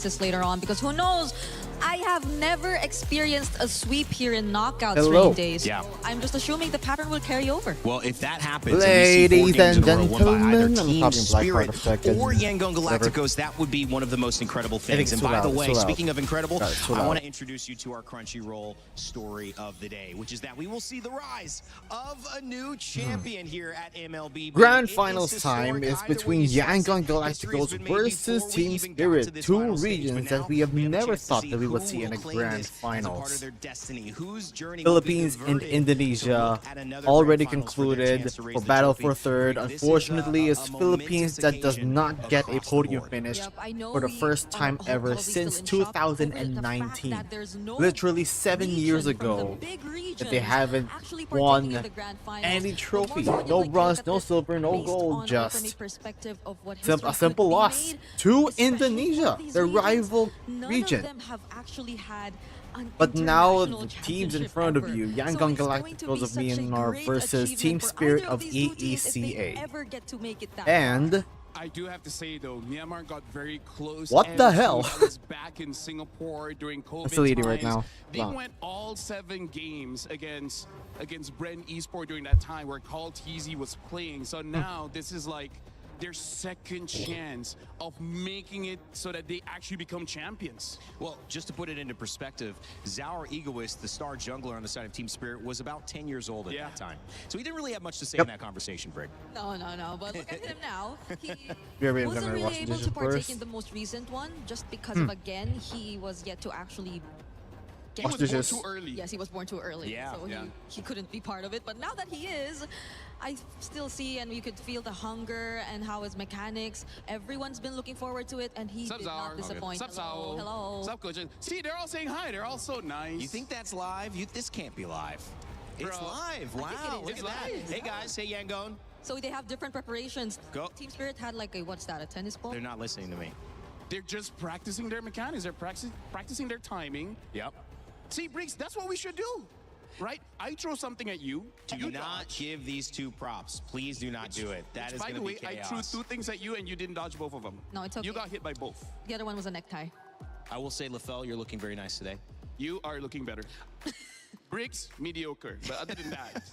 analysis later on because who knows? I have never experienced a sweep here in knockouts Hello. training days. Yeah. I'm just assuming the pattern will carry over. Well, if that happens, and we see 4 Ladies games and in a row won by either gentlemen, I'm Team copying Black Spirit Card a second. or Yangon Whatever. Galacticos, that would be one of the most incredible think things. it's And too by the loud, way, it's too loud. speaking of incredible, Sorry, it's too I loud. want to introduce you to our Crunchyroll story of the day, which is that we will see the rise of a new champion here at MLB. Grand It is Finals historic time is either way between you slice Yangon it. History has Galacticos been made versus before we Team even got to Spirit, this two final stage, but regions now that we have a never chance to thought see that we would who see in will a claim Grand this as a part of Finals. their destiny, whose journey will be Philippines and converted to Indonesia look at another already Grand Finals for their concluded chance to raise for the battle trophy. for third. This is Unfortunately, a it's Philippines momentous that does occasion not get a across the podium board. finish Yep, I know for the we first are time all ever probably still since in shock over the fact 2019. that there's no Literally 7 years region from the ago big that regions they haven't actually partaking in won the grand finals. any But trophy. more so when you No like to bronze, look at no this silver, no based gold, on from a just perspective of what a history simple could be loss made, to especially Indonesia, for these the regions. rival None region. of them have actually had an But now international the teams in championship front of ever. you, So Yangon it's going to Galacticos be of such a Myanmar great versus Team achievement for Spirit either of these two teams if they EECA. ever get to make it that And far. I do have to say though, Myanmar got very close. What and the soon. hell? I was back in Singapore during COVID still eating right times. now. They Wow. went all 7 games against Bren Esport during that time where Call TZ was playing. So now this is like their second chance of making it so that they actually become champions. Well, just to put it into perspective, Zaur Egoist, the star jungler on the side of Team Spirit, was about 10 years old at Yeah. that time. So he didn't really have much to say Yep. in that conversation, Brig. No, but look at him now. He We're even wasn't gonna watch really able this to partake first. in the most recent one just because of, again, he was yet to actually He get was this born is- too early. Yes, he was born too early. Yeah, So yeah. he couldn't be part of it. But now that he is, I still see and you could feel the hunger and how his mechanics. Everyone's been looking forward to it and he Sup, did not Zaur? disappoint. Sup, Hello. Saul? Hello. Sup, Coach? See, they're all saying hi. They're all so nice. You think that's live? This can't be live. It's Bro. live. I think it Wow. is. Look It's at that. live. Hey, guys. Hey, Yangon. So they have different preparations. Go. Team Spirit had like a, what's that, a tennis ball? They're not listening to me. They're just practicing their mechanics. They're practicing their timing. Yep. See, Briggs, that's what we should do, right? I throw something at you. Do you not dodge. give these two props. Please do not do it. That is By going the to way, be I threw chaos. 2 things at you and you didn't dodge both of them. No, it's okay. You got hit by both. The other one was a necktie. I will say, LaFell, you're looking very nice today. You are looking better. Briggs, mediocre. But other than that,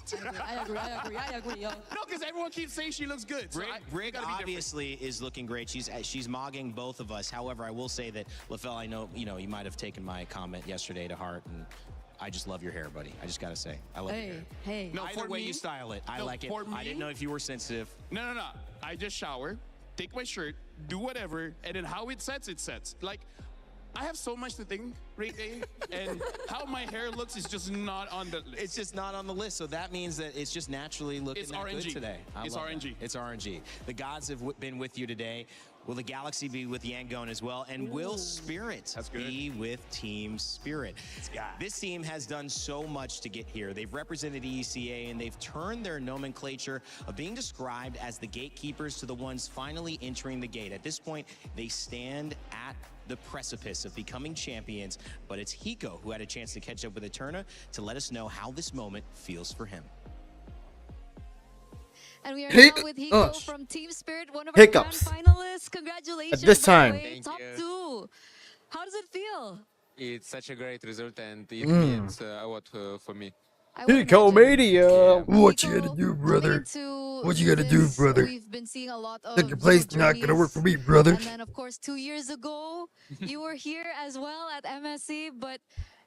I agree, yo. no, because everyone keeps saying she looks good. So Brig gotta be different. obviously is looking great. She's mogging both of us. However, I will say that LaFell, I know you might have taken my comment yesterday to heart, and I just love your hair, buddy. I just gotta say, I love your hair. Hey. No, Either for way me- you style it, I no, like it. for I me- didn't know if you were sensitive. No. I just shower, take my shirt, do whatever, and then how it sets, it sets. Like, I have so much to think, Rate A, and how my hair looks is just not on the list. It's just not on the list, so that means that it's just naturally looking It's that good RNG. today. I It's love that. RNG. It's RNG. The gods have been with you today. Will the Galaxy be with Yangon as well? And will Spirit be with Team Spirit? This team has done so much to get here. They've represented ECA and they've turned their nomenclature of being described as the gatekeepers to the ones finally entering the gate. At this point, they stand at the precipice of becoming champions, but it's Hiko who had a chance to catch up with Eterna to let us know how this moment feels for him. And we are Hic- now with Hiko Ush. from Team Spirit, one of our grand Hiccups. finalists. Congratulations. At this by the time. way. Thank Top you. 2. How does it feel? It's such a great result and it means a lot for me. I would Hiko imagine. Mania. What you Hiko, gonna do, coming brother? into What you gonna do, this, brother? We've been seeing a lot of Second place not gonna work for me, brother. And then, of course, 2 years ago, you were here as well at MSC, but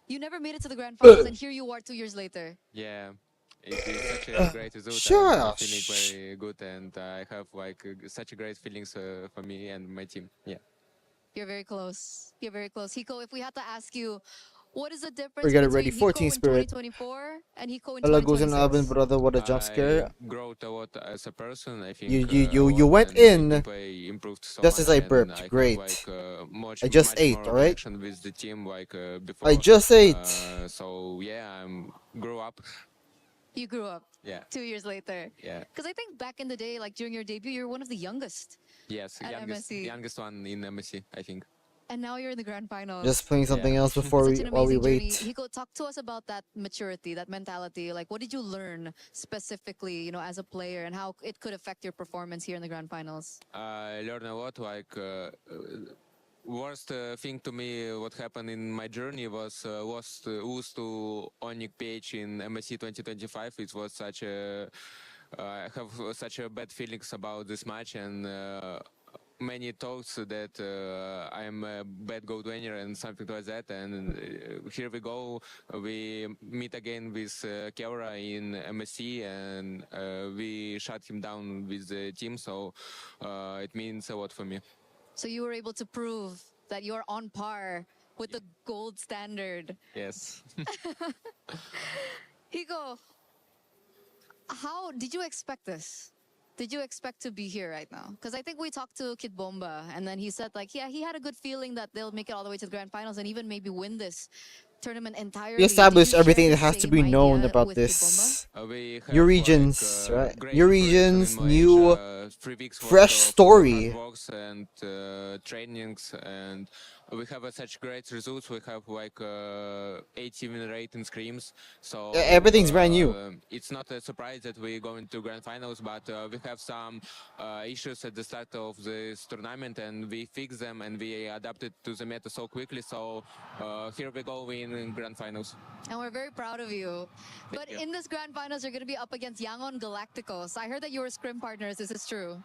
you never made it to the grand finals, and here you are 2 years later. Yeah, it is such a great result. I'm feeling shush. very good and I have like such a great feelings for me and my team. Yeah. You're very close. You're very close. Hiko, if we had to ask you, what is the difference We're getting between ready for Hiko Team in Spirit. 2024 and Hiko in Hello, goes and 2026? Alvin, brother. What a jump scare. I grew a lot as a person. I think You a lot, went and my in gameplay improved so just as much, I and burped. I have, Great. like, much, I just much ate, more alright? connection with the team like before. I just ate. So yeah, I'm grew up. You grew up Yeah. 2 years later. Yeah. Because I think back in the day, like during your debut, you're one of the youngest. Yes, At MSC. youngest one in MSC, I think. And now you're in the grand finals. Just playing something else before Such we an while we amazing wait. journey. Hiko, talk to us about that maturity, that mentality. Like, what did you learn specifically, as a player, and how it could affect your performance here in the grand finals? I learned a lot, like worst thing to me what happened in my journey was lose to Onyx PH in MSC 2025. It was such a I have such a bad feelings about this match, and many talks that I'm a bad gold winner and something like that. And here we go. We meet again with Keura in MSC, and we shut him down with the team. So it means a lot for me. So you were able to prove that you're on par with the gold standard. Yes. Hiko, how did you expect this? Did you expect to be here right now? Because I think we talked to Kid Bomba, and then he said, like, yeah, he had a good feeling that they'll make it all the way to the grand finals and even maybe win this tournament entirely. We established Did you everything share that the has to same be known idea about with Kid this. We have, New regions, like, right? great New preparation regions, in my new, age, 3 weeks worth fresh of story. hard works and trainings, and we have such great results. We have like 80 win rate in scrims, so Everything's brand new. It's not a surprise that we're going to grand finals, but we have some issues at the start of this tournament, and we fix them and we adapted to the meta so quickly. So here we go in grand finals. And we're very proud of you. But you. in this grand finals, you're going to be up against Yangon Galacticos. I heard that you were scrim partners. Is this true?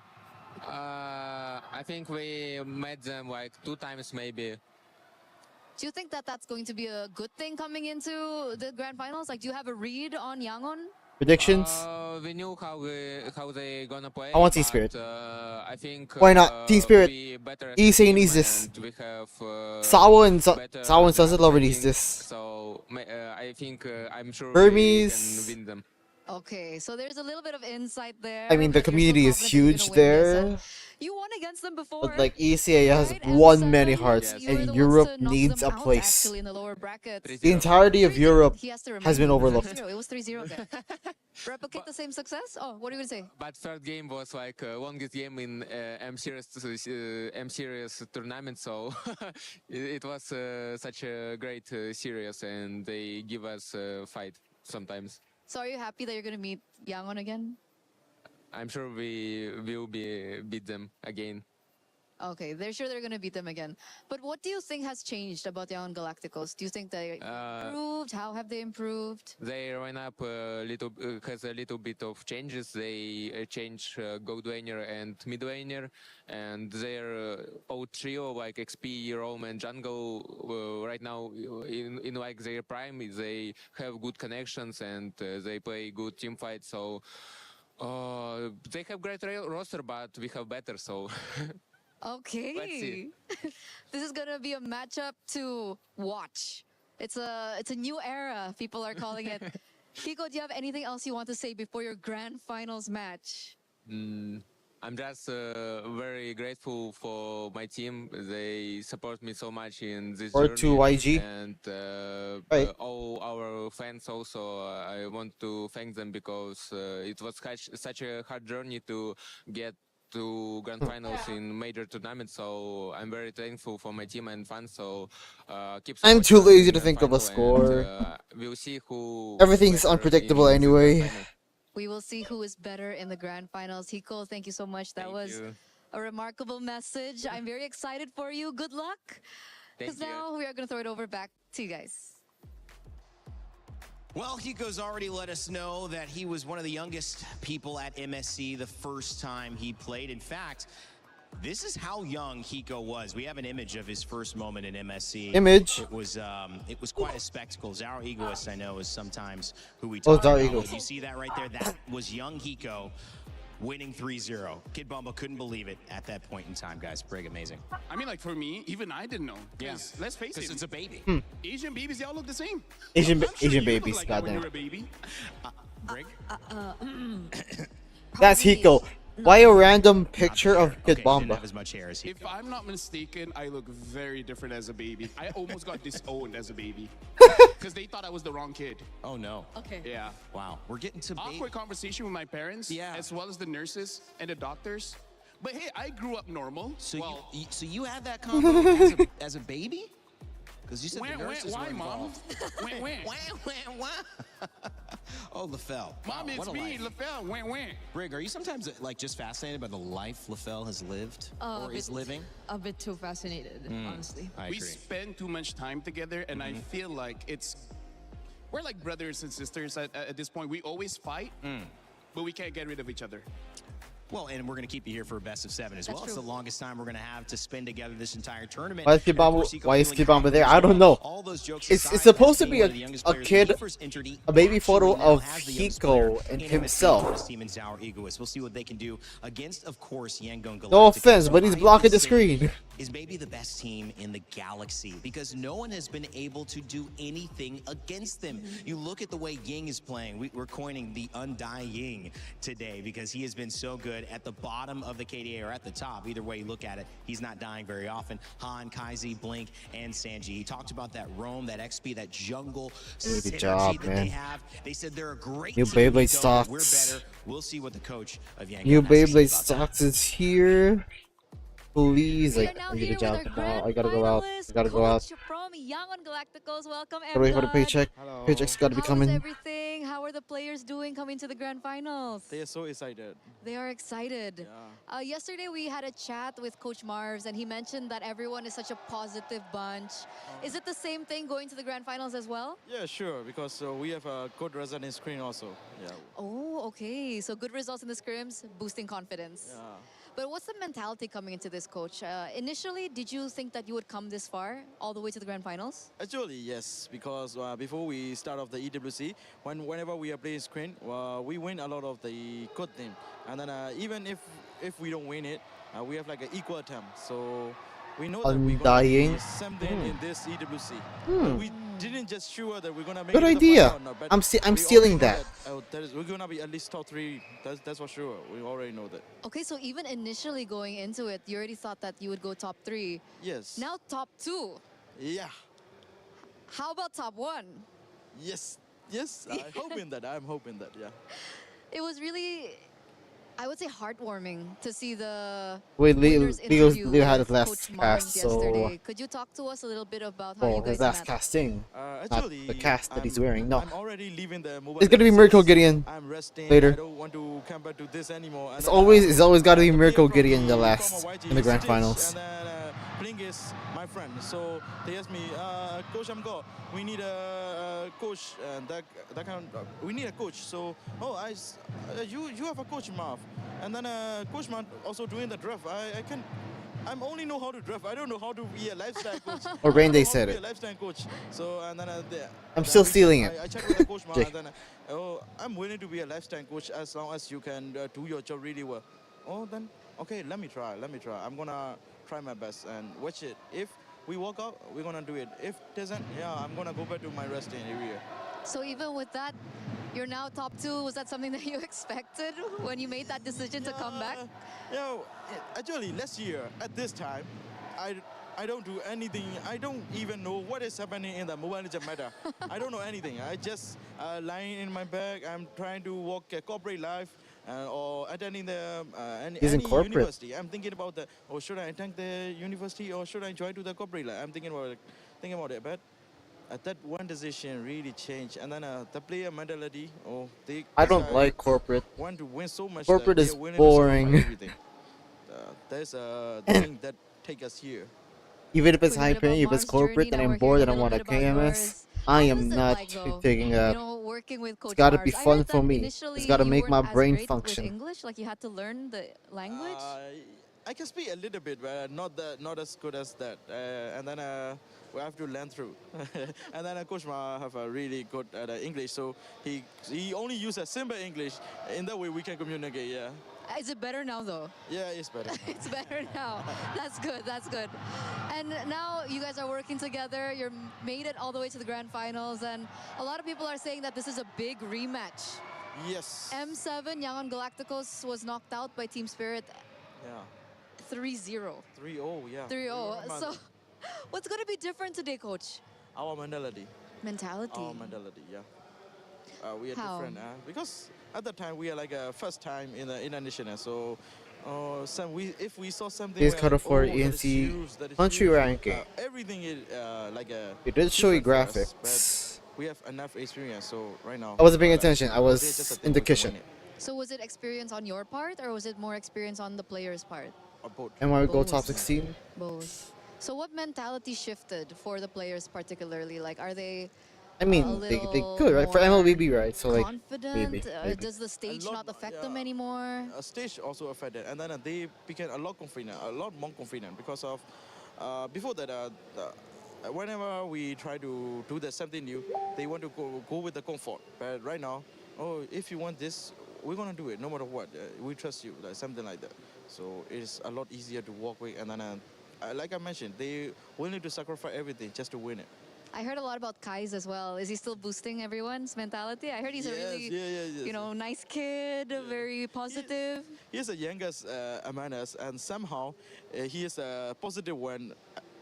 I think we met them like 2 times maybe. Do you think that that's going to be a good thing coming into the grand finals? Like, do you have a read on Yangon? Predictions? We knew how they gonna play. I want Team but, Spirit. I think Why not? Team Spirit. we better as Issei team, needs this. and we have Sawo and better Sawo and Sunset Lover needs rankings, this. So I think I'm sure Hermes. we can win them. Okay, so there's a little bit of insight there. I mean, the but you're still community is confident that you're huge gonna win there. this. And you won against them before. But like ECA has right? And won many Sam, hearts, Yes. you were the and ones Europe to knock needs them a out, place. actually, in the lower brackets. 3-0. The entirety of 3-0. Europe He has to has been remind me. overlooked. 3-0. It was 3-0 again. Replicate the same success? Oh, what are you going to say? But third game was like longest game in M series tournament, so it was such a great series, and they give us a fight sometimes. So are you happy that you're going to meet Yangon again? I'm sure we will beat them again. Okay, they're sure they're going to beat them again. But what do you think has changed about Yangon Galacticos? Do you think they improved? How have they improved? They ran up has a little bit of changes. They changed gold laner and mid laner, and their old trio like XP, Rome, and Jungle right now in like their prime. They have good connections and they play good team fights. So they have great roster, but we have better. So. Okay. Let's see. This is gonna be a matchup to watch. It's a new era, people are calling it. Hiko, do you have anything else you want to say before your grand finals match? I'm just very grateful for my team. They support me so much in this Or journey. to YG. And Right. all our fans also. I want to thank them because it was such a hard journey to get to grand finals in major tournaments. So I'm very thankful for my team and fans. So keep. I'm too supporting lazy the to think of a final and, score. we'll see who. Everything's better unpredictable in the grand anyway. final. We will see who is better in the grand finals. Hiko, thank you so much. That Thank was you. a remarkable message. I'm very excited for you. Good luck. Thank Because you. now we are going to throw it over back to you guys. Well, Hiko's already let us know that he was one of the youngest people at MSC the first time he played. In fact, this is how young Hiko was. We have an image of his first moment in MSC. Image. It was quite a spectacle. Zaro Egoist, I know, is sometimes who we Oh, talk Zaro about. Egoist. You see that right there? That was young Hiko winning 3-0. Kid Bumba couldn't believe it at that point in time, guys. Pretty amazing. I mean, like for me, even I didn't know. 'Cause let's face Because it, it's a baby. Asian babies, they all look the same. Asian I'm sure Asian you look babies, like that when you goddamn. were a baby. Brig? That's Hiko. Why a random picture of Kid Okay, he didn't Bomba? have as much hair as Hiko. If I'm not mistaken, I look very different as a baby. I almost got disowned as a baby because they thought I was the wrong kid. Oh, no. Okay. Yeah. Wow. We're getting to baby. Awkward conversation with my parents, Yeah. as well as the nurses and the doctors. But hey, I grew up normal. So well, you had that combo as a baby? Because you said Wah, the wah, nurses why, were Mom? involved. Wah, wah. Wah, wah, wah. Oh, LaFell. Mom, Wow, it's what a me, life. LaFell. Wah, wah. Brig, are you sometimes like just fascinated by the life LaFell has lived or is living? A bit too fascinated, honestly. I We agree. spend too much time together, and I feel like we're like brothers and sisters at this point. We always fight, but we can't get rid of each other. Well, and we're going to keep you here for a best of 7 as well. It's true. the longest time we're going to have to spend together this entire tournament. Why is And of Kibamba- course, Hiko why is feeling Kibamba happy there? as I don't well. know. All those jokes It's aside, supposed to as be being a- one of the youngest a players kid- when he first entered, he a baby photo actually now of has the youngest Hiko player and in MSC himself. for his team in Zauer Egoist. We'll see what they can do against, of course, Yangon Galacticos. No offense, but he's I blocking would the say screen. Is maybe the best team in the galaxy because no one has been able to do anything against them. You look at the way Ying is playing. We're coining the undying today because he has been so good at the bottom of the KDA or at the top. Either way you look at it, he's not dying very often. Han, Kaizi, Blink, and Sanji. He talked about that roam, that XP, that jungle Good synergy job, that man. they have. They said they're a great New team. We Beyblade don't, but stocks. We're better. We'll see what the coach of Yangon New has to say Beyblade about that. stocks is here. Please, We like, are now I need here a job with our tomorrow. grand I gotta go out. finalist, I gotta go out. Coach from Yangon Galacticos. Welcome, Gotta wait for the Emrod. paycheck. Hello. Paycheck's gotta be How is coming. everything? How are the players doing coming to the grand finals? They are so excited. They are excited. Yeah. Yesterday we had a chat with Coach Marvs, and he mentioned that everyone is such a positive bunch. Is it the same thing going to the grand finals as well? Yeah, sure, because we have a good resonance screen also. Yeah. Oh, okay. So good results in the scrims, boosting confidence. Yeah. But what's the mentality coming into this, Coach? Initially, did you think that you would come this far, all the way to the grand finals? Actually, yes, because before we start off the EWC, whenever we are playing screen, we win a lot of the good team. And then even if we don't win it, we have like an equal attempt. So we know that we're Undying. going to something in this EWC. But we didn't just sure that we're going to make Good it to the idea. final or not, but I'm we already stealing know that. we're going to be at least top 3. That's for sure. We already know that. Okay, so even initially going into it, you already thought that you would go top 3. Yes. Now top 2. Yeah. How about top 1? Yes. Yes. I'm hoping that. Yeah. It was really, I would say, heartwarming to see the Wait, winners Leo interview had with his last Coach Marvin cast, so yesterday. Could you talk to us a little bit about how you oh, guys his last met? casting. Actually, the cast that he's I'm- wearing, no. I'm already leaving the mobile. It's gonna be Legends. Miracle Gideon. I'm resting. later. I don't want to come back to this anymore. And It's then, always gotta be the Miracle player from Gideon in the former last YG in the grand Stitch, finals. And then Blink is my friend, so they asked me, Coach Amgo, we need a coach, and that kind. We need a coach. So you have a coach, Marv, and then Coach Marv also doing the draft. I'm only know how to draft. I don't know how to be a lifestyle coach. Or Rain I don't Day know how said to be it. a lifestyle coach. So and then I'm still stealing it. I checked with the coach, Marv, Jay. and then I'm willing to be a lifestyle coach as long as you can do your job really well. Oh, then okay, let me try. I'm gonna try my best and watch it. If we walk out, we're gonna do it. If it doesn't, yeah, I'm gonna go back to my resting area. So even with that, you're now top 2. Was that something that you expected when you made that decision to come back? Actually, last year at this time, I don't do anything. I don't even know what is happening in the Mobile Legends meta. I don't know anything. I just lying in my bag. I'm trying to walk a corporate life or attending the He's in any corporate. university. I'm thinking about should I attend the university or should I join to the corporate life? I'm thinking about it, but. That one decision really changed, and then the player mentality. They I don't decide- like corporate. want to win so much. Corporate that is they are willing to sacrifice boring. everything. There's a thing that take us here. Even if it's We read high paying, about if it's Marv's corporate journey, and now I'm we're bored hearing and I a want a little bit about KMS, yours. I How am does it not like, though, taking a. You know, working with Coach gotta Marvs. be I fun heard for that me. initially It's gotta you make my weren't as brain great with function. English, like you had to learn the language. I can speak a little bit, but not as good as that. And then we have to learn through. And then Coach Ma have a really good at English, so he only uses simple English. In that way, we can communicate. Yeah, Is it better now, though? yeah, it's better. It's better now. That's good. That's good. And now you guys are working together. You're made it all the way to the grand finals, and a lot of people are saying that this is a big rematch. Yes. M7 Yangon Galacticos was knocked out by Team Spirit Yeah. 3-0. 3-0. Yeah. 3-0. Man, So, what's going to be different today, Coach? our mentality. Mentality. Our mentality. Yeah. We are How? different because at that time we are like a first time in the international. So, if we saw something, He's we're cut like, off for that is ENC huge, that is country huge." ranking. Everything is like a. It did show you different for us, graphics. but we have enough experience, so right now. I wasn't paying like, attention. I they're was just a in the team to kitchen. win it. So was it experience on your part, or was it more experience on the players' part? Both. And when we go Both. top 16, Both. So what mentality shifted for the players particularly? Like, are they I a mean, they little could, right? For more MLBB, right? So, like, confident? maybe. Does the stage lot- not affect them yeah. anymore? A stage also affected, and then they became a lot confident, a lot more confident because of before that. Whenever we try to do the something new, they want to go with the comfort. But right now, oh, if you want this, we're gonna do it no matter what. We trust you, like something like that. So it's a lot easier to work with, and then like I mentioned, they willing to sacrifice everything just to win it. I heard a lot about Kais as well. Is he still boosting everyone's mentality? I heard he's a really, yes. you know, nice kid, very positive. He's the youngest among us, and somehow he is a positive one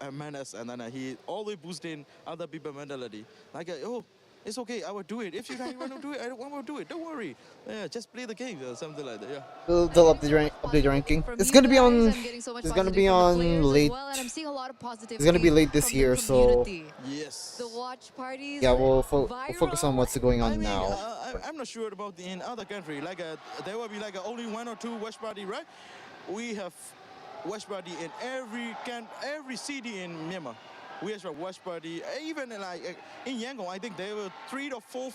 among us, and then he always boosting other people's mentality. Like, oh, it's okay, I will do it. If you guys want to do it, I will do it. Don't worry. Yeah, just play the game or something like that. Yeah. they'll update the ranking. From It's you gonna be guys, on. I'm getting so much It's gonna positive be from the on players as late. well, and I'm seeing a lot of positivity. It's gonna be late this from the year, so community. Yes. The watch parties. Yeah, are we'll focus on viral. what's going I on mean, now. I'm not sure about in other country. Like there will be like only 1 or 2 watch party, right? We have watch party in every city in Myanmar. We have a watch party. Even like in Yangon, I think there were 3 to 4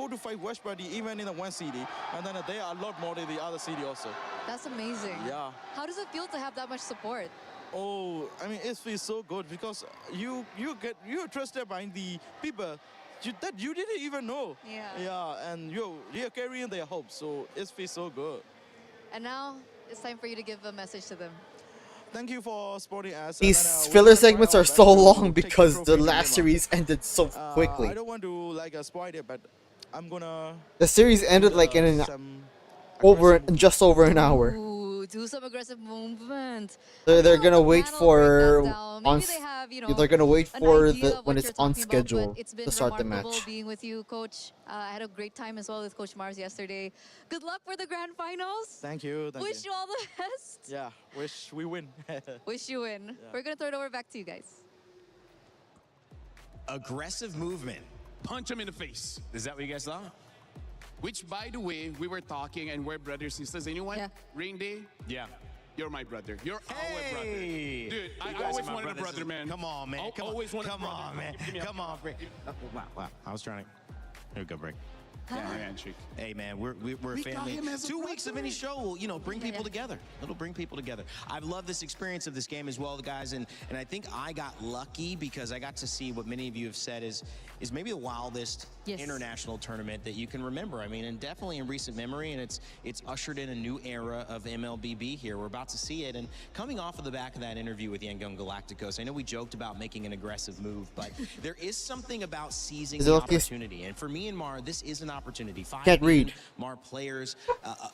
to 5 watch party even in the one city, and then there are a lot more in the other city also. That's amazing. Yeah. How does it feel to have that much support? Oh, I mean, it feels so good because you're trusted by the people that you didn't even know. Yeah. Yeah, and you're carrying their hope, so it feels so good. And now it's time for you to give a message to them. Thank you for supporting us. These and then, filler we're gonna try segments our are best so to long take because the trophy to last Myanmar. series ended so quickly. I don't want to like spoil it, but I'm gonna The series ended like in an some over aggressive just over an hour. Ooh, do some aggressive movement. They're I gonna hope the wait panel for break that down. on. Maybe they have, you know, They're gonna wait an for idea the of when what it's you're on talking about, but schedule it's been to start the remarkable match. being with you, Coach. I had a great time as well with Coach Mars yesterday. Good luck for the grand finals. Thank you. Thank Wish you. you all the best. Yeah, wish we win. Wish you win. We're gonna throw it over back to you guys. Aggressive movement. Punch him in the face. Is that what you guys thought? Which, by the way, we were talking and we're brothers and sisters. And you know what? Yeah. Rain Day, Yeah. you're my brother. You're our brother. Hey! Dude, I You guys always are my wanted a brothers. brother, man. Come on, man. Come always on. wanted a Come brother. on, man. Give me a Come on, break. Wow. I was trying to. Here we go, break. Yeah, handshake. Hey, man, we're a We got family. him as a 2 weeks of any brother. show will, bring people together. It'll bring people together. I've loved this experience of this game as well, guys, and I think I got lucky because I got to see what many of you have said is maybe the wildest Yes. international tournament that you can remember. I mean, and definitely in recent memory, and it's ushered in a new era of MLBB here. We're about to see it, and coming off of the back of that interview with Yangon Galacticos, I know we joked about making an aggressive move, but there is something about seizing Is it the okay? opportunity, and for Myanmar, this is an opportunity. Can't read. Myanmar players,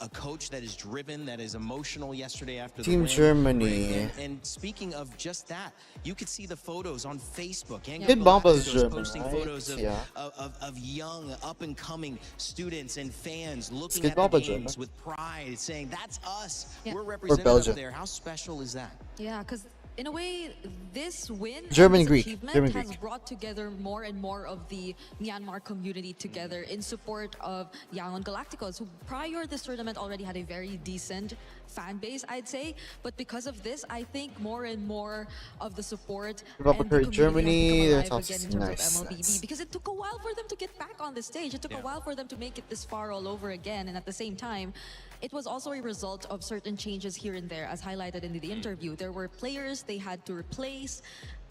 a coach that is driven, that is emotional yesterday after Team the win. Germany. And speaking of just that, you could see the photos on Facebook. Yangon Kid Bomba's Galacticos German, posting right? photos of, Yeah. of young, up-and-coming students and fans looking Kid at the Bomba games German. with pride, saying, that's us. Yeah. We're represented Belgium. up there. How special is that? Yeah, because in a way, this win, and German this Greek, achievement German has Greek. brought together more and more of the Myanmar community together in support of Yangon Galacticos, who prior this tournament already had a very decent fan base, I'd say. But because of this, I think more and more of the support Republic and the of community Germany, has they're become top alive again in 16. terms Nice, of MLBB. nice. Because it took a while for them to get back on the stage. It took a while for them to make it this far all over again. And at the same time, it was also a result of certain changes here and there, as highlighted in the interview. There were players they had to replace,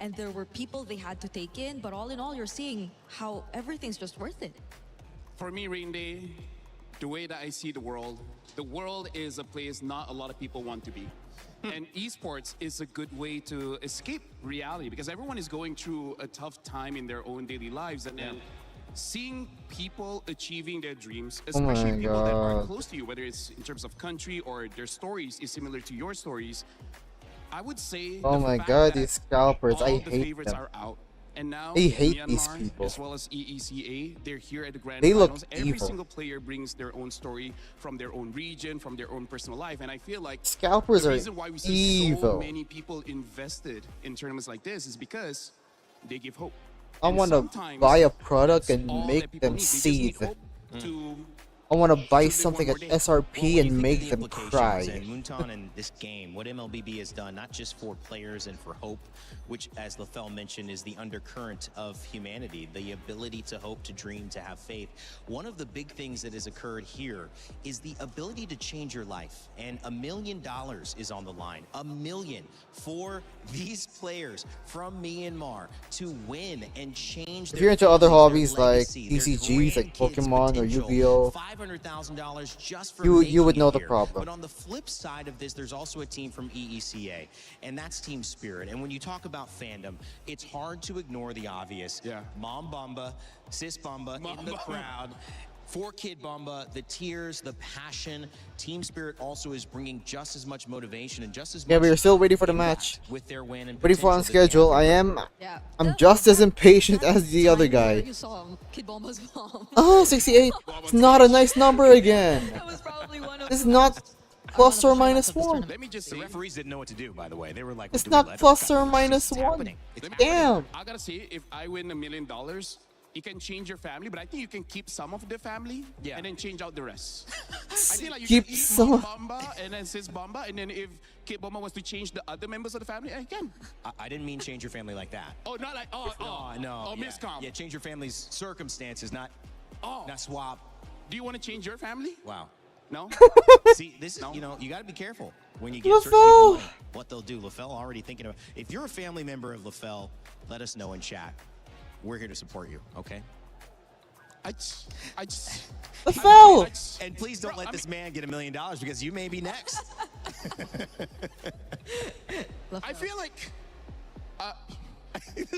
and there were people they had to take in. But all in all, you're seeing how everything's just worth it. For me, Rain Day, the way that I see the world is a place not a lot of people want to be. And esports is a good way to escape reality because everyone is going through a tough time in their own daily lives. And then seeing people achieving their dreams, especially my people that are God. close to you, whether it's in terms of country or their stories is similar to your stories, I would say Oh the my fact God, that these scalpers, all I the hate favorites them. are out. And now I hate these Myanmar, people. as well as EECA, they're here at the Grand They look Finals. Every evil. single player brings their own story from their own region, from their own personal life. And I feel like Scalpers the are reason why we see so evil. many people invested in tournaments like this is because they give hope. I And want to sometimes buy a product that's and all make that people them need. They just need seethe. hope to I want to buy live one something more at day. Well, SRP what do you and think make of the them implications cry. and Munton and this game, what MLBB has done, not just for players and for hope, which, as LaFell mentioned, is the undercurrent of humanity, the ability to hope, to dream, to have faith. One of the big things that has occurred here is the ability to change your life. And $1 million is on the line. $1 million for these players from Myanmar to win and change If their you're into other families, hobbies their like legacy, their TCGs, like grandkids' Pokemon or potential. Yu-Gi-Oh, $500,000 just for you would making know it the here. problem. But on the flip side of this, there's also a team from EECA, and that's Team Spirit. And when you talk about fandom, it's hard to ignore the obvious. Yeah. Mom Bumba, Sis Bumba in the Bumba. crowd. For Kid Bumba, the tears, the passion. Team Spirit also is bringing just as much motivation and just as much. Yeah, but you're still waiting for the impact match. with their win and Waiting for on potential that they have schedule. to I bring. am. Yeah. I'm just as impatient as the other time where guy. You saw Kid Bomba's mom. Oh, 68. It's not a nice number again. That was probably one of It's the not most- plus one or of the minus highlights of this 1. tournament. let me just The say, referees didn't know what to do, by the way. They were like, It's "Do we not let it? plus or What's minus 1. happening?" It's Damn. I gotta say, if I win $1 million, you can change your family, but I think you can keep some of the family and then change out the rest. I think like you Keep can eat some. Mom Bamba and then Sis Bamba, and then if Kid Bamba wants to change the other members of the family, I can. I didn't mean change your family like that. Oh, not like No, no. Oh, yeah. miscom. Yeah, change your family's circumstances, not Oh, swap. do you want to change your family? Wow. No. See, this is, No. you know, you got to be careful when you give certain people LaFell. money, what they'll do. LaFell already thinking about. If you're a family member of LaFell, let us know in chat. We're here to support you, okay? I just. LaFell. And please don't let this man get $1 million because you may be next. I feel like.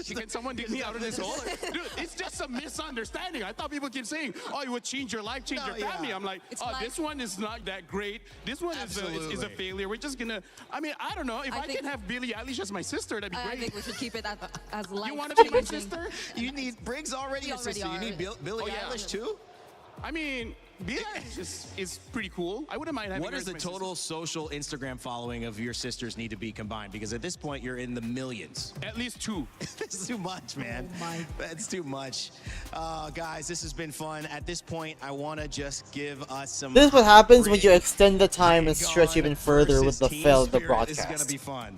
Can someone dig me out of this hole? Dude, it's just a misunderstanding. I thought people keep saying, "Oh, it would change your life, change No, your family." yeah. I'm like, It's "Oh, like- this one is not that great. This one is a Absolutely. failure. We're just gonna." I mean, I don't know. If I I, think- can have Billie Eilish as my sister, that'd be I great. think we should keep it as life You want to be my changing. sister? You need Briggs already We your already sister. You are. need Billie Oh, yeah. Eilish too? I mean, Billie Eilish is pretty cool. I wouldn't mind having What her does as the my sister. total social Instagram following of your sisters need to be combined? Because at this point, you're in the millions. At least 2. That's too much, man. Oh my. That's too much. Guys, this has been fun. At this point, I want to just give us some. This is what happens when you Briggs extend the time and stretch Hang even On further with versus the Team fail of the Spirit. This is going to broadcast. be fun.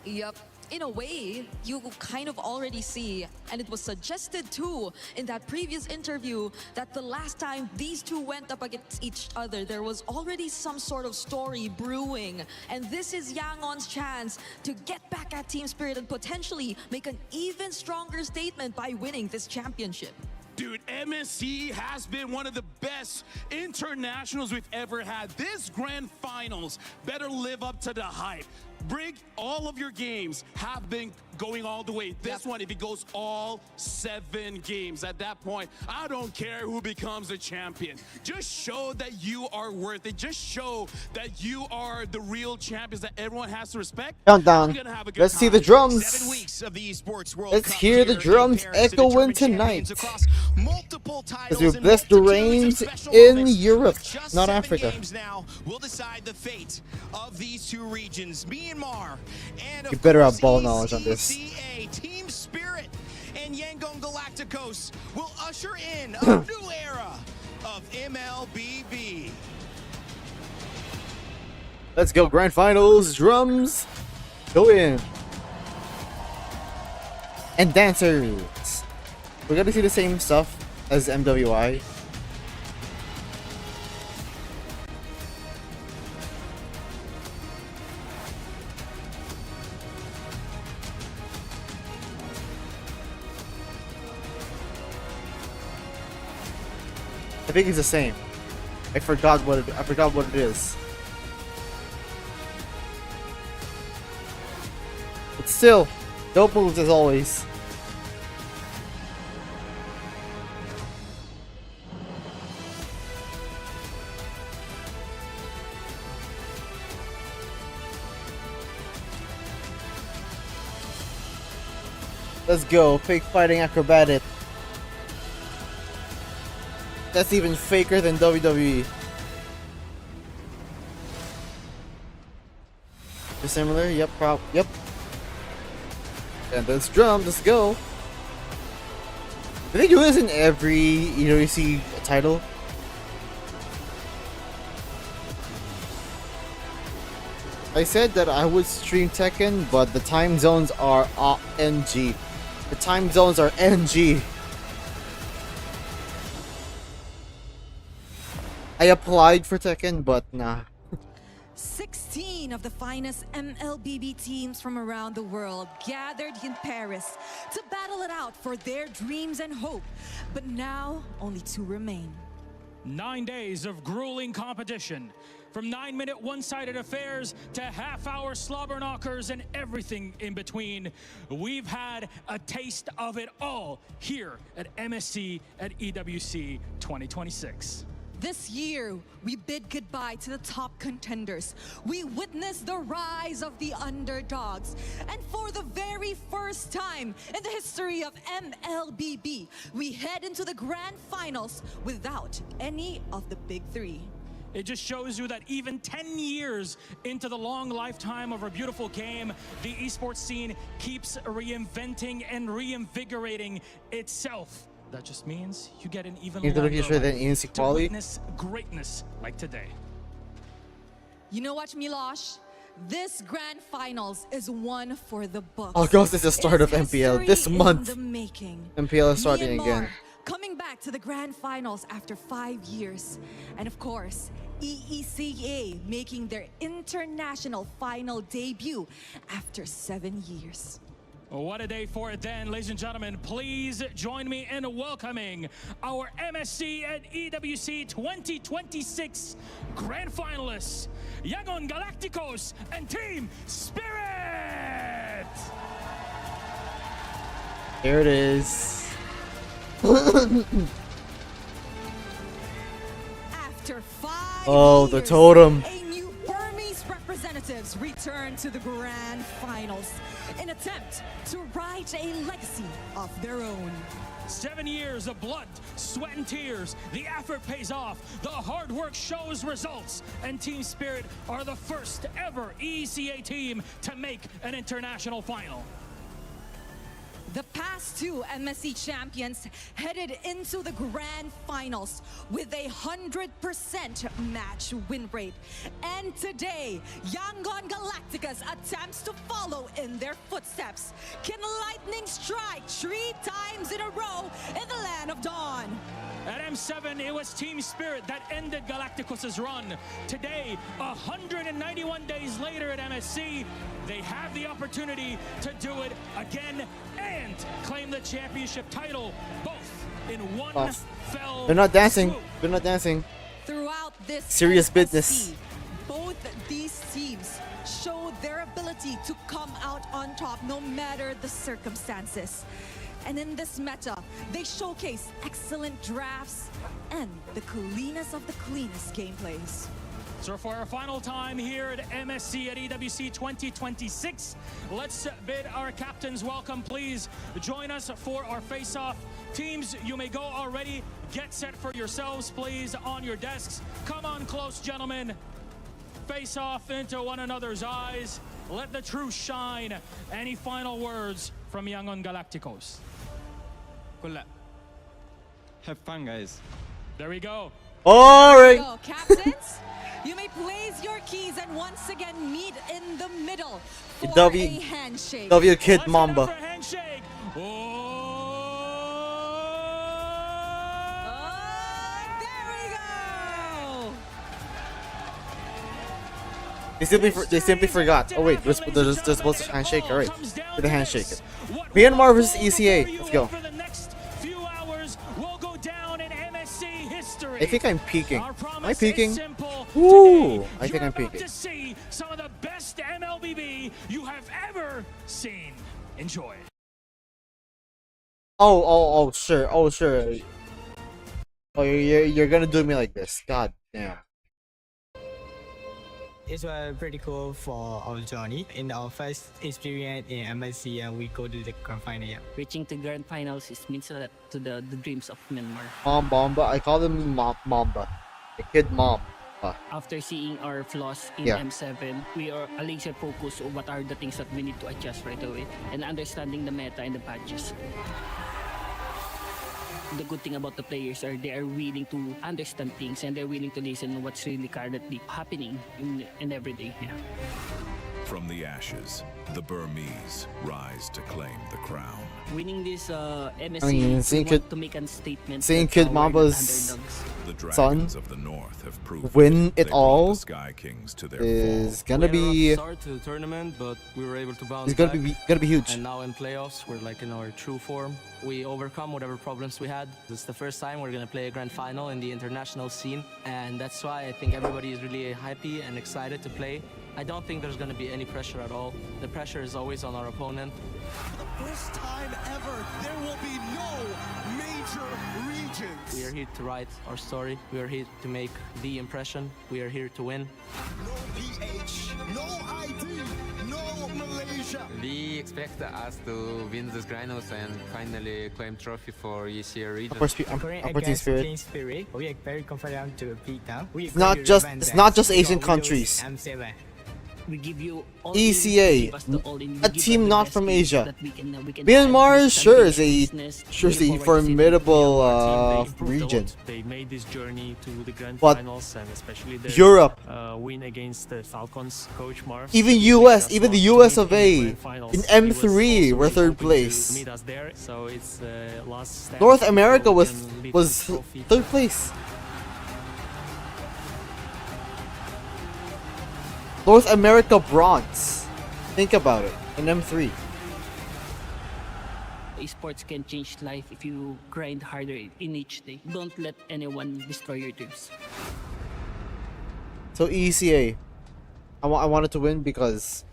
Yep. In a way, you kind of already see, and it was suggested too in that previous interview, that the last time these two went up against each other, there was already some sort of story brewing. And this is Yangon's chance to get back at Team Spirit and potentially make an even stronger statement by winning this championship. Dude, MSC has been one of the best internationals we've ever had. This grand finals better live up to the hype. Brig, all of your games have been going all the way. This one, if it goes all 7 games, at that point, I don't care who becomes the champion. Just show that you are worth it. Just show that you are the real champions that everyone has to respect. Countdown. We're gonna have a good Let's see the time. 7 drums. weeks of the esports World Let's Cup hear the here in drums Paris to echoing determine tonight. champions across multiple titles we and bless the multitudes of reigns special in moments. Europe, With just not 7 Africa. games now will decide the fate of these two regions, Myanmar and of You better have course, ball knowledge on this. ECA. Team Spirit and Yangon Galacticos will usher in a new era of MLBB. Let's go, grand finals, drums, go in. And dancers. We're gonna see the same stuff as MWI. I think it's the same. I forgot what it is. But still, dope moves as always. Let's go, fake fighting acrobatic. That's even faker than WWE. Similar, yep, yep. And those drums, let's go. Do they do this in every EWC title? I said that I would stream Tekken, but the time zones are NG. The time zones are NG. I applied for Tekken, but nah. 16 of the finest MLBB teams from around the world gathered in Paris to battle it out for their dreams and hope. But now, only 2 remain. 9 days of grueling competition. From 9-minute one-sided affairs to half-hour slobber knockers and everything in between, we've had a taste of it all here at MSC at EWC 2026. This year, we bid goodbye to the top contenders. We witnessed the rise of the underdogs. And for the very first time in the history of MLBB, we head into the grand finals without any of the big 3. It just shows you that even 10 years into the long lifetime of our beautiful game, the esports scene keeps reinventing and reinvigorating itself. That just means you get an even Into the longer future than life ENC to quality. witness greatness like today. You know what, Milosh? This grand finals is one for the books. August is the start of It's MPL history this in month. the making. MPL is starting Myanmar again. coming back to the grand finals after 5 years. And of course, EECA making their international final debut after 7 years. What a day for it then, ladies and gentlemen. Please join me in welcoming our MSC at EWC 2026 Grand Finalists, Yangon Galacticos and Team Spirit! There it is. After 5 Oh, the years, totem. a new Burmese representatives return to the grand finals in attempt to write a legacy of their own. 7 years of blood, sweat, and tears. The effort pays off. The hard work shows results. And Team Spirit are the first ever ECA team to make an international final. The past 2 MSC champions headed into the grand finals with a 100% match win rate. And today, Yangon Galacticos attempts to follow in their footsteps. Can lightning strike 3 times in a row in the land of dawn? At M7, it was Team Spirit that ended Galacticos' run. Today, 191 days later at MSC, they have the opportunity to do it again and claim the championship title, both in one fell They're not dancing. swoop. They're not dancing. Throughout this Serious MSC, business. both these teams showed their ability to come out on top no matter the circumstances. And in this meta, they showcase excellent drafts and the cleanest of the cleanest gameplays. So for our final time here at MSC at EWC 2026, let's bid our captains welcome. Please join us for our face-off. Teams, you may go already. Get set for yourselves, please, on your desks. Come on close, gentlemen. Face off into one another's eyes. Let the truth shine. Any final words from Yangon Galacticos? Have fun, guys. There we go. Alright. So, captains, you may place your keys and once again meet in the middle for W- a handshake. W Kid Let's get up Mamba. for a handshake. Oh! There we go. They simply forgot. Oh wait, they're supposed to handshake. Alright. Do the handshake. Myanmar versus ECA. Let's go. I think I'm peeking. Am I peeking? Ooh, I think I'm peeking. To see some of the best MLBB you have ever seen. Enjoy. Oh, sure. Oh, you're gonna do me like this. God damn. It was pretty cool for our journey. In our first experience in MSC, and we go to the grand final. Yeah. Reaching to grand finals is means a lot to the dreams of Myanmar. Mamba. I call him Mamba. The kid mom. After seeing our flaws in Yeah. M7, we are a laser focus on what are the things that we need to adjust right away and understanding the meta and the patches. The good thing about the players are they are willing to understand things and they're willing to listen to what's really currently happening in every day. Yeah. From the ashes, the Burmese rise to claim the crown. Winning this MSC, I mean, we want to make a statement. seeing that, Kid we're not Mamba's underdogs. The son Dragons of the North have proven win they it brought all the Sky Kings to their is fall. gonna be start to the tournament, but we were able to bounce it's gonna back. be huge. And now in playoffs, we're like in our true form. We overcome whatever problems we had. This is the first time we're gonna play a grand final in the international scene, and that's why I think everybody is really happy and excited to play. I don't think there's gonna be any pressure at all. The pressure is always on our opponent. First time ever, there will be no major regions. We are here to write our story. We are here to make the impression. We are here to win. No PH, no ID, no Malaysia. We expect us to win this Granos and finally claim trophy for ECA region. Going Upper Team against Spirit. Team Spirit, we are very confident to beat them. It's not just Asian countries. M7. We give you all ECA, give us the all-in. We a give team us the not best from skills Asia. that we can Myanmar have this sure is business. a Looking forward to seeing formidable region, They made this journey to the grand but finals, and especially their Europe, win against the Falcons, Coach Marv. even US, even the US of A, in M3 were third place. Meet us there, so it's last step North before America we was can lift was the trophy. third place. North America bronze. Think about it. In M3. Esports can change life if you grind harder in each day. Don't let anyone destroy your dreams. So ECA, I wanted to win because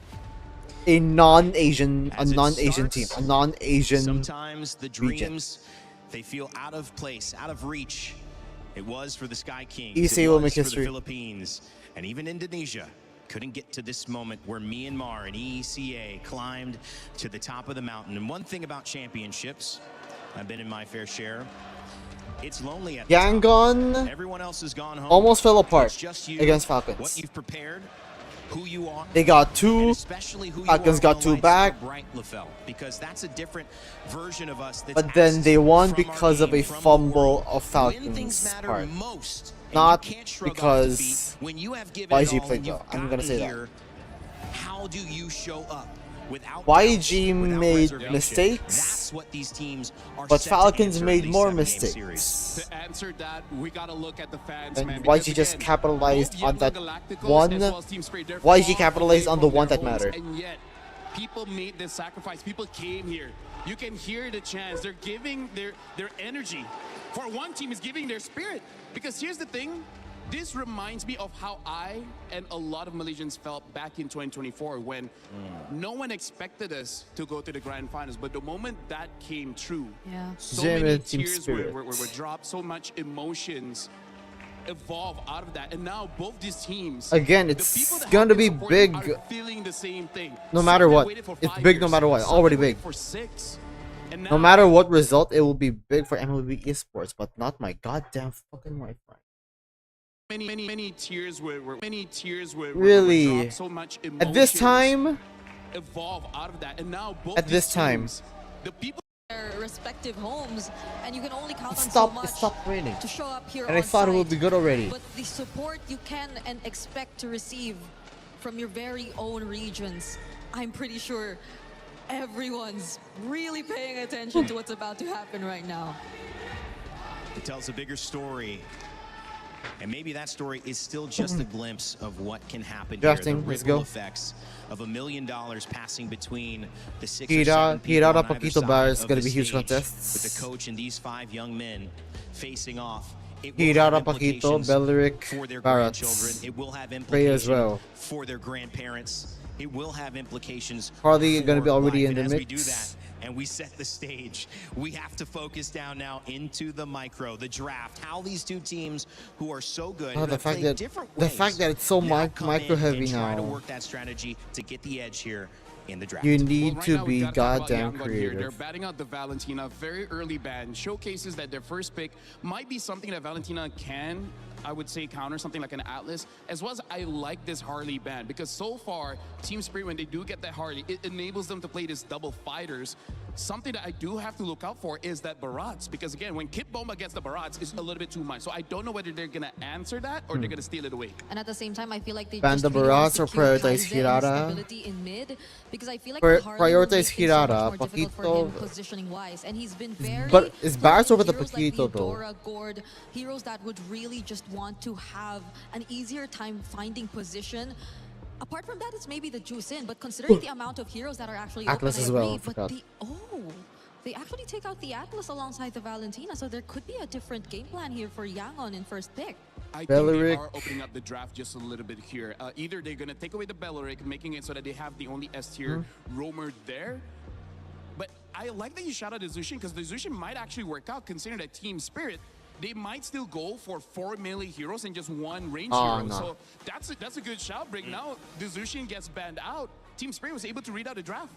a non-Asian team, a non-Asian Sometimes the region. dreams, they feel out of place, out of reach. It was for the Sky Kings. ECA it will was make for history. the Philippines, and even Indonesia couldn't get to this moment where Myanmar and ECA climbed to the top of the mountain. And one thing about championships, I've been in my fair share, it's lonely at the top. Yangon Everyone else has gone home. almost fell It's apart just you, against what Falcons. you've prepared, who you are. They got And two. especially who you Falcons are got on two the lights back. so bright, LaFell, because that's a different version of us. That's But then asked they won from our because of game, a from the fumble world. of When things Falcons' matter part. most, and Not you can't shrug off because defeat, when you have given YG it all played and well. you've I'm gonna gotten say that. here, how do you show up? Without YG doubts, without made reservation? mistakes, That's what these teams are but set to Falcons answer in made these more 7-game series. mistakes. To answer that, we gotta look at the fans, And man. YG because just again, capitalized both on Yellow that Galacticos one. as well as Team Spirit, they're YG far capitalized away on the from one their that homes, mattered. And yet, people made this sacrifice. People came here. You can hear the chants. They're giving their energy. For one team is giving their spirit. Because here's the thing. This reminds me of how I and a lot of Malaysians felt back in 2024 when no one expected us to go to the grand finals. But the moment that came true, Yeah. so Jim many and Team tears Spirit. were dropped, so much emotions evolve out of that. And now both these teams, Again, the it's people that gonna have be been supporting big are feeling the same thing. no Some matter have what. waited for It's 5 big no years, matter what. some Already have waited big. For 6. And No now- matter what result, it will be big for MLB Esports, but not my goddamn fucking Wi-Fi. Many tears were Really? dropped, so much At this emotions time, evolve out of that. And now both at this these time, teams, the people Their respective homes, and you can only count on so it much stopped raining. to show up here And I on thought it would site. be good already. But the support you can and expect to receive from your very own regions, I'm pretty sure everyone's really paying attention to what's about to happen right now. It tells a bigger story. And maybe that story is still just a glimpse of what can happen Drafting, here. The let's ripple go. effects of $1 million passing between the 6 or Hira- 7 people Hirara on either Paquito side Bar is of gonna the be huge stage, contests. with the coach and these 5 young men facing off. It will Hirara have Paquito, implications Belleric, for their Barats. grandchildren. It will have Ray implications as well. for their grandparents. It will have implications. Probably gonna be for already life. in the And as we do mix. that, and we set the stage, we have to focus down now into the micro, the draft, how these two teams who are so good, Oh, who the have fact played that different the ways, fact that it's so now come in micro heavy and try to now. work that strategy to get the edge here in the draft. You Well, need right to now, we be gotta talk about goddamn Yangon here. They're creative. batting out the Valentina, very early ban, showcases that their first pick might be something that Valentina can, I would say, counter, something like an Atlas, as well as I like this Harley ban, because so far, Team Spirit, when they do get that Harley, it enables them to play this double fighters, something that I do have to look out for is that Barats, because again, when Kit Bomba gets the Barats, it's a little bit too much. So I don't know whether they're gonna answer that or they're gonna steal it away. And at the same time, I feel like they Ban just the really want Barats to or secure prioritize Kaizen and Hirata? stability in mid, because I feel like Pri- Harlem will make prioritize things so much Hirata, more difficult for Paquito. him positioning wise, and he's been very. But is Barats over the heroes like Paquito, though? Eudora, Gord, heroes that would really just want to have an easier time finding position. Apart from that, it's maybe the juice in, but considering the amount of heroes that are actually Atlas open, as I well, agree, I but forgot. they actually take out the Atlas alongside the Valentina, so there could be a different game plan here for Yangon in first pick. I think they Belleric. are opening up the draft just a little bit here. Either they're going to take away the Belleric, making it so that they have the only S tier roamer there. But I like that you shout out the Zushin, because the Zushin might actually work out, considering that Team Spirit, they might still go for 4 melee heroes and just 1 range hero. no. So that's a good shout, Brick. Now the Zushin gets banned out. Team Spirit was able to read out the draft.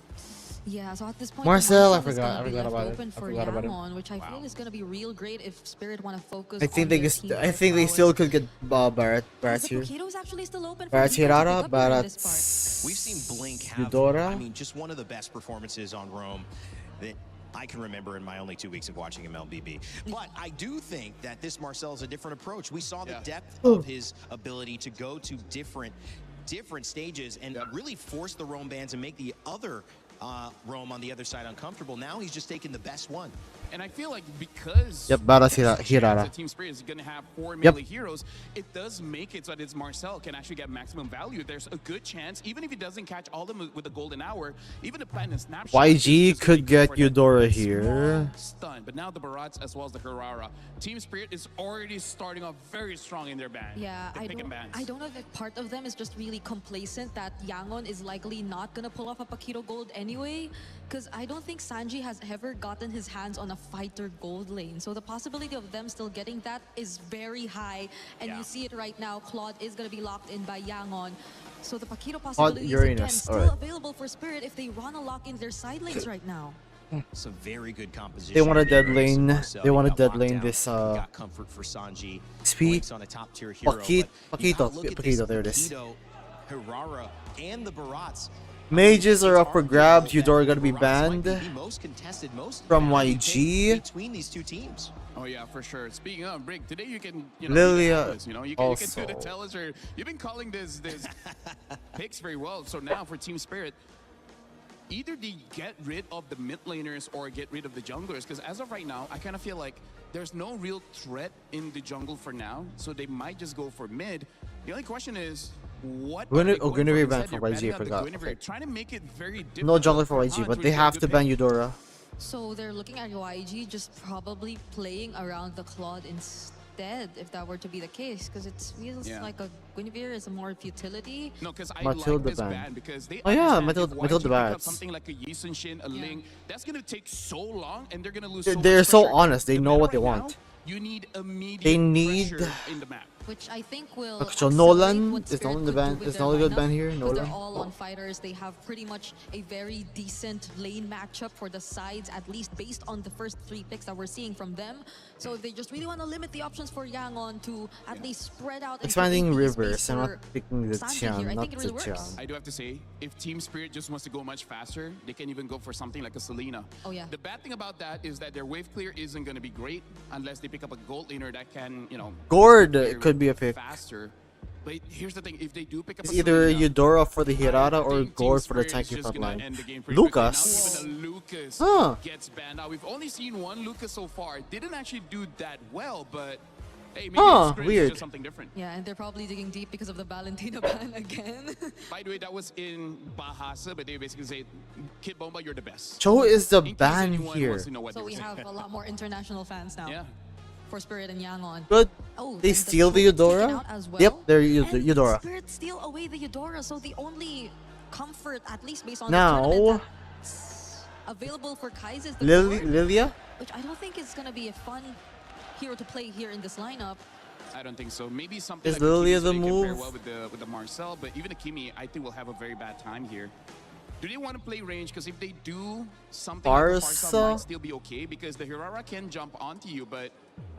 Yeah, so at this point, Marcel, I is forgot- gonna I be forgot left about it. open I for forgot about him. Yangon, which I feel is going to be real great if Spirit want to focus. I think on they their can. team I think they prowess. still could get Barats The here. Paquito is actually still open. Barats for Viva to Hirata, pick up here in this part. Barats. We've seen Blink have, Eudora. I mean, just one of the best performances on Rome that I can remember in my only 2 weeks of watching MLBB. But I do think that this Marcel is a different approach. We saw the depth of his ability to go to different stages and really force the Rome bans and make the other Rome on the other side uncomfortable. Now he's just taking the best one. And I feel like because Yep, Barats there's a chance Hirata. that Team Spirit is going to have 4 Yep. melee heroes, it does make it so that it's Marcel can actually get maximum value. There's a good chance, even if he doesn't catch all of them with the golden hour, even the Platinum Snapshot. YG is could really good get for that Eudora small here. Stun, but now the Barats as well as the Harara. Team Spirit is already starting off very strong in their ban. Yeah, They're picking bans. I don't know if part of them is just really complacent that Yangon is likely not gonna pull off a Paquito Gold anyway, because I don't think Sanji has ever gotten his hands on a fighter gold lane. So the possibility of them still getting that is very high, and you see it right now. Claude is gonna be locked in by Yangon. So the Paquito possibilities again Uranus, still alright. available for Spirit if they run a lock in their side lanes right now. It's a very good composition. They want a dead there. lane. Marcel, They want a got dead locked lane. down. This Got comfort for Sanji. Speed. Blink's on a top tier hero. but you Paquito. gotta look at this Paquito. There it is. Paquito, Hirara, and the Barats. Mages are up for grabs. Eudora gonna be Barats might banned be the most contested, most from value YG. pick between these two teams. Oh yeah, for sure. Speaking of Brick, today you can be the Lilia analyst, you know, you can do the also. tellers, or you've been calling this picks very well. So now for Team Spirit, either they get rid of the mid laners or get rid of the junglers, because as of right now, I kind of feel like there's no real threat in the jungle for now, so they might just go for mid. The only question is, what are they going for? Guinevere Instead, banned for they're YG, I banning out the forgot. Guinevere, Okay. trying to make it very No difficult jungler for Han YG, but to they really have get to good ban pick. Eudora. So they're looking at YG just probably playing around the Claude instead, if that were to be the case, because it feels Yeah. like a Guinevere is a more futility. No, because I Matilda like this ban. ban because they Oh, yeah, understand Matilda- if Matilda YG pick up bans. something like a Yisun Shin, a Ling, that's gonna take so long, and they're gonna lose. They're much so pressure. honest. They The know meta what they right want. now, you need immediate They need- pressure in the map. Which I think will. Okay, so accelerate Nolan what is Spirit Nolan the could ban. do with Is their Nolan good lineup, ban here? because Nolan. they're all on fighters. They have pretty much a very decent lane matchup for the sides, at least based on the first 3 picks that we're seeing from them. So they just really want to limit the options for Yangon to at least spread out. and Expanding create space rivers. I'm for not picking the Sanji here. Tian, I not think it the really works. Tian. I do have to say, if Team Spirit just wants to go much faster, they can even go for something like a Selena. Oh, yeah. The bad thing about that is that their wave clear isn't going to be great unless they pick up a gold laner that can, you know, Gord clear could be a pick. faster. But here's the thing: if they do pick up It's a either Selena, Eudora for the Hirata or Team Gord for the Spirit is tanky just front gonna line. end the game pretty quickly. Lucas. Now even a Lucas Huh. gets banned. Now we've only seen one Lucas so far. Didn't actually do that well, but hey, maybe Huh, Scrim's weird. just something different. Yeah, and they're probably digging deep because of the Valentina ban again. By the way, that was in Bahasa, but they basically say, Kid Bomba, you're the best. Cho is the In case ban anyone here. wants to know what So they we were saying. have a lot more international fans now. Yeah. For Spirit and Yangon. Good. Oh, They and steal the Cho is taken Eudora? out as well. Yep, they're And Eudora. Spirit steal away the Eudora, so the only comfort, at least based on Now- the tournament that's available for Kai's is the Gord, Lilia? which I don't think is going to be a fun hero to play here in this lineup. I don't think so. Maybe something Is like Lilia Akimi so the they can pair move? well with the Marcel, but even Akimi, I think will have a very bad time here. Do they want to play range? Because if they do, something like the Farsal Barca? might still be okay, because the Hirara can jump onto you, but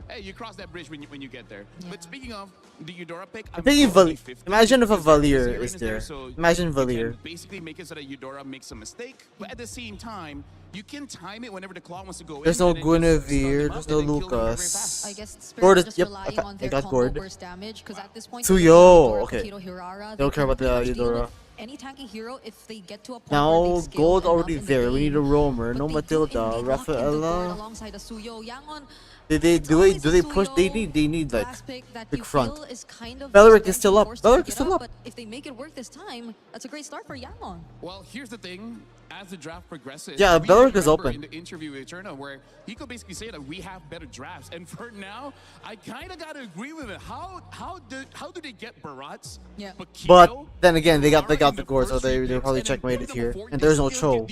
hey, you cross that bridge when you get there. But speaking of the Eudora pick, I'm thinking totally 50. imagine if a Because Valier Zaren is there. so Imagine you Valier. can basically make it so that Eudora makes a mistake, but at the same time, you can time it whenever the clock wants to go There's in. no and then just stun Guinevere, them there's up no and then kill them very Lucas. fast. I guess Spirit Gord are is- just yep, relying on I their got combo Gord. burst damage because at this point Suyo, they're relying on okay. Tokito Hirara. They don't care about the pretty much deal Eudora. with any tanking hero if they get to a point where Now they scale gold enough already in the there. We need a game, roamer. No but they do Matilda. indeed lock in the board Rafaela. alongside a Suyo. Yangon, Do always they a push? They need like last pick that big you front. feel is kind of Beleric just is still up. forced to Beleric pick is it still up. But if they make it work this time, that's a great start for Yangon. Well, here's the thing. As the draft progresses, Yeah, we Beleric is remember open. in the interview with Eterna where he could basically say that we have better drafts. And for now, I kind of got to agree with it. How do they get Barats? Yeah. But then again, they got the Gord, so they probably checkmated here. And there's no troll.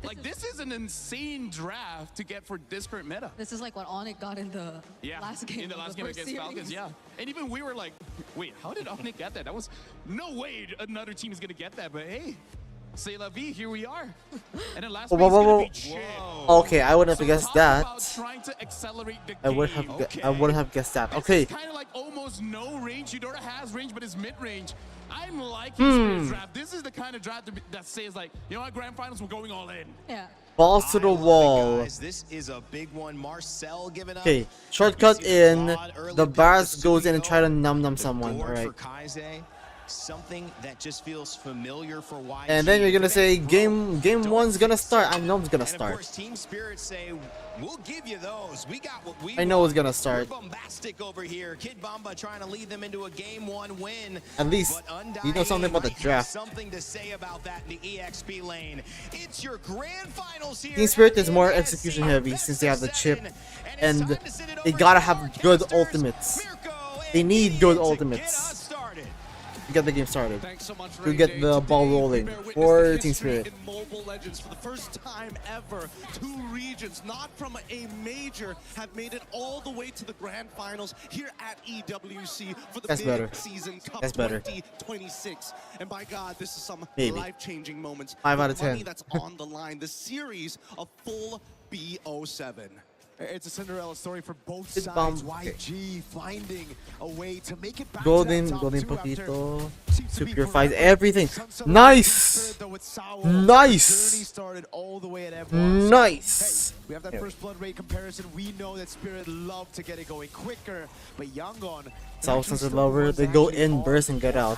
Like, this is an insane draft to get for this current meta. This is like what Onyx got in the last game. In the of last game first against Falcons, series. yeah. And even we were like, wait, how did Onyx get that? That was no way another team is going to get that. But hey, c'est la vie, here we are. And then last Whoa, week's whoa, going whoa. to be Jim. Okay, I wouldn't have guessed Talk that. about trying to accelerate the I would game. have. I wouldn't have guessed that. Okay. Kind of like almost no range. Eudora has range, but it's mid-range. I'm liking Spirit's draft. This is the kind of draft that says like, you know what, grand finals, we're going all in. Yeah. Balls to the wall. Guys, this is a big one. Marcel giving up. Okay, shortcut in. The Bars goes in and try to num someone. All right. For Kaize, something that just feels familiar for YG. And then you're gonna say game one's gonna start. I know it's gonna And of start. course, Team Spirit say, we'll give you those. We got what we I know want. it's gonna start. We're bombastic over here. Kid Bamba trying to lead them into a game one win. At least But you know something about the might have draft. Something to say about that in the EXP lane. It's your grand finals here. Team Spirit is more execution heavy since they have the chip, and they gotta have good ultimates. They need good ultimates to get the game started. Thanks so much, To get the ball rolling for Team Spirit. In Mobile Legends, for the first time ever, two regions, not from a major, have made it all the way to the grand finals here at EWC for the That's big better. season Cup That's better. 2026. And by God, this is some Maybe. life-changing moments. 5 The out of 10. money that's on the line. The series of full BO7. It's a Cinderella story for both It's sides. bomb. YG finding a way to make it back Golden, to that top golden two after poquito. seems to be Purifies forever. everything. Sunset Nice. though with Sao, Nice. Journey started all the way at F1. Nice. Hey, we have that Yeah. first blood rate comparison. We know that Spirit love to get it going quicker, but Yangon. South Sunset Lover, they go in, burst, and get out.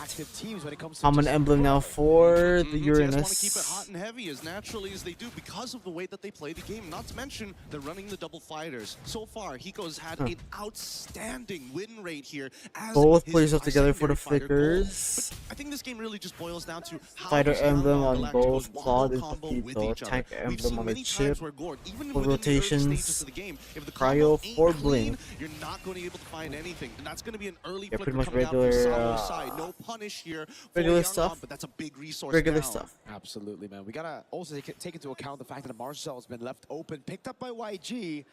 Common emblem now for the They just want to keep it Uranus. hot and heavy as naturally as they do because of the way that they play the game. Not to mention, they're running the double fighters. So far, Hiko's had an outstanding win rate here. As Both his plays up together for the secondary fighter goal. flickers. But I think this game really just boils down to how Fighter does emblem Yangon on Galacticos both, wombo Claude and combo with Poquito, each other. tank We've emblem seen on the many chip, times where Gord, even full within the early rotations, stages of the game, if the cryo combo ain't for clean, Bling. you're not going to be able to find anything. And that's going to be an early Yeah, flicker pretty much coming out from regular, Sao's side. No punish here for regular Yangon, stuff. but that's a big resource Regular down. stuff. Absolutely, man. We gotta also take into account the fact that Marcel has been left open, picked up by YG,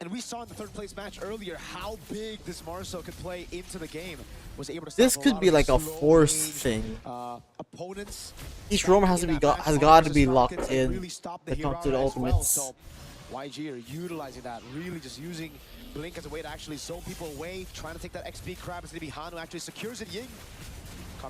and we saw in the third place match earlier how big this Marcel could play into the game. Was able to This stop could lot be of like a slow force range, thing. Opponents. Each roamer has to be has got to be locked in Really stop to come to the Hirara as well. ultimates. So YG are utilizing that, really just using Blink as a way to actually zone people away, trying to take that XP crab. It's going to be Han who actually secures it. Ying.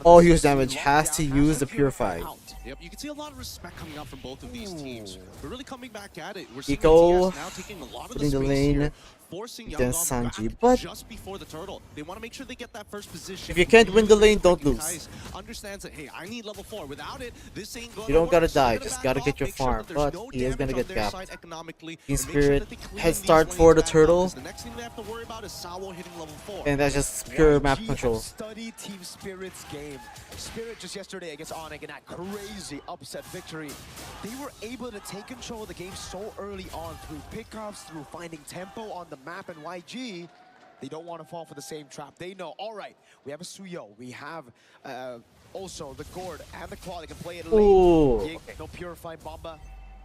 All use damage has to use the Purify. Yep, you can see a lot of respect coming out from both of these teams. We're really coming back at it. We're seeing Eco TS now taking a lot of the putting the space lane here, forcing against Yangon Sanji, back but just before the turtle. They want to make sure they get that first position. if you can't win the lane, don't lose. Kai's understands that, hey, I need level 4. Without it, this ain't gonna You don't gotta work. So die, they're gonna just back gotta off, get your make sure farm, that there's but no he is gonna damage get on their gapped. side economically, Team and make sure Spirit that they clean head these start lanes for the back up, turtle, 'cause the next thing they have to worry about is Sawo hitting level 4. and that's just pure map YG control. have studied Team Spirit's game. Spirit just yesterday against Onyx in that crazy upset victory. They were able to take control of the game so early on through pickups, through finding tempo on the map, and YG, they don't want to fall for the same trap. They know, all right, we have a Suyo, we have also the Gord and the Claw that can play it late. Ooh, Ying, okay. no Purifying Bomba.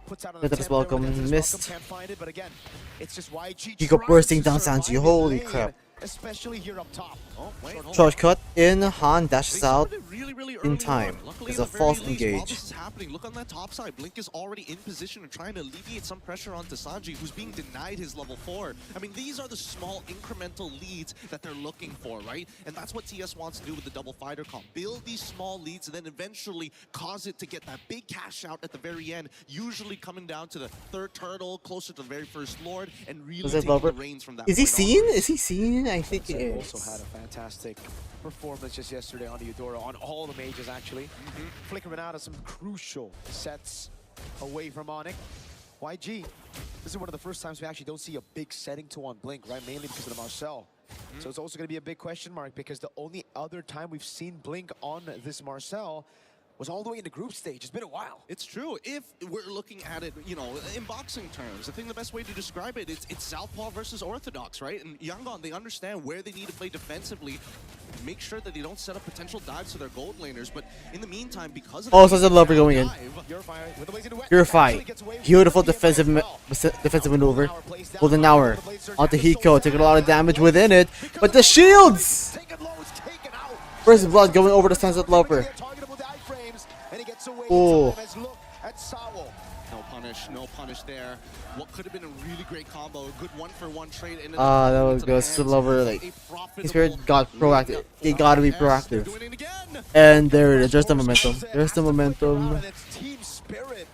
Puts out on Let the us tempo, welcome Let us Mist. Can't find it, but again, it's just YG He go trying bursting to down survive Sanji. in Holy lane. crap. especially here up top. Oh, wait, hold on. Shortcut in, Han dashes They out started really in early time. on. Luckily, There's at a the very false least, while engage. this is happening, look on that top side. Blink is already in position and trying to alleviate some pressure onto Sanji, who's being denied his level 4. I mean, these are the small incremental leads that they're looking for, right? And that's what TS wants to do with the double fighter comp. Build these small leads and then eventually cause it to get that big cash out at the very end, usually coming down to the third turtle, closer to the very first lord, and really Was that taking Lover? the reins from that Is he point on. seen? Is he seen? I think he He is. also had a fantastic performance just yesterday on the Eudora, on all the mages actually. Flickering out of some crucial sets away from Onyx. YG, this is one of the first times we actually don't see a big setting to on Blink, right? Mainly because of the Marcel. So it's also going to be a big question mark because the only other time we've seen Blink on this Marcel was all the way in the group stage. It's been a while. It's true. If we're looking at it, you know, in boxing terms, I think the best way to describe it is it's Southpaw versus Orthodox, right? And Yangon, they understand where they need to play defensively, make sure that they don't set up potential dives to their gold laners. But in the meantime, because of Oh, such a Lover going in. Purify. Beautiful defensive maneuver. Golden Hour. Onto Hiko, taking a lot of damage within it. But the shields! First blood going over the Sunset Lover. Oh. No punish there. What could have been a really great combo, a good one-for-one trade. That was good. Sunset Lover, like, his spirit got proactive. They gotta be proactive. And there it is. There's the momentum. There's the momentum. It's Team Spirit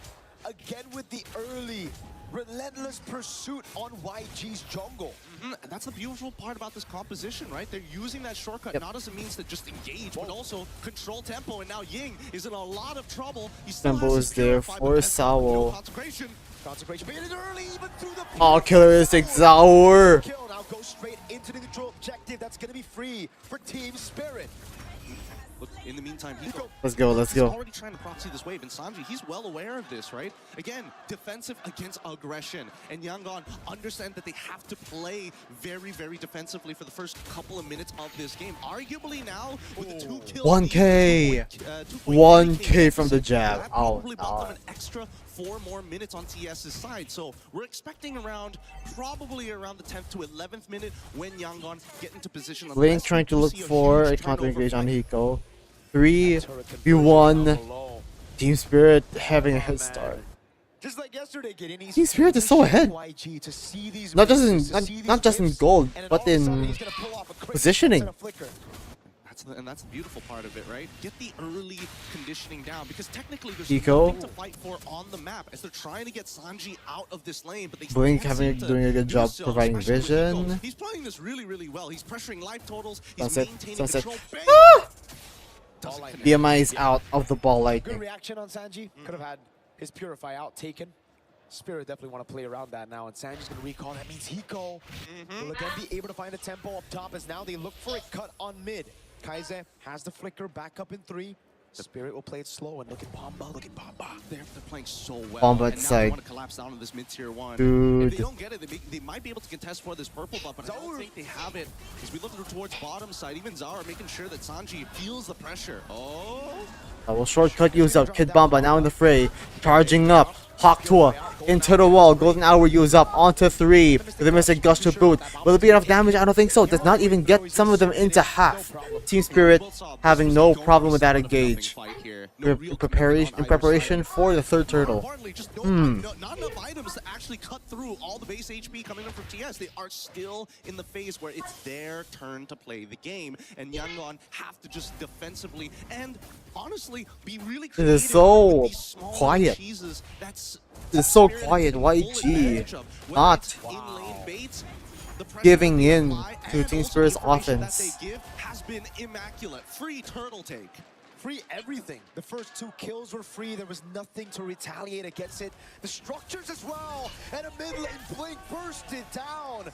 again with the early relentless pursuit on YG's jungle. And that's the beautiful part about this composition, right? They're using that shortcut not as a means to just engage, but also control tempo. And now Ying is in a lot of trouble. He still Tempo has is his there Purify, for but has no Sawo. Consecration. Consecration, but it is early even through the Oh, killer instinct, Zaur. kill. Now go straight into the neutral objective. That's going to be free for Team Spirit. Look, in the meantime, Hiko. Let's go, let's He's go. already trying to proxy this wave, and Sanji, he's well aware of this, right? Again, defensive against aggression. And Yangon understand that they have to play very, very defensively for the first couple of minutes of this game. Arguably now, with the 2 kills, 1K. 1K from the jab. that Oh, probably bought them an extra 4 more minutes on TS's side. So we're expecting probably around the 10th to 11th minute when Yangon get into position. Blink trying to look for a counter engage on Hiko. 3v1. Team Spirit having a head start. Just like yesterday, Gideon, Team Spirit is so ahead. YG to see these Not just in misses, to see not these just in whiffs, gold, and then but all of a sudden in he's gonna pull off a crit positioning. instead of flicker. That's the beautiful part of it, right? Get the early conditioning down, because technically there's Hiko. nothing to fight for on the map as they're trying to get Sanji out of this lane, but they Blink can't seem to doing a good do job so, providing especially with Hiko. vision. He's playing this really, really well. He's pressuring life totals. He's Sunset, maintaining sunset. control. Bang! Ah! Doesn't connect. BMI is out of the ball Good lightning. reaction on Sanji. Could have had his Purify out taken. Spirit definitely want to play around that now, and Sanji's going to recall. That means Hiko will again be able to find a tempo up top as now they look for a cut on mid. Kaize has the flicker back up in 3. Spirit will play it slow, and look at Bomba, They're playing so well. Bomba and at now they side. want to collapse down on this mid-tier 1. Dude. If they don't get it, they might be able to contest for this purple buff, but I don't think they have it. As we look towards bottom side, even Zara making sure that Sanji feels the pressure. Oh! Will shortcut use up. Kid Bomba now in the fray. Charging up. Hawk Tua into the wall. Golden Hour use up onto 3. With a missing Gush to boot. Will it be enough damage? I don't think so. Does not even get some of them into half. Team Spirit having no problem with that engage. In preparation for the third turtle. Not enough items to actually cut through all the base HP coming in from TS. They are still in the phase where it's their turn to play the game, and Yangon have to just defensively and honestly be really It creative is so with these small quiet. cheeses. That's It's so Spirit quiet. has full YG advantage of. Whether not it's in-lane baits, the pressure giving that they in apply, to and Team also Spirit's the information offense. that they give has been immaculate. Free turtle take. Free everything. The first 2 kills were free. There was nothing to retaliate against it. The structures as well. And a mid lane Blink bursted down.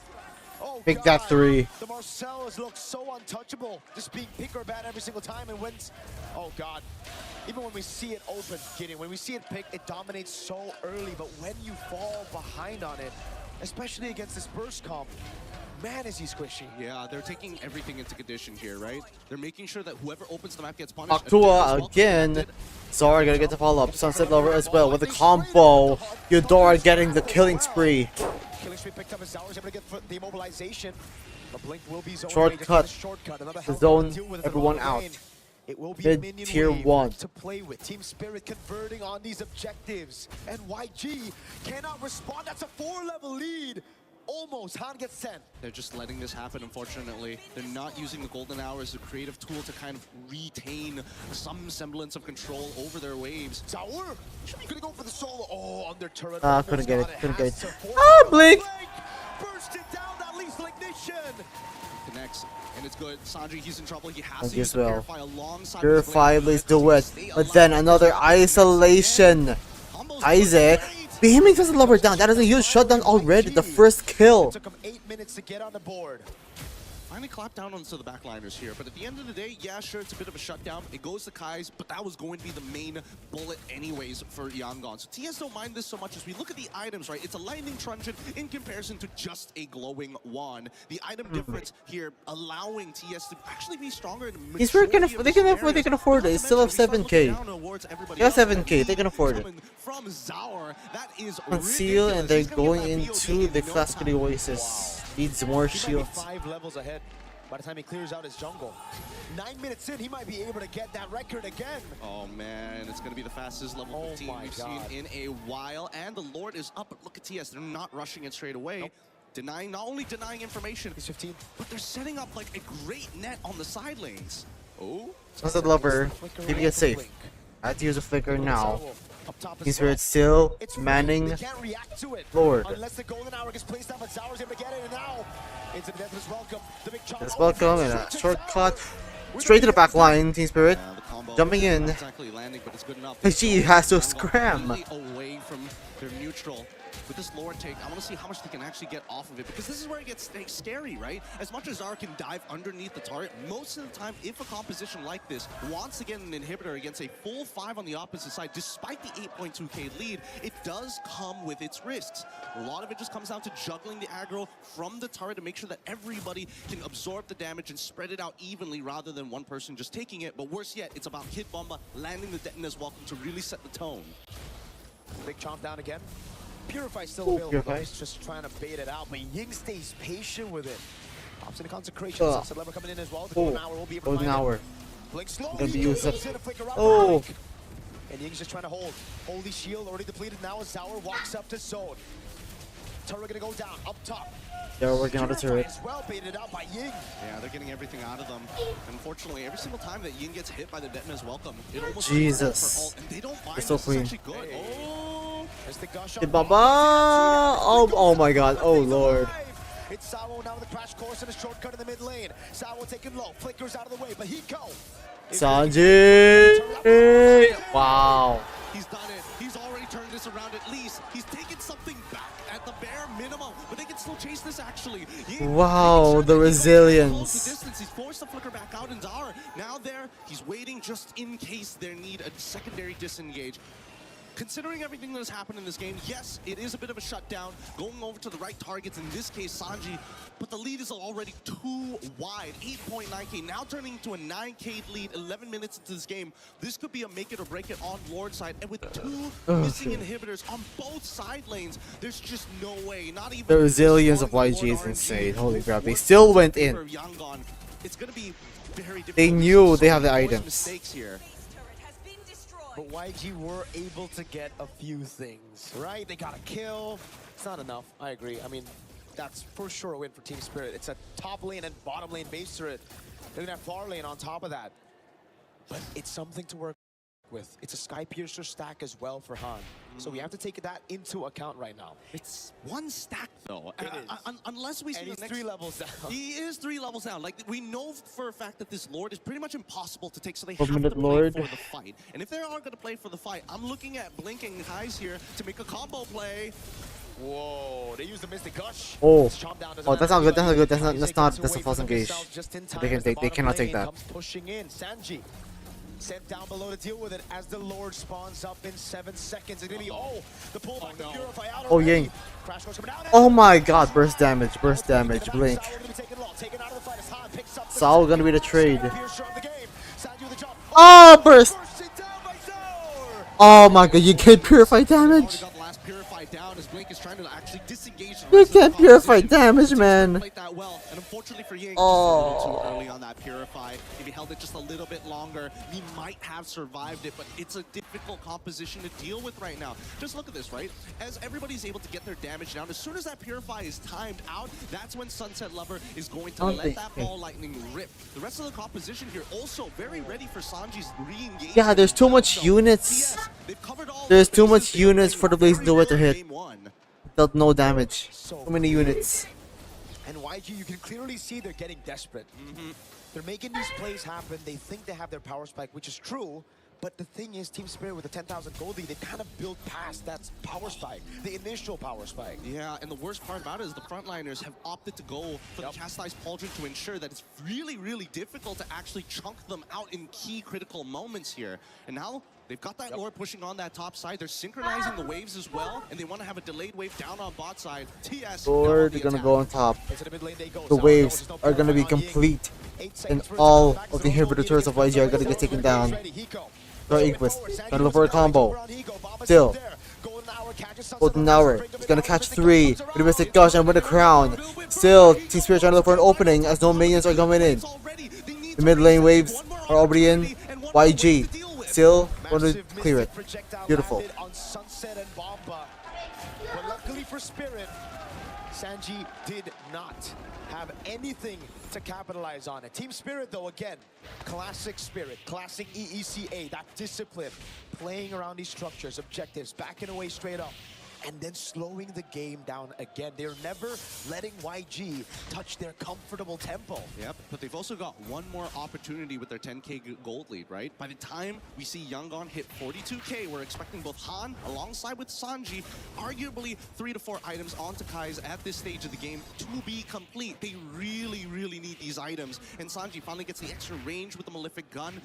Oh, Pick God. that 3. The Marcellus looks so untouchable. Just being pick or bad every single time. And when, oh God. Even when we see it open, Gideon, when we see it pick, it dominates so early. But when you fall behind on it, especially against this burst comp, man, is he squishy. Yeah, they're taking everything into condition here, right? They're making sure that whoever opens the map gets punished. Aktua again. Zara gonna get the follow up. Sunset Lover as well with the combo. Eudora getting the killing spree. Killing spree picked up as Zauer's able to get the immobilization. But Blink will be zoning. Shortcut. Shortcut. Another The hell zone, deal with it everyone from out. lane. It will be Mid a minion tier wave 1. to play with. Team Spirit converting on these objectives. And YG cannot respond. That's a 4-level lead. Almost. Han gets 10. They're just letting this happen, unfortunately. They're not using the Golden Hour as a creative tool to kind of retain some semblance of control over their waves. Zaur should be gonna go for the solo. Oh, under turret. Couldn't get it. Couldn't get it. Ah, Blink! Burst it down. That lethal ignition. Connects, and it's good. Sanji, he's in trouble. He has Thank to you use as the well. Purify alongside Purify, his Blink. let's do it. Stay But then alive. another isolation. Aize. Beaming doesn't lower down. That is a huge shutdown already. The first kill. Took him 8 minutes to get on the board. Finally clapped down onto the backliners here, but at the end of the day, yeah, sure, it's a bit of a shutdown. It goes to Kai's, but that was going to be the main bullet anyways for Yangon. So TS don't mind this so much as we look at the items, right? It's a lightning truncheon in comparison to just a glowing wand. The item difference here allowing TS to actually be stronger in the He's very majority can of they the can afford. They can afford it. They still have 7K. They have 7K. They can afford it. From Zaur, that is Conceal, and they're ridiculous. He's gonna going get that into POD the in no classical time. Oasis. Needs more He might be shields. 5 levels ahead by the time he clears out his jungle. 9 minutes in, he might be able to get that record again. Oh man, it's gonna be the fastest level 15 my we've God. seen in a while, and the Lord is up. But look at TS, they're not rushing it straight away. Denying, not only denying information, He's 15. but they're setting up like a great net on the side lanes. Oh, Sunset Lover, keeping it safe. I had to use a flicker now. He's where it's still manning They can't react to it Lord. unless the golden hour gets placed down, but Zaur's able to get it, and now into the Deathless Welcome. The big chop. Let's welcome and a shortcut straight to the back line. Team Spirit the combo jumping in. not exactly landing, but it's good enough. She has to Yangon scram. really away from their neutral. With this Lord take, I want to see how much they can actually get off of it, because this is where it gets scary, right? As much as Zaur can dive underneath the turret, most of the time, if a composition like this wants to get an inhibitor against a full 5 on the opposite side, despite the 8.2k lead, it does come with its risks. A lot of it just comes down to juggling the aggro from the turret to make sure that everybody can absorb the damage and spread it out evenly rather than one person just taking it. But worse yet, it's about Kid Bomba landing the Detonator's Welcome to really set the tone. Big chomp down again. Purify still Ooh, available. Purify. Though. He's just trying to bait it out, but Ying stays patient with it. Pops in the consecration. Sunset Lever coming in as well. The golden hour will be able to Golden find hour. it. Blink slowly. Gonna be used up. goes in, a flicker out Oh. for Blink. And Ying's just trying to hold. Holy shield already depleted now as Zaur walks up to zone. Turret gonna go down up top. They're working on the Purify turret. as well, baited out by Ying. Yeah, they're getting everything out of them. Unfortunately, every single time that Yin gets hit by the Detonator's Welcome, it almost Jesus. for ult, and they don't mind. They're so This is clean. actually good. Oh, There's the gush Kid on Baba! Oh my god. Oh lord. It's Sawo now with the crash course and a shortcut in the mid lane. Sawo taking low, flickers out of the way, but Hiko. Sanji! Wow. he's done it. He's already turned this around at least. He's taken something back at the bare minimum, but they can still chase this actually. Wow, the resilience. He's forced to flicker back out, and Zaur now there. He's waiting just in case they need a secondary disengage. Considering everything that has happened in this game, yes, it is a bit of a shutdown, going over to the right targets, in this case, Sanji, but the lead is already too wide. 8.9k, now turning to a 9k lead, 11 minutes into this game. This could be a make it or break it on Lord's side, and with two missing inhibitors on both side lanes, there's just no way, not even... The resilience of YG is insane. Holy crap. They still went in. It's gonna be very difficult. They knew they have the Voice items. mistakes here. But YG were able to get a few things, right? They got a kill. It's not enough, I agree. I mean, that's for sure a win for Team Spirit. It's a top lane and bottom lane base turret. They're gonna have far lane on top of that. But it's something to work with. It's a Sky Piercer stack as well for Han. So we have to take that into account right now. It's one stack though. It is. Unless we see And the he's next 3 levels down. He is 3 levels down. Like, we know for a fact that this Lord is pretty much impossible to take, so they have to Minute play Lord. for the fight. And if they are going to play for the fight, I'm looking at Blink and Kai's here to make a combo play. Whoa, they use the Mystic Gush. Oh. It's chomped down, doesn't Oh, that's matter not good. That's not anybody. good. That's not. Kai'Sa That's not. gets That's a away false from engage. themselves just in time They can. as the They cannot bottom take lane that. comes pushing in. Sanji sent down below to deal with it as the Lord spawns up in 7 seconds. It's gonna be the pullback to Purify out Oh, already. Ying. Crash course coming down. Oh my god. Burst damage. Burst damage. Blink. Saul gonna be the trade. Oh, burst. Oh my god. You get purify damage. Got the last Purify down as Blink Frank is trying to actually disengage. You can't purify damage, man. Played that well, and unfortunately for Ying, Oh. just a little too early on that purify. If he held it just a little bit longer, he might have survived it, but it's a difficult composition to deal with right now. Just look at this, right? As everybody's able to get their damage down, as soon as that purify is timed out, that's when Sunset Lover is going to let that ball lightning rip. The rest of the composition here also very ready for Sanji's re-engagement. Yeah, there's too much units. There's too much units for the Blazing Duet to hit. Without no damage. So many units. And YG, you can clearly see they're getting desperate. They're making these plays happen. They think they have their power spike, which is true. But the thing is, Team Spirit with the 10,000 gold lead, they kind of built past that power spike, the initial power spike. Yeah, and the worst part about it is the frontliners have opted to go for the Chastised Pauldron to ensure that it's really, really difficult to actually chunk them out in key critical moments here. And now they've got that Lord pushing on that top side. They're synchronizing the waves as well, and they want to have a delayed wave down on bot side. TS Lord, they're gonna go on top. The waves are gonna be complete, and all of the inhibitor turrets of YG are gonna get taken down. Equus, gonna look for a combo. Still, Golden Hour is gonna catch 3. Gonna miss a gush and win a crown. Still, Team Spirit trying to look for an opening as no minions are coming in. The mid lane waves are already in. YG still going to clear it. Beautiful. But luckily for Spirit, Sanji did not have anything to capitalize on it. Team Spirit, though, again, classic Spirit, classic EECA, that discipline, playing around these structures, objectives, backing away straight up, and then slowing the game down again. They're never letting YG touch their comfortable tempo. Yep, but they've also got one more opportunity with their 10k gold lead, right? By the time we see Yangon hit 42k, we're expecting both Han alongside with Sanji, arguably 3 to 4 items onto Kai's at this stage of the game to be complete. They really, really need these items. And Sanji finally gets the extra range with the Malefic gun.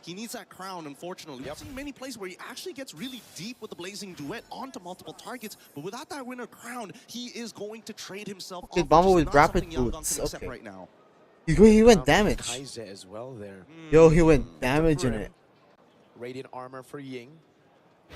He needs that crown, unfortunately. We've seen many plays where he actually gets really deep with the Blazing Duet onto multiple targets, but without that winner crown, he is going to trade himself Okay, off, Bomba which is with not rapid something Yangon boots. can accept Okay. right now. He went damage. Kai'Sa as well there. Yo, he went damage in it. Radiant armor for Ying.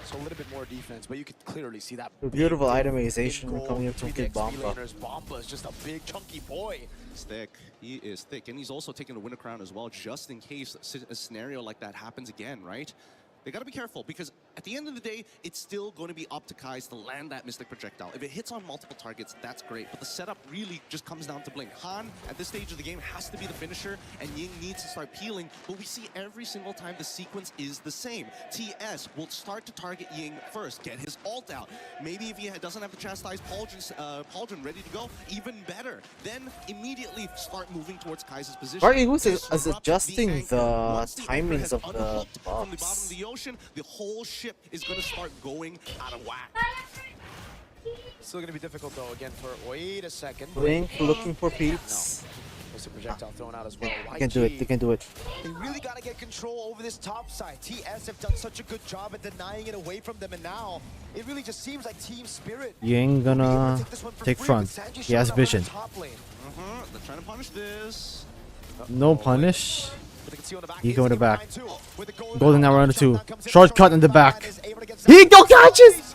So a little bit more defense, but you could clearly see that Beautiful big itemization gold coming up from 3x Kid Bomba. V-laners. Bomba is just a big chunky boy. He's thick. He is thick. And he's also taking the winner crown as well, just in case a scenario like that happens again, right? They gotta be careful, because at the end of the day, it's still going to be up to Kai's to land that Mystic Projectile. If it hits on multiple targets, that's great, but the setup really just comes down to Blink. Han, at this stage of the game, has to be the finisher, and Ying needs to start peeling, but we see every single time the sequence is the same. TS will start to target Ying first, get his ult out. Maybe if he doesn't have the Chastised Pauldron ready to go, even better. Then immediately start moving towards Kai's position. Right, Eagles is adjusting the timings of the From the bottom of buffs. the ocean, the whole ship is going to start going out of whack. Still gonna be difficult though. Again, for wait a second. Blink looking for peeps. There's a projectile thrown out as well. They can do it. They can do it. They really gotta get control over this top side. TS have done such a good job at denying it away from them, and now it really just seems like Team Spirit. Ying gonna take front. He has vision. They're trying to punish this. No punish. He go in the back. Golden Hour on the 2. Shortcut in the back. He go catches!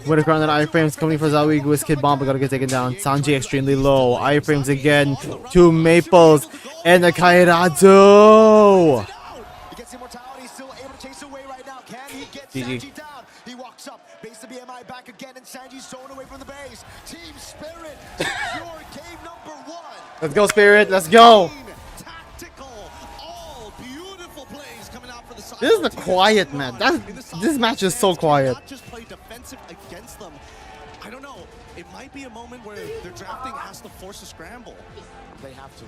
With a ground and iframes coming for Zawi with Kid Bomba gotta get taken down. Sanji extremely low. Iframes again. 2 Maples and a Kairado. He gets immortality, still able to chase away right now. Can he get GG. Sanji down? He walks up, base the BMI back again, and Sanji's thrown away from the base. Team Spirit secure game number 1. Let's go, Spirit. Let's go. This is the quiet, man. This match is so quiet. Not just play defensive against them. I don't know. It might be a moment where their drafting has to force a scramble. They have to.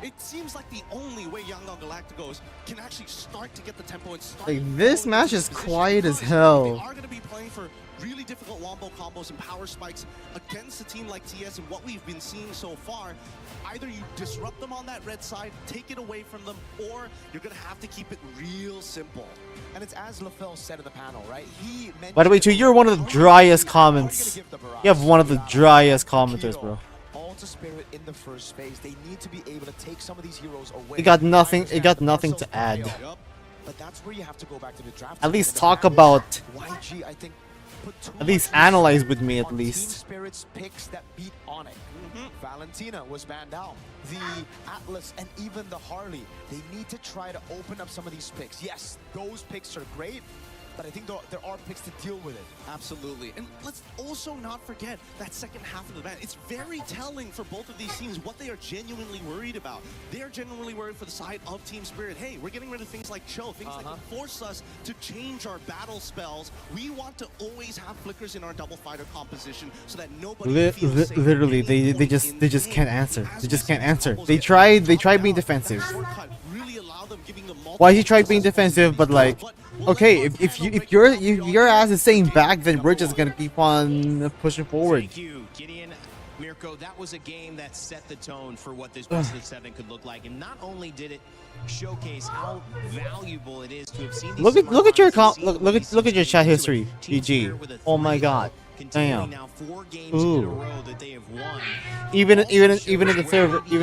It seems like the only way Yangon Galacticos can actually start to get the tempo and start. Like, this match is quiet as hell. They are going to be playing for really difficult wombo combos and power spikes against a team like TS, and what we've been seeing so far, either you disrupt them on that red side, take it away from them, or you're going to have to keep it real simple. And it's as LaFell said in the panel, right? He mentioned By the way, too, you're one of the driest comments. You have one of the driest commenters, bro. all to Spirit in the first phase. They need to be able to take some of these heroes away. It got nothing. It got nothing to add. Yep. but that's where you have to go back to the draft. At least And the talk fact is, about. YG, I think, put too At least much analyze emphasis with me at on least. Team Spirit's picks that beat Onyx. Valentina was banned out. The Atlas and even the Harley, they need to try to open up some of these picks. Yes, those picks are great, but I think there are picks to deal with it. Absolutely. And let's also not forget that second half of the match. It's very telling for both of these teams what they are genuinely worried about. They're genuinely worried for the side of Team Spirit. Hey, we're getting rid of things like chill, things that can force us to change our battle spells. We want to always have flickers in our double fighter composition so that nobody feels safe. Literally, they just can't answer. They just can't answer. They tried being defensive. Why he tried being defensive, but like, okay, if your ass is staying back, then we're just gonna keep on pushing forward. Thank you, Gideon. Mirko, that was a game that set the tone for what this best of 7 could look like, and not only did it showcase how valuable it is to have seen these Look at your summer look at your chat history, Team GG. Spirit with a Oh my 3-0, God, continuing damn. now 4 games in a Ooh. row that they have won. Even Also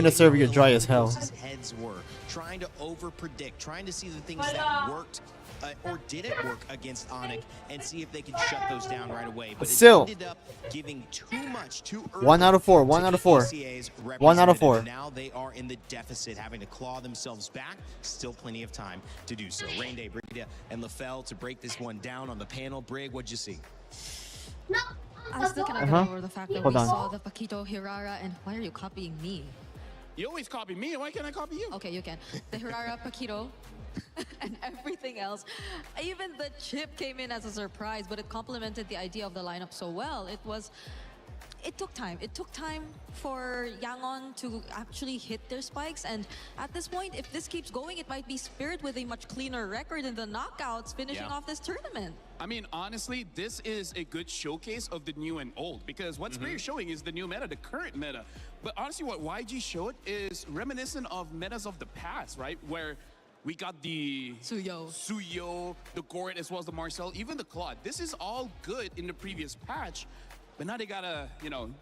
the server you're dry as hell. His heads were trying to over-predict, trying to see the things that worked or didn't work against Onyx and see if they can shut those down right away. But Still. it ended up giving too much too early. 1 out of 4. 1 to out of the 4. ECA's 1 out of 4. representative. Now they are in the deficit, having to claw themselves back. Still plenty of time to do so. Rain Day, Brigida, and LaFell to break this one down on the panel. Brig, what'd you see? I still cannot get over the fact that Hold we on. saw the Paquito, Hirara, and why are you copying me? You always copy me. Why can't I copy you? Okay, you can. The Hirara, Paquito, and everything else. Even the chip came in as a surprise, but it complemented the idea of the lineup so well. It took time. It took time for Yangon to actually hit their spikes, and at this point, if this keeps going, it might be Spirit with a much cleaner record in the knockouts, finishing off this tournament. I mean, honestly, this is a good showcase of the new and old, because what Spirit is showing is the new meta, the current meta. But honestly, what YG showed is reminiscent of metas of the past, right? Where we got the Suyo, the Goret, as well as the Marcel, even the Claude. This is all good in the previous patch. But now they gotta,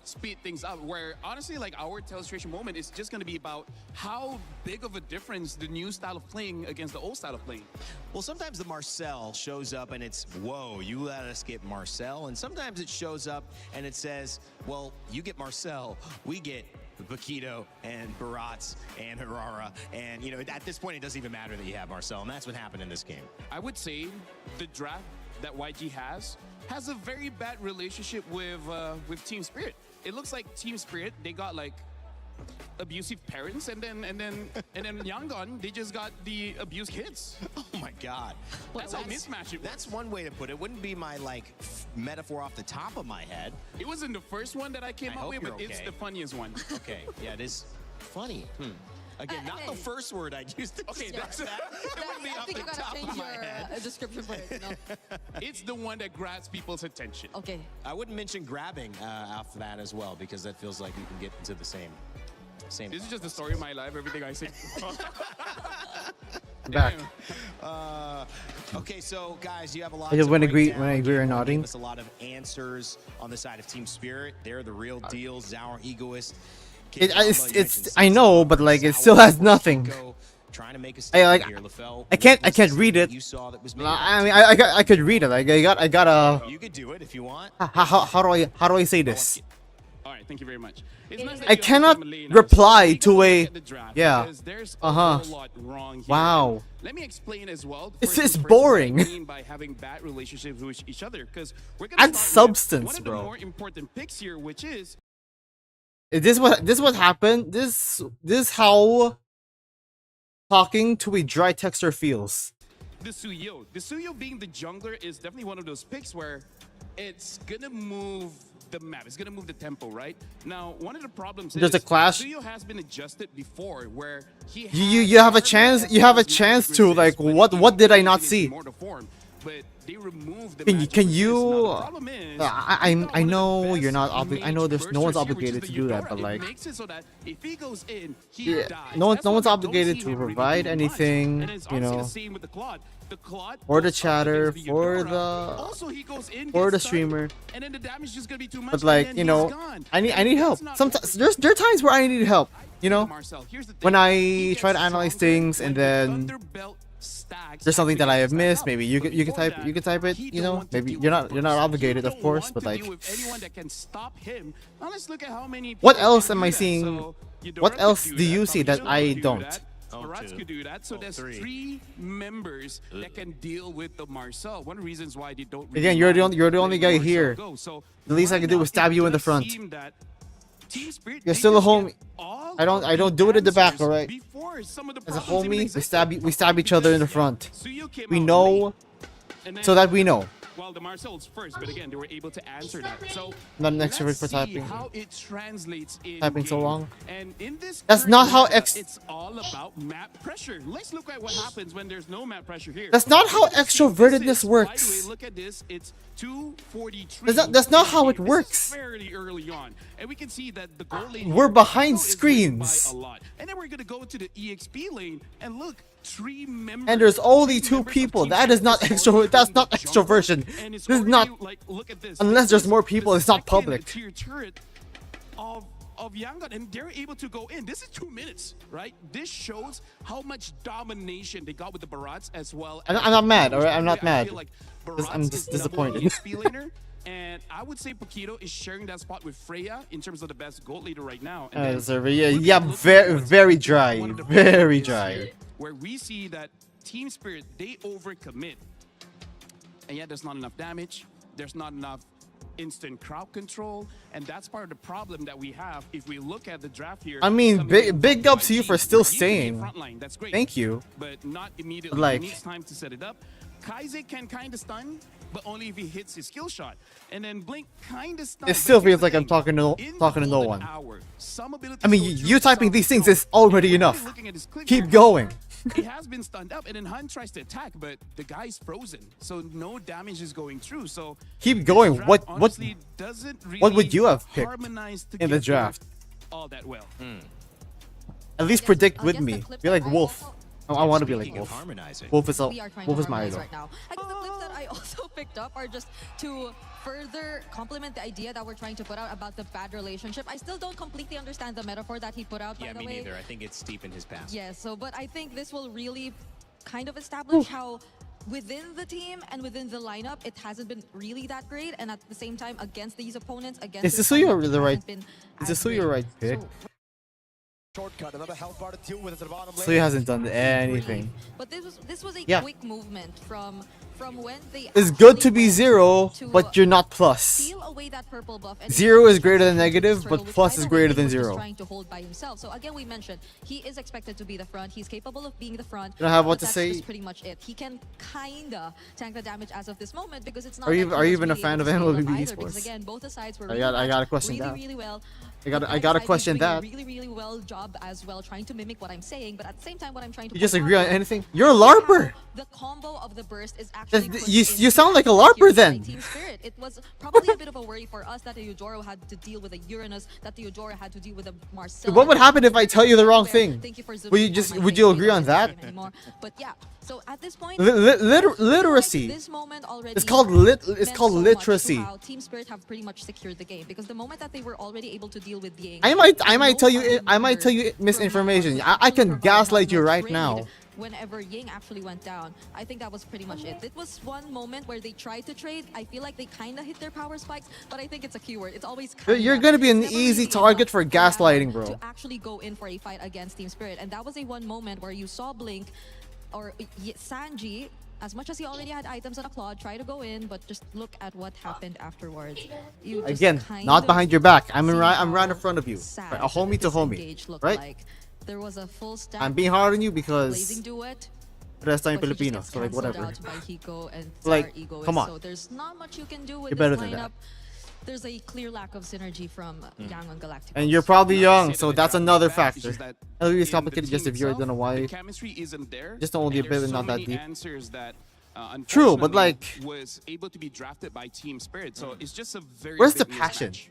speed things up. Where honestly, like our illustration moment is just gonna be about how big of a difference the new style of playing against the old style of playing. Well, sometimes the Marcel shows up and it's, whoa, you let us get Marcel. And sometimes it shows up and it says, well, you get Marcel, we get Paquito and Barats and Hirara. And, at this point, it doesn't even matter that you have Marcel. And that's what happened in this game. I would say the draft that YG has a very bad relationship with Team Spirit. It looks like Team Spirit, they got like abusive parents, and then Yangon, they just got the abused kids. Oh my God. That's how mismatch it was. That's one way to put it. Wouldn't be my metaphor off the top of my head. It wasn't the first one that I came up with, but it's the funniest one. Okay, yeah, it is funny. Again, not the first word I used. Okay, that's that. That would be I off think the you gotta top change of my your head. description for it. It's the one that grabs people's attention. Okay. I wouldn't mention grabbing off that as well, because that feels like you can get into the same. This is just the story of my life. Everything I say. Back. Okay, so guys, you have a lot. When to I agree, break when I down. agree or Gideon nodding. gave us a lot of answers on the side of Team Spirit. They're the real deal. Zauer, Egoist. It's I know, but like it still has nothing. Trying to make a I here, LaFell. I can't read it. You saw that was made. I mean, I could read it. Like I gotta. You could do it if you want. How do I say this? All right, thank you very much. It's nice that I you cannot understand Malay now. reply So we to gotta a look at the draft, yeah. because there's a whole lot wrong here. Wow. Let me explain as well. It's first just things first, boring. What I mean by having bad relationships with each other, because we're gonna Add start with substance, one of bro. the more important picks here, which is Is this what happened? This how talking to a dry texture feels. the Suyo. The Suyo being the jungler is definitely one of those picks where it's gonna move the map. It's gonna move the tempo, right? Now, one of the problems There's is a clash. Suyo has been adjusted before, where he You have a chance. You have a chance to like what did I not see? But they removed the Can you? I know you're not I know there's no one's obligated to do that, but like makes it so that if he goes in, he yeah, dies. no That's one's why we don't obligated see to him really provide do much. anything, And it's you obviously know, the same with the Claude. The Claude for the goes up chatter, against for Eudora. the Also, he goes in, for the gets stunned, streamer. and then the damage is just gonna be too much. But and like then you he's know, gone. I need And help. that's not Sometimes there are times where I need help. You know, Marcel, here's the when thing. He I gets try to analyze stronger things and when the then Thunderbelt stacks. there's something that I have everything missed. stacked Maybe up. you But can before type it. he You don't know, want to maybe deal you're with not the Marcel. obligated, He of don't course, want but to like, deal with anyone that can stop him. Now let's look at how many what people else can am do I that. seeing? So, What Eudora else could do you see that Paquito I could do don't? that, Maratz could do that. So there's three members that can deal with the Marcel. One of the reasons why they don't. Again, you're the only guy here. So The least I can do is stab you in the front. seem that Team Spirit, You're they still a just get homie. all I of don't the do it in the back, answers alright? before some of the As a problems even homie, we existed. stab each other in the front. Suyu came We out know, late, and then- so that we know. Well, the Marcel's first, but again, they were able to answer that. So Not an extrovert let's for see typing. how it translates in Typing so game. long. And in this That's current not how meta, ex- It's all about map pressure. Let's look at what happens when there's no map pressure here. That's not how Look at the team extrovertedness assists. works. By the way, look at this. It's 243. That's not how it This is works. fairly early on, and we can see that the goal lane We're here behind also is winning by screens. a lot. And then we're gonna go to the EXP lane and look. 3 members. And there's only three 2 members of people. Team That is Spirit not already extro. That's from not the jungle, extroversion. and it's This is not. already, like, look at this. Unless This there's is more people, the it's not second public. tier turret of Yangon, and they're able to go in. This is 2 minutes, right? This shows how much domination they got with the Barats as well. I'm as not mad, the alright? I'm not I mad. feel like I'm Barats just is number one disappointed. EXP laner, and I would say Paquito is sharing that spot with Freya in terms of the best gold leader right now. And then Yeah, very dry, one of the very is dry. here, where we see that Team Spirit, they overcommit. And yet there's not enough damage. There's not enough instant crowd control. And that's part of the problem that we have if we look at the draft here. I mean, coming in big from ups to you YG, for still where you can be staying. frontline, that's great. Thank you. But not immediately. Like- He needs time to set it up. Kaize can kind of stun, but only if he hits his skill shot. And then Blink kind of stuns. It still feels like I'm talking to no one. I mean, you typing these things is already enough. Keep going. He has been stunned up, and then Hunt tries to attack, but the guy's frozen, so no damage is going through. So Keep going. this What draft honestly doesn't what would really you have picked harmonize in the together draft? all that well. At least predict I with guess the me. clip Be like that I Wolf. also- I want to be like Speaking of Wolf. harmonizing. Wolf is We are trying to my harmonize idol. right now. I guess the clips that I also picked up are just to further complement the idea that we're trying to put out about the bad relationship. I still don't completely understand the metaphor that he put out, by Yeah, the me way. neither. I think it's deep in his past. Yeah, so, but I think this will really kind of establish how within the team and within the lineup, it hasn't been really that great. And at the same time, against these opponents, against Is this Suyu lineup, it the right? hasn't been Is as Suyu great. right pick? So- Shortcut, another health bar to deal with at the bottom lane. Suyu hasn't done anything. But this was a Yeah. quick movement from when they It's good to actually be went 0, to but you're not plus. steal away that purple buff and 0 is greater than negative, Turtle, but which, plus by is the way, greater he than was just 0. trying to hold by himself. So again, we mentioned he is expected to be the front. He's capable of being the front. You don't have what but to that's say? just pretty much it. He can kinda tank the damage as of this moment because it's not. Are you- like he are you was even a really fan able of to scale up MLB either, because esports? again, both the sides were I really gotta matched question really, that. really well. I gotta The Blink side question is doing that. a really, really well job as well, trying to mimic what I'm saying, but at the same time, what I'm trying to You point disagree out on is anything? You're a LARPer. the combo of the burst is actually That's- put you into sound like a secure LARPer by then. Team Spirit. It was probably a bit of a worry for us that the Eudora had to deal with a Uranus, that the Eudora had to deal with a Marcel. What would happen if I tell you the wrong Where- thing? Thank you for Would you zooming just on my would face. you We agree don't on get to that? stream anymore. But yeah, so at this point, Literacy. this moment already It's called meant it's called so much to literacy. how Team Spirit have pretty much secured the game, because the moment that they were already able to deal with the I might tell you misinformation. I can gaslight you right now. Whenever Ying actually went down, I think that was pretty much it. It was one moment where they tried to trade. I feel like they kind of hit their power spikes, but I think it's a keyword. It's always You're kinda. gonna be an It's never easy really target enough for them gaslighting, bro. To actually go in for a fight against Team Spirit, and that was a one moment where you saw Blink or Sanji. As much as he already had items on a Claude, try to go in, but just look at what happened afterwards. You just Again, kind not of behind your back. I'm see right how in front of you. sad Right, a homie to this homie, engage looked right? like. There was a full stack. I'm being hard on you Blazing because duet. rest time but he just Filipino, gets so like cancelled whatever. out by Hiko and Like, Tsar Egoist, come on. So there's not much you can do with You're this better than lineup. that. There's a clear lack of synergy from Yangon Galacticos. And you're probably Not to young, say so that that's the draft another is bad, it's factor. just that LV is in complicated the just team if you itself, don't know why. the chemistry isn't there. Just only a and there's bit, so not that many deep. answers that True, but unfortunately like, was able to be drafted by Team Spirit. So it's just a very where's the big passion? mismatch.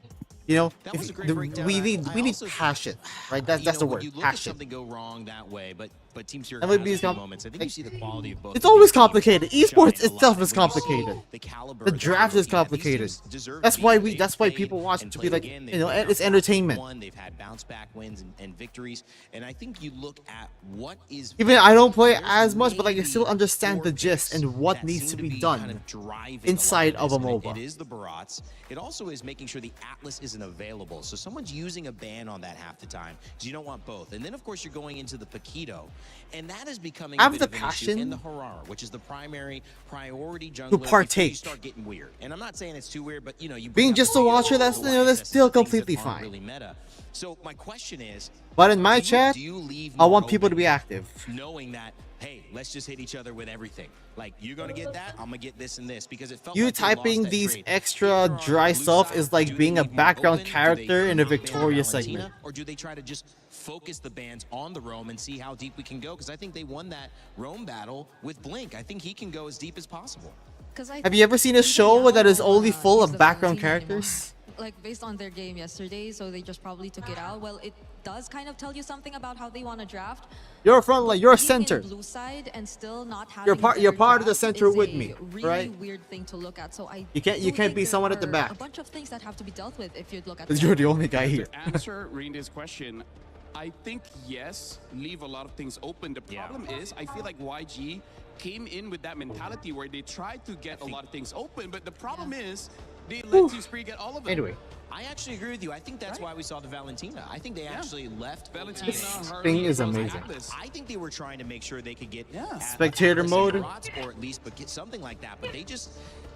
You know, That was a great the- breakdown. we I need also- passion, right? That's the when word, You look at passion. something go wrong that way, but Team Spirit MLB has is a few com- moments. I think you see the quality of both. It's of always these teams complicated. shine Esports a lot. itself is When you see complicated. The caliber The of draft guys is that we have, these complicated. teams deserve That's to why be. we. They've That's why played people watch it and to be played like, again. you know, They've it's had entertainment. won, they've had bounce back wins and victories, and I think you look at what is. Even I don't play there's as much, but like I maybe still understand 4 the gist picks and what that needs to seem be kind done of driving inside a lot of a this, and MOBA. It is the Barats. It also is making sure the Atlas isn't available, so someone's using a ban on that half the time because you don't want both. And then of course you're going into the Paquito, and that is becoming Have a the bit of an issue in passion the Harara, which is the primary priority jungler. to before partake. You start getting weird, and I'm not saying it's too weird, but you know, you Being bring just up a watcher, Paquito, that's, the you know, that's YSS, still things that completely aren't fine. Really meta. So my question is, But in my do you- chat, do you leave I more want people to open, be active. knowing that, hey, let's just hit each other with everything. Like, you're gonna get that, I'm gonna get this and this, because it felt You like they lost typing that these trade. extra dry stuff is like being a background character in a Victoria segment. Or do they try to just focus the bans on the Roam and see how deep we can go? Because I think they won that Roam battle with Blink. I think he can go as deep as possible. Have you ever seen a show that is only full of background characters? Like based on their game yesterday, so they just probably took it out. Well, it does kind of tell you something about how they want to draft. You're a front line. You're a Being in center. blue side and still not having You're part. a You're better part of the draft center is with a me, really right? weird thing to look at. So I You can't. do You can't think be there someone at the are back. A bunch of things that have to be dealt with if you look at. Because you're the only guy here. To answer Reindeer's question, I think yes, leave a lot of things open. The problem is, I feel like YG came in with that mentality where they tried to get a lot of things open, but the problem is they let Team Spirit get all of it. Anyway. I actually agree with you. I think that's why we saw the Valentina. I think they actually left Valentina. This Harley, thing is Rose, amazing. Atlas. I think they were trying to make sure they could get Spectator Atlas mode? and Rots, or at least but get something like that. But they just,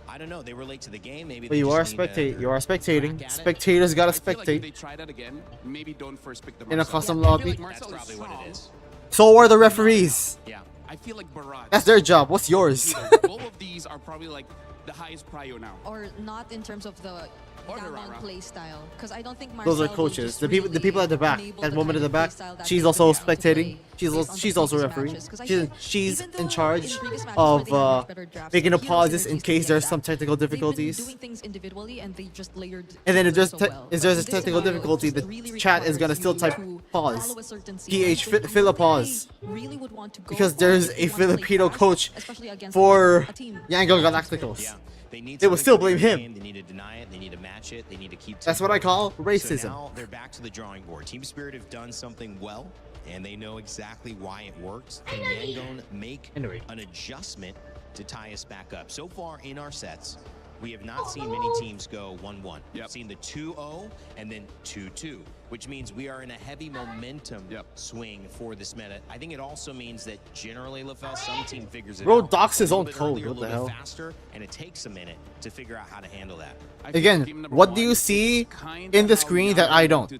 I don't know, they were late to the game. Maybe But they you just are need to spectating. You are spectating. crack at it. Spectators gotta I feel like if they spectate. try that again, maybe don't first pick the In a Marcel. custom I feel lobby? like That's Marcel probably what it is. So are the referees. Yeah. I feel like Barat. That's their job. What's yours? Both of these are probably like the highest prio now. Or not in terms of the Or down on Harara. play style, because I don't think Those are Marcel will coaches. just The people at the back. enable That the woman at kind the of back. playstyle that She's they also want to play spectating. based on the She's also previous referee. matches. 'Cause I think She's even in though charge in previous matches of where they had much better drafts, making the hero pauses in synergies, case things there's like some that, technical they've been difficulties. doing things individually and they just layered And then if together there's so well. if there's a This technical scenario difficulty, just the really chat is gonna requires still you type to pause. follow a certain PH sequence. fill a I pause. really would want to go Because for there's it if a you wanna play Filipino fast, coach especially against for a team Yangon like Galacticos. Yeah. They need They will something still to blame win the him. game. They need to deny it. They need to match it. They need to keep. That's what I call So racism. now they're back to the drawing board. Team Spirit have done something well, and they know exactly why it works. Can Yangon make Anyway. an adjustment to tie us back up? So far in our sets, we have not seen many teams go 1-1. We've seen the 2-0 and then 2-2, which means we are in a heavy momentum swing for this meta. I think it also means that generally, LaFell, some team figures it Bro out docks his a own little bit code, earlier, what a the little hell? bit faster, and it takes a minute to figure out how to handle that. Again, what do you see in the screen that I don't?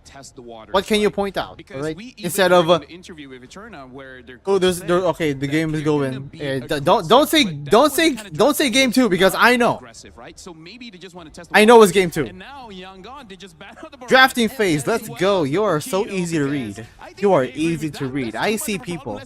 What can you point out? Alright, instead of interview with Eterna where they're oh, okay, the game is going. Don't say game 2 because I know. aggressive, right? So maybe they just want to test the I know it's game waters. 2. And now Yangon, they just ban out the Barat. Drafting phase, let's go. You are so easy to read. You are easy to read. I see people.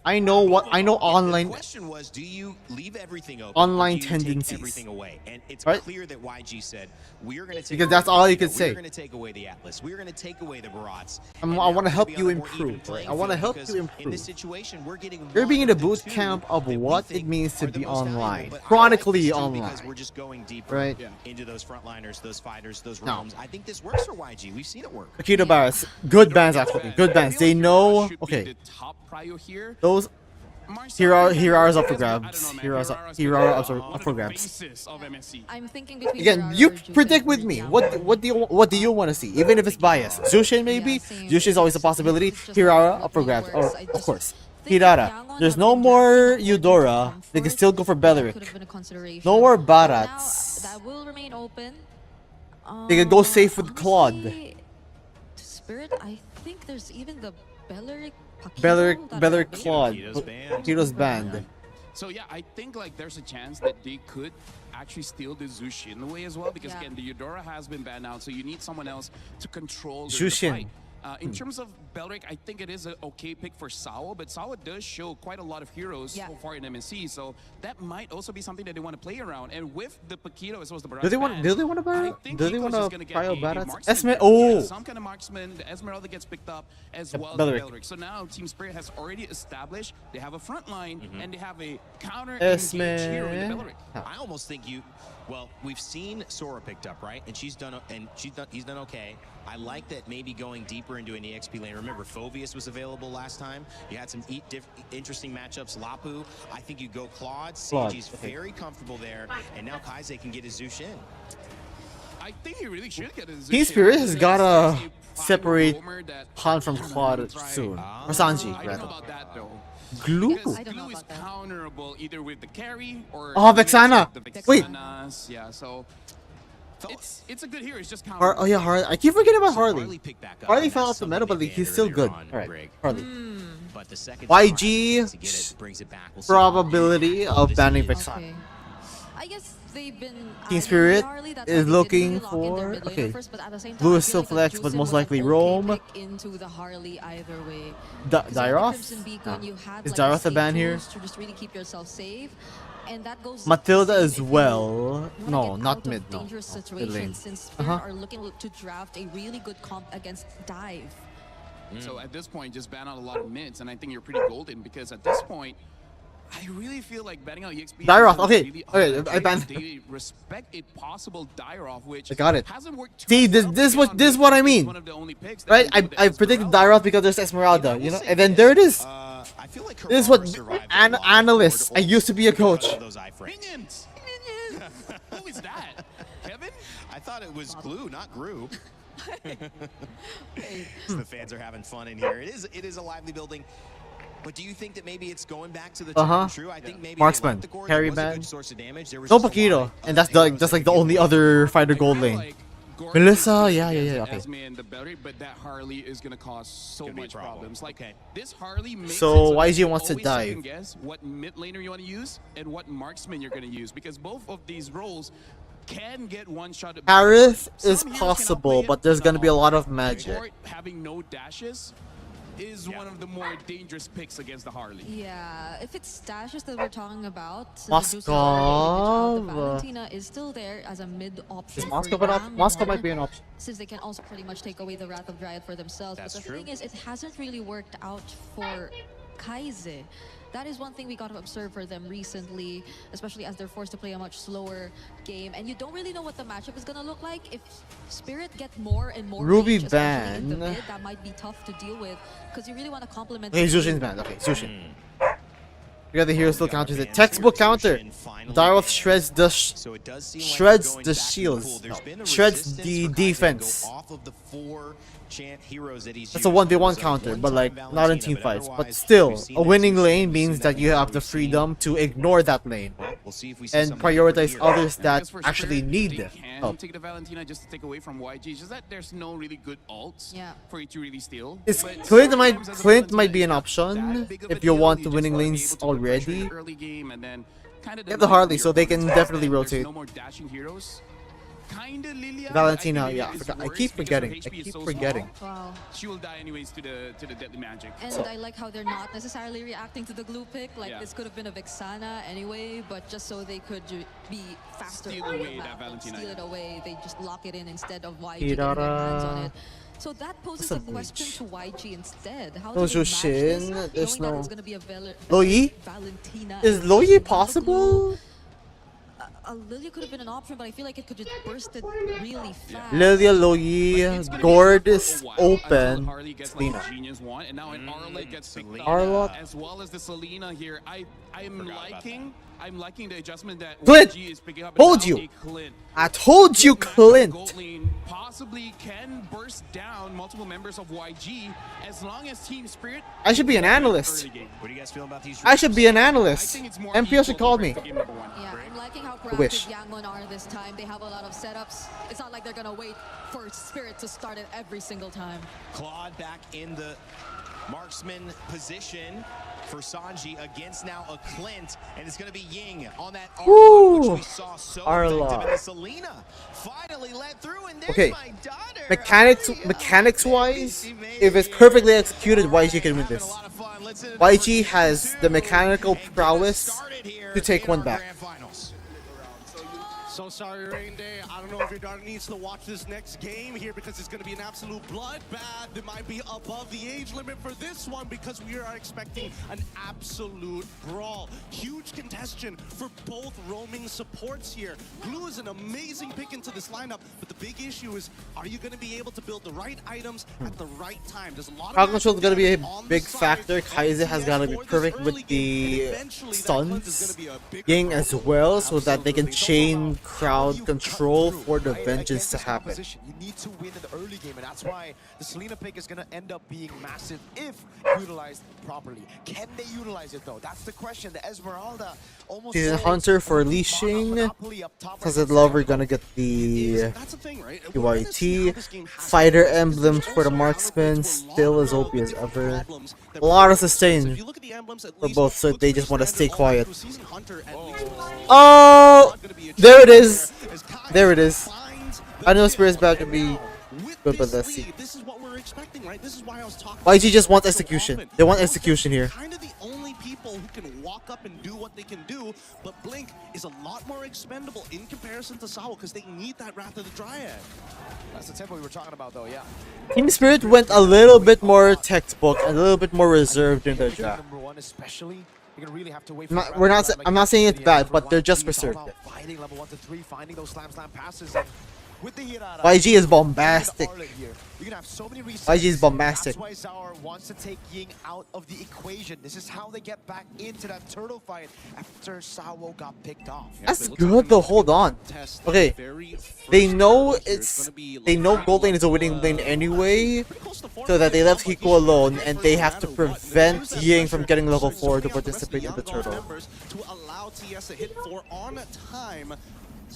I know online The question was, do you leave everything open? Online or do you take tendencies. everything away? And it's Right? clear that YG said, we're going to take Because away that's the all you Paquito, could say. We're going to take away the Atlas. We're going to take away the Barats. I And want now to help we're you gonna be on a more even improve. Right? playing I want to field help because you In improve. this situation, we're getting You're being in one a the boot two camp of that we what think it means to are the be most valuable. online. But I like Chronically this too online. Because we're just going deeper Right? into those frontliners, those fighters, those No. realms. I think this works for YG. We've seen it work. Akita Barras, good bands actually. Good bands. They know. Should be Okay, the top prio here. those Hirara's up for grabs. Hirara's up for grabs. Basis of MSC. I'm thinking between Again, Hirara you or Jushin predict for with me. now. What do you want to see? Even if it's biased. Zushin maybe. same. Zushin is always a possibility. It's just Hirara like up for what grabs. works. Or I of just course, think Hirara. Yangon There's have no been more drafting according to Eudora. They can comfort. still go for Could Belleric. have been a consideration. No more Now, Barats. that will remain open. They could go safe with Claude. Honestly, to Spirit, I think there's even the Belleric Paquito Belleric that Belleric are Claude. Paquito's banned. Paquito's banned. So yeah, I think like there's a chance that they could actually steal the Zushin away as well because Yeah. again the Eudora has been banned out, so you need someone else to control the Jushin. fight. In terms of Belric, I think it is an okay pick for Sawa, but Sawa does show quite a lot of heroes so far in MSC, so that might also be something that they want to play around. And with the Paquito as well as the Barats Do they want? ban, Do they want to I buy? think Do they Hiko's want just to gonna get trial a Barats? marksman Esme. pick. Oh. Yeah, some kind of marksman. The Esmeralda gets picked up as well as Belric. Belric. So now Team Spirit has already established they have a front line and they have a counter Esme. engaged hero in the Belric. I almost think well, we've seen Sora picked up, right? And he's done okay. I like that maybe going deeper into an EXP lane. Remember, Phoveus was available last time. You had some interesting matchups. Lapu, I think you go Claude. Seiji's very comfortable there. And now Kaize can get his Zush in. I think he really should get his Team Spirit has gotta separate Han from Claude soon. Or Sanji, I don't rather. know about that though. Glue? Because Glue is counterable either with the carry or Oh, Vexana. the Wait. Vexanas. Yeah, so it's a good hero. It's just counterable. Oh yeah, Harley. I keep forgetting about Harley. Harley picked back up, Harley and fell that's off the meta, but something he's still earlier good. on, All right, Greg. Harley. But the second YG to get it, brings it back. We'll see probability how of this banning is. Vexana. Okay. I guess they've been Team Spirit Harley, that's is why they looking didn't really lock in their for mid laner okay. first, but at the same time, Blue I is feel still like flex, that but Juicin most was likely an okay Rome. pick into the Harley either way. Dairoth? Crimson Beacon, you had, Is like, Dairoth a safe ban here? tools to just really keep yourself safe. And that goes Matilda the same as if you well. wanna No, get not out of mid. No, dangerous no, mid lane. situations, since Spirit are looking to draft a really good comp against Dive. So at this point, just ban out a lot of mids, and I think you're pretty golden because at this point, I really feel like banning out EXP. Dairoth, is okay. really Okay, hard. I banned- They respect a possible Dairoth, which I got it. hasn't worked too See, well this beyond what I It's mean. one of the only picks that Right? can go with I predicted Esmeralda. Dairoth because there's Esmeralda, you know? And then there it is. I feel like This is what Karama survived a lot of analysts. board I used to be a because coach. of those iframes. Minions! Who is that? Kevin? I thought it was Glue, not Gru. The fans are having fun in here. It is a lively building. But do you think that maybe it's going back to the tried and true? I think maybe Marksman, they left the core. carry There was a ban. good source of damage. There was No just a lot Paquito, of and that's like the only other fighter gold lane. Gordon Melissa, is yeah, against okay. Esme and the Bellery, but that Harley is going to cause so much problems. Like, this Harley makes So it YG you wants to always dive. second guess what mid laner you want to use and what marksman you're going to use, because both of these roles can get one shot at Harith Some is heroes cannot possible, play but it there's gonna be a lot of Gort magic. having no dashes is one of the more dangerous picks against the Harley. Yeah, if it's stashes that we're talking about, since Moskov. the Juice is already the Valentina is still there as a mid option. Is for Moscow an option? Yang Moscow Mon, might be an option. Since they can also pretty much take away the Wrath of Dryad for themselves. That's but the true. thing is, it hasn't really worked out for Kaize. That is one thing we got to observe for them recently, especially as they're forced to play a much slower game. And you don't really know what the matchup is going to look like. If Spirit get more and more Ruby range, especially in the ban. mid, that might be tough to deal with, because you really want to complement Okay, the Zushin's team. banned. Okay, Zushin. We got the hero still counters it. Textbook counter. Dairoth shreds the So it does seem like shreds going the back to shields. pool. There's been a Shreds resistance the for Kaizen to go defense. off of the 4 heroes that he's That's a used. 1v1 There was a counter, but one-time like not in Valentina, team but fights. But otherwise, still, we've seen a that winning Zushi, lane we've means seen that you have we've the seen- freedom to ignore that lane We'll see if we see and something different prioritize here. others that Because for actually Spirit, need they can help. take the Valentina just to take away from YG. It's just that there's no really good ults for you to really steal. It's But Clint sometimes as a Clint Valentina, might be it's an not option that big of a if you deal. want You the just winning wanna be lanes able to put pressure in already. the early game and then kind of Get the Harley so they can definitely There's rotate. no more dashing heroes. Kinda Lilia. Valentina, I think yeah, Lilia I is forgot. I worse keep because her forgetting. I HP is keep so forgetting. small. Wow. She will die anyways to the deadly magic. And I like how they're not necessarily reacting to the glue pick. Like, this could have been a Vexana anyway, but just so they could be faster Steal on the away map that and Valentina, steal yeah. it away. They just lock it in instead of YG getting their hands on it. So that poses a What's a question breach? to YG instead. How No do they match this, Zushin, knowing there's that no- it's going to be a Loyi? Valentina? Is and Loyi Glue? possible? Lilia could have been an option, but I feel like it could just burst it really fast. Lilia, Loyi, Gord is open. Harley gets like Selena. a genius one, and now an Arlott gets picked up, Arlott. as well as the Selena here. I'm liking the adjustment that Clint! YG is picking up. Told Now you. a Clint. I told you, Clint. Gold lane possibly can burst down multiple members of YG as long as Team Spirit. I should be an analyst. Early game. What do you guys feel about these? I should be an I analyst. think it's more MPL should equal call me. for game number one. Yeah, I'm liking how Wish. proactive Yangon are this time. They have a lot of setups. It's not like they're gonna wait for Spirit to start it every single time. Claude back in the marksman position for Sanji against now a Clint, and it's going to be Ying on that Arlott, which we saw so effective. Arlott. And the Selena finally let through, and there's Okay. my daughter. Mechanics wise, if it's perfectly executed, YG can win this. YG has the mechanical prowess to take one back. So sorry, Rain Day. I don't know if your daughter needs to watch this next game here because it's going to be an absolute bloodbath. It might be above the age limit for this one because we are expecting an absolute brawl. Huge contestation for both roaming supports here. Glue is an amazing pick into this lineup, but the big issue is, are you going to be able to build the right items at the right time? There's a lot of Crowd control is going to be a big factor. Kaiser has got to be perfect with the stuns. Ying as well, so that they can chain crowd control for the vengeance to happen. You need to win in the early game, and that's why the Selena pick is going to end up being massive if utilized properly. Can they utilize it though? That's the question. The Esmeralda almost Season Hunter for Li Xing. Sunset Lover gonna get the QYT. Fighter emblems for the marksman, still as OP as ever. A lot of sustain for both, so they just want to stay quiet. Oh, there it is. There it is. I know Spirit's back to be good, but let's see. YG just wants execution. They want execution here. Kind of the only people who can walk up and do what they can do, but Blink is a lot more expendable in comparison to Sawa because they need that Wrath of the Dryad. That's the tempo we were talking about though, yeah. Team Spirit went a little bit more textbook, a little bit more reserved in their draft. Number one especially. You're gonna really have to wait I'm not saying it's bad, but they're just reserved. Fighting level 1 to 3, finding those slam passes. With the Hirara, YG is bombastic. You're gonna have so many YG is bombastic. That's why Zaur wants to take Ying out of the equation. This is how they get back into that turtle fight after Sawo got picked off. That's good though. Hold on. Okay, they know Gold Lane is a winning lane anyway, so that they left Hiko alone, and they have to prevent Ying from getting level 4 to participate in the turtle. To allow TS to hit 4 on time.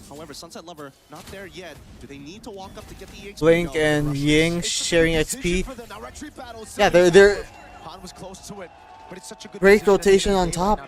However, Sunset Lover not there yet. Do they need to walk up to get the EXP? Blink and Ying sharing XP. Yeah, they're Han was close to it, but it's such a good great rotation on top.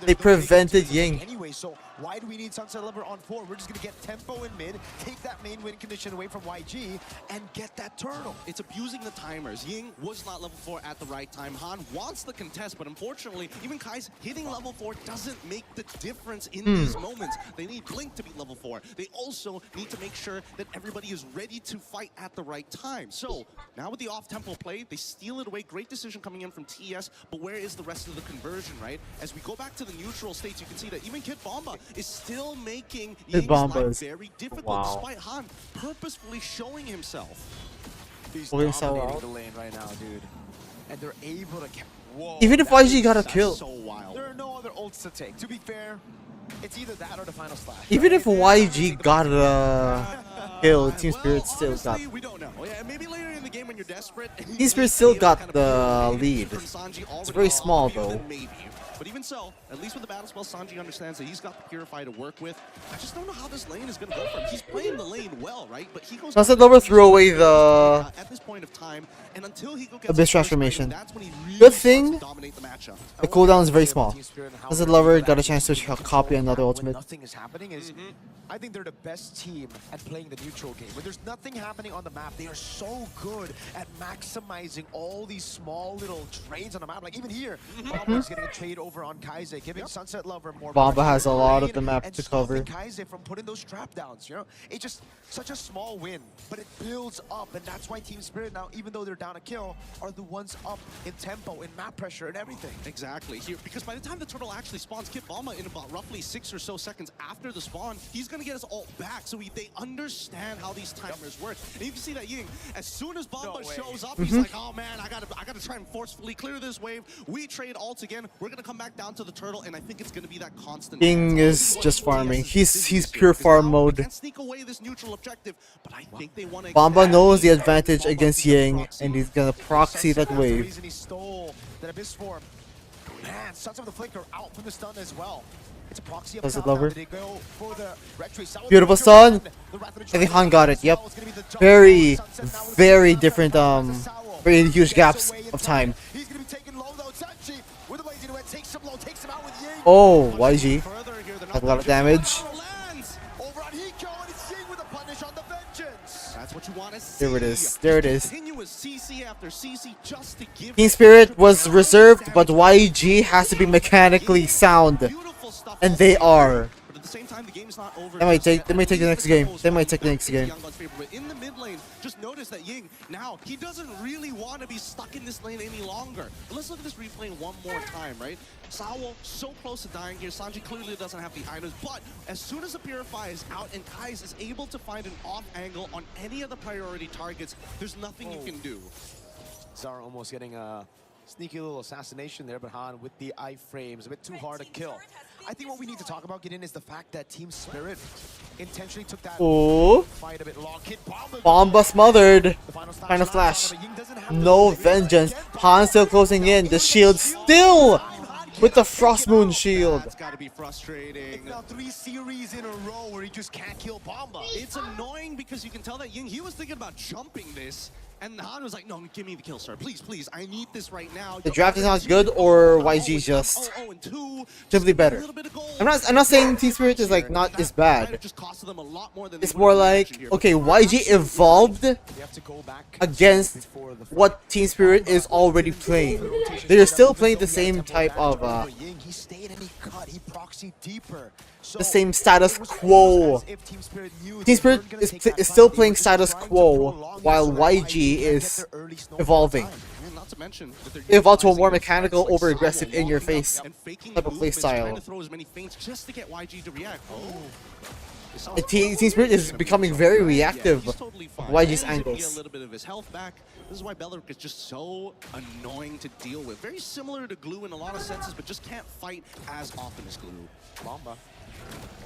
They prevented Ying. Anyway, so why do we need Sunset Lover on 4? We're just gonna get tempo in mid, take that main win condition away from YG, and get that turtle. It's abusing the timers. Ying was not level 4 at the right time. Han wants the contest, but unfortunately, even Kai's hitting level 4 doesn't make the difference in these moments. They need Blink to be level 4. They also need to make sure that everybody is ready to fight at the right time. So now with the off-tempo play, they steal it away. Great decision coming in from TS, but where is the rest of the conversion, right? As we go back to the neutral states, you can see that even Kid Bomba is still making Ying's life very difficult, despite Han purposefully showing himself. He's dominating the lane right now, dude. And they're able to... Whoa, even if YG got a kill. So wild. There are no other ults to take. To be fair, it's either that or the final slash. Even if YG got a kill, Team Spirit still got. We don't know. Yeah, maybe later in the game when you're desperate. Team Spirit still got the lead. It's very small though. But even so, at least with the battle spell, Sanji understands that he's got the Purify to work with. I just don't know how this lane is going to go for him. He's playing the lane well, right? But he goes. Sunset Lover threw away the at this point of time, and until he gets Abyss Transformation. Good thing the cooldown is very small. Sunset Lover got a chance to copy another ultimate. Nothing is happening. I think they're the best team at playing the neutral game. When there's nothing happening on the map, they are so good at maximizing all these small little trades on the map. Like even here, Bomba's getting a trade over on Kaiser, giving Sunset Lover more. Bomba has a lot of the map to cover. Kaiser from putting those trap downs, you know, it's just such a small win, but it builds up, and that's why Team Spirit now, even though they're down a kill, are the ones up in tempo, in map pressure, and everything. Exactly. Here, because by the time the turtle actually spawns, Kid Bomba in about roughly 6 or so seconds after the spawn, he's gonna get us all back. So they understand how these timers work, and you can see that Ying, as soon as Bomba shows up, he's like, oh man, I gotta try and forcefully clear this wave. We trade ults again. We're gonna come back down to the turtle, and I think it's gonna be that constant. Ying is just farming. He's pure farm mode. Can't sneak away this neutral objective, but I think they want to. Bomba knows the advantage against Ying, and he's gonna proxy that wave. He stole that Abyss Form. Man, Sons of the Flicker out from the stun as well. It's a proxy of Sunset Lover. Beautiful Beautiful stun. I think Han got it. Yep. Very, very different. Very huge gaps of time. Oh, YG. That's a lot of damage. what you want to see. There it is. There it is. Continuous CC after CC just to give Team Spirit was reserved, but YG has to be mechanically sound. And they are. But at the same time, the game's not over. They might take the next game. They might take the next game. But in the mid lane, just notice that Ying, now, he doesn't really want to be stuck in this lane any longer. But let's look at this replay one more time, right? Sawo so close to dying here. Sanji clearly doesn't have the items, but as soon as the Purify is out and Kai's is able to find an off angle on any of the priority targets, there's nothing you can do. Zara almost getting a sneaky little assassination there, but Han with the iframes, a bit too hard to kill. I think what we need to talk about, Gideon, is the fact that Team Spirit intentionally took that fight a bit long. Kid Bomba smothered. Final flash. No vengeance. Han still closing in. The shield still with the Frost Moon shield. That's got to be frustrating. It's now 3 series in a row where he just can't kill Bomba. It's annoying because you can tell that Ying, he was thinking about jumping this. And Han was like, no, give me the kill, sir. Please, please, I need this right now. The draft is not good, or YG just simply better. I'm not saying Team Spirit is like not as bad. It's more like, okay, YG evolved against what Team Spirit is already playing. They're still playing the same type of the same status quo. Team Spirit is still playing status quo, while YG is evolving. They evolve to a more mechanical, over-aggressive, in-your-face type of playstyle. And Team Spirit is becoming very reactive of YG's angles. This is why Beleric is just so annoying to deal with. Very similar to Glue in a lot of senses, but just can't fight as often as Glue. Bomba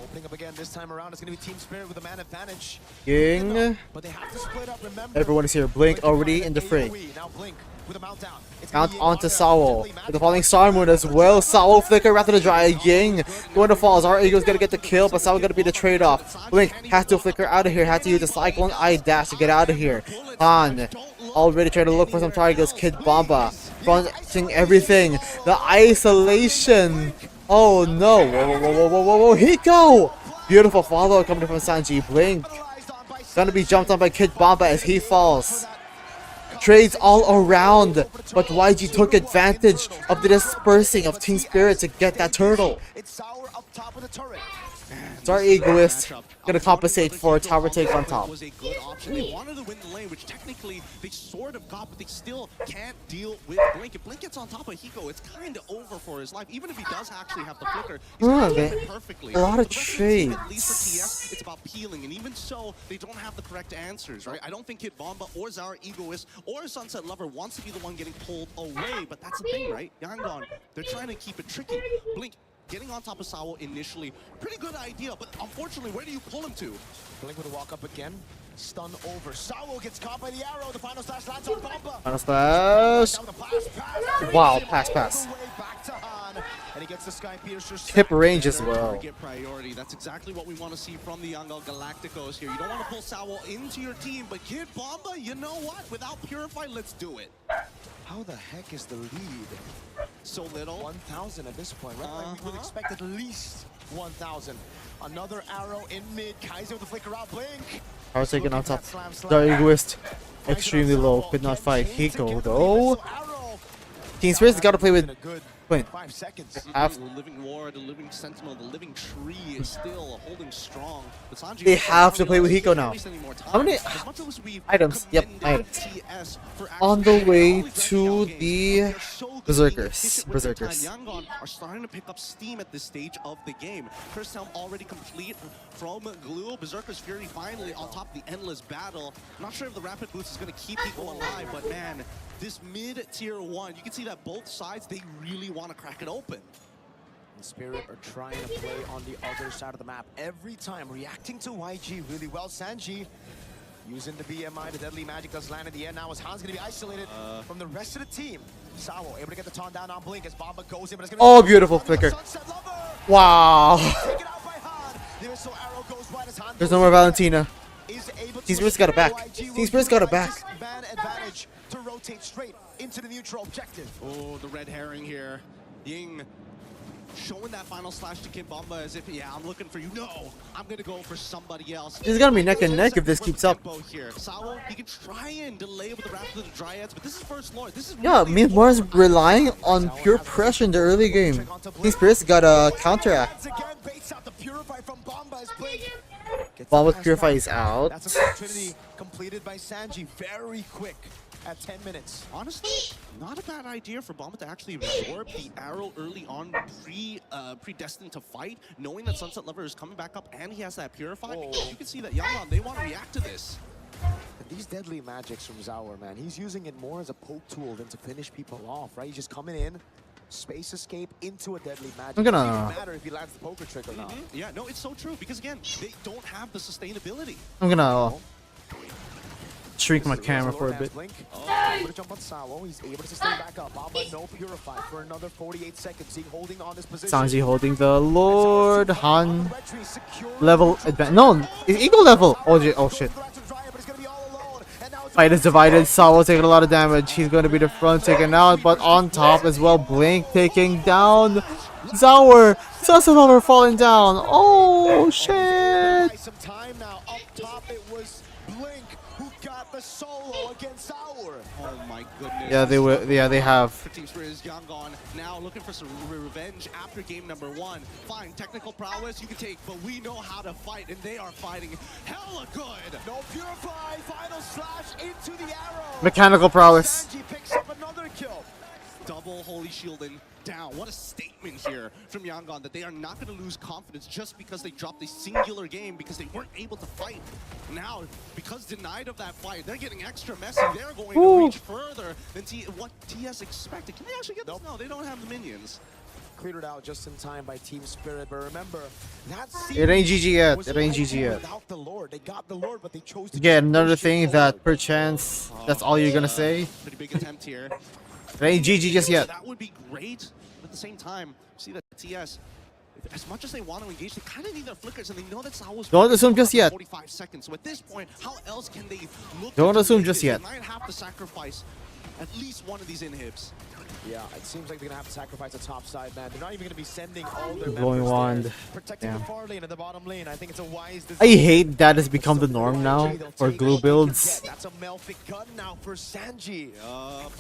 opening up again. This time around, it's going to be Team Spirit with a man advantage. Ying. But they have to split up, remember. Everyone is here. Blink already in the fray. Now Blink with a mount down. Mount onto Sawo. With the falling Star Moon as well. Sawo flicker rather than dry. Ying going to falls. Our Eagle's going to get the kill, but Sawo going to be the trade-off. Blink has to flicker out of here. Had to use the Cyclone Eye Dash to get out of here. Han already trying to look for some targets. Kid Bomba fronting everything. The isolation. Oh no. Whoa, whoa, whoa, whoa, whoa, whoa. Hiko! Beautiful follow coming from Sanji. Blink. Gonna be jumped on by Kid Bomba as he falls. Trades all around, but YG took advantage of the dispersing of Team Spirit to get that turtle. Our Egoist gonna compensate for a tower take on top. Was a good option. They wanted to win the lane, which technically they sort of got, but they still can't deal with Blink. If Blink gets on top of Hiko, it's kind of over for his life. Even if he does actually have the flicker, he's gonna do it perfectly. A lot of trades. At least for trades. TS, it's about peeling, and even so, they don't have the correct answers, right? I don't think Kid Bomba or Zara Egoist or Sunset Lover wants to be the one getting pulled away, but that's the thing, right? Yangon, they're trying to keep it tricky. Blink getting on top of Sawo initially, pretty good idea, but unfortunately, where do you pull him to? Blink with a walk up again. Stun over. Sawo gets caught by the arrow. The final slash lands on Bomba. Final slash. Wow, pass. Back to Han, and he gets the Sky Piercer. Hip range as well. Get priority. That's exactly what we want to see from the Yangel Galacticos here. You don't want to pull Sawo into your team, but Kid Bomba, you know what? Without Purify, let's do it. How the heck is the lead? So little. 1,000 at this point, right? Like we would expect at least 1,000. Another arrow in mid. Kaiser with the flicker out. Blink. Power taken on top. The Egoist extremely low. Could not fight Hiko though. Team Spirit's got to play with Quinn. 5 seconds. The Living War, the Living Sentinel, the Living Tree is still holding strong. But Sanji, They have to play with Hiko now. How many items? Yep, items. On the way to the Berserkers. Yangon are starting to pick up steam at this stage of the game. First helm already complete from Glue. Berserker's Fury finally on top of the endless battle. I'm not sure if the Rapid Boost is going to keep Hiko alive, but man, this mid-tier 1, you can see that both sides, they really want to crack it open. And Spirit are trying to play on the other side of the map every time, reacting to YG really well. Sanji using the BMI, the Deadly Magic does land in the end. Now as Han's going to be isolated from the rest of the team. Sawo able to get the taunt down on Blink as Bomba goes in, but it's going to Oh, beautiful flicker. Wow. There's no more Valentina. Team Spirit's got it back. Team Spirit's got it back. Man advantage to rotate straight into the neutral objective. Oh, the red herring here. Ying showing that final slash to Kid Bomba as if, yeah, I'm looking for you. No, I'm gonna go for somebody else. It's gonna be neck and neck if this keeps up. Here. Sawo, he can try and delay with the Wrath of the Dryads, but this is first Lord. This is Yeah, really Mean Mars relying on pure pressure in the early game. Team Spirits got a counteract. Bomba Purify is out. That's a opportunity completed by Sanji very quick at 10 minutes. Honestly, not a bad idea for Bomba to actually absorb the arrow early on, predestined to fight, knowing that Sunset Lover is coming back up and he has that Purify. Because you can see that Yangon, they want to react to this. And these deadly magics from Zaur, man, he's using it more as a poke tool than to finish people off, right? He's just coming in, space escape into a deadly magic. I'm gonna- It doesn't matter if he lands the poker trick or not. Yeah, no, it's so true. Because again, they don't have the sustainability. I'm gonna shrink my camera for a bit. Blink. Able to jump on Sawo. He's able to sustain back up. Bomba no Purify for another 48 seconds. He holding on his position. Sanji holding the Lord Han level advance. No, it's equal level. Oh shit. Fight is divided. Sawo taking a lot of damage. He's going to be the front taken out, but on top as well. Blink taking down Zaur. Sunset Lover falling down. Oh shit. Some time now. Up top, it was Blink who got the solo against Zaur. Oh my goodness. Yeah, they will. Yeah, they have. For Team Spirit is Yangon now looking for some revenge after game number 1. Fine, technical prowess you can take, but we know how to fight, and they are fighting hella good. No Purify. Final slash into the arrow. Mechanical prowess. Sanji picks up another kill. Double Holy Shielding down. What a statement here from Yangon that they are not going to lose confidence just because they dropped a singular game because they weren't able to fight. Now, because denied of that fight, they're getting extra messy. They're going to reach further than what TS expected. Can they actually get this? No, they don't have the minions. Cleared it out just in time by Team Spirit, but remember, that It ain't GG yet. was It ain't over GG yet. without the Lord. They got the Lord, but they chose to Again, just another push it thing forward. that perchance that's all you're gonna say. Pretty big attempt here. It ain't GG just yet. That would be great, but at the same time, see that TS, as much as they want to engage, they kind of need their flickers, and they know that Sawo's Don't assume just yet. 45 seconds. So at this point, how else can they look? Don't to assume make just this? yet. They might have to sacrifice at least one of these inhibs. Yeah, it seems like they're gonna have to sacrifice the top side, man. They're not even gonna be sending all their Blowing members wand. there. Protecting Damn. the far lane and the bottom lane. I think it's a wise decision. I hate that has become the norm now for glue builds. That's a Melfic gun now for Sanji.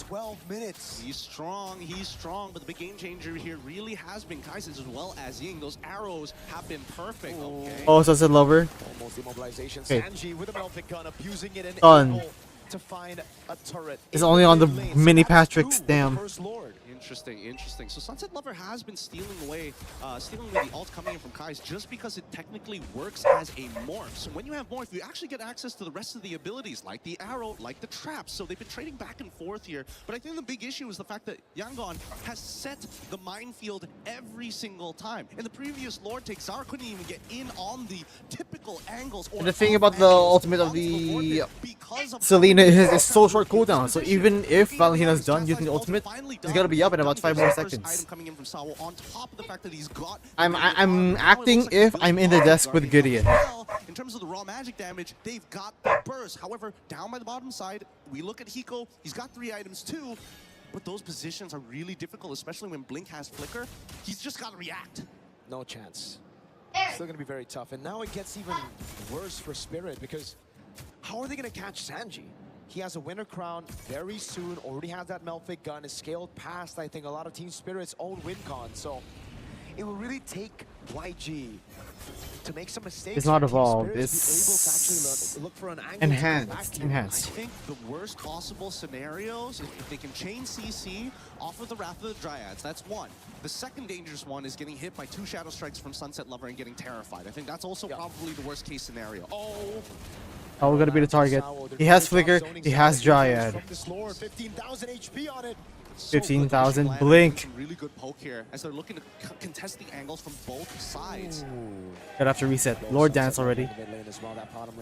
12 minutes. He's strong, but the big game changer here really has been Kaizen as well as Ying. Those arrows have been perfect. Okay. Oh, Sunset Lover. Almost immobilization. Okay. Sanji with a Melfic gun, abusing it and Done. able to find a turret. It's in only on the mid lane. mini So that's Patricks, two with the damn. First Lord. Interesting. So Sunset Lover has been stealing away the ult coming in from Kai's just because it technically works as a morph. So when you have morph, you actually get access to the rest of the abilities, like the arrow, like the trap. So they've been trading back and forth here. But I think the big issue is the fact that Yangon has set the minefield every single time. In the previous Lord take, Zaur couldn't even get in on the typical angles. Or And the thing about the ultimate of the Selena is so short cooldown. So even if Valentina's done using the ultimate, it's gonna be up in about 5 more seconds. I'm acting if I'm in the desk with Gideon. In terms of the raw magic damage, they've got the burst. However, down by the bottom side, we look at Hiko. He's got 3 items too, but those positions are really difficult, especially when Blink has Flicker. He's just got to react. No chance. Still going to be very tough. And now it gets even worse for Spirit because how are they going to catch Sanji? He has a winner crown very soon, already has that Melfic gun, is scaled past, I think, a lot of Team Spirit's own win con. So it will really take YG to make some mistakes. It's not for Team evolved, Spirit it's to be able to actually look for an angle enhanced. I Enhanced. think the worst possible scenarios, if they can chain CC off of the Wrath of the Dryads, that's one. The second dangerous one is getting hit by 2 Shadow Strikes from Sunset Lover and getting terrified. I think that's also probably the worst case scenario. Oh, we're gonna be the target. He has Flicker, he has Dryad. from this Lord, 15,000 HP on it. 15,000 Blink. Some really good poke here as they're looking to contest the angles from both sides. Gotta have to reset. Lord Dance already.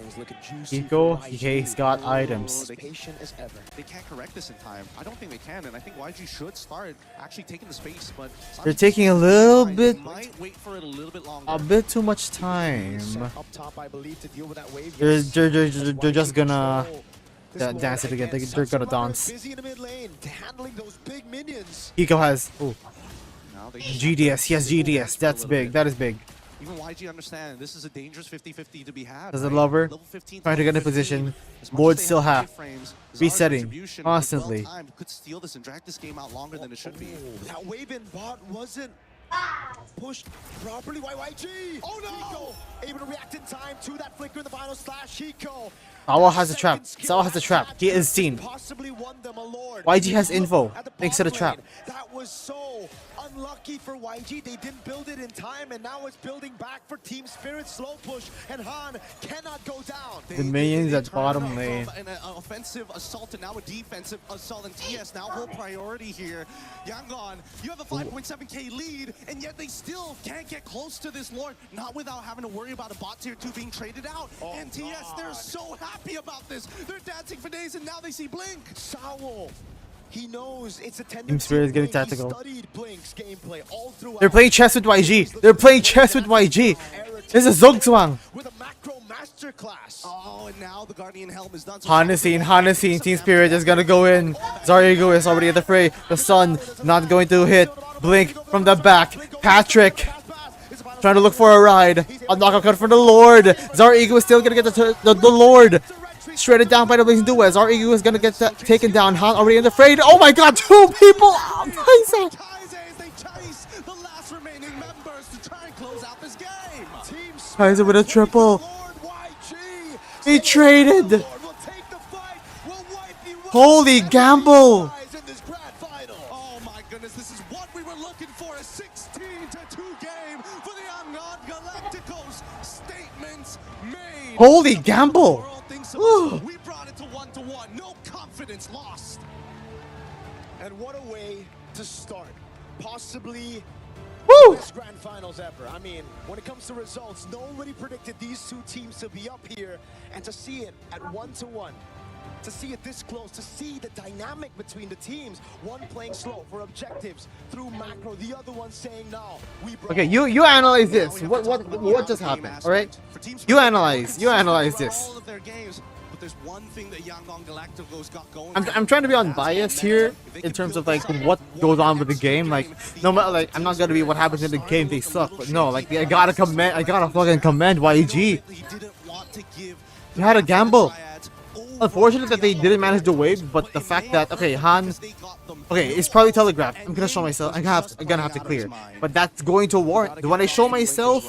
Hiko, he's got items. Patient as ever. They can't correct this in time. I don't think they can, and I think YG should start actually taking the space, but They're taking a little bit, might wait for it a little bit longer. a bit too much time. Up top, I believe, to deal with that wave. They're just gonna dance it again. They're gonna dance. Busy in the mid lane, handling those big minions. Hiko has. Ooh. Now GDS, yes, GDS. That's big. That is big. Even YG understand this is a dangerous 50-50 to be had. Does it right? love her? Level 15 Trying to get in 15. position. As much Board as they still have half. iframes, Zar's Resetting retribution, if constantly. well-timed, could steal this and drag this game out longer than it should be. That wave in bot wasn't pushed properly. YG! Oh no! Hiko able to react in time to that flicker in the final slash. Hiko. Sawa has a trap. Sawa has a trap. He is seen. Possibly won them a lord. YG has info. At the Thanks to the bot trap. lane. That was so unlucky for YG. They didn't build it in time, and now it's building back for Team Spirit. Slow push, and Han cannot go down. The minions at Turn bottom from lane. An offensive assault to now a defensive assault, and TS now whole priority here. Yangon, you have a 5.7k lead, and yet they still can't get close to this lord, not without having to worry about a bot tier 2 being traded out. And TS, they're so happy about this. They're dancing for days, and now they see Blink. Sawo. He knows it's a tendency. Team Spirit is getting Blink. He tactical. studied Blink's gameplay all throughout. They're playing chess with YG. They're playing chess with YG. This is Zugzwang. With a macro masterclass. Oh, and now the Guardian Helm is done. So Hannesine. Team Spirit is gonna go in. Zarigo is already in the fray. The sun not going to hit. Blink from the back. Patrick trying to look for a ride. A knockout cut for the Lord. Zarigo is still gonna get the Lord. Shredded down by the Blazing Duo. Zarigo is gonna get taken down. Han already in the fray. Oh my god, 2 people! Oh, Kaiser. They chase the last remaining members to try and close out this game. Kaiser with a triple. He traded. Holy gamble. Oh my goodness, this is what we were looking for. A 16-2 game for the Yangon Galacticos. Statements made. Holy gamble. We brought it to 1-1. No confidence lost. And what a way to start. Possibly Woo! best grand finals ever. I mean, when it comes to results, nobody predicted these two teams to be up here, and to see it at 1-1. To see it this close, to see the dynamic between the teams, one playing slow for objectives through macro, the other one saying no. Okay, you analyze this. What just happened? All right, you analyze this. All of their games, but there's one thing that Yangon Galacticos got going. I'm trying to be unbiased here in terms of like what goes on with the game. Like no matter, like I'm not gonna be what happens in the game. They suck, but no, like I gotta fucking commend YG. You had a gamble. Unfortunate that they didn't manage the wave, but the fact that Han, it's probably telegraphed. I'm gonna show myself. I'm gonna have to clear, but that's going to warrant. When I show myself,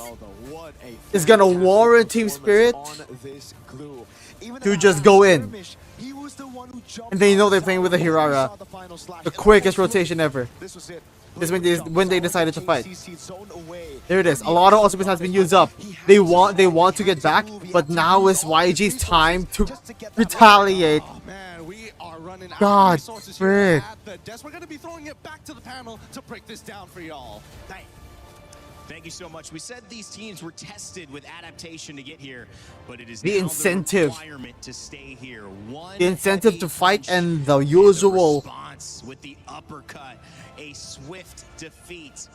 is gonna warrant Team Spirit to just go in, and they know they're playing with a Hirara, the quickest rotation ever. This is when they decided to fight. There it is. A lot of ultimates has been used up. They want to get back, but now is YG's time to retaliate. God, frick. We're gonna be throwing it back to the panel to break this down for y'all. Thank you so much. We said these teams were tested with adaptation to get here, but it is The now incentive. the requirement to stay here. One The incentive to heavy fight punch and the and usual. response with the uppercut, a swift defeat.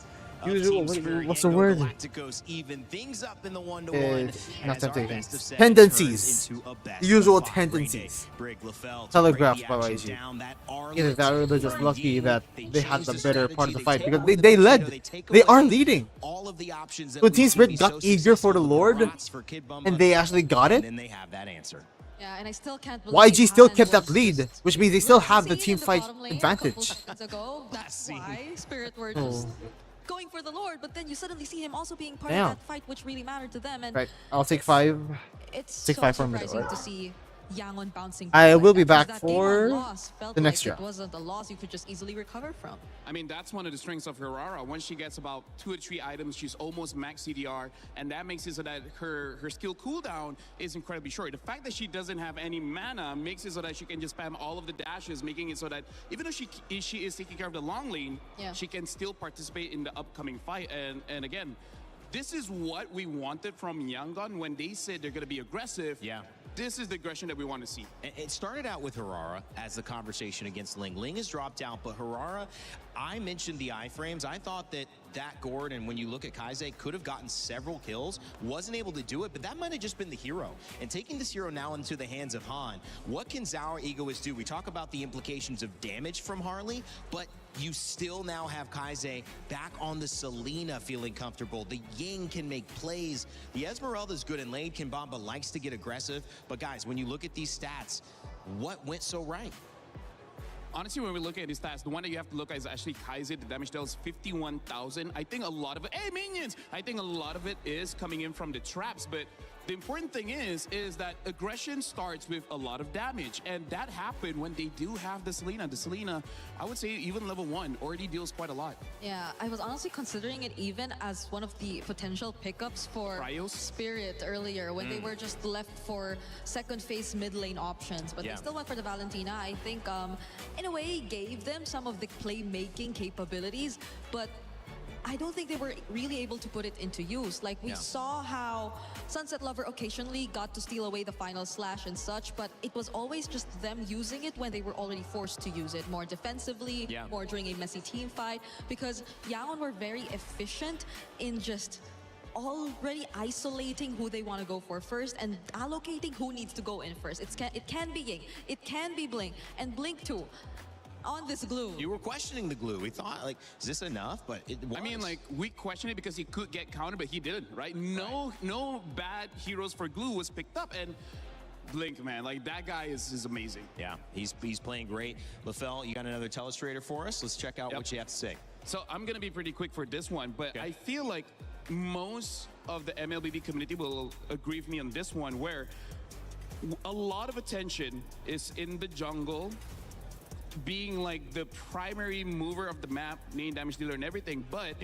Usual. What's the word? Galacticos even things up in the 1-1. It's not as our temptation. best of 7 Tendencies. turns into a best The usual of 5 rain day. tendencies. Brig Lafell to Telegraphed break by the YG. action down. That Either that or they're just lucky that they had the better part of the fight because away they the led. window, take They are away leading. all of the options that So we've Team seen Spirit be got so eager for the successful Lord, with Rots for Kid Bumba, and they actually got and it. then they have that answer. Yeah, and I still can't believe YG still Han kept that was lead, just which means they still have the sitting team in fight bottom lane a advantage. couple seconds ago. That's why Spirit were just going for the Lord, but then you suddenly see him also being part Damn. of that fight, which really mattered to them. And Right, I'll take 5. it's Take so 5 for a minute, surprising right? to see Yangon bouncing. I back will like be that, back 'cause that game on for loss felt the next like draft. It wasn't a loss you could just easily recover from. I mean, that's one of the strengths of Hirara. Once she gets about 2 or 3 items, she's almost max CDR, and that makes it so that her skill cooldown is incredibly short. The fact that she doesn't have any mana makes it so that she can just spam all of the dashes, making it so that even though she is taking care of the long lane, she can still participate in the upcoming fight. And again, this is what we wanted from Yangon when they said they're going to be aggressive. Yeah. This is the aggression that we want to see. It started out with Hirara as the conversation against Ling. Ling has dropped out, but Hirara, I mentioned the iframes. I thought that that gourd, and when you look at Kaise, could have gotten several kills, wasn't able to do it, but that might have just been the hero. And taking this hero now into the hands of Han, what can Zauer Egoist do? We talk about the implications of damage from Harley, but you still now have Kaise back on the Selena feeling comfortable. The Ying can make plays. The Esmeralda's good in lane. Kimbamba likes to get aggressive. But guys, when you look at these stats, what went so right? Honestly, when we look at his stats, the one that you have to look at is actually Kaise. The damage dealt is 51,000. I think a lot of it, hey, minions! I think a lot of it is coming in from the traps, but the important thing is that aggression starts with a lot of damage, and that happened when they do have the Selena. The Selena, I would say even level 1, already deals quite a lot. Yeah, I was honestly considering it even as one of the potential pickups for Cryos? Spirit earlier, when they were just left for second phase mid lane options, but they still went for the Valentina. I think in a way gave them some of the playmaking capabilities, but I don't think they were really able to put it into use. Like, we saw how Sunset Lover occasionally got to steal away the final slash and such, but it was always just them using it when they were already forced to use it, more defensively, more during a messy team fight, because Yaon were very efficient in just already isolating who they want to go for first and allocating who needs to go in first. It can be Ying, it can be Blink, and Blink too. On this glue. You were questioning the glue. We thought, like, is this enough? But it was. I mean, like, we questioned it because he could get countered, but he didn't, right? No bad heroes for glue was picked up, and Blink, man, like, that guy is amazing. Yeah, he's playing great. LaFell, you got another Telestrator for us? Let's check out what you have to say. So I'm gonna be pretty quick for this one, but I feel like most of the MLBB community will agree with me on this one, where a lot of attention is in the jungle, being like the primary mover of the map, main damage dealer and everything, but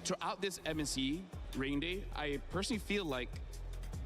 throughout this MSC Rain Day, I personally feel like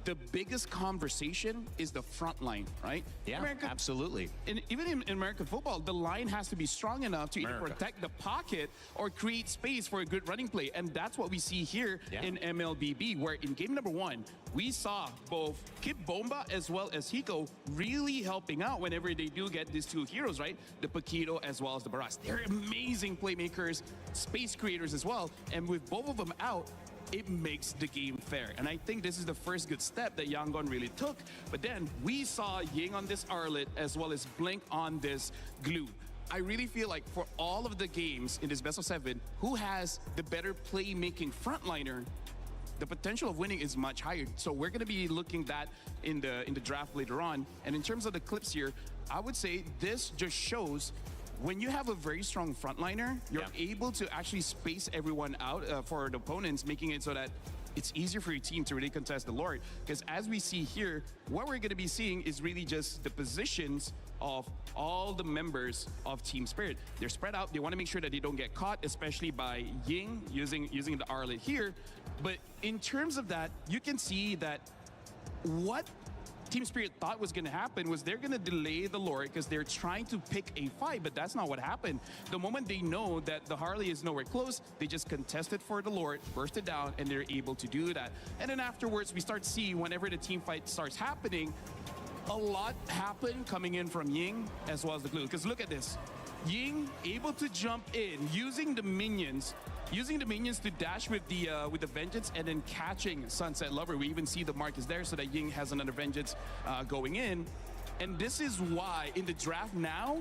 the biggest conversation is the front line, right? Yeah, absolutely. And even in American football, the line has to be strong enough to either protect the pocket or create space for a good running play. And that's what we see here in MLBB, where in game number 1, we saw both Kid Bomba as well as Hiko really helping out whenever they do get these two heroes, right? The Paquito as well as the Baras. They're amazing playmakers, space creators as well. And with both of them out, it makes the game fair. And I think this is the first good step that Yangon really took. But then we saw Ying on this Arlet as well as Blink on this Glue. I really feel like for all of the games in this best of 7, who has the better playmaking frontliner, the potential of winning is much higher. So we're going to be looking that in the draft later on. And in terms of the clips here, I would say this just shows when you have a very strong frontliner, you're able to actually space everyone out for the opponents, making it so that it's easier for your team to really contest the Lord. Because as we see here, what we're going to be seeing is really just the positions of all the members of Team Spirit. They're spread out. They want to make sure that they don't get caught, especially by Ying using the Arlet here. But in terms of that, you can see that what Team Spirit thought was going to happen was they're going to delay the Lord because they're trying to pick a fight, but that's not what happened. The moment they know that the Harley is nowhere close, they just contested for the Lord, burst it down, and they're able to do that. And then afterwards, we start seeing whenever the team fight starts happening, a lot happen coming in from Ying as well as the Glue. Because look at this. Ying able to jump in using the minions to dash with the Vengeance and then catching Sunset Lover. We even see the mark is there so that Ying has another Vengeance going in. And this is why in the draft now,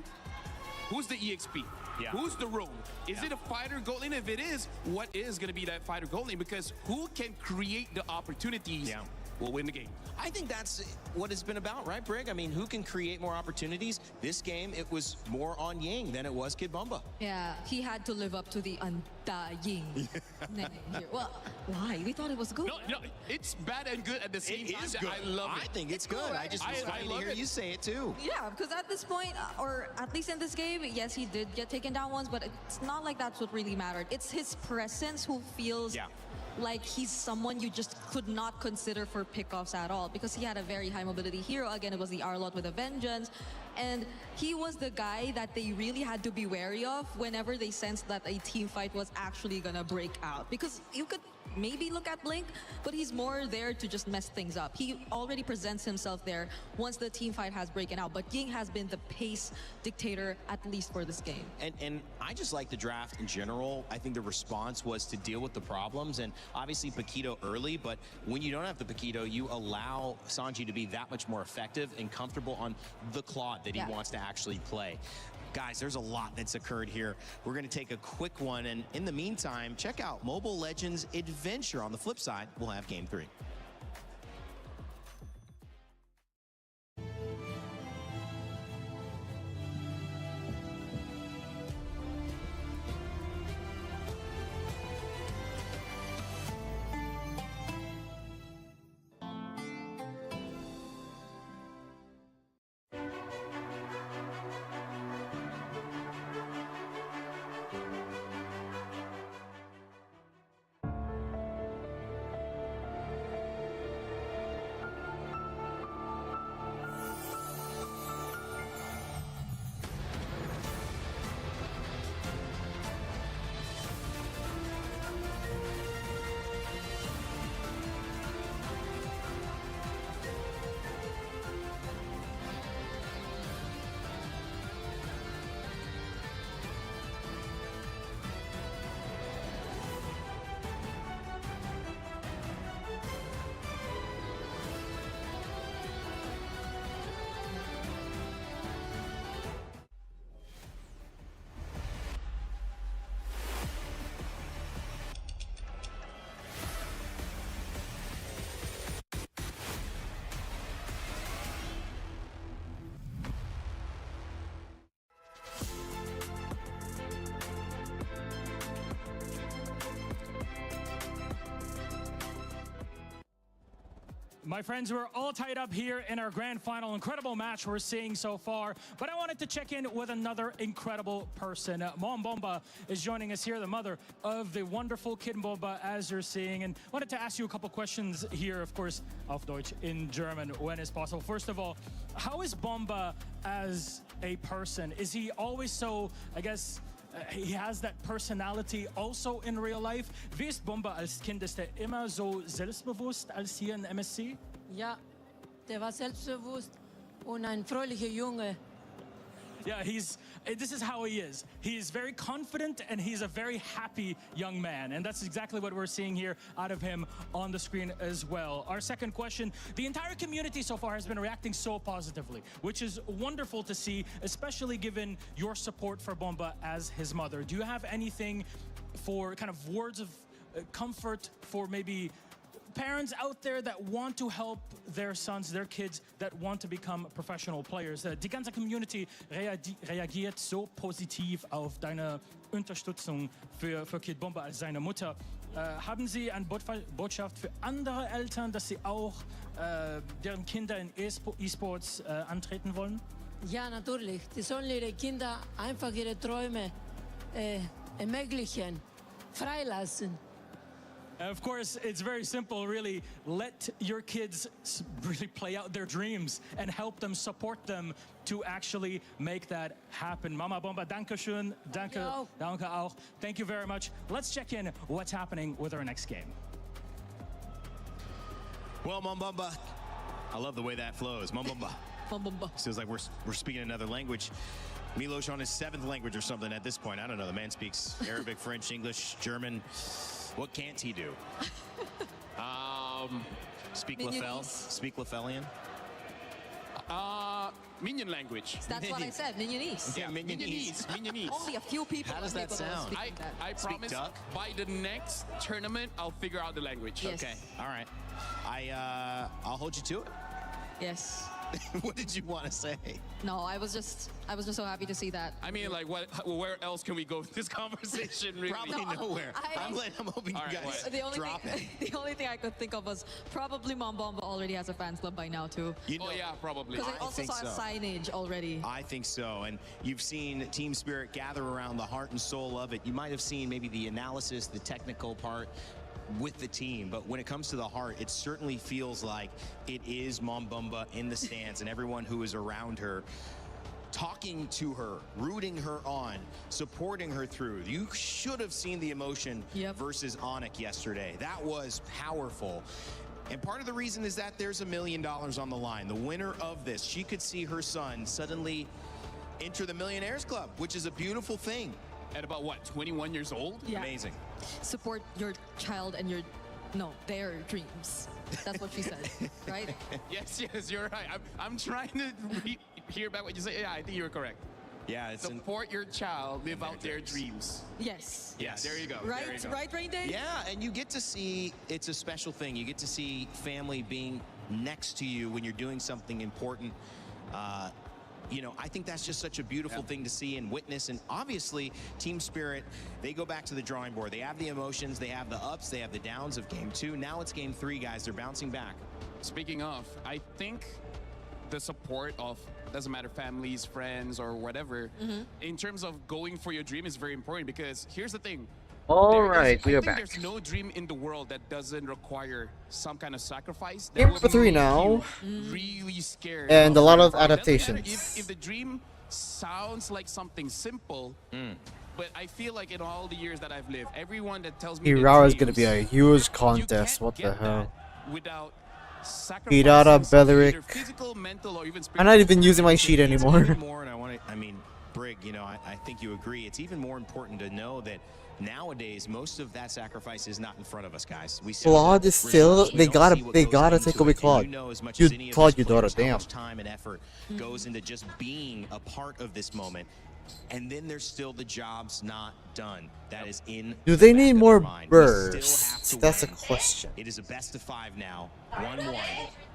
who's the EXP? Who's the roam? Is it a fighter gold lane? If it is, what is going to be that fighter gold lane? Because who can create the opportunities will win the game. I think that's what it's been about, right, Brig? I mean, who can create more opportunities? This game, it was more on Ying than it was Kid Bomba. Yeah, he had to live up to the Ying. Well, why? We thought it was good. No, it's bad and good at the same time. It is good. I love it. I think it's good. I just was glad to hear you say it too. Yeah, because at this point, or at least in this game, yes, he did get taken down once, but it's not like that's what really mattered. It's his presence who feels like he's someone you just could not consider for pickoffs at all, because he had a very high mobility hero. Again, it was the Arlot with a Vengeance, and he was the guy that they really had to be wary of whenever they sensed that a team fight was actually gonna break out, because you could maybe look at Blink, but he's more there to just mess things up. He already presents himself there once the team fight has broken out, but Ying has been the pace dictator, at least for this game. And I just like the draft in general. I think the response was to deal with the problems, and obviously Paquito early, but when you don't have the Paquito, you allow Sanji to be that much more effective and comfortable on the Claude that he wants to actually play. Guys, there's a lot that's occurred here. We're going to take a quick one, and in the meantime, check out Mobile Legends Adventure. On the flip side, we'll have Game 3. My friends, we're all tied up here in our grand final. Incredible match we're seeing so far. But I wanted to check in with another incredible person. Mom Bomba is joining us here, the mother of the wonderful Kid Bomba, as you're seeing. And wanted to ask you a couple questions here, of course, auf Deutsch, in German, when is possible. First of all, how is Bomba as a person? Is he always so, I guess, he has that personality also in real life? Wie ist Bomba als Kind? Ist er immer so selbstbewusst als hier in MSC? Ja, der war selbstbewusst und ein fröhlicher Junge. Yeah, this is how he is. He is very confident and he's a very happy young man. And that's exactly what we're seeing here out of him on the screen as well. Our second question, the entire community so far has been reacting so positively, which is wonderful to see, especially given your support for Bomba as his mother. Do you have anything for kind of words of comfort for maybe parents out there that want to help their sons, their kids that want to become professional players? Die ganze Community reagiert so positiv auf deine Unterstützung für Kid Bomba als seine Mutter. Haben Sie eine Botschaft für andere Eltern, dass sie auch deren Kinder in E-Sports antreten wollen? Ja, natürlich. Die sollen ihre Kinder einfach ihre Träume ermöglichen, freilassen. Of course, it's very simple, really. Let your kids really play out their dreams and help them, support them to actually make that happen. Mama Bomba, danke schön. Danke auch. Thank you very much. Let's check in what's happening with our next game. Well, Mom Bomba, I love the way that flows. Mom Bomba. Mom Bomba. Feels like we're speaking another language. Milos on his 7th language or something at this point. I don't know. The man speaks Arabic, French, English, German. What can't he do? Speak Lefelian? Minion language. That's what I said, Minionese. Yeah, Minionese. Only a few people. How does that sound? I promise duck? by the next tournament, I'll figure out the language. Yes. Okay, all right. I'll hold you to it. Yes. What did you want to say? No, I was just so happy to see that. I mean, like, where else can we go with this conversation? Really? Probably nowhere. I'm hoping you guys drop it. The only thing I could think of was probably Mom Bomba already has a fans club by now too. Yeah, probably. Because I also saw a signage already. I think so, and you've seen Team Spirit gather around the heart and soul of it. You might have seen maybe the analysis, the technical part with the team, but when it comes to the heart, it certainly feels like it is Mom Bomba in the stands and everyone who is around her talking to her, rooting her on, supporting her through. You should have seen the emotion versus Onyx yesterday. That was powerful. And part of the reason is that there's $1 million on the line. The winner of this, she could see her son suddenly enter the Millionaires Club, which is a beautiful thing. At about what, 21 years old? Yeah. Amazing. Support your child and their dreams. That's what she said, right? Yes, you're right. I'm trying to hear back what you say. Yeah, I think you're correct. Yeah, it's support your child, live out their dreams. Yes. Yes. There you go. Right, there you go. right, Rain Day? Yeah, and you get to see, it's a special thing. You get to see family being next to you when you're doing something important. You know, I think that's just such a beautiful thing to see and witness. And obviously, Team Spirit, they go back to the drawing board. They have the emotions, they have the ups, they have the downs of Game 2. Now it's Game 3, guys. They're bouncing back. Speaking of, I think the support of, doesn't matter, families, friends, or whatever, in terms of going for your dream is very important, because here's the thing. All right, we are I think back. there's no dream in the world that doesn't require some kind of sacrifice. Game That for would 3 make now. you really scared. And a lot of it doesn't matter adaptations. If the dream sounds like something simple, but I feel like in all the years that I've lived, everyone that tells me Hirara is going to be a huge contest. What the hell? without Hirara, Belleric. either physical, mental, or even I'm not even using my sheet anymore. Even more, and I mean, Brig, you know, I think you agree. It's even more important to know that nowadays most of that sacrifice is not in front of us, guys. We see Claude is still. results. We They don't gotta. see what They goes gotta into take away it. And Claude. You know as much as any of Claude us Eudora, players how damn. much time and effort goes into just being a part of this moment. And then there's still the jobs not done. That is in. Do they the back need of more their mind. We still have bursts? to That's a win. question. It is a best of 5 now, 1-1,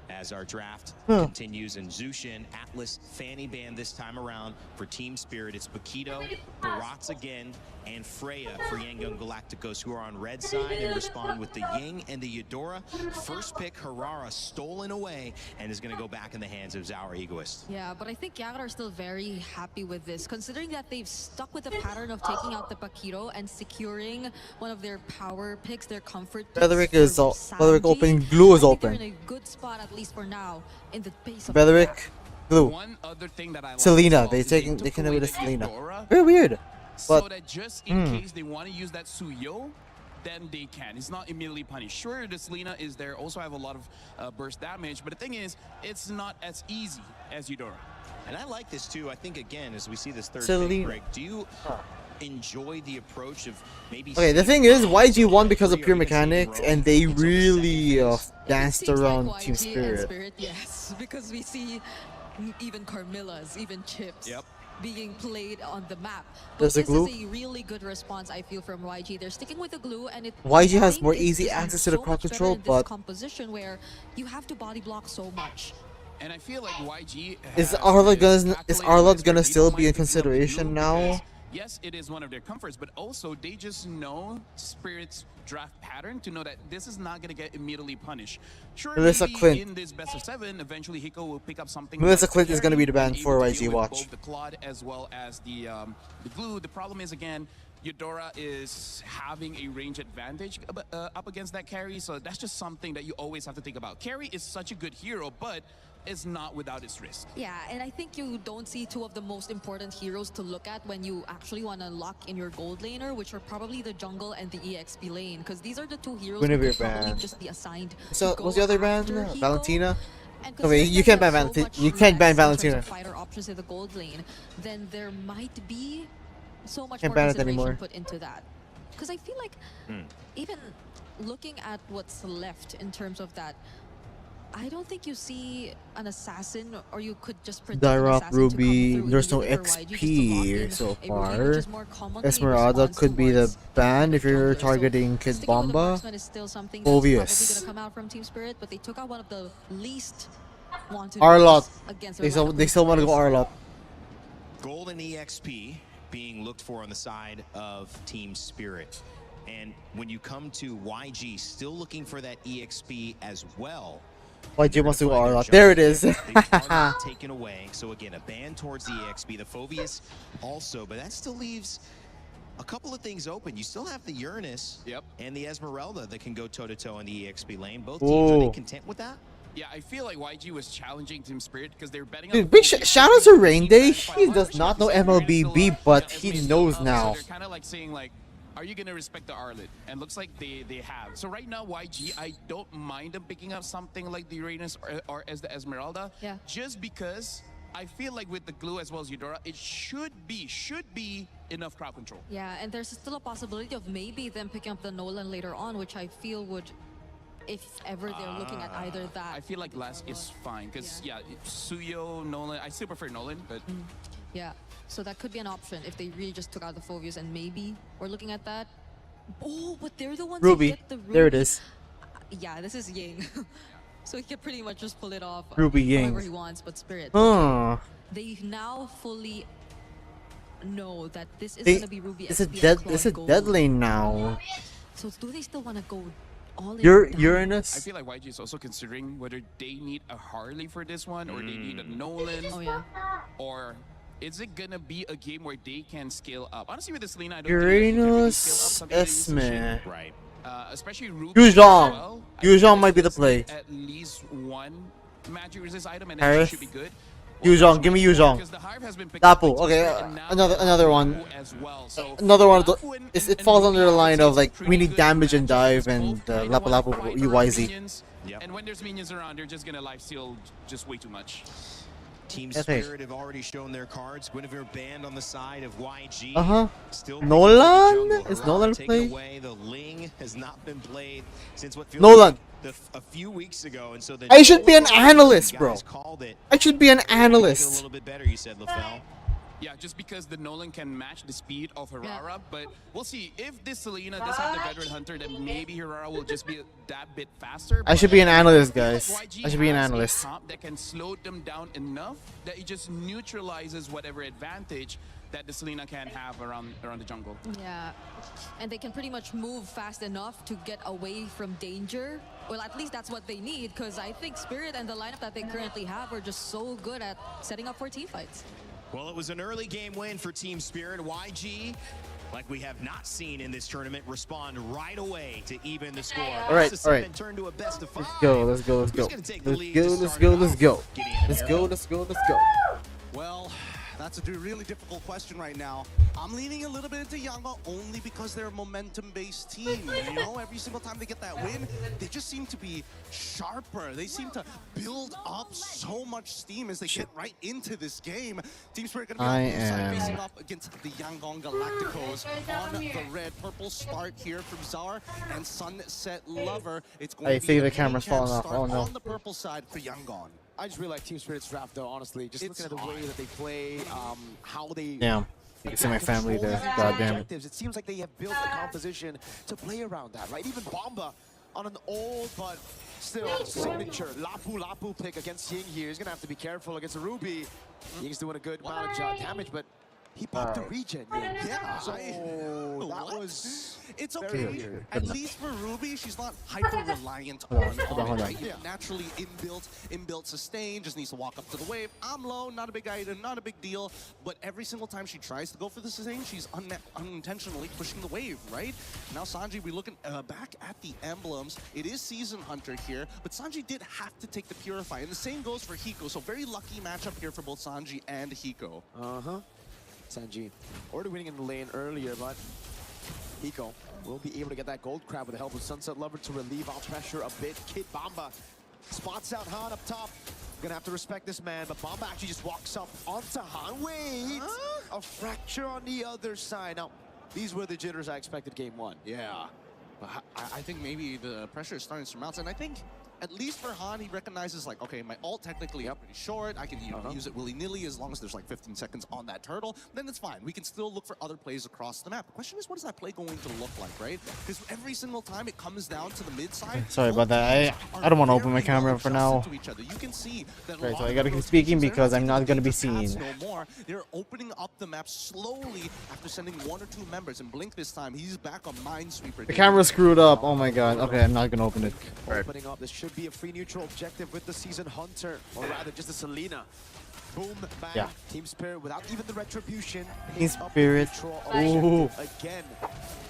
as our draft Huh. continues. And Zushin, Atlas, Fanny Band this time around for Team Spirit. It's Bakito, Barats again, and Freya for Yangon Galacticos, who are on red side and respond with the Ying and the Eudora. First pick, Harara, stolen away, and is going to go back in the hands of Zauer Egoist. Yeah, but I think Yagar are still very happy with this, considering that they've stuck with the pattern of taking out the Pakiro and securing one of their power picks, their comfort picks. Belleric is for Belleric Sanji. open. Glue is I think they're open. in a good spot, at least for now, in the base of Belleric, Glue. One other thing that I like Selena. as well They is taking. They took can away with the Selena. Eudora, Very weird. so But that just in case they want to use that Suyo, then they can. It's not immediately punished. Sure, the Selena is there. Also have a lot of burst damage, but the thing is, it's not as easy as Eudora. And I like this too. I think, again, as we see this third Selena. pick break, do you enjoy the approach of maybe... okay, the thing is, YG won because of pure mechanics, and they really danced around YG Team and Spirit. yes, because we see even Carmilla's, even Chips. Being played on the map. But There's a this glue. is a really good response, I feel, from YG. They're sticking with the glue, and it YG has I think more it's easy designed access to the so crowd much better control, in this but composition where you have to body block so much. And I feel like YG is has Arla this gonna calculated gonna risk still where be they in don't mind picking up the consideration blue now? because, yes, it is one of their comforts, but also they just know Spirit's draft pattern to know that this is not going to get immediately punished. Sure, Melissa maybe Clint. in this best of 7, eventually Hiko will pick up something. Melissa like Clint is gonna be the ban Carry, for able to YG, deal with watch. both the Claude as well as the glue. The problem is, again, Eudora is having a range advantage up against that carry, so that's just something that you always have to think about. Carry is such a good hero, but is not without its risk. Yeah, and I think you don't see two of the most important heroes to look at when you actually want to lock in your gold laner, which are probably the jungle and the EXP lane, because these are the two heroes who Guinevere could probably ban. just be assigned. So to what's go the other ban? after Hiko. Valentina. And I mean, you considering can't that ban there's so Valentina. much You can't ban less in terms Valentina. of fighter options in the gold lane, then there might be so much Can't more ban it consideration anymore. put into that. Because I feel like even looking at what's left in terms of that, I don't think you see an assassin, or you could just predict an Dyrop, assassin Ruby, to come through there's no immediately for YG just to lock in XP so a routine far. which is more commonly Esmeralda responds could be the towards ban if you're jungler. So targeting Kid sticking with the Bomba. marksman is still something that's probably going Obvious. to come out from Team Spirit, but they took out one of the least wanted Arlott. heroes against They their lineup still of want to go players. Arlott. Golden EXP being looked for on the side of Team Spirit. And when you come to YG, still looking for that EXP as well. YG wants to go Arlott. There it is. They are not taken away. So again, a ban towards the EXP. The Phobius also, but that still leaves a couple of things open. You still have the Uranus and the Esmeralda that can go toe-to-toe in the EXP lane. Both teams, are they Ooh. content with that? Yeah, I feel like YG was challenging Team Spirit because they're betting. Dude, big shout out to Rain Day. He does not know MLBB, but he knows now. So they're kind of like saying like, are you gonna respect the Arlet? And looks like they have. So right now YG, I don't mind them picking up something like the Uranus or as the Esmeralda. Yeah. Just because I feel like with the glue as well as Eudora, it should be enough crowd control. Yeah, and there's still a possibility of maybe them picking up the Nolan later on, which I feel would, if ever they're looking at either that. I feel like last is fine because yeah, Suyo, Nolan. I still prefer Nolan, but Yeah, so that could be an option if they really just took out the Phobius, and maybe we're looking at that. Oh, but they're the ones who Ruby. get the Ruby. There it is. Yeah, this is Ying. So he can pretty much just pull it off Ruby Ying. however he wants, but Spirit. Huh. They now fully know that this is They- going to be Ruby It's a XP and dead. Claude It's a Gold. dead lane now. So do they still want to go all in? Uranus. I feel like YG is also considering whether they need a Harley for this one or they need a Nolan. Oh yeah. Or is it gonna be a game where they can scale up? Honestly, with the Selena, I don't think they can really Uranus, scale up something that is so shit. Esme. Right. Especially Ruby Yu as Zhong. well. I Yu think Zhong this might be the is play. At least one magic resist item and then Harris. she should be good. Yu Zhong, give me Yu Zhong. Because the Hive has been picked up by Lapu. Team Okay, Spirit, and now another one. Lapu as well. So Another one of the. Lapu and- It and falls Ruby, under the I would line say of it's a like we pretty need good damage and matchup dive, because and both kinda Lapu wanna Lapu fight UYZ. minions, and when there's minions around, they're just gonna lifesteal just way too much. Team Okay. Spirit have already shown their cards. Guinevere banned on the side of YG. Uh-huh. Still Nolan? picking up the Is jungle. Nolan Taken played? away. The Ling has not been played since what feels Nolan. like a few weeks ago, and so the I should be an analyst, guys bro. called it. I should be an A analyst. little bit better, you said, LaFell. Yeah, just because the Nolan can match the speed of Hirara, but we'll see. If this Selena does have the veteran hunter, then maybe Hirara will just be that bit faster. I should but be an analyst, I feel like guys. YG I should be an has a analyst. comp that can slow them down enough that it just neutralizes whatever advantage that the Selena can have around the jungle. Yeah, and they can pretty much move fast enough to get away from danger. Well, at least that's what they need, because I think Spirit and the lineup that they currently have are just so good at setting up for team fights. Well, it was an early game win for Team Spirit. YG, like we have not seen in this tournament, respond right away to even the score. All right, Best of all right. seven turned to a best of five. Let's go. Let's go. Let's go. Who's gonna take the Let's lead go. to Let's start go. it Let's off? go. Gideon Let's Amaro. go. Let's go. Let's go. Well, that's a really difficult question right now. I'm leaning a little bit into Yanga only because they're a momentum-based team. You know, every single time they get that win, they just seem to be sharper. They seem to build up so much steam as they get right into this game. Team Spirit gonna be on the side facing off against the Yangon Galacticos on the red. Purple start here from Czar and Sunset Lover. It's going I to be think a the camera's recap falling off. start Oh, no. on the purple side for Yangon. I just really like Team Spirit's draft, though, honestly. Just It's looking at the way that they play, how they... Damn. You can see my family there. God damn it. Objectives. It seems like they have built a composition to play around that, right? Even Bomba on an old but still signature Lapu pick against Ying here. He's going to have to be careful against a Ruby. Ying's doing a good amount of damage, but he popped the regen. Yeah, So that what? was... It's very okay. weird. At least for Ruby, she's not hyper-reliant Hold on on, hold on. it, right? Yeah. Naturally inbuilt sustain, just needs to walk up to the wave. I'm low, not a big item, not a big deal. But every single time she tries to go for the sustain, she's unintentionally pushing the wave, right? Now Sanji, we're looking back at the emblems. It is Season Hunter here, but Sanji did have to take the Purify. And the same goes for Hiko, so very lucky matchup here for both Sanji and Hiko. Uh-huh. Sanji already winning in the lane earlier, but Hiko will be able to get that gold crab with the help of Sunset Lover to relieve our pressure a bit. Kid Bomba spots out Han up top. Gonna have to respect this man, but Bomba actually just walks up onto Han. Wait! A fracture on the other side. Now, these were the jitters I expected game one. Yeah. But I think maybe the pressure is starting to surmount, and I think at least for Han, he recognizes like, okay, my ult technically is pretty short. I can use it willy-nilly as long as there's like 15 seconds on that turtle. Then it's fine. We can still look for other plays across the map. The question is, what is that play going to look like, right? Because every single time it comes down to the mid side. Sorry about that. I don't want to open my camera for now. You can see that Right, so I gotta keep speaking because I'm not gonna be seen. no more. They're opening up the map slowly after sending 1 or 2 members. And Blink this time, he's back on Minesweeper. The camera screwed up. Oh my god. Okay, I'm not gonna open it. All right. Opening up, this should be a free neutral objective with the Season Hunter, or rather just the Selena. Boom, bang, Yeah. Team Spirit without even the retribution. Team picks up the Spirit. neutral Ooh. objective again.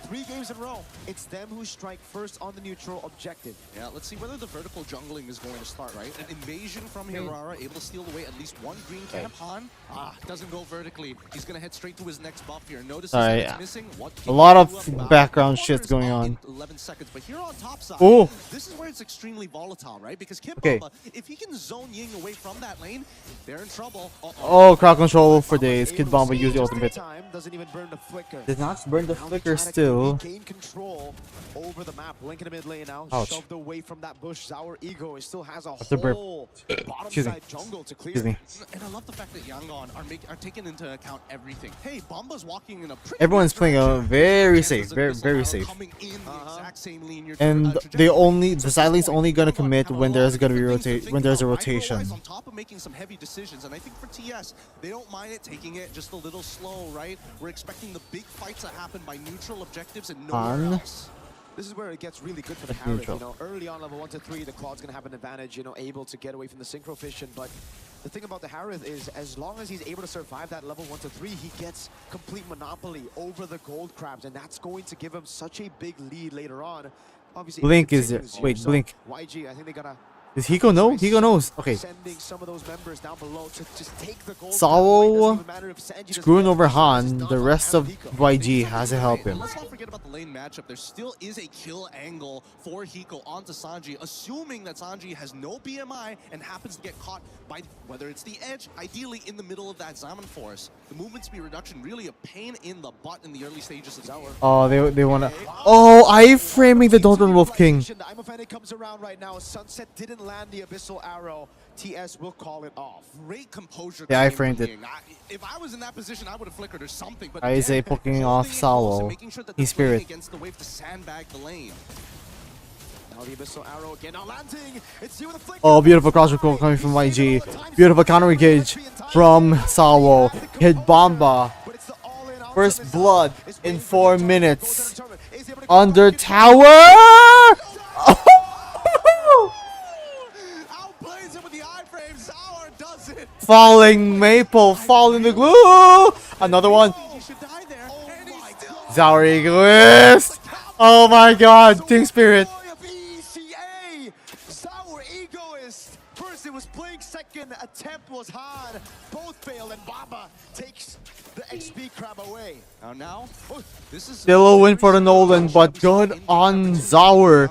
3 games in a row, it's them who strike first on the neutral objective. Yeah, let's see whether the vertical jungling is going to start, right? An invasion from Hirara, able to steal away at least one green camp. Han, doesn't go vertically. He's going to head straight to his next buff here. Notice it's missing. What A lot of background shit's going on. 11 seconds, but here on top side, Ooh. this is where it's extremely volatile, right? Because Kid Okay. Bomba, if he can zone Ying away from that lane, they're in trouble. Oh, crowd control for days. Kid Bomba used the ultimate. Time doesn't even burn the flicker. Did not burn the Now flicker trying to still. gain control over the map. Link in the mid lane now, Ouch. shoved away from that bush. Our ego still has a the burp. whole bottom Excuse me. side jungle to clear. Excuse me. And I love the fact that Yangon are taking into account everything. Hey, Bomba's walking in a pretty Everyone's playing a very safe, very safe. coming in the exact same lane you're And the side lane's only gonna commit when there's gonna be when there's a rotation. on top of making some heavy decisions, and I think for TS, they don't mind it taking it just a little slow, right? We're expecting the big fights to happen by neutral objectives and nowhere else. This is where it gets really good for the Harith. You know, early on level 1 to 3, the Claw's gonna have an advantage, you know, able to get away from the Synchro Fission. But the thing about the Harith is, as long as he's able to survive that level 1 to 3, he gets complete monopoly over the gold crabs, and that's going to give him such a big lead later on. Obviously, Blink is there. Wait, so Blink. YG, I think they gotta. Does Hiko know? Hiko knows. Okay. Sending some of those members down below to just take the gold. Sawo screwing over Han. The rest of YG has to help him. Let's not forget about the lane matchup. There still is a kill angle for Hiko onto Sanji, assuming that Sanji has no BMI and happens to get caught by whether it's the edge, ideally in the middle of that Zaman Force. The movement speed reduction really a pain in the butt in the early stages of Zower. Oh, they wanna. Oh, iframing the Don't Run Wolf King. The Imofanic comes around right now. Sunset didn't land the Abyssal Arrow. TS will call it off. Great composure. Yeah, I came framed from it. Ying. If I was in that position, I would have flickered or something. But Aize again, poking off holding it close and Sawo. making sure that He's they're playing Spirit. against the wave to sandbag the lane. Now the Abyssal Arrow again. Now landing. It's you with a flicker. Oh, beautiful cross recall coming from YG. Beautiful counter engage from Sawo. Hit Bomba. First blood in 4 minutes. Under tower. Outplays him with the iframe. Sour does it. Falling Maple, falling the glue. Another one. Zower Egoist. Oh my god, Team Spirit. Sour Egoist. First it was Blink, second attempt was Han. Both failed, and Baba takes the XP crab away. Now, this is Still a win for the Nolan, but good on Zower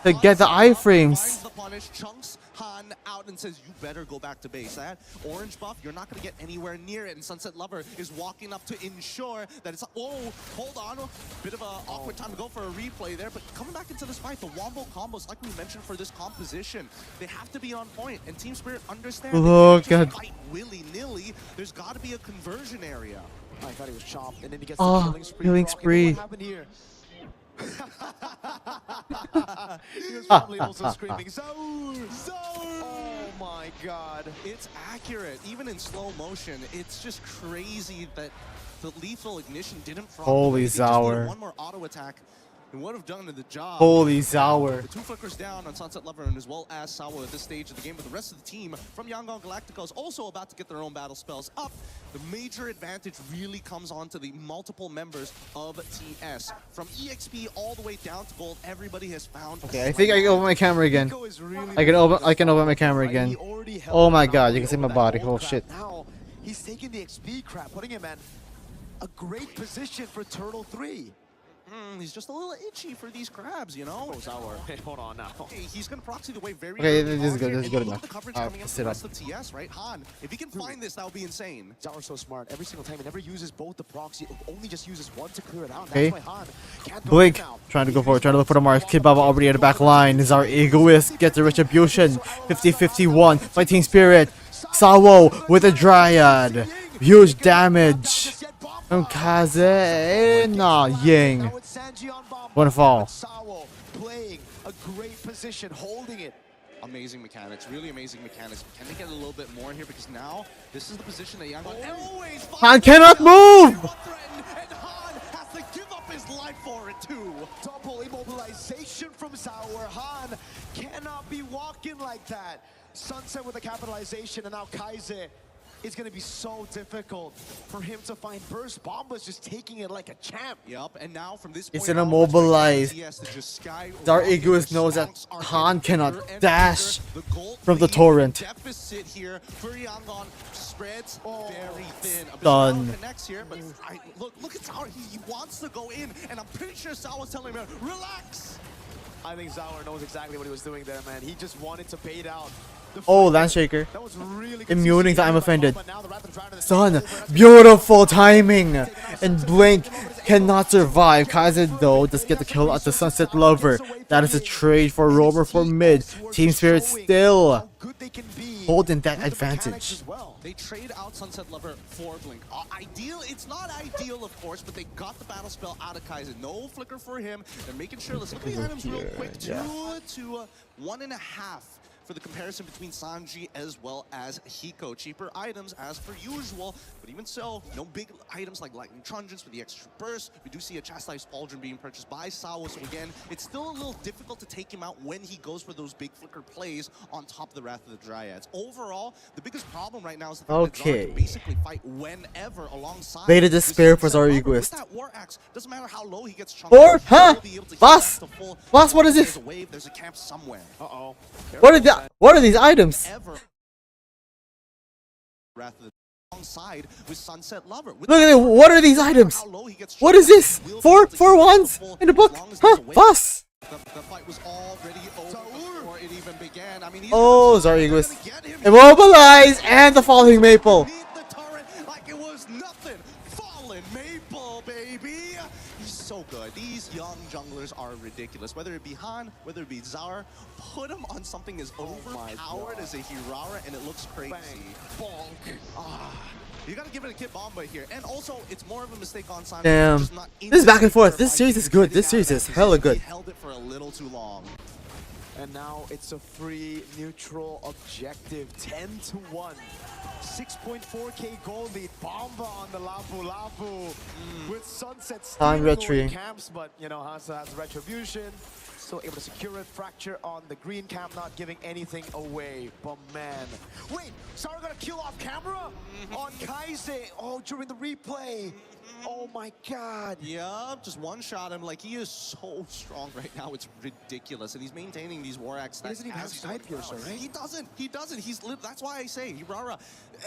to get the iframes. the punish, chunks Han out and says, you better go back to base. That orange buff, you're not going to get anywhere near it. And Sunset Lover is walking up to ensure that it's... Oh, hold on. Bit of an awkward time to go for a replay there. But coming back into this fight, the wombo combos, like we mentioned for this composition, they have to be on point. And Team Spirit understands Look they can't at- just fight willy-nilly. There's got to be a conversion area. I thought he was chopped, and then he gets Oh, the killing spree. killing Rocket, spree. What happened here? He was probably also screaming, Zoe! Zoe! Oh my god. It's accurate, even in slow motion. It's just crazy that the lethal ignition didn't prompt Holy it. He just needed Zower. one more auto attack and would have done the job. Holy Zower. The 2 flickers down on Sunset Lover and as well as Sawa at this stage of the game, but the rest of the team from Yangon Galacticos also about to get their own battle spells up. The major advantage really comes on to the multiple members of TS. From EXP all the way down to gold, everybody has found... Okay, I think I can open my camera again. I can open my camera again. Oh my god, you can see my body. Oh shit. Now, he's taking the XP crap, putting him in a great position for Turtle 3. He's just a little itchy for these crabs, you know? Oh, Zower. Hey, hold on now. Hey, he's going to proxy the way very Okay, early this is on good, here, this is and good look at enough. the coverage I'll coming up sit from the up. rest of TS, right? Han, if he can find this, that would be insane. Zower's so smart. Every single time, he never uses both the proxy, only just uses one to clear it out. Okay. That's why Han can't go Blink, in now. trying to go for it, trying to look for the mark. Kid Baba already at the back line. Is our egoist. Get the retribution. 50-51 by Team Spirit. Sawo with a Dryad. Huge damage. From Kaze. Nah, Ying. One fall. Sawo playing a great position, holding it. Amazing mechanics, really amazing mechanics. Can they get a little bit more in here? Because now, this is the position that Yangon always Han cannot move! And Han has to give up his life for it too. Double immobilization from Zower. Han cannot be walking like that. Sunset with a capitalization, and now Kaize it's going to be so difficult for him to find burst. Bomba's just taking it like a champ. Yup, and now from this He's point gonna onwards, mobilize. he has to just skyrocket. Zar Egoist knows that Stonks are Han getting cannot bigger and dash bigger. The gold from the lead torrent. Deficit here for Yangon spreads very thin. Done. Connects here, but look at Zar. He wants to go in, and I'm pretty sure Zar was telling him, relax. I think Zauer knows exactly what he was doing there, man. He just wanted to bait out. Oh, Lance Shaker. That was really good Immuning the CC I'm by offended. Bomba. Now the Raptors trying to Son, beautiful timing. And Blink cannot survive. Kaizen though does get the kill at the Sunset Lover. That is a trade for Roamer for mid. Team Spirit still holding that advantage. They trade out Sunset Lover for Blink. Ideal, it's not ideal, of course, but they got the battle spell out of Kaizen. No flicker for him. They're making sure. Let's look at the items real quick. 2 to 1.5 for the comparison between Sanji as well as Hiko. Cheaper items as per usual, but even so, no big items like Lightning Truncheons for the extra burst. We do see a Chastised Pauldron being purchased by Sawa, so again, it's still a little difficult to take him out when he goes for those big flicker plays on top of the Wrath of the Dryads. Overall, the biggest problem right now is the fact that Zara can basically fight whenever alongside. Beta Despair for Zara Egoist. With that War Axe, doesn't matter how low he gets chunked. Or, huh? Boss? Boss, what is this? There's a wave, there's a camp somewhere. Uh-oh. What are these items? Wrath of the alongside with Sunset Lover. Look at it. What are these items? What is this? Four ones in the book? Huh? Boss? The fight was already over before it even began. I mean, he's Oh, Zar Egoist. Immobilize and the falling Maple. the turret like it was nothing. Fallen Maple, baby. He's so good. These young junglers are ridiculous. Whether it be Han, whether it be Zar, put him on something as overpowered as a Hirara, and it looks crazy. Bonk. You gotta give it a Kid Bomba here. And also, it's more of a mistake on Simon. Damn. This is back and forth. This series is good. This series is hella good. He held it for a little too long. And now it's a free neutral objective, 10-1. 6.4k gold lead. Bomba on the Lapu Lapu with Sunset Han still retry. going camps, but you know Hansa has retribution. Still able to secure it. Fracture on the green camp, not giving anything away. But man, wait, Sara got a kill off camera on Kaizen. Oh, during the replay. Oh my God. Yeah, just one-shot him. Like, he is so strong right now. It's ridiculous. And he's maintaining these War Axe. He doesn't even have side piercer, right? He doesn't. He doesn't. That's why I say, Hirara,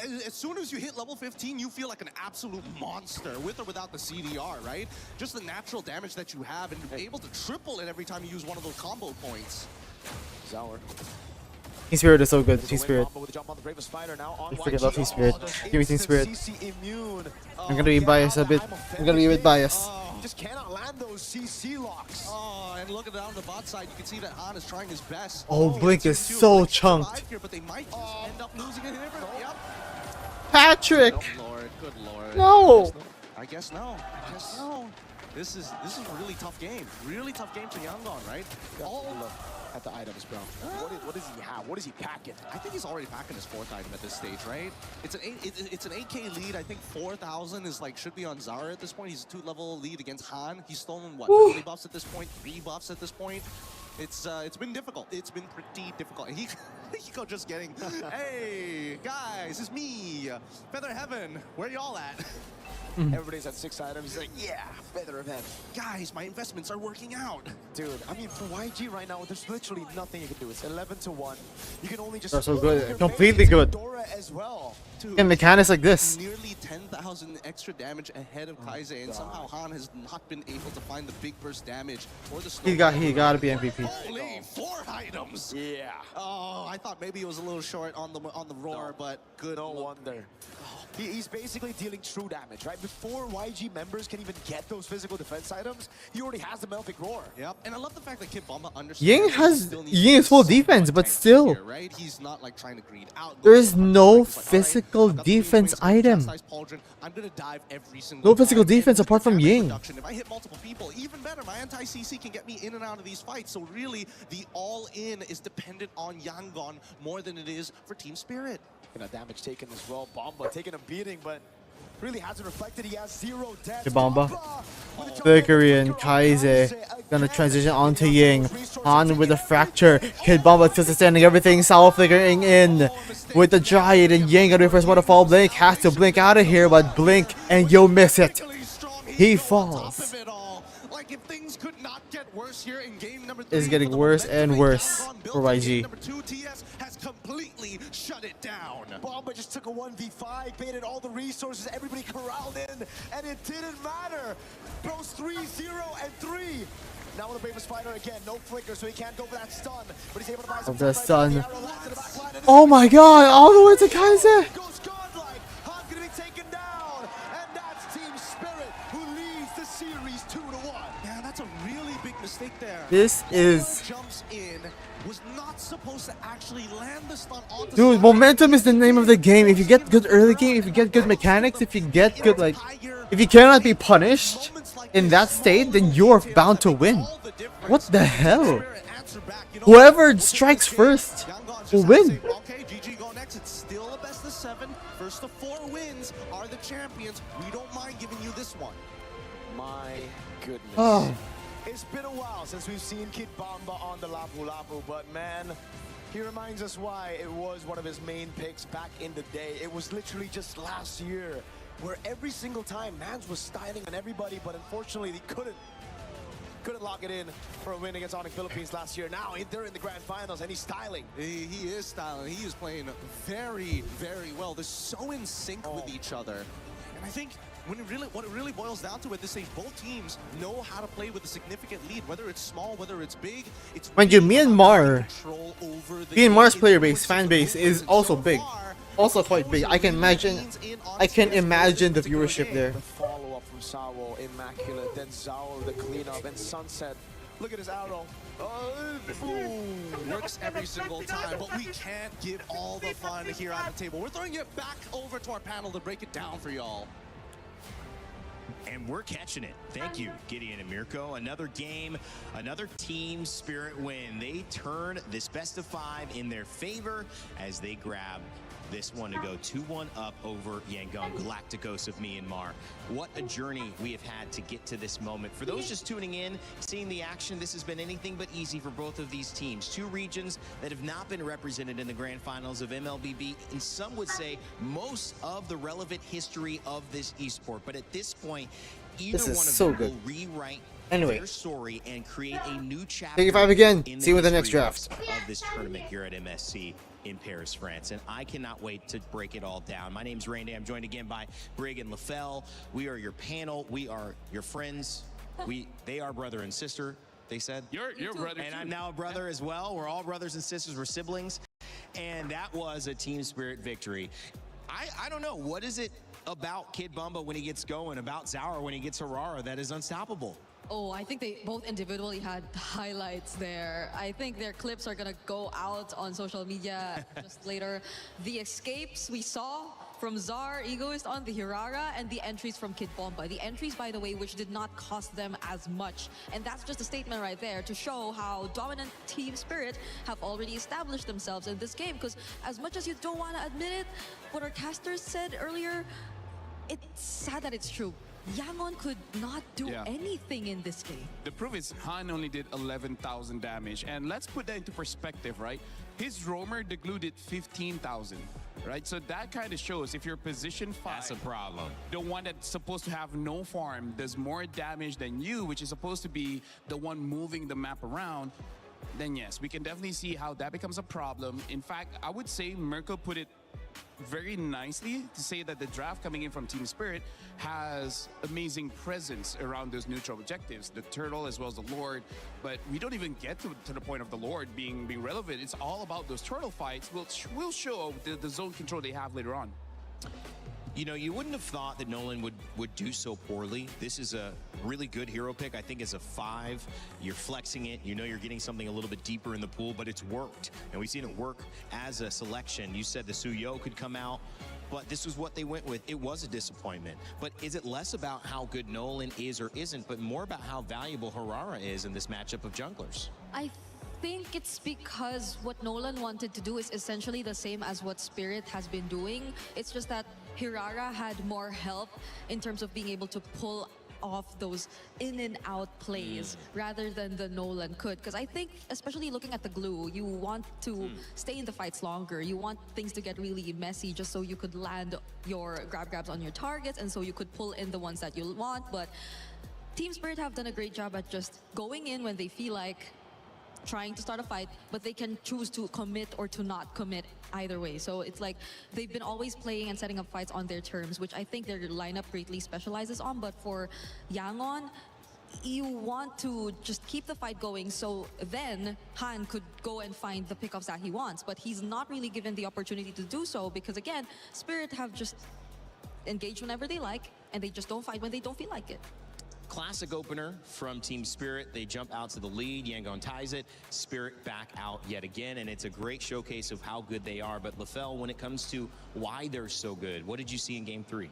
as soon as you hit level 15, you feel like an absolute monster, with or without the CDR, right? Just the natural damage that you have, and you're able to triple it every time you use one of those combo points. Zauer. Team Spirit is so good. Team Spirit. I freaking love Team Spirit. Give me Team Spirit. I'm gonna be biased a bit. I'm gonna be a bit biased. Just cannot land those CC locks. Oh, and looking down the bot side, you can see that Han is trying his best. Oh, Blink is so chunked. Here, but they might just end up losing it here. Yep. Patrick! Good lord, good lord. No! I guess no. I guess no. This is a really tough game. Really tough game for Yangon, right? Look at the items, bro. What does he have? What is he packing? I think he's already packing his 4th item at this stage, right? It's an 8k lead. I think 4,000 is like should be on Zara at this point. He's a 2-level lead against Han. He's stolen what? 3 buffs at this point, 3 buffs at this point. It's been difficult. It's been pretty difficult. And Hiko just getting, hey guys, it's me, Feather Heaven. Where y'all at? Everybody's at 6 items. He's like, yeah, Feather Event. Guys, my investments are working out. Dude, I mean, for YG right now, there's literally nothing you can do. It's 11-1. You can only just... They're so good. Completely good. Dora as well. And mechanics like this. Nearly 10,000 extra damage ahead of Kaizen, and somehow Han has not been able to find the big burst damage or the He gotta be MVP. Holy, 4 items! Yeah. Oh, I thought maybe it was a little short on the roar, but good. No wonder. He's basically dealing true damage, right? Before YG members can even get those physical defense items, he already has the Melfic Roar. Yep, and I love the fact that Kid Bomba understands. Ying is full defense, but still. Here, right? He's not like trying to greed out. There is no physical defense item. I'm gonna dive every single No physical defense apart from Ying. If I hit multiple people, even better, my anti-CC can get me in and out of these fights. So really, the all-in is dependent on Yangon more than it is for Team Spirit. Damage taken as well. Bomba taking a beating, but really hasn't reflected. He has 0 deaths. Kid Bomba, Vickery, and Kaize gonna transition onto Ying. Han with a fracture. Kid Bomba still standing everything. Sao flickering in with the Giant, and Ying gonna be first one to fall. Blink has to blink out of here, but blink and you'll miss it. He falls. Like if things could not get worse here in game number 3. It's getting worse and worse for YG. Number 2, TS has completely shut it down. Bomba just took a 1v5, baited all the resources, everybody corralled in, and it didn't matter. Bros 3-0 and 3. Now with the Bravest Fighter again, no flicker, so he can't go for that stun, but he's able to buy some The time. stun. Oh my god, all the way to Kaize. Goes godlike. Han's gonna be taken down, and that's Team Spirit who leads the series 2-1. Yeah, that's a really big mistake there. This is... Jumps in, was not supposed to actually land the stun onto Dude, momentum is the name of the game. If you get good early game, if you get good mechanics, if you get good, like, if you cannot be punished in that state, then you're bound to win. What the hell? Whoever strikes first will win. Okay, GG go next. It's still a best of 7. First of 4 wins are the champions. We don't mind giving you this one. My goodness. Oh. It's been a while since we've seen Kid Bomba on the Lapu Lapu, but man, he reminds us why it was one of his main picks back in the day. It was literally just last year where every single time Mans was styling on everybody, but unfortunately he couldn't lock it in for a win against Onyx Philippines last year. Now they're in the grand finals and he's styling. He is styling. He is playing very, very well. They're so in sync with each other. And I think what it really boils down to at this stage, both teams know how to play with a significant lead, whether it's small, whether it's big. It's Mind you, Myanmar's player base, fan base is also big. Also quite big. I can imagine the viewership there. The follow-up from Sawo, Immaculate, then Zao, the cleanup, and Sunset. Look at his arrow. Boom! Works every single time, but we can't give all the fun here on the table. We're throwing it back over to our panel to break it down for y'all. And we're catching it. Thank you, Gideon and Mirko. Another game, another Team Spirit win. They turn this best of 5 in their favor as they grab this one to go 2-1 up over Yangon Galacticos of Myanmar. What a journey we have had to get to this moment. For those just tuning in, seeing the action, this has been anything but easy for both of these teams. 2 regions that have not been represented in the grand finals of MLBB, and some would say most of the relevant history of this esport. But at this point, either This is one of so them good. will rewrite Anyway. their story and create a new chapter. Take 5 again. in See you in the next history draft. of this tournament here at MSC in Paris, France. And I cannot wait to break it all down. My name's Randy. I'm joined again by Brig and LaFell. We are your panel. We are your friends. They are brother and sister, they said. You're brother And too. I'm now a brother as well. We're all brothers and sisters. We're siblings. And that was a Team Spirit victory. I don't know. What is it about Kid Bomba when he gets going, about Zaur when he gets Harara, that is unstoppable? Oh, I think they both individually had highlights there. I think their clips are gonna go out on social media just later. The escapes we saw from Zar, Egoist on the Hirara, and the entries from Kid Bomba. The entries, by the way, which did not cost them as much. And that's just a statement right there to show how dominant Team Spirit have already established themselves in this game. Because as much as you don't want to admit it, what our casters said earlier, it's sad that it's true. Yangon could not do Yeah. anything in this game. The proof is Han only did 11,000 damage. And let's put that into perspective, right? His roamer, the glue, did 15,000, right? So that kind of shows if you're position 5, That's a problem. the one that's supposed to have no farm does more damage than you, which is supposed to be the one moving the map around, then yes, we can definitely see how that becomes a problem. In fact, I would say Mirko put it very nicely to say that the draft coming in from Team Spirit has amazing presence around those neutral objectives, the turtle as well as the Lord. But we don't even get to the point of the Lord being relevant. It's all about those turtle fights, which will show the zone control they have later on. You know, you wouldn't have thought that Nolan would do so poorly. This is a really good hero pick. I think as a 5, you're flexing it. You know you're getting something a little bit deeper in the pool, but it's worked. And we've seen it work as a selection. You said the Suyo could come out, but this was what they went with. It was a disappointment. But is it less about how good Nolan is or isn't, but more about how valuable Harara is in this matchup of junglers? I think it's because what Nolan wanted to do is essentially the same as what Spirit has been doing. It's just that Hirara had more help in terms of being able to pull off those in and out plays rather than the Nolan could. Because I think, especially looking at the glue, you want to stay in the fights longer. You want things to get really messy just so you could land your grabs on your targets and so you could pull in the ones that you want. But Team Spirit have done a great job at just going in when they feel like trying to start a fight, but they can choose to commit or to not commit either way. So it's like they've been always playing and setting up fights on their terms, which I think their lineup greatly specializes on. But for Yangon, you want to just keep the fight going so then Han could go and find the pickups that he wants. But he's not really given the opportunity to do so because, again, Spirit have just engaged whenever they like and they just don't fight when they don't feel like it. Classic opener from Team Spirit. They jump out to the lead. Yangon ties it. Spirit back out yet again, and it's a great showcase of how good they are. But LaFell, when it comes to why they're so good, what did you see in Game 3?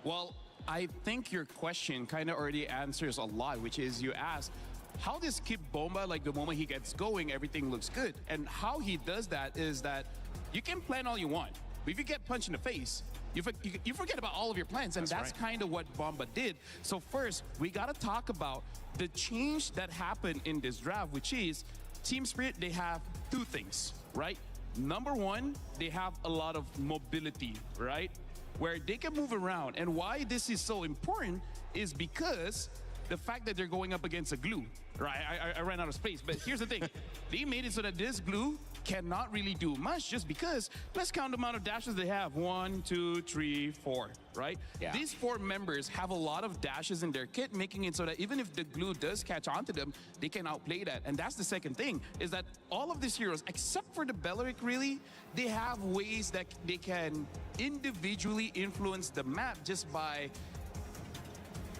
Well, I think your question kind of already answers a lot, which is you asked, how does Kid Bomba, like the moment he gets going, everything looks good? And how he does that is that you can plan all you want, but if you get punched in the face, you forget about all of your plans, and that's kind of what Bomba did. So first, we got to talk about the change that happened in this draft, which is Team Spirit, they have two things, right? Number one, they have a lot of mobility, right? Where they can move around. And why this is so important is because the fact that they're going up against a glue, right? I ran out of space, but here's the thing. They made it so that this glue cannot really do much just because, let's count the amount of dashes they have. 1, 2, 3, 4, right? Yeah. These 4 members have a lot of dashes in their kit, making it so that even if the glue does catch onto them, they can outplay that. And that's the second thing, is that all of these heroes, except for the Belleric really, they have ways that they can individually influence the map just by,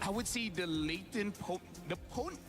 I would say, the latent, the potent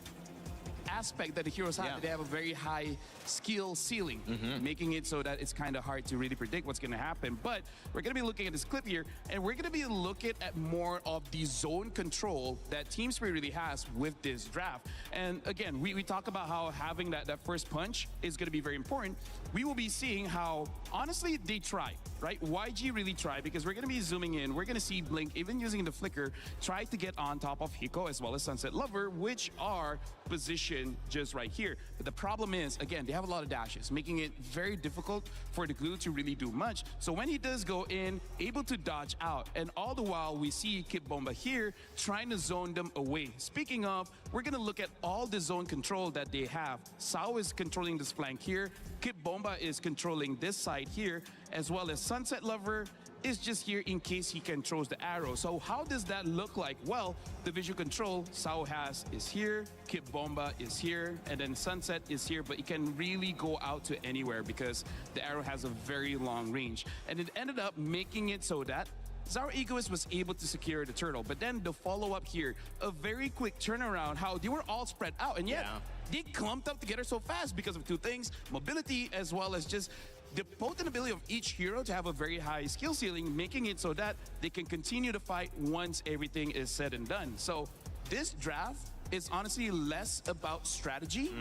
aspect that the heroes have. They have a very high skill ceiling, making it so that it's kind of hard to really predict what's going to happen. But we're going to be looking at this clip here, and we're going to be looking at more of the zone control that Team Spirit really has with this draft. And again, we talk about how having that first punch is going to be very important. We will be seeing how, honestly, they try, right? YG really tried, because we're going to be zooming in. We're going to see Blink, even using the flicker, try to get on top of Hiko as well as Sunset Lover, which are positioned just right here. But the problem is, again, they have a lot of dashes, making it very difficult for the glue to really do much. So when he does go in, able to dodge out, and all the while we see Kid Bomba here trying to zone them away. Speaking of, we're going to look at all the zone control that they have. Sao is controlling this flank here. Kid Bomba is controlling this side here, as well as Sunset Lover is just here in case he controls the arrow. So how does that look like? Well, the visual control Sao has is here, Kid Bomba is here, and then Sunset is here, but it can really go out to anywhere because the arrow has a very long range. And it ended up making it so that Zara Egoist was able to secure the turtle, but then the follow-up here, a very quick turnaround, how they were all spread out, and yet they clumped up together so fast because of two things, mobility as well as just the potent ability of each hero to have a very high skill ceiling, making it so that they can continue to fight once everything is said and done. So this draft is honestly less about strategy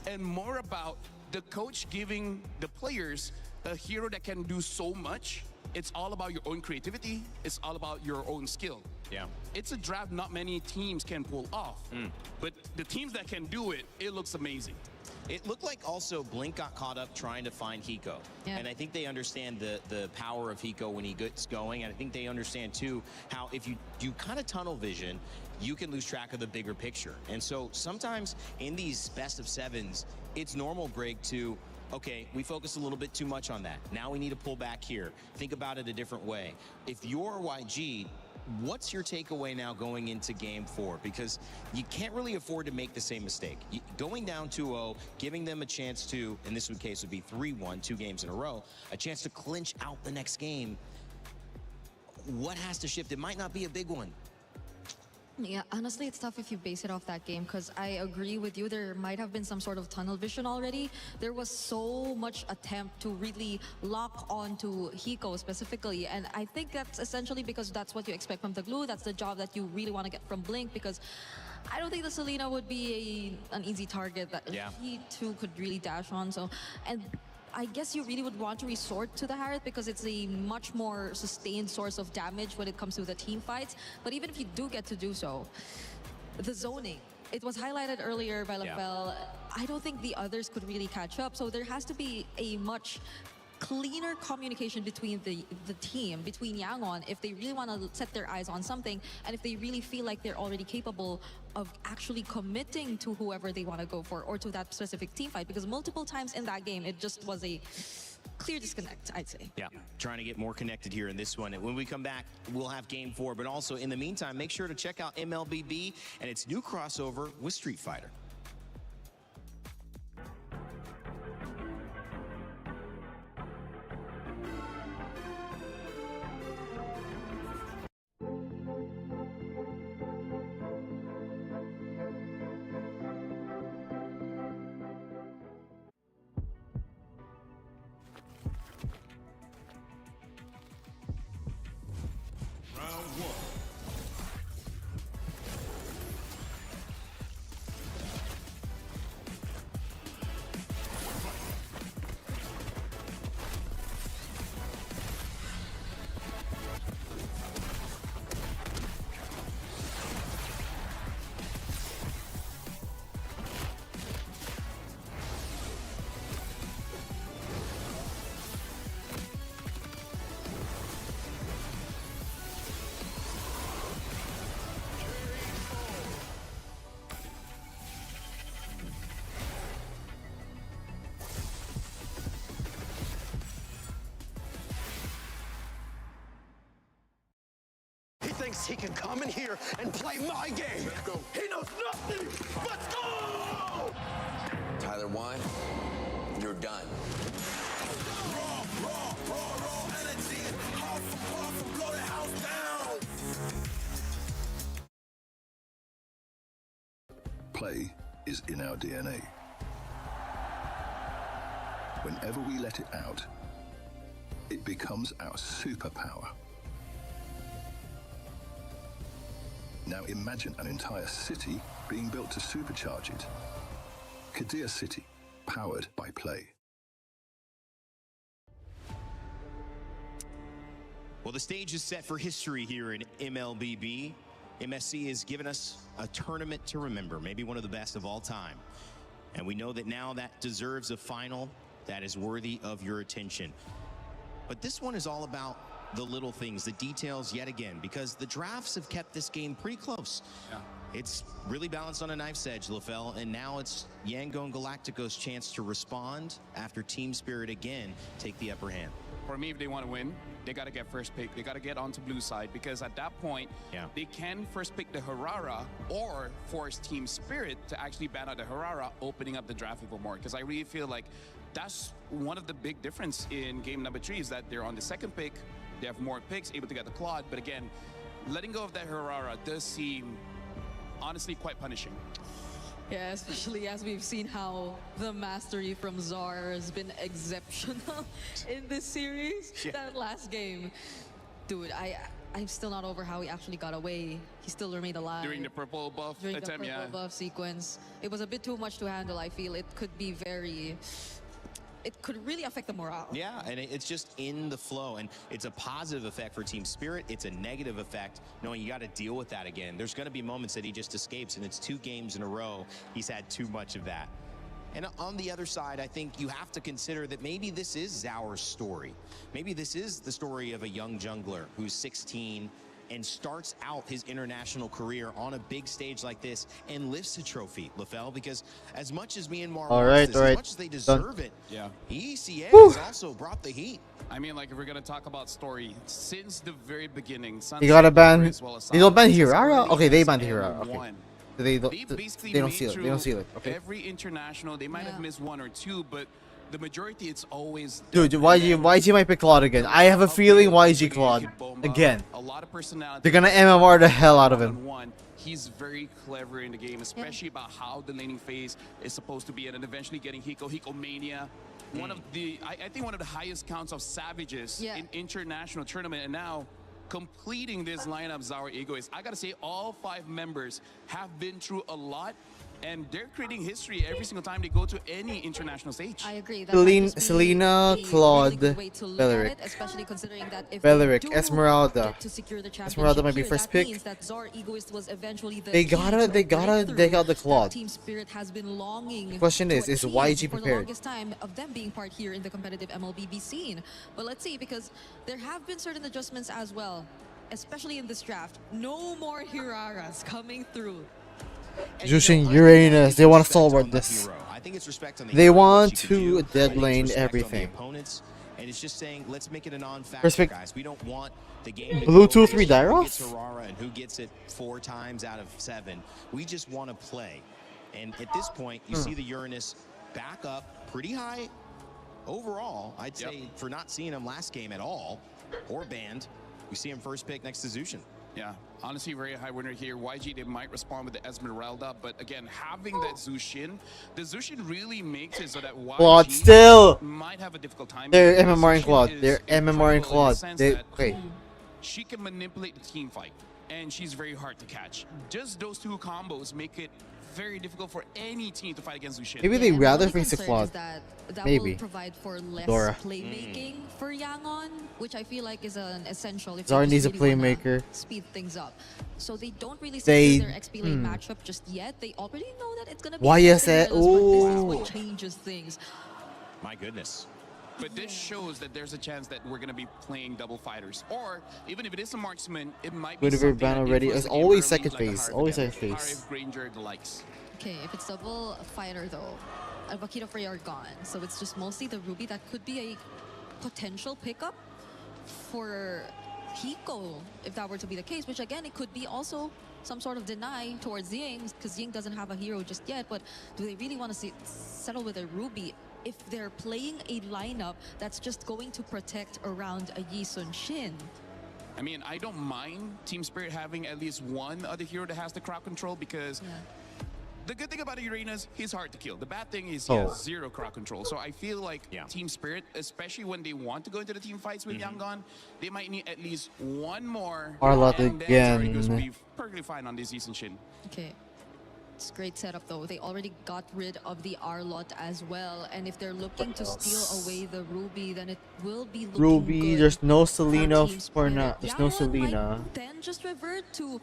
and more about the coach giving the players a hero that can do so much. It's all about your own creativity. It's all about your own skill. Yeah. It's a draft not many teams can pull off. But the teams that can do it, it looks amazing. It looked like also Blink got caught up trying to find Hiko. Yeah. And I think they understand the power of Hiko when he gets going. And I think they understand, too, how if you do kind of tunnel vision, you can lose track of the bigger picture. And so sometimes in these best of sevens, it's normal, Brig, to, okay, we focus a little bit too much on that. Now we need to pull back here. Think about it a different way. If you're YG, what's your takeaway now going into Game 4? Because you can't really afford to make the same mistake. Going down 2-0, giving them a chance to, in this case would be 3-1, 2 games in a row, a chance to clinch out the next game. What has to shift? It might not be a big one. Yeah, honestly, it's tough if you base it off that game because I agree with you. There might have been some sort of tunnel vision already. There was so much attempt to really lock onto Hiko specifically. And I think that's essentially because that's what you expect from the glue. That's the job that you really want to get from Blink because I don't think the Selena would be an easy target that he too could really dash on. So, and I guess you really would want to resort to the Harith because it's a much more sustained source of damage when it comes to the team fights. But even if you do get to do so, the zoning, it was highlighted earlier by LaFell. I don't think the others could really catch up. So there has to be a much cleaner communication between the team, between Yangon, if they really want to set their eyes on something, and if they really feel like they're already capable of actually committing to whoever they want to go for or to that specific team fight. Because multiple times in that game, it just was a clear disconnect, I'd say. Yeah, trying to get more connected here in this one. And when we come back, we'll have Game 4. But also, in the meantime, make sure to check out MLBB and its new crossover with Street Fighter. Thinks he can come in here and play my game. Let's go. He knows nothing. Let's go! Tyler 1, you're done. Raw energy. Hard for blow the house down. Play is in our DNA. Whenever we let it out, it becomes our superpower. Now imagine an entire city being built to supercharge it. Kadir City, powered by Play. Well, the stage is set for history here in MLBB. MSC has given us a tournament to remember, maybe one of the best of all time. And we know that now that deserves a final that is worthy of your attention. But this one is all about the little things, the details yet again, because the drafts have kept this game pretty close. Yeah. It's really balanced on a knife's edge, LaFell, and now it's Yangon Galactico's chance to respond after Team Spirit again take the upper hand. For me, if they want to win, they got to get first pick. They got to get onto blue side, because at that point, they can first pick the Harara or force Team Spirit to actually ban out the Harara, opening up the draft even more. Because I really feel like that's one of the big difference in game number 3 is that they're on the second pick. They have more picks, able to get the Claude. But again, letting go of that Harara does seem, honestly, quite punishing. Yeah, especially as we've seen how the mastery from Zar has been exceptional in this series. That last game. Dude, I'm still not over how he actually got away. He still remained alive. During the purple buff During attempt, the purple buff sequence. It was a bit too much to handle, I feel. It could be very... It could really affect the morale. Yeah, and it's just in the flow, and it's a positive effect for Team Spirit. It's a negative effect knowing you got to deal with that again. There's going to be moments that he just escapes, and it's 2 games in a row. He's had too much of that. And on the other side, I think you have to consider that maybe this is Zaur's story. Maybe this is the story of a young jungler who's 16 and starts out his international career on a big stage like this and lifts a trophy, LaFell, because as much as Myanmar wants this, as much as they deserve it, ECA has also brought the heat. I mean, like, if we're going to talk about story, since the very beginning, You gotta ban. You don't ban Hirara? Okay, they ban Hirara. Okay. They don't seal it. They don't seal it. Okay. Every international, they might have missed 1 or 2, but the majority, it's always... Dude, YG might pick Claude again. I have a feeling YG Claude again. A lot of personality. They're gonna MMR the hell out of him. He's very clever in the game, especially about how the laning phase is supposed to be, and then eventually getting Hiko Mania. One of the, I think one of the highest counts of Savages in international tournament, and now completing this lineup, Zaur Egoist. I gotta say, all 5 members have been through a lot, And they're creating history every single time they go to any international stage. I agree. That Selena, Claude, Beleric. Especially considering that if Beleric, they do Esmeralda. get to secure the Esmeralda might be championship first here, pick. that means that Zar Egoist was eventually the They key gotta to a dig breakthrough out the Claude. that Team Spirit has been longing Question to is achieve YG for the prepared? longest time of them being part here in the competitive MLBB scene. But let's see, because there have been certain adjustments as well, especially in this draft. No more Hiraras coming through. Jushin Uranus, they want to stalwart this. I think it's respect on the They hero, want what you can to do. I dead think it's lane respect on the everything. opponents, and it's just saying, let's make it a non-factor, Respect- guys. We don't want the game to Bluetooth go based on who Dairos? gets Aurora and who gets it 4 times out of 7. We just want to play. And at this point, you see the Uranus back up pretty high overall. I'd say for not seeing him last game at all, or banned, we see him first pick next to Zushin. Yeah, honestly, very high winner here. YG, they might respond with the Esmeralda, but again, having that Zushin, the Zushin really makes it so that YG Claude still. might have a difficult time. They're because MMR and Zushin Claude. is They're MMR and incredible in the Claude. sense They that wait. she can manipulate the team fight, and she's very hard to catch. Just those two combos make it very difficult for any team to fight against Zushin. Maybe they Yeah, rather the only face a concern Claude. is that Maybe. will provide for less Dora. playmaking for Yangon, which I feel like is an essential if Zara you needs a just really wanna playmaker. speed things up. So they don't really They- secure their XP lane matchup just yet. They already know that it's gonna be YSL, Cinderella's, but this is ooh. what changes things. My goodness. But this shows that there's a chance that we're going to be playing double fighters. Or, even if it is a marksman, it might be Good something ban that already. influences It's the game always early, second like a phase. Harv Always again. second phase. Harv, Granger, the likes. Okay, if it's double fighter though, Alvakita Frey are gone. So it's just mostly the Ruby that could be a potential pickup for Hiko, if that were to be the case, which again, it could be also some sort of deny towards Ying, because Ying doesn't have a hero just yet, but do they really want to settle with a Ruby if they're playing a lineup that's just going to protect around a Yi Sun Shin? I mean, I don't mind Team Spirit having at least one other hero that has the crowd control, because the good thing about Uranus, he's hard to kill. The bad thing is he has 0 crowd control. So I feel like Team Spirit, especially when they want to go into the team fights with Yangon, they might need at least one more. Arlott and then Zara Eagles will again. be perfectly fine on this Yi Sun Shin. Okay. It's a great setup though. They already got rid of the Arlott as well. And if they're looking to steal away the Ruby, then it will be looking Ruby, good there's no Selena Team for now. Spirit. There's no Yangon Selena. might then just revert to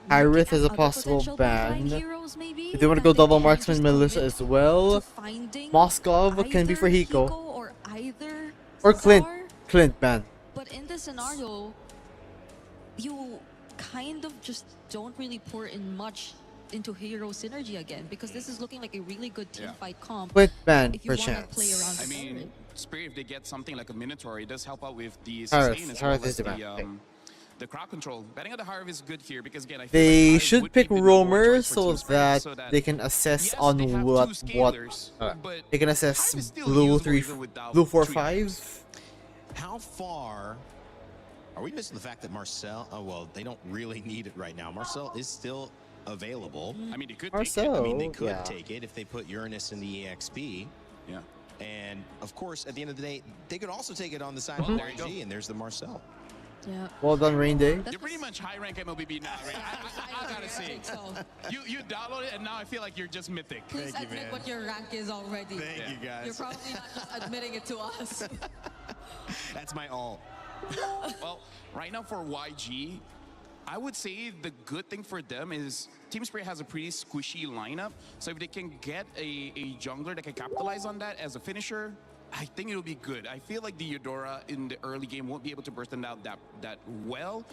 Hyrith is a other possible potential ban. backline heroes maybe If they want to that go they double can marksman, just Melissa commit as well. finding Moskov can be for either Hiko. or either Or Clint. Zar. Clint ban. But in this scenario, you kind of just don't really pour in much into hero synergy again, because this is looking like a really good team fight comp. Clint ban if you for wanna play chance. around I the mean, Spirit. Spirit, if they get something like a Minotaur, it does help out with the Harith. sustain as Harith well is as the ban. the crowd control. Betting on the Harv is good here because again, I feel They like Harv should would pick be the number one Roamer choice for so Team Spirit, that they can assess on they have what two scalers, but they can assess Harv is still blue usable 3 even without blue 4 three 5. How far are we missing the fact that Marcel? Oh well, they don't really need it right now. Marcel is still available. I mean, they could Marcel, take it. I mean, they could yeah. take it if they put Uranus in the EXP. Yeah. And of course, at the end of the day, they could also take it on the side Mhm. of YG, and there's the Marcel. Yeah. Well done, Rain Day. You're pretty much high rank MLBB now, right? I gotta say. You download it and now I feel like you're just mythic. Please admit what your rank is already. Thank you, guys. You're probably not just admitting it to us. That's my all. Well, right now for YG, I would say the good thing for them is Team Spirit has a pretty squishy lineup. So if they can get a jungler that can capitalize on that as a finisher, I think it'll be good. I feel like the Eudora in the early game won't be able to burst them out that well.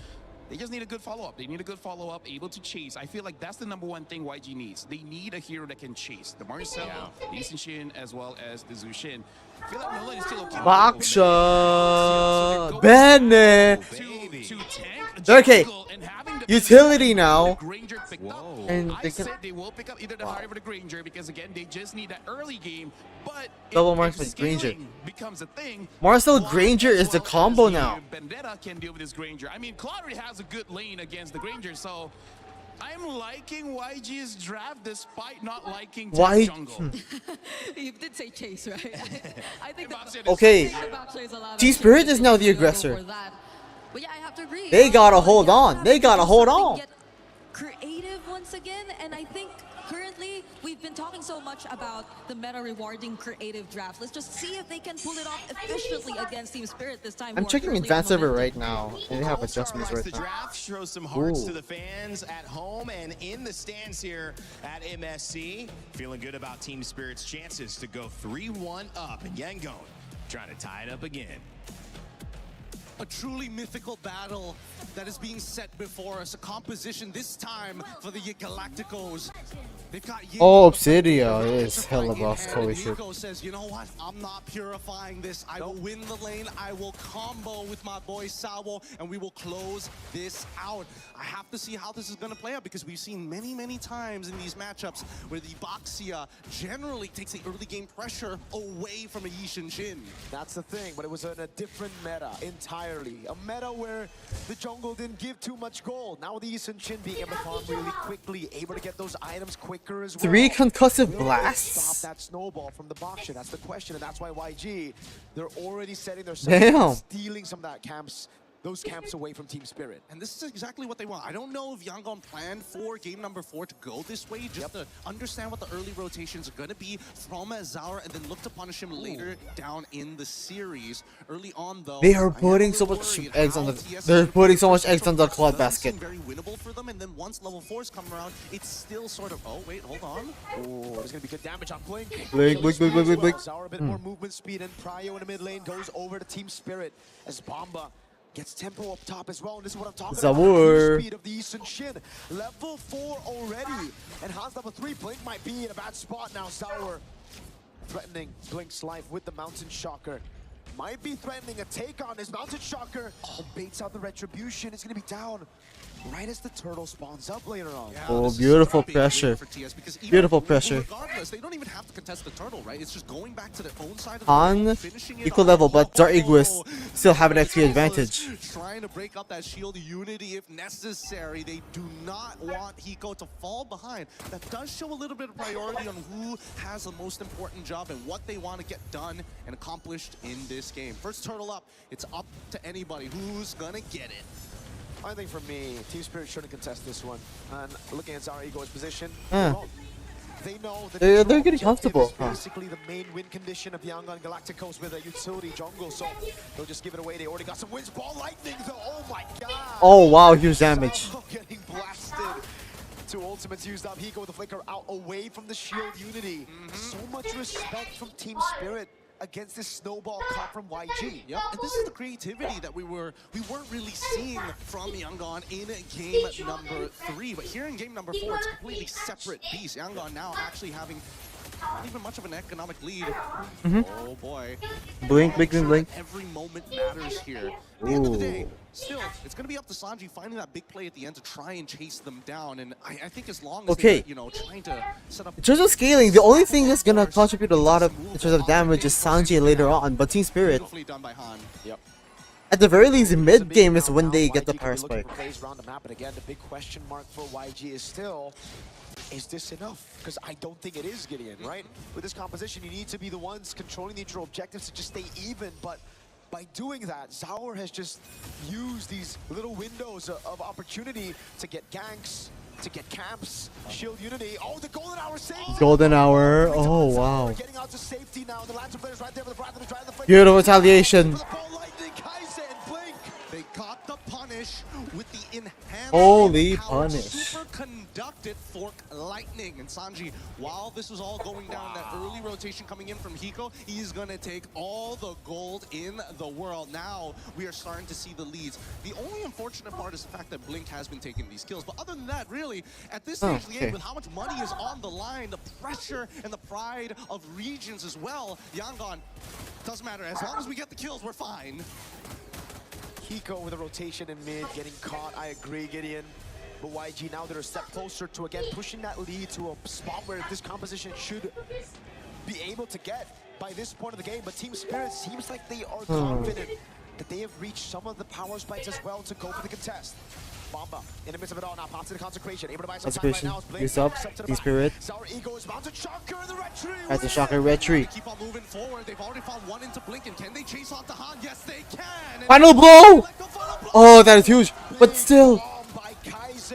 They just need a good follow-up. They need a good follow-up, able to chase. I feel like that's the number one thing YG needs. They need a hero that can chase. The Marcel, the Yi Sun Shin, as well as the Zushin. I feel like Nolan is still okay. Baksha! Bene! To tank Okay. jungle and having the Utility now. Granger picked up. And I they can said they will pick up either the Hive or the Granger because again they just need that early game. But double if marks with Granger. scaling becomes a thing, Marcel Claude Granger as is the well combo as now. Vendetta can deal with this Granger. I mean, Claude already has a good lane against the Granger, so I'm liking YG's draft despite not liking Why- jungle. You did say chase, right? I think Okay. T-Spirit is now the aggressor. But yeah, I have to agree. They gotta hold on. They gotta hold on. creative once again. And I think currently we've been talking so much about the meta rewarding creative drafts. Let's just see if they can pull it off efficiently against Team Spirit this time. I'm checking advanced server right now, and they have adjustments right The now. draft shows some hearts Ooh. to the fans at home and in the stands here at MSC. Feeling good about Team Spirit's chances to go 3-1 up, and Yangon trying to tie it up again. A truly mythical battle that is being set before us. A composition this time for the Galacticos. They've got Oh, Obsidia is hella buff. Holy shit. Yigo says, you know what? I'm not purifying this. I will win the lane. I will combo with my boy Sawo, and we will close this out. I have to see how this is going to play out because we've seen many times in these matchups where the Boxia generally takes the early game pressure away from a Yishin Shin. That's the thing, but it was in a different meta entirely. A meta where the jungle didn't give too much gold. Now the Yishin Shin being able to farm really quickly, able to get those items quicker as well. 3 concussive Will they blasts? stop that snowball from the Boxer? That's the question, and that's why YG, they're already setting their Damn. stealing some of that those camps away from Team Spirit. And this is exactly what they want. I don't know if Yangon planned for game number 4 to go this way, just to understand what the early rotations are going to be from Zaur and then look to punish him later down in the series. Early on, though, They are putting so much eggs on the. They're putting so much eggs on the cloud basket. very winnable for them, and then once level 4s come around, it's still sort of, oh wait, hold on. Oh, there's gonna be good damage on Blink. Blink. Zaur a bit Hmm. more movement speed, and Pryo in the mid lane goes over to Team Spirit as Bomba gets tempo up top as well, and this is what I'm talking about. Zaur. The speed of the Yishin Shin. Level 4 already, and Hans level 3. Blink might be in a bad spot now. Zaur threatening Blink's life with the Mountain Shocker. Might be threatening a take on his Mountain Shocker. And baits out the Retribution. It's gonna be down right as the turtle spawns up later on. Oh, beautiful pressure. Beautiful pressure. Regardless, they don't even have to contest the turtle, right? It's just going back to their own side of the On field, finishing it equal off. level, but Dark Egoist still have an XP advantage. Trying to break up that shield unity if necessary. They do not want Hiko to fall behind. That does show a little bit of priority on who has the most important job and what they want to get done and accomplished in this game. First turtle up, it's up to anybody who's gonna get it. I think for me, Team Spirit shouldn't contest this one. And looking at Zaur Ego's position, they know that They're the getting objective comfortable, is huh? basically the main win condition of Yangon Galacticos with a utility jungle, so they'll just give it away. They already got some wins. Ball lightning though, oh my god! Oh wow, huge damage. Sawo getting blasted. 2 ultimates used up. Hiko with the flicker out away from the shield unity. So much respect from Team Spirit against this snowball caught from YG. Yep, and this is the creativity that we weren't really seeing from Yangon in game number 3. But here in game number 4, it's a completely separate beast. Yangon now actually having not even much of an economic lead. Oh boy. Blink. Every moment matters here. At the end of the day, still, it's going to be up to Sanji finding that big play at the end to try and chase them down. And I think as long as they're, trying to set up... In terms of scaling, the only thing that's gonna contribute a lot of in terms of damage is Sanji later on, but Team Spirit, Beautifully done by Han. Yep. at the very least, mid game is when they get the power spike. Plays around the map, but again, the big question mark for YG is still, is this enough? Because I don't think it is, Gideon, right? With this composition, you need to be the ones controlling the neutral objectives to just stay even, but by doing that, Zaur has just used these little windows of opportunity to get ganks, to get camps, shield unity. Oh, the golden hour saves. Golden hour. Oh wow. Getting out to safety now. The Lancer players right there with the Brad trying to fight. Beautiful retaliation. They got the punish with the enhanced Holy power punish. super conducted fork lightning. And Sanji, while this was all going down, that early rotation coming in from Hiko, he's gonna take all the gold in the world. Now we are starting to see the leads. The only unfortunate part is the fact that Blink has been taking these kills. But other than that, really, at this stage of the game, with how much money is on the line, the pressure and the pride of regions as well, Yangon, doesn't matter. As long as we get the kills, we're fine. Hiko with a rotation in mid, getting caught. I agree, Gideon. But YG now they're a step closer to, again, pushing that lead to a spot where this composition should be able to get by this point of the game. But Team Spirit seems like they are confident that they have reached some of the power spikes as well to go for the contest. Bomba in the midst of it all now, pops to the consecration. Able to buy some time right now. Use up. Team Spirit. Zaur Ego is mounted shocker in the retreat. Has the shocker retreat. Keep on moving forward. They've already found one into Blink, and can they chase on to Han? Yes, they can. And Final blow! Oh, that is huge. But still.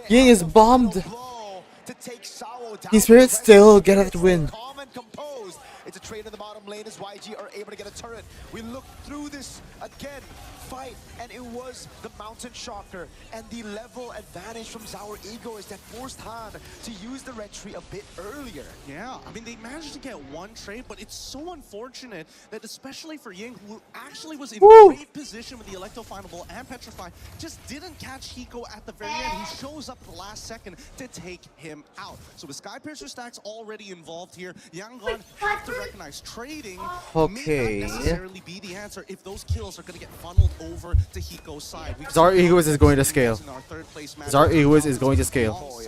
Ying is bombed. To take Sao down. Team Spirit still get that win. Calm and composed. It's a trade in the bottom lane as YG are able to get a turret. We look through this again, fight, and it was the Mountain Shocker. And the level advantage from Zaur Ego is that forced Han to use the red tree a bit earlier. Yeah, I mean, they managed to get one trade, but it's so unfortunate that especially for Ying, who actually was in great position with the Electro Final Ball and Petrify, just didn't catch Hiko at the very end. He shows up at the last second to take him out. So with Sky Piercer stacks already involved here, Yangon have to recognize trading may not necessarily be the answer if those kills are going to get funneled over to Hiko's side. Zaur Egoist is going to scale. Zaur Egoist is going to scale.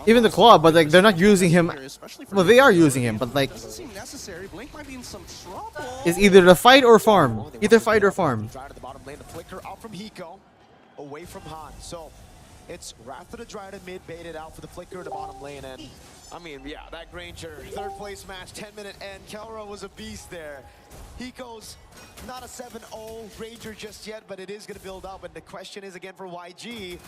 Even the Claw, but like they're not using him. Well, they are using him, but like it's either the fight or farm. Either fight or farm. Dry to the bottom lane, the flicker out from Hiko, away from Han. So it's Wrath of the Dryad mid baited out for the flicker in the bottom lane, and I mean, yeah, that Granger third place match, 10-minute end. Kelra was a beast there. Hiko's not a 7-0 Ranger just yet, but it is going to build up. And the question is again for YG,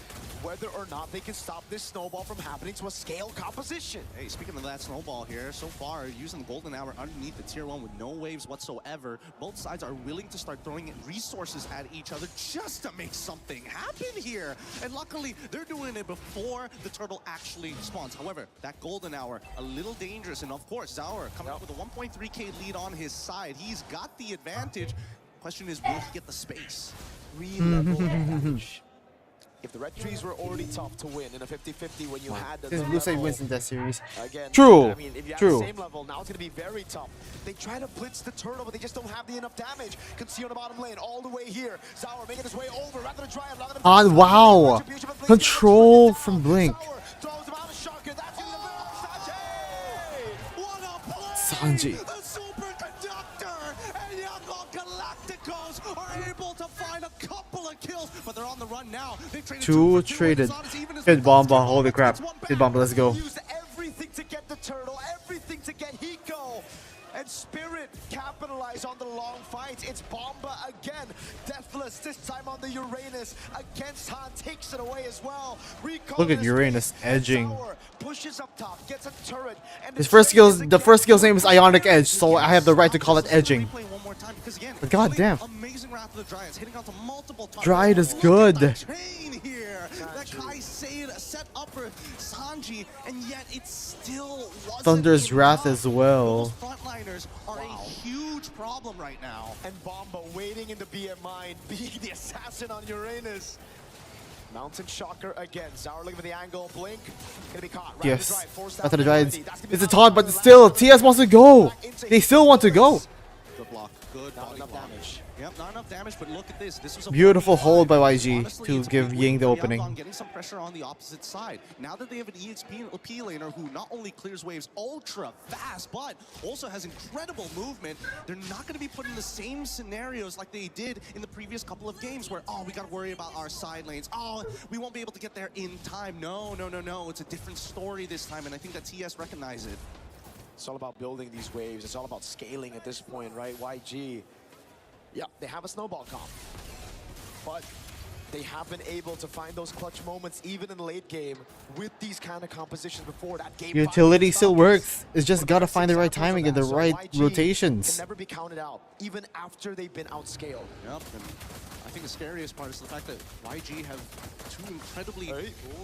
whether or not they can stop this snowball from happening to a scale composition. Hey, speaking of that snowball here, so far using the Golden Hour underneath the tier 1 with no waves whatsoever, both sides are willing to start throwing resources at each other just to make something happen here. And luckily, they're doing it before the turtle actually spawns. However, that Golden Hour, a little dangerous. And of course, Zaur coming up with a 1.3k lead on his side. He's got the advantage. Question is, will he get the space? Re-level advantage. If the red trees were already tough to win in a 50-50 when you had the This blue side wins in that series. Again, True. I mean, if you have True. the same level, now it's going to be very tough. They try to blitz the turtle, but they just don't have the enough damage. Can see on the bottom lane all the way here. Zaur making his way over. Rather than Dryad, rather than Wow. Control from Blink. throws him out of Shocker. That's going to be What a play! Sanji. The superconductor and Yangon Galacticos are able to find a couple of kills, but they're on the run now. They traded Two traded. Kid Bomba. Holy crap. Kid Bomba, let's go. Used everything to get the turtle, everything to get Hiko. And Spirit capitalize on the long fights. It's Bomba again. Deathless, this time on the Uranus. Against Han, takes it away as well. Look at Uranus edging. Pushes up top, gets a turret. And His first skills, the first skill's name is Ionic Edge, so I have the right to call it edging. But god damn. Amazing Wrath of the Dryads, hitting out to multiple targets. Dryad is good. Chain here. That Kai Sade set up for Sanji, and yet it still wasn't Thunder's Wrath enough. as well. Those frontliners are a huge problem right now. And Bomba waiting in the BMI, being the assassin on Uranus. Mountain Shocker again. Zaur looking for the angle. Blink. Gonna be caught. Yes. Wrath of the Dryads. It's a taunt, but still, TS wants to go. They still want to go. Good block. Good body block. Damage. Yep, not enough damage, but look at this. This was a Beautiful hold by YG Honestly, to it's a give big Ying win the for opening. Yangon, getting some pressure on the opposite side. Now that they have an EXP laner who not only clears waves ultra fast, but also has incredible movement, they're not going to be put in the same scenarios like they did in the previous couple of games where, oh, we got to worry about our side lanes. Oh, we won't be able to get there in time. No, no, no, no. It's a different story this time, and I think that TS recognize it. It's all about building these waves. It's all about scaling at this point, right? YG. Yeah, they have a snowball comp, but they have been able to find those clutch moments even in the late game with these kind of compositions before that game. Utility still works. It's just gotta find the right timing and the right YG rotations. can never be counted out, even after they've been outscaled. Yep, and I think the scariest part is the fact that YG have two incredibly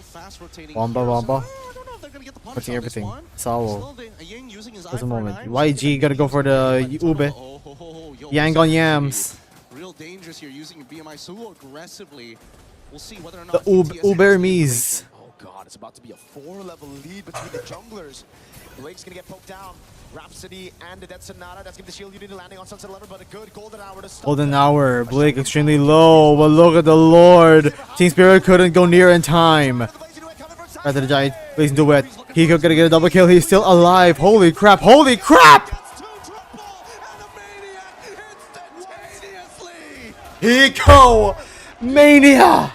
fast rotating Bomba, heroes. Bomba. I don't know if they're gonna get the punish Touching on this everything. one. Sawo. Still, Ying using his Just eye a for an moment. eye. YG gotta go for the Ube. Yangon Yams. Real dangerous here using BMI so aggressively. We'll see whether or The not TS Uber Mies. Oh god, it's about to be a 4-level lead between the junglers. Blake's gonna get poked down. Rhapsody and the Dead Sonata. That's gonna be the shield unit landing on Sunset Lover, but a good golden hour to stop. Golden Hour. Blake extremely low, but look at the Lord. Team Spirit couldn't go near in time. Wrath of the Giant. Blazing Duet. Hiko gonna get a double kill. He's still alive. Holy crap. Holy crap! Hiko! Mania!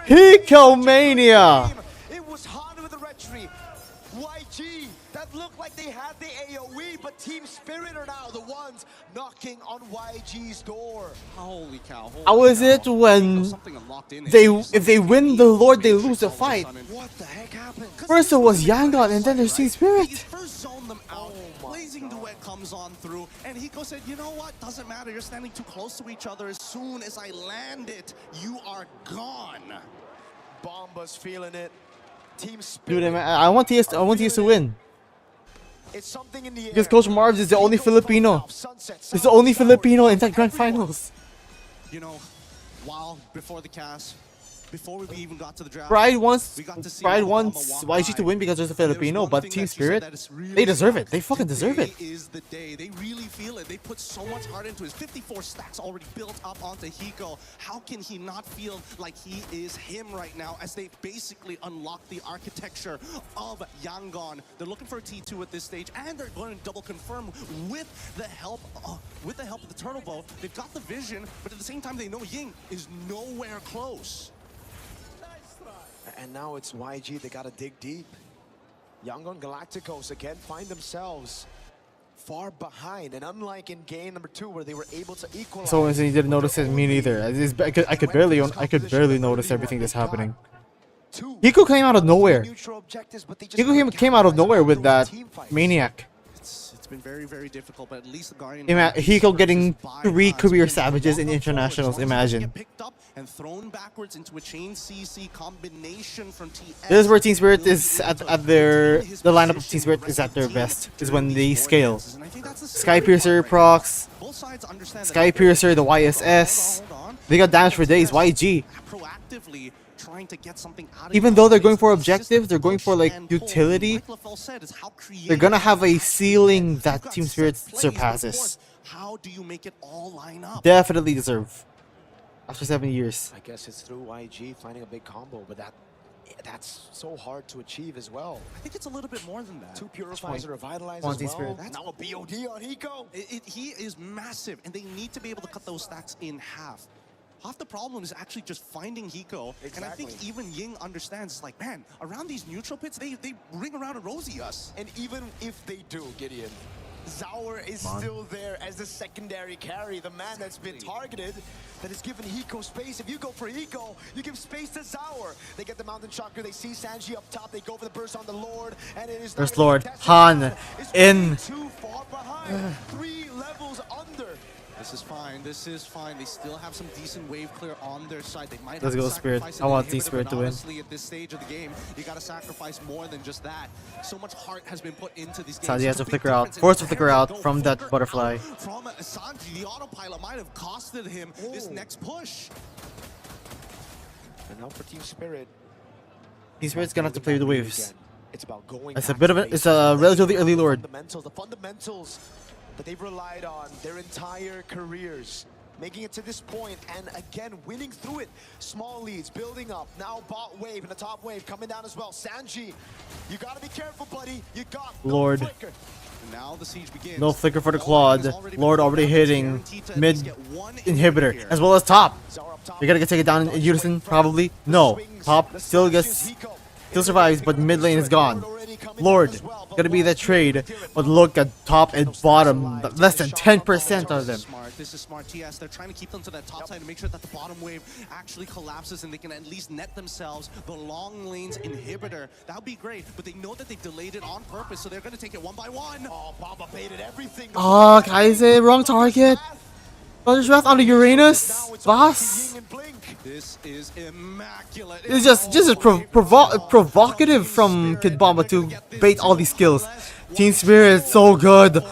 Hiko Mania! It was Han with the red tree. YG, that looked like they had the AoE, but Team Spirit are now the ones knocking on YG's door. Holy cow. How is it when if they win the Lord, they lose the fight? What the heck happened? First it was Yangon and then there's Team Spirit. First zone them out. Blazing Duet comes on through, and Hiko said, you know what? Doesn't matter. You're standing too close to each other. As soon as I land it, you are gone. Bomba's feeling it. Team Dude, Spirit. I want TS to win. It's something in the air. Because Coach Marvs is the only Filipino. He's the only Filipino in that grand finals. You know, before the cast, before we even got to the draft, Pride wants we got to see Pride Obama wants walk YG to by. win because there's a Filipino, One but thing Team that she said Spirit, that is really they deserve it. hot. They fucking deserve it. Today is the day. They really feel it. They put so much heart into it. 54 stacks already built up onto Hiko. How can he not feel like he is him right now as they basically unlock the architecture of Yangon? They're looking for a T2 at this stage, and they're going to double confirm with the help of the Turtle Bow. They've got the vision, but at the same time, they know Ying is nowhere close. And now it's YG, they gotta dig deep. Yangon Galacticos again find themselves far behind, and unlike in game number 2 where they were able to equalize. So he didn't notice it, me neither. I could barely notice everything that's happening. Hiko came out of nowhere. Hiko came out of nowhere with that Maniac. It's been very, very difficult, but at least the Guardian... Hiko getting 3 career savages in internationals, imagine. Picked up and thrown backwards into a chain CC combination from TS. This is where Team Spirit is at the lineup of Team Spirit is at their best, is when they scale. Sky Piercer procs, Sky Piercer, the YSS, they got damage for days, YG. Proactively trying to get something out of Even though they're going for objectives, they're going for like utility, they're gonna have a ceiling that Team Spirit surpasses. How do you make it all line up? Definitely deserve. After 7 years. I guess it's through YG finding a big combo, but that's so hard to achieve as well. I think it's a little bit more than that. 2 Purifiers are revitalized Come on, as Team well. Spirit. That's now a BOD on Hiko. He is massive, and they need to be able to cut those stacks in half. Half the problem is actually just finding Hiko, and I think even Ying understands, like, man, around these neutral pits, they ring around and rosy us. And even if they do, Gideon, Zaur is still there as the secondary carry, the man that's been targeted, that is given Hiko space. If you go for Hiko, you give space to Zaur. They get the Mountain Chakra, they see Sanji up top, they go for the burst on the Lord, and it is... There's Lord. Han in. Too far behind, 3 levels under. This is fine. This is fine. They still have some decent wave clear on their side. They might Let's have go, to Spirit. sacrifice I an want the inhibitor, Spirit but to win. honestly, at this stage of the game, you got to sacrifice more than just that. So much heart has been put into these games. Sanji has to Big flicker out. difference in Forced to where flicker they out go. from that Flicker butterfly. out From Sanji, the autopilot might have costed him this next push. And now for Team Spirit. Team Spirit's gonna have to play with the waves. It's about going It's a back bit to of a, basics. it's a relatively early Lord. The fundamentals that they've relied on their entire careers, making it to this point, and again winning through it. Small leads building up. Now bot wave and the top wave coming down as well. Sanji, you gotta be careful, buddy. You got Lord. no flicker. Now the siege begins. No flicker for the Claude. Lord already hitting mid inhibitor as well as top. You're gonna get taken down in unison, probably. No. Top still survives, but mid lane is gone. Lord, gonna be that trade, but look at top and bottom, less than 10% of them. This is smart. TS, they're trying to keep them to that top side to make sure that the bottom wave actually collapses and they can at least net themselves the long lanes inhibitor. That would be great, but they know that they delayed it on purpose, so they're going to take it one by one. Oh, Baba baited everything. Oh, Kaiser, wrong target. Thunder's Wrath on the Uranus. Boss. This is immaculate. It's just provocative from Kid Bomba to bait all these skills. Team Spirit is so good.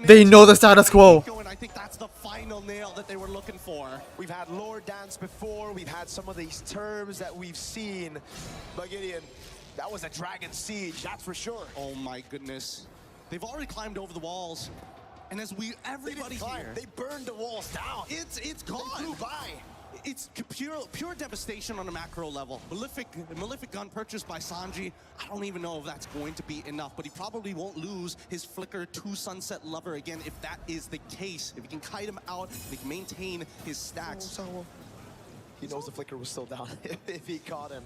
They know the status quo. And I think that's the final nail that they were looking for. We've had Lord Dance before. We've had some of these terms that we've seen. But Gideon, that was a Dragon Siege, that's for sure. Oh my goodness. They've already climbed over the walls. And as everybody here, they burned the walls down. It's gone. They flew by. It's pure devastation on a macro level. Malefic gun purchased by Sanji. I don't even know if that's going to be enough, but he probably won't lose his Flicker to Sunset Lover again if that is the case. If he can kite him out, if he can maintain his stacks. He knows the flicker was still down if he caught him.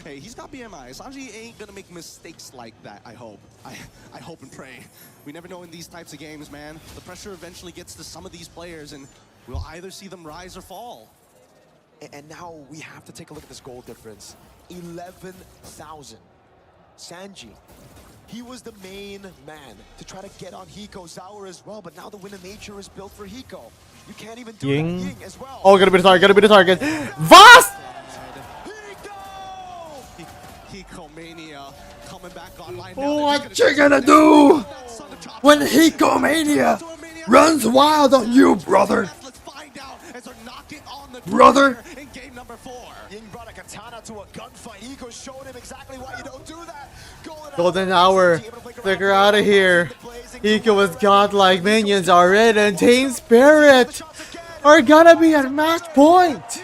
Hey, he's got BMI. Sanji ain't gonna make mistakes like that, I hope. I hope and pray. We never know in these types of games, man. The pressure eventually gets to some of these players, and we'll either see them rise or fall. And now we have to take a look at this goal difference. 11,000. Sanji, he was the main man to try to get on Hiko. Zaur as well, but now the Wind of Nature is built for Hiko. You can't even do Ying. that. Ying as well. Oh, gotta be the target, gotta be the target. Vast! Hiko Mania coming back online. What you gonna do when Hiko Mania runs wild on you, brother? Brother! In game number 4. Ying brought a katana to a gunfight. Hiko showed him exactly why you don't do that. Golden hour. Figure out of here. Hiko has godlike minions already, and Team Spirit are gonna be at match point.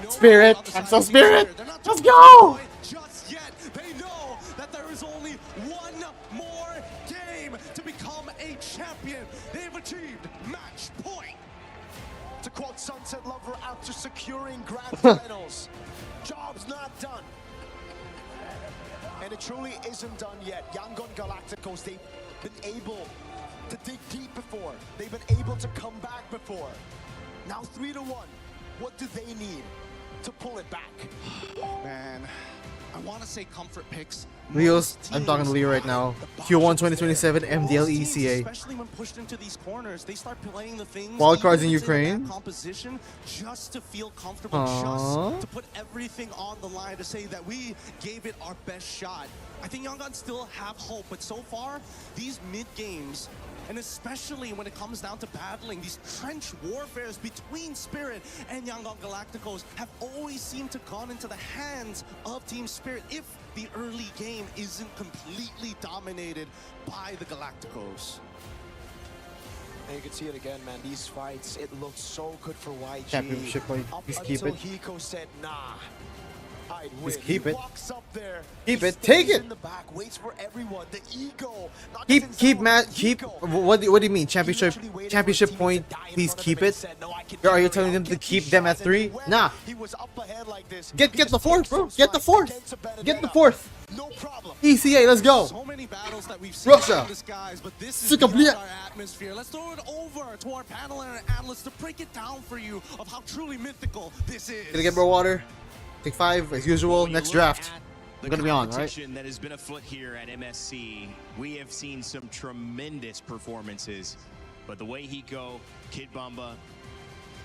Spirit, I'm so Spirit. Let's go. Just yet, they know that there is only one more game to become a champion. They've achieved match point. To quote Sunset Lover after securing grand finals, job's not done. And it truly isn't done yet. Yangon Galacticos, they've been able to dig deep before. They've been able to come back before. Now 3-1. What do they need to pull it back? Man, I want to say comfort picks. Leos, I'm talking to Leo right now. Q1 2027 MDL ECA. Especially when pushed into these corners, they start playing the things. Wildcards in even Ukraine. that composition just to feel comfortable, Aww. just to put everything on the line to say that we gave it our best shot. I think Yangon still have hope, but so far, these mid games, and especially when it comes down to battling, these trench warfares between Spirit and Yangon Galacticos have always seemed to gone into the hands of Team Spirit if the early game isn't completely dominated by the Galacticos. And you can see it again, man. These fights, it looks so good for YG. Championship play. Up Please keep until it. Hiko said, nah. I'd Please win. keep He it. walks up there, Keep he it. Take stays it. in the back, waits for everyone. The ego. Not Keep just keep Zaur, Matt but keep Hiko. what do you mean championship point, please keep it. Are you telling them to keep them at 3? Nah. He was up ahead like this. Get the fourth, bro. Get the fourth. Get the fourth. No problem. ECA, let's go. So many battles that we've seen Russia. in the skies, but this is Suka beyond blia. our atmosphere. Let's throw it over to our panel and our analysts to break it down for you of how truly mythical this is. Gonna get more water. Take 5 as usual. Next draft. I'm gonna be on, right? Competition that has been afoot here at MSC, we have seen some tremendous performances, but the way Hiko, Kid Bamba,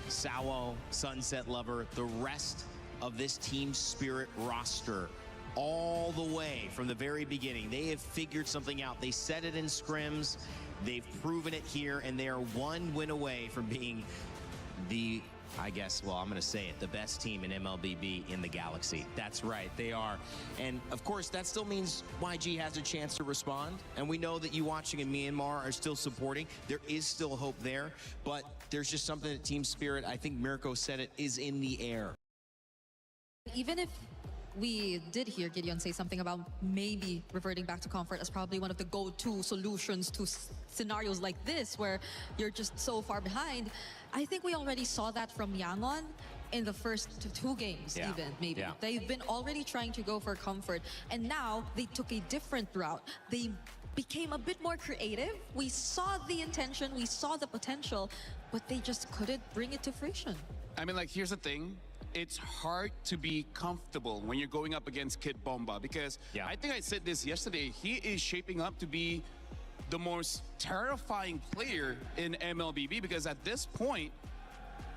Sawo, Sunset Lover, the rest of this Team Spirit roster, all the way from the very beginning, they have figured something out. They said it in scrims, they've proven it here, and they are one win away from being the, I guess, well, I'm going to say it, the best team in MLBB in the Galaxy. That's right, they are. And of course, that still means YG has a chance to respond. And we know that you watching in Myanmar are still supporting. There is still hope there, but there's just something that Team Spirit, I think Mirko said it, is in the air. Even if we did hear Gideon say something about maybe reverting back to comfort as probably one of the go-to solutions to scenarios like this where you're just so far behind, I think we already saw that from Yangon in the first 2 games even, maybe. Yeah. They've been already trying to go for comfort, and now they took a different route. They became a bit more creative. We saw the intention, we saw the potential, but they just couldn't bring it to fruition. I mean, like, here's the thing. It's hard to be comfortable when you're going up against Kid Bomba because I think I said this yesterday. He is shaping up to be the most terrifying player in MLBB because at this point,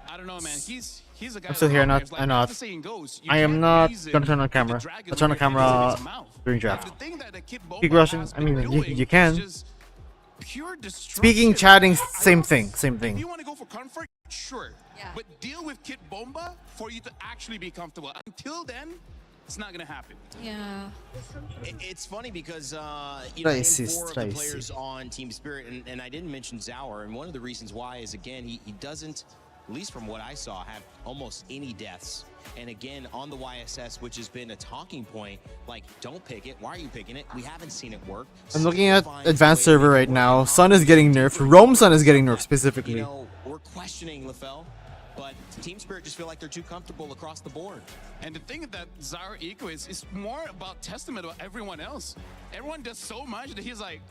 I don't know, man. He's a guy. I'm still here, like, I'm not. as the saying goes, you I am can't not reason gonna turn on with the camera. dragon I'll turn on lurking in camera his mouth. during And draft. the thing that the Kid Bomba Speak Russian. has I mean, been you doing can. is just pure destruction. Speaking, chatting, same thing. Same If thing. you want to go for comfort, sure. But deal with Kid Bomba for you to actually be comfortable. Until then, it's not going to happen. Yeah. It's funny because, you know, in Racist, 4 of the racist. players on Team Spirit, and I didn't mention Zaur, and one of the reasons why is, again, he doesn't at least from what I saw, have almost any deaths. And again, on the YSS, which has been a talking point, like, don't pick it. Why are you picking it? We haven't seen it work. I'm looking at advanced server right now. Sun is getting nerfed. Rome Sun is getting nerfed specifically. You know, we're questioning LaFell, but Team Spirit just feel like they're too comfortable across the board. And the thing that Zara Eco is more about testament of everyone else. Everyone does so much that he's like,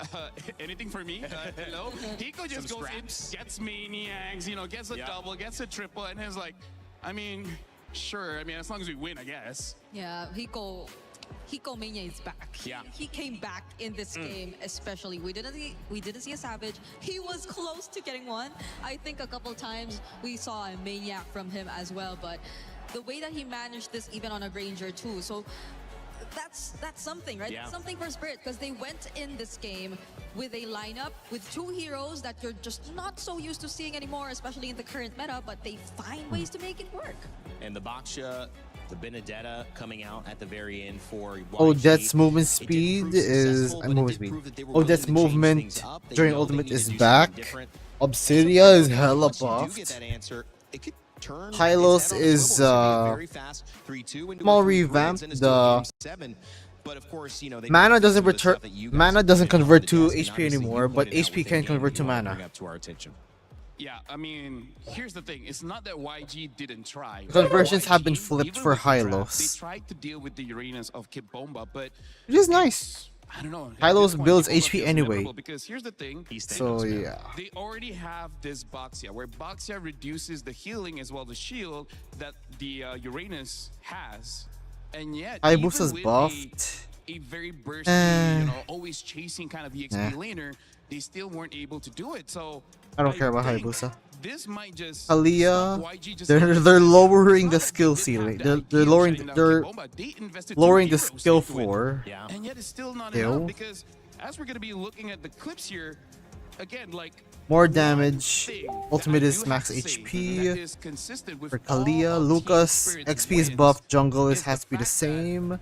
anything for me? Hello? Eco just goes in, gets maniacs, you know, gets a double, gets a triple, and he's like, I mean, sure. I mean, as long as we win, I guess. Yeah, Hiko Mania is back. Yeah. He came back in this game, especially. We didn't see a Savage. He was close to getting one. I think a couple times we saw a Maniac from him as well, but the way that he managed this even on a Granger too. So that's something, right? Yeah. That's something for Spirit, because they went in this game with a lineup with two heroes that you're just not so used to seeing anymore, especially in the current meta, but they find ways to make it work. And the Baksha, the Benedetta coming out at the very end for YG. Odette's movement speed is Odette's movement during ultimate is back. Obsidia is hella buffed. Hylos is small revamped. The mana doesn't return. Mana doesn't convert to HP anymore, but HP can convert to mana. Yeah, I mean, here's the thing. It's not that YG didn't try. Conversions have been flipped Even for with the draft, Hylos, They tried to deal with the Uranus of Kid Bomba, but which is nice. I don't know. Hylos At this point, builds Kid Bomba HP feels anyway. inevitable, because here's the thing. So yeah. They already have this Boxia, where Boxia reduces the healing as well the shield that the Uranus has, and yet Hayabusa's even with buffed. a very bursty, you know, always chasing kind of EXP Eh. laner, they still weren't able to do it. So I don't care about think Hayabusa. This might just Aliyah, stop YG just they're lowering the skill ceiling. They're lowering the skill floor. And yet it's still not Ew. enough, because as we're going to be looking at the clips here, again, like, More damage. Ultimate is max HP. For Kalia, Lucas, XP is buffed. Jungle has to be the same.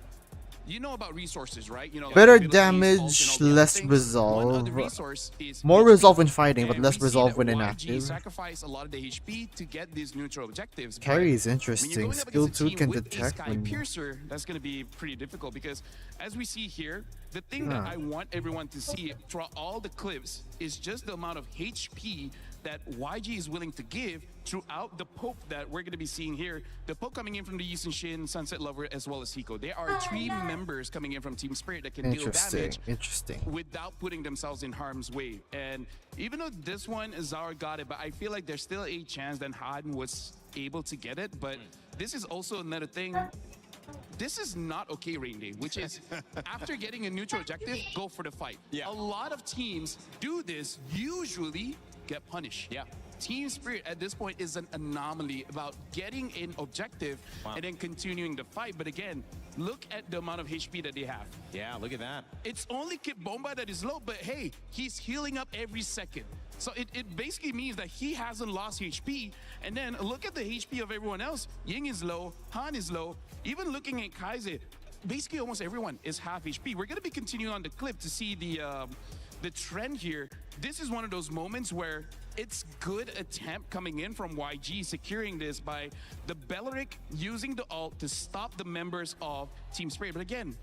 you know about resources, right? You know, Better like abilities, damage, ults, and all the less other things. resolve. One other resource is More HP. resolve when fighting, but And less we see resolve that when YG inactive. sacrifice a lot of the HP to get these neutral objectives. Carry is When you're interesting. going up Skill against a 2 team can with a detect Sky when... Piercer, that's going to be pretty difficult, because as we see here, the thing that Huh. I want everyone to see throughout all the clips is just the amount of HP that YG is willing to give throughout the poke that we're going to be seeing here. The poke coming in from the Yisun Shin, Sunset Lover, as well as Hiko. There are 3 members coming in from Team Spirit that can deal damage Interesting. without putting themselves in harm's way. And even though this one, Zara got it, but I feel like there's still a chance that Han was able to get it. But this is also another thing. This is not okay, Rain Day, which is after getting a neutral objective, go for the fight. A lot of teams do this, usually get punished. Team Spirit at this point is an anomaly about getting an objective and then continuing the fight. But again, look at the amount of HP that they have. Yeah, look at that. It's only Kid Bomba that is low, but hey, he's healing up every second. So it basically means that he hasn't lost HP. And then look at the HP of everyone else. Ying is low, Han is low. Even looking at Kaiser, basically almost everyone is half HP. We're gonna be continuing on the clip to see the trend here. This is one of those moments where it's good attempt coming in from YG, securing this by the Belleric using the ult to stop the members of Team Spirit. But again,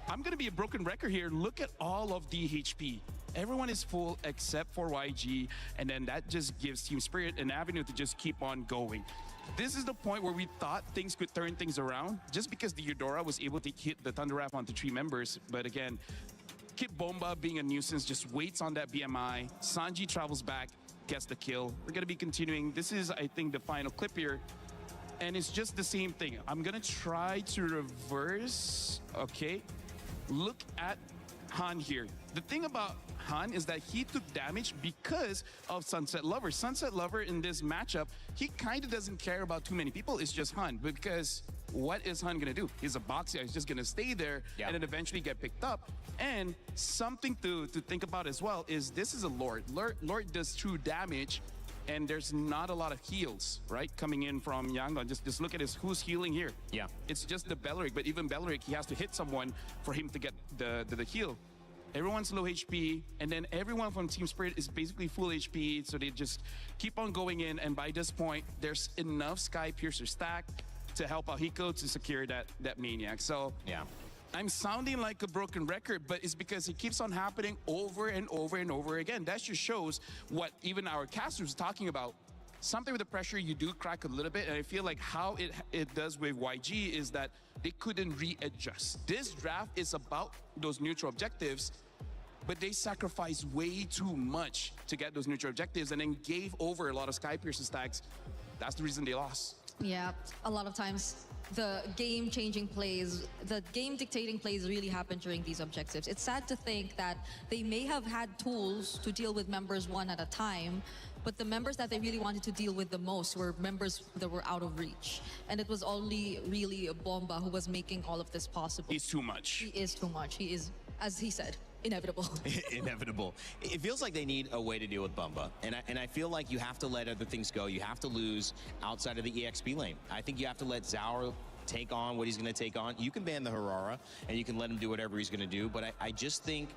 I'm gonna be a broken record here. Look at all of the HP. Everyone is full except for YG, and then that just gives Team Spirit an avenue to just keep on going. This is the point where we thought things could turn things around, just because the Eudora was able to hit the Thunder Wrap onto 3 members. But again, Kid Bomba being a nuisance just waits on that BMI. Sanji travels back, gets the kill. We're gonna be continuing. This is, I think, the final clip here. And it's just the same thing. I'm gonna try to reverse. Okay. Look at Han here. The thing about Han is that he took damage because of Sunset Lover. Sunset Lover in this matchup, he kind of doesn't care about too many people. It's just Han. But because what is Han gonna do? He's a boxer. He's just gonna stay there and then eventually get picked up. And something to think about as well is this is a Lord. Lord does true damage, and there's not a lot of heals, right? Coming in from Yangon. Just look at who's healing here. It's just the Belleric, but even Belleric, he has to hit someone for him to get the heal. everyone's low HP, and then everyone from Team Spirit is basically full HP, so they just keep on going in, and by this point, there's enough Sky Piercer stack to help out Hiko to secure that Maniac. So yeah, I'm sounding like a broken record, but it's because it keeps on happening over and over and over again. That just shows what even our caster was talking about. Something with the pressure, you do crack a little bit, and I feel like how it does with YG is that they couldn't readjust. This draft is about those neutral objectives, but they sacrificed way too much to get those neutral objectives and then gave over a lot of Sky Piercer stacks. That's the reason they lost. Yeah, a lot of times the game-changing plays, the game-dictating plays really happen during these objectives. It's sad to think that they may have had tools to deal with members one at a time, but the members that they really wanted to deal with the most were members that were out of reach. And it was only really Bomba who was making all of this possible. He's too much. He is too much. He is, as he said, inevitable. Inevitable. It feels like they need a way to deal with Bumba, and I feel like you have to let other things go. You have to lose outside of the EXP lane. I think you have to let Zaur take on what he's going to take on. You can ban the Harara, and you can let him do whatever he's going to do, but I just think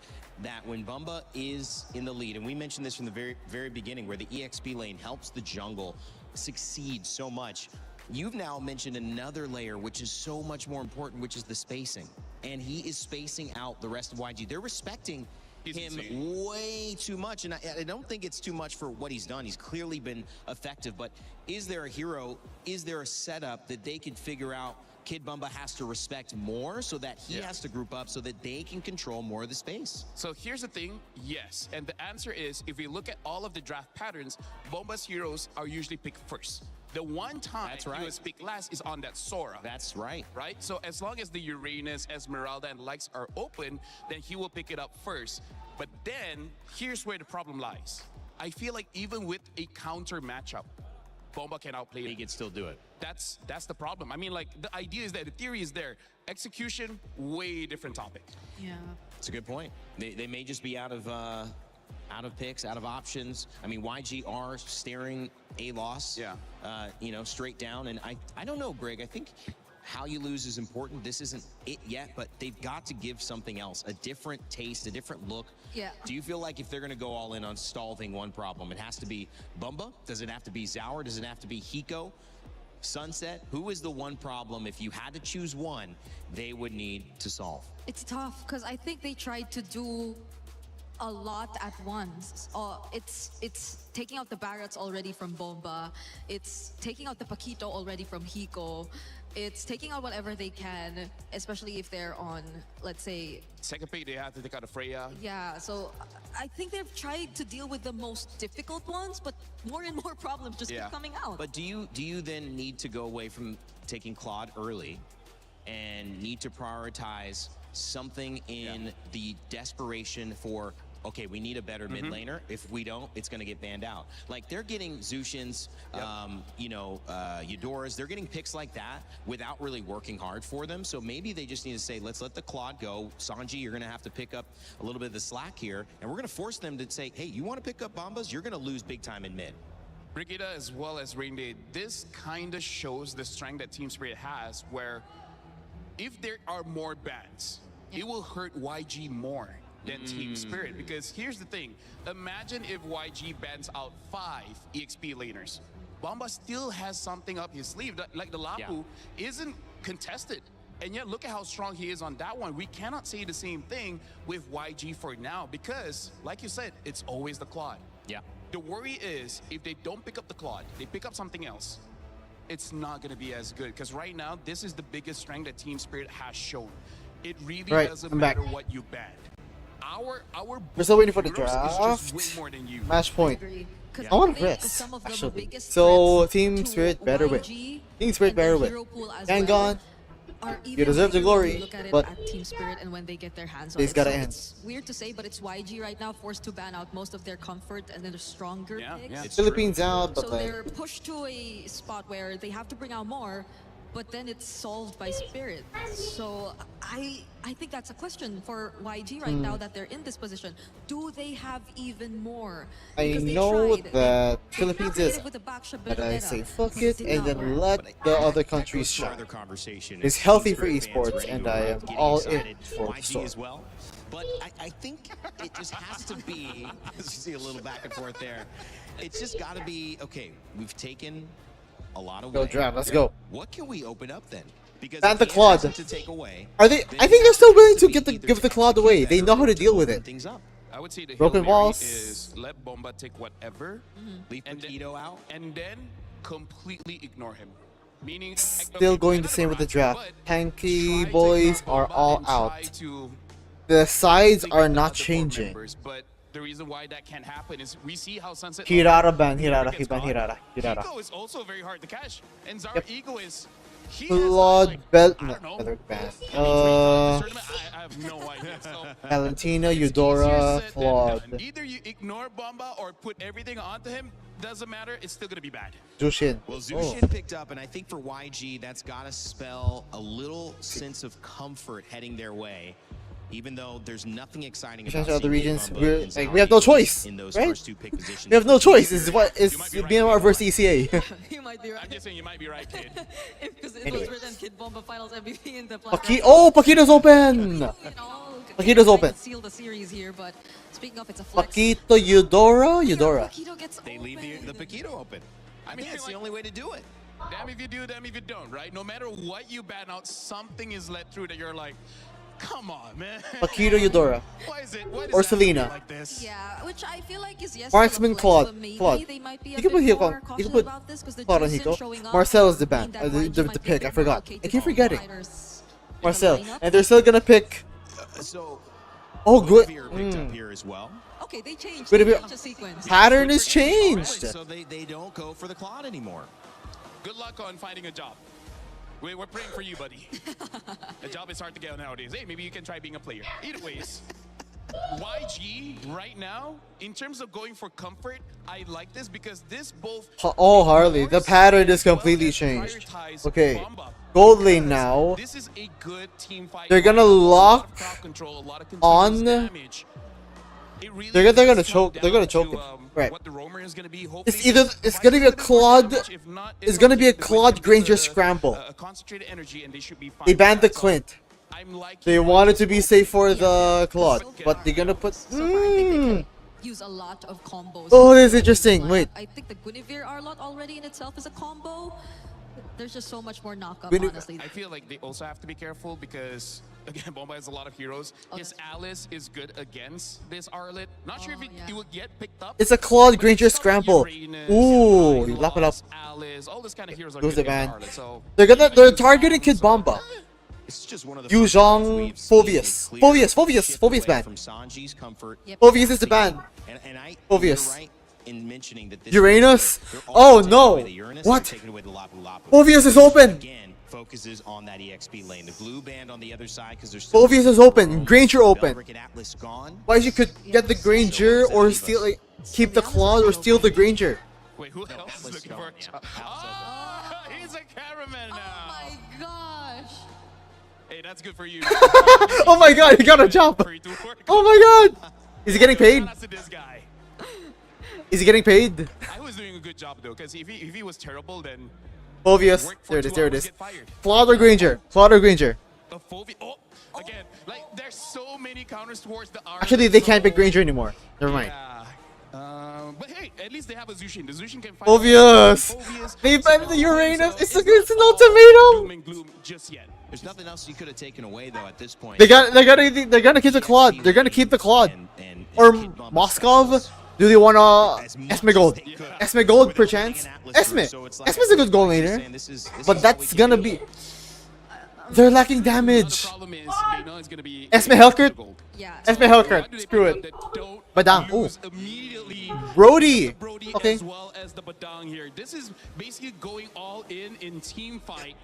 that when Bumba is in the lead, and we mentioned this from the very beginning, where the EXP lane helps the jungle succeed so much, you've now mentioned another layer which is so much more important, which is the spacing. And he is spacing out the rest of YG. They're respecting him way too much, and I don't think it's too much for what he's done. He's clearly been effective, but is there a hero, is there a setup that they could figure out Kid Bumba has to respect more, so that he has to group up so that they can control more of the space? So here's the thing, yes. And the answer is, if you look at all of the draft patterns, Bomba's heroes are usually picked first. The one time he was picked last is on that Sora. That's right. Right? So as long as the Uranus, Esmeralda, and likes are open, then he will pick it up first. But then, here's where the problem lies. I feel like even with a counter matchup, Bomba can outplay it. He can still do it. That's the problem. I mean, like, the idea is there, the theory is there. Execution, way different topic. Yeah. It's a good point. They may just be out of picks, out of options. I mean, YG are staring a loss, you know, straight down. And I don't know, Greg. I think how you lose is important. This isn't it yet, but they've got to give something else, a different taste, a different look. Yeah. Do you feel like if they're going to go all in on solving one problem, it has to be Bumba? Does it have to be Zaur? Does it have to be Hiko? Sunset? Who is the one problem, if you had to choose one, they would need to solve? It's tough because I think they tried to do a lot at once. It's taking out the Barretts already from Bomba. It's taking out the Paquito already from Hiko. It's taking out whatever they can, especially if they're on, let's say... Second pick, they have to take out a Freya. Yeah, so I think they've tried to deal with the most difficult ones, but more and more problems just keep coming out. But do you then need to go away from taking Claude early and need to prioritize something in the desperation for, okay, we need a better mid laner. If we don't, it's going to get banned out. Like, they're getting Zushins, you know, Eudoras. They're getting picks like that without really working hard for them. So maybe they just need to say, let's let the Claude go. Sanji, you're going to have to pick up a little bit of the slack here. And we're going to force them to say, hey, you want to pick up Bombas? You're going to lose big time in mid. Brigitte as well as Rainday, this kind of shows the strength that Team Spirit has, where if there are more bans, it will hurt YG more than Team Spirit. Because here's the thing, imagine if YG bans out 5 EXP laners. Bomba still has something up his sleeve. Like the Lapu isn't contested. And yet look at how strong he is on that one. We cannot say the same thing with YG for now because, like you said, it's always the Claude. Yeah. The worry is if they don't pick up the Claude, they pick up something else, it's not going to be as good. Because right now, this is the biggest strength that Team Spirit has shown. It really doesn't matter what you banned. We're still waiting for the draft. Match point. I want Risk, actually. So, Team Spirit better win. Team Spirit better win. Yangon, you deserve the glory, but at Team Spirit and when they get their hands on they's it. gotta So end. it's weird to say, but it's YG right now forced to ban out most of their comfort and then the stronger picks. Philippines out, but So like, they're pushed to a spot where they have to bring out more, but then it's solved by Spirit. So I think that's a question for YG right now that they're in this position. Do they have even more? I Because they know tried. that They Philippines is, with the backshot but I Benedetta, say fuck but it did and not then work. let the other countries shine. It's healthy for esports, and I am all in for YG as Storm. well. But I think it just has to be, as you see a little back and forth there, it's just got to be, okay, we've taken a lot away. Go draft, let's go. What can we open up then? Because And the if he has Claude. to take away, Are they? I think they're still willing to give the Claude away. They know how to deal with it. things up. I would say the Broken Hail Mary walls. is let Bomba take whatever, leave Paquito out, and then completely ignore him. Meaning, Still going the same with the draft. Hanky boys are all out. The sides are not changing. But the reason why that can't happen is we see how Sunset Hirara ban, Hirara, he ban Hirara, Hirara. Ego is also very hard to catch, and Zara Ego is. Claude Beltner ban. I have no idea. So Valentina, Eudora, Claude. either you ignore Bomba or put everything onto him. Doesn't matter. It's still gonna be bad. Zushin. Well, Oh. Zushin picked up, and I think for YG, that's got to spell a little sense of comfort heading their way. Even though there's nothing exciting about Potential other seeing regions, Bumba we're and like we have no Zara choice, in those right? first two pick positions. We have no choice. It's BMR versus ECA. You might be right. I'm just saying you might be right, kid. Because it Anyway. was written Kid Bomba Finals MVP in the Paquito's open. Paquito's open. Seal the series here, but speaking of, it's a flex. Paquito, Eudora. They leave the Paquito open. I mean, it's the only way to do it. Damn if you do, damn if you don't, right? No matter what you ban out, something is let through that you're like, come on, man. Paquito, Eudora. Why is Or Selena. like this? Yeah, which I feel like is yes. Marksman, flex, Claude. but maybe Claude. they might be a You can bit put Hiko. more You can cautious put about this 'cause the Claude on Justin Hiko. showing up Marcel is the mean ban. that The YG might pick. be I forgot. okay I to keep all forgetting. fighters in the Marcel. lineup. And they're still gonna pick. So, Oh, good. picked up here as well. Okay, they changed Good the of you- sequence. Pattern is changed. So they don't go for the Claude anymore. Good luck on finding a job. We're praying for you, buddy. A job is hard to get nowadays. Hey, maybe you can try being a player. Either ways, YG right now, in terms of going for comfort, I like this because this both. Oh, Harley. The pattern is completely changed. Okay. Gold lane now. This is a good team fight. They're gonna lock Crowd control, a lot of on. continuous damage. It really They're gonna does choke. come They're gonna down choke to, him. Right. What the roamer is gonna be. It's Hopefully either it's gonna be a Claude. It's gonna be a Claude Granger scramble. concentrated energy, and they should be fine. They banned the Clint. They wanted to be safe for the Claude, but they're gonna put. Use a lot of combos. Oh, this is interesting. Wait. I think the Guinevere Arlot already in itself is a combo. There's just so much more knockup, Guinevere- honestly. I feel like they also have to be careful because, again, Bomba has a lot of heroes. His Alice is good against this Arlet. Not sure if it will get picked up. It's a Claude Granger scramble. Ooh, lap it up. Alice, all this kind of heroes are Lose good the against ban. Arlet. So They're targeting Kid Bomba. It's just one of the Yu first times Zhong, we've seen a Phoveus. clear Phoveus shift ban. away from Sanji's comfort. Phoveus is the ban. And Phoveus. you're right in mentioning that this Uranus? they're also Oh taking no! away the Uranus, What? they're taking away the Lapu Lapu. Phoveus is open! Again, focuses on that EXP lane. The blue band on the other side because there's still Phoveus is open. Granger open. Velric and Atlas gone. YG could get the Granger or steal it, keep the Claude or steal the Granger. wait, who else is looking for a job? He's a cameraman now. Oh my gosh. Hey, that's good for you. Oh my god, he got a job! Oh my god! Is he getting paid? Shout out to this guy. Is he getting paid? I was doing a good job though, because if he was terrible, then Phoveus. There it is, there it is. Claude or Granger? Claude or Granger? again, like there's so many counters towards the Arlet. Actually, they can't pick Granger anymore. Never mind. But hey, at least they have a Zushin. The Zushin can fight. Phoveus! They banned the Uranus! It's an ultimatum! Just yet. There's nothing else you could have taken away though at this point. They're gonna keep the Claude. They're gonna keep the Claude. Or Moskov? Do they wanna Esme Gold? Esme Gold perchance? Esme! Esme's a good gold laner. But that's gonna be. They're lacking damage. Esme Hellcurt? Esme Hellcurt. Screw it. Badang. Ooh. Brody. Okay. As well as the Badang here. This is basically going all in team fight.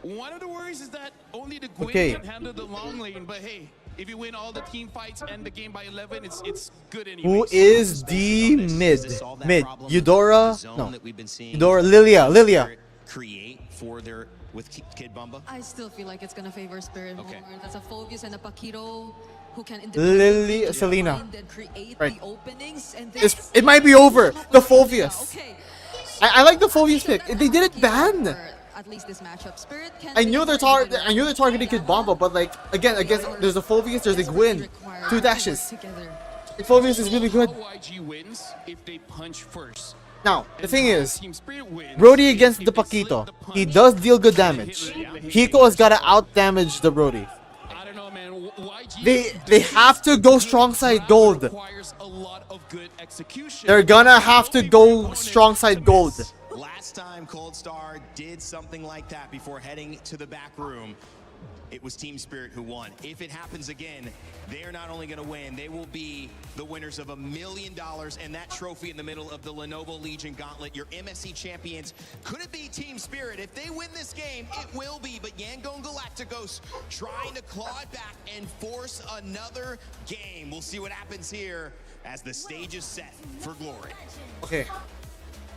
One of the worries is that only the Gwyn can handle the long lane, but hey, if you win all the team fights and the game by 11, it's good anyway. Who is the mid? Mid. Eudora? No. Eudora. Lilia. Create for their with Kid Bomba. I still feel like it's gonna favor Spirit more. That's a Phoveus and a Paquito who can Lily, Selena. and create Right. the openings and they It might be over. The Phoveus. I like the Phoveus pick. They did it ban. at least this matchup. Spirit can. I knew they're targeting Kid Bomba, but like again, there's a Phoveus, there's a Gwyn, 2 dashes. Like, Phoveus is really good. YG wins if they punch first. Now, the thing is, Brody against the Paquito, he does deal good damage. Hiko has got to out-damage the Brody. They have to go strong side gold. They're gonna have to go strong side gold. Last time Cold Star did something like that before heading to the back room, it was Team Spirit who won. If it happens again, they are not only going to win, they will be the winners of $1 million and that trophy in the middle of the Lenovo Legion Gauntlet. Your MSC champions. Could it be Team Spirit? If they win this game, it will be. But Yangon Galacticos trying to claw it back and force another game. We'll see what happens here as the stage is set for glory. Okay.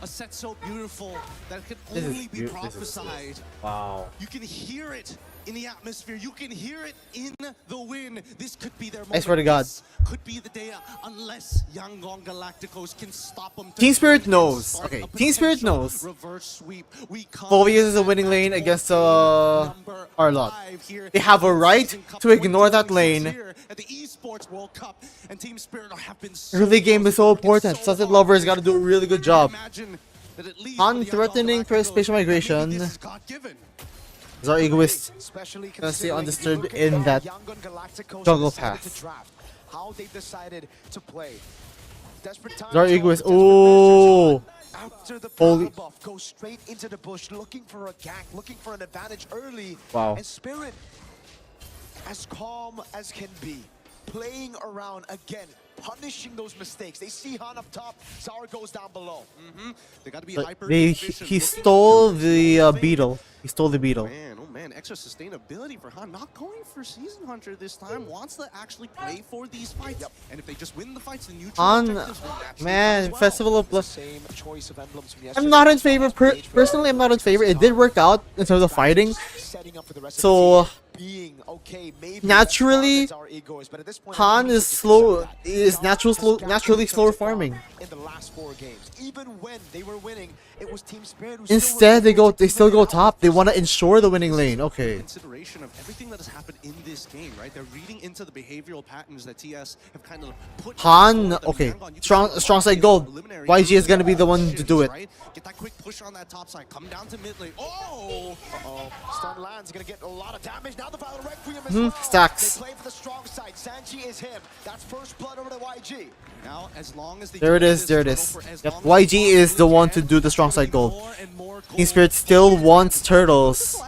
A set so beautiful that it can only be prophesied. Wow. You can hear it in the atmosphere. You can hear it in the wind. This could be their moment. I swear to God. This could be the day unless Yangon Galacticos can stop them. Team Spirit knows. Okay, Team Spirit knows. Reverse sweep. Phoveus is a winning lane against Arlott. They have a right to ignore that lane. At the Esports World Cup, and Team Spirit have been Early game is so important. Sunset Lover has got to do a really good job. On threatening for spatial migration. Zar Egoist gonna stay undisturbed in that jungle path. How they decided to play. Zar Egoist. Oh! After the Holy. buff, go straight into the bush, looking for a gank, looking for an advantage early. Wow. And Spirit, as calm as can be, playing around again, punishing those mistakes. They see Han up top, Zara goes down below. They got to be But hyper efficient. he stole the beetle. He stole the beetle. Oh man, extra sustainability for Han. Not going for Season Hunter this time. Wants to actually play for these fights. And if they just win the fights, the neutral Han, objectives will naturally man, come as well. Festival of Blood. Same choice of emblems from I'm not in favor. Personally, I'm not in favor. It did work out in terms of fighting. So naturally, Han is slow. Is naturally slower farming. In the last 4 games, even when they were winning, it was Team Spirit who Instead, they still go top. They want to ensure the winning lane. Okay. Consideration of everything that has happened in this game, right? They're reading into the behavioral patterns that TS have kind of put. Han, okay, strong side gold. YG is gonna be the one to do it. Get that quick push on that top side. Come down to mid lane. Oh! Stun lands gonna get a lot of damage. Now the Vile Requiem as well. Stacks. They play for the strong side. Sanji is him. That's first blood over to YG. Now, as long as There it is. There it is. Yep. YG is the one to do the strong side gold. Team Spirit still wants turtles.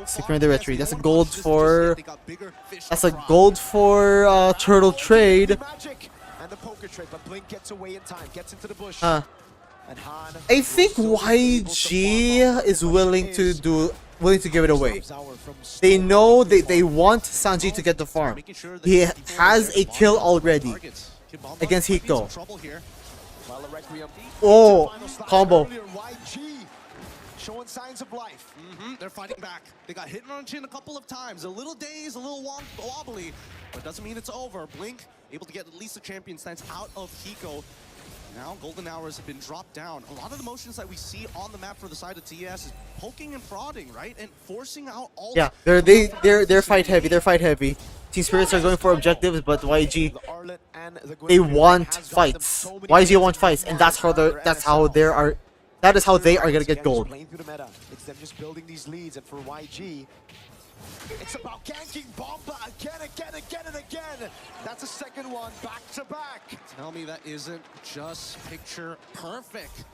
Securing the retreat. That's a gold for. That's a gold for turtle trade. And the poker trade, but Blink gets away in time, gets into the bush. I think YG is willing to give it away. They know they want Sanji to get the farm. He has a kill already against Hiko. Oh, combo. YG showing signs of life. They're fighting back. They got hit on the chin a couple of times. A little dazed, a little wobbly, but doesn't mean it's over. Blink able to get at least a champion stance out of Hiko. Now Golden Hours have been dropped down. A lot of the motions that we see on the map for the side of TS is poking and prodding, right? And forcing out all. Yeah, they're fight heavy. They're fight heavy. Team Spirits are going for objectives, but YG, they want fights. YG want fights, and that is how they are gonna get gold. Playing through the meta. It's them just building these leads, and for YG, it's about ganking Bomba again and again. That's a second one back to back. Tell me that isn't just picture perfect.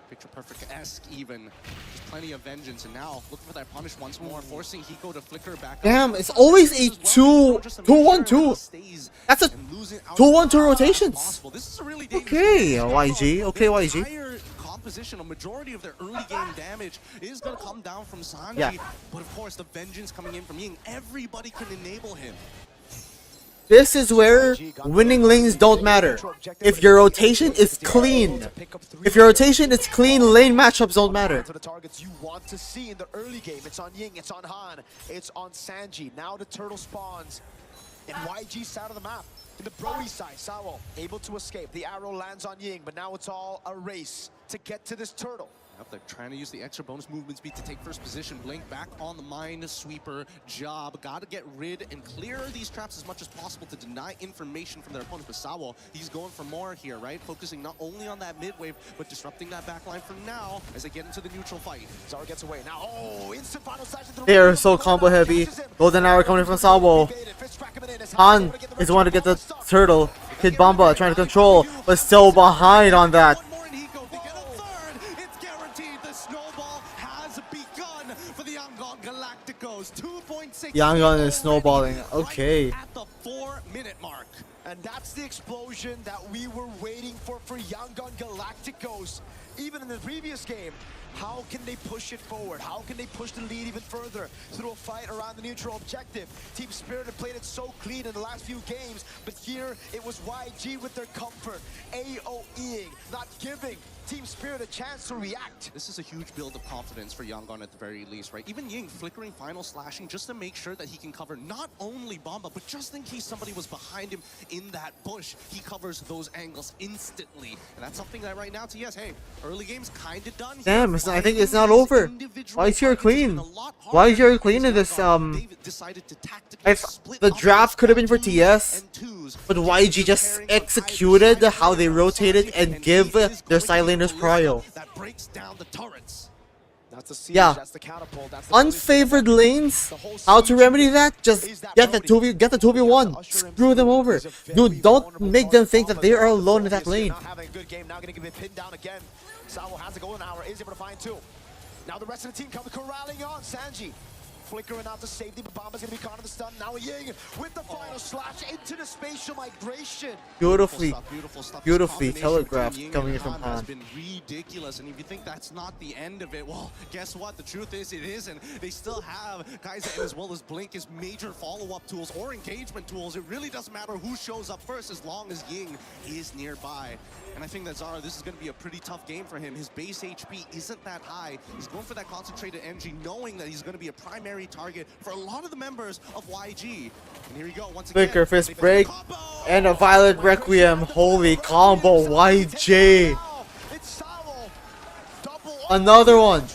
Picture perfect-esque even. Just plenty of vengeance, and now looking for that punish once more, forcing Hiko to flicker back. Damn, it's always a 2-1-2. That's a 2-1-2 rotations. Okay, YG. Okay, YG. Composition, a majority of their early game damage is going to come down from Sanji. Yeah. But of course, the vengeance coming in from Ying, everybody can enable him. This is where winning lanes don't matter. If your rotation is clean. If your rotation is clean, lane matchups don't matter. The targets you want to see in the early game. It's on Ying, it's on Han, it's on Sanji. Now the turtle spawns in YG's side of the map. In the Brody side, Sao able to escape. The arrow lands on Ying, but now it's all a race to get to this turtle. Yep, they're trying to use the extra bonus movement speed to take first position. Blink back on the Minesweeper job. Got to get rid and clear these traps as much as possible to deny information from their opponent. But Sawo, he's going for more here, right? Focusing not only on that mid wave, but disrupting that backline from now as they get into the neutral fight. Zara gets away. Now, instant final slash into the They are so combo heavy. Golden Hour coming from Sawo. Han is the one to get the turtle. Kid Bomba trying to control, but still behind on that. Yangon is snowballing. Okay. At the 4-minute mark. And that's the explosion that we were waiting for Yangon Galacticos. Even in the previous game, how can they push it forward? How can they push the lead even further through a fight around the neutral objective? Team Spirit have played it so clean in the last few games, but here it was YG with their comfort, AOEing, not giving Team Spirit a chance to react. This is a huge build of confidence for Yangon at the very least, right? Even Ying flickering final slashing just to make sure that he can cover not only Bomba, but just in case somebody was behind him in that bush, he covers those angles instantly. And that's something that right now, TS, hey, early game's kind of done. Damn, I think it's not over. Why is your clean? Why is your clean in this if the draft could have been for TS, but YG just executed how they rotated and give their side laners prio. Yeah. Unfavored lanes. How to remedy that? Just get the 2v1. Screw them over. Dude, don't make them think that they are alone in that lane. Sawo has a golden hour, is able to find two. Now the rest of the team comes corralling on Sanji. Flickering out to safety, but Bomba's gonna be caught in the stun. Now Ying with the final slash into the spatial migration. Beautifully telegraphed coming in from Han. Has been ridiculous, and if you think that's not the end of it, well, guess what? The truth is it isn't. They still have Kaizen as well as Blink as major follow-up tools or engagement tools. It really doesn't matter who shows up first as long as Ying is nearby. And I think that Zara, this is going to be a pretty tough game for him. His base HP isn't that high. He's going for that concentrated energy, knowing that he's going to be a primary target for a lot of the members of YG. And here we go, once again. Flicker, fist break, and a Violet Requiem. Holy combo, YG. Another one.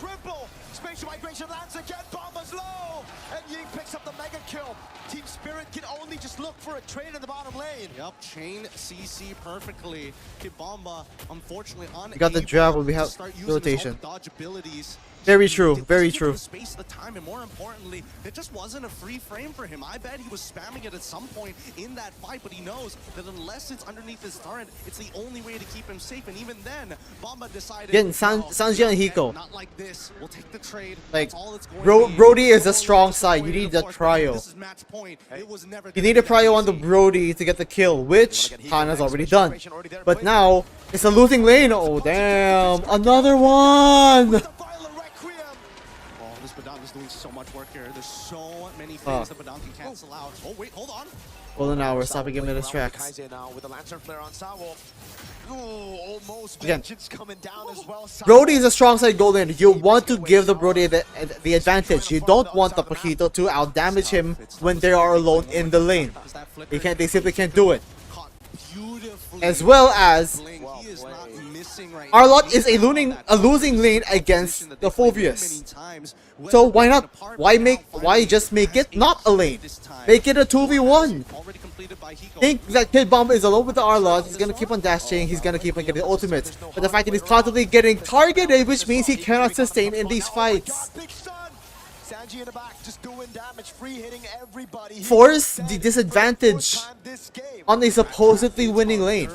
Spatial migration lands again, Bomba's low, and Ying picks up the mega kill. Team Spirit can only just look for a trade in the bottom lane. Yep, chain CC perfectly. Kid Bomba, unfortunately, You got the jab when we have rotation. Dodge abilities. Very true, very true. Space the time, and more importantly, it just wasn't a free frame for him. I bet he was spamming it at some point in that fight, but he knows that unless it's underneath his turret, it's the only way to keep him safe. And even then, Bomba decided, Getting Sanji and Hiko. Not like this. We'll take the trade. Like, That's all it's going to be. Brody is a strong side. You need that prio. This is match point. It was never You need a prio on the Brody to get the kill, which Han has already done. But now, it's a losing lane. Oh, damn. Another one. This Badang is doing so much work here. There's so many things that Badang can cancel out. Oh, wait, hold on. Golden hour, stopping him in his tracks. Kaizen now with the Lantern Flare on Sawo. Ooh, almost Again. vengeance coming down as well. Brody is a strong side golden. You want to give the Brody the advantage. You don't want the Pajito to outdamage him when they are alone in the lane. They simply can't do it. As well as Arlott is a losing lane against the Phoveus. So why not? Why just make it not a lane? Make it a 2v1. Think that Kid Bomba is alone with the Arlott. He's gonna keep on dashing. He's gonna keep on getting ultimates. But the fact that he's constantly getting targeted, which means he cannot sustain in these fights. Sanji in the back, just doing damage, free hitting everybody. Force the disadvantage on a supposedly winning lane.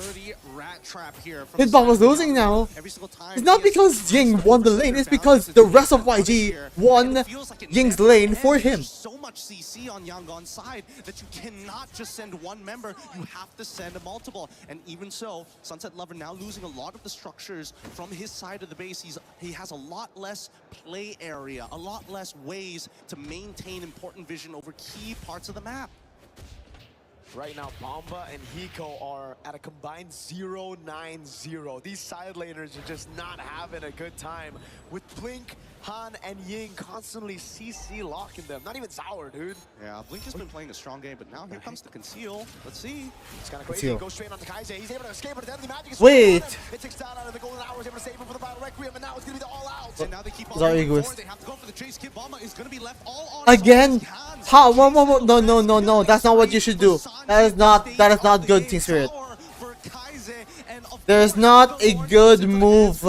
Kid Bomba's losing now. It's not because Ying won the lane, it's because the rest of YG won Ying's lane for him. So much CC on Yangon's side that you cannot just send one member, you have to send a multiple. And even so, Sunset Lover now losing a lot of the structures from his side of the base. He has a lot less play area, a lot less ways to maintain important vision over key parts of the map. Right now, Bomba and Hiko are at a combined 0-9-0. These side laners are just not having a good time. With Blink, Han, and Ying constantly CC locking them. Not even Sour, dude. Yeah, Blink has been playing a strong game, but now here comes the Conceal. Let's see. It's kind of crazy. He goes straight on to Kaiser. He's able to escape, but Deadly Magic is Wait. It takes down out of the Golden Hours, able to save him for the Battle Requiem, and now it's going to be the all-out. And now they keep on Sorry, moving Egoist. forward. They have to go for the chase. Kid Bomba is going to be left all on his Again? own hands. How? No. That's not what you should do. That is not good, Team Spirit. There's not a good move.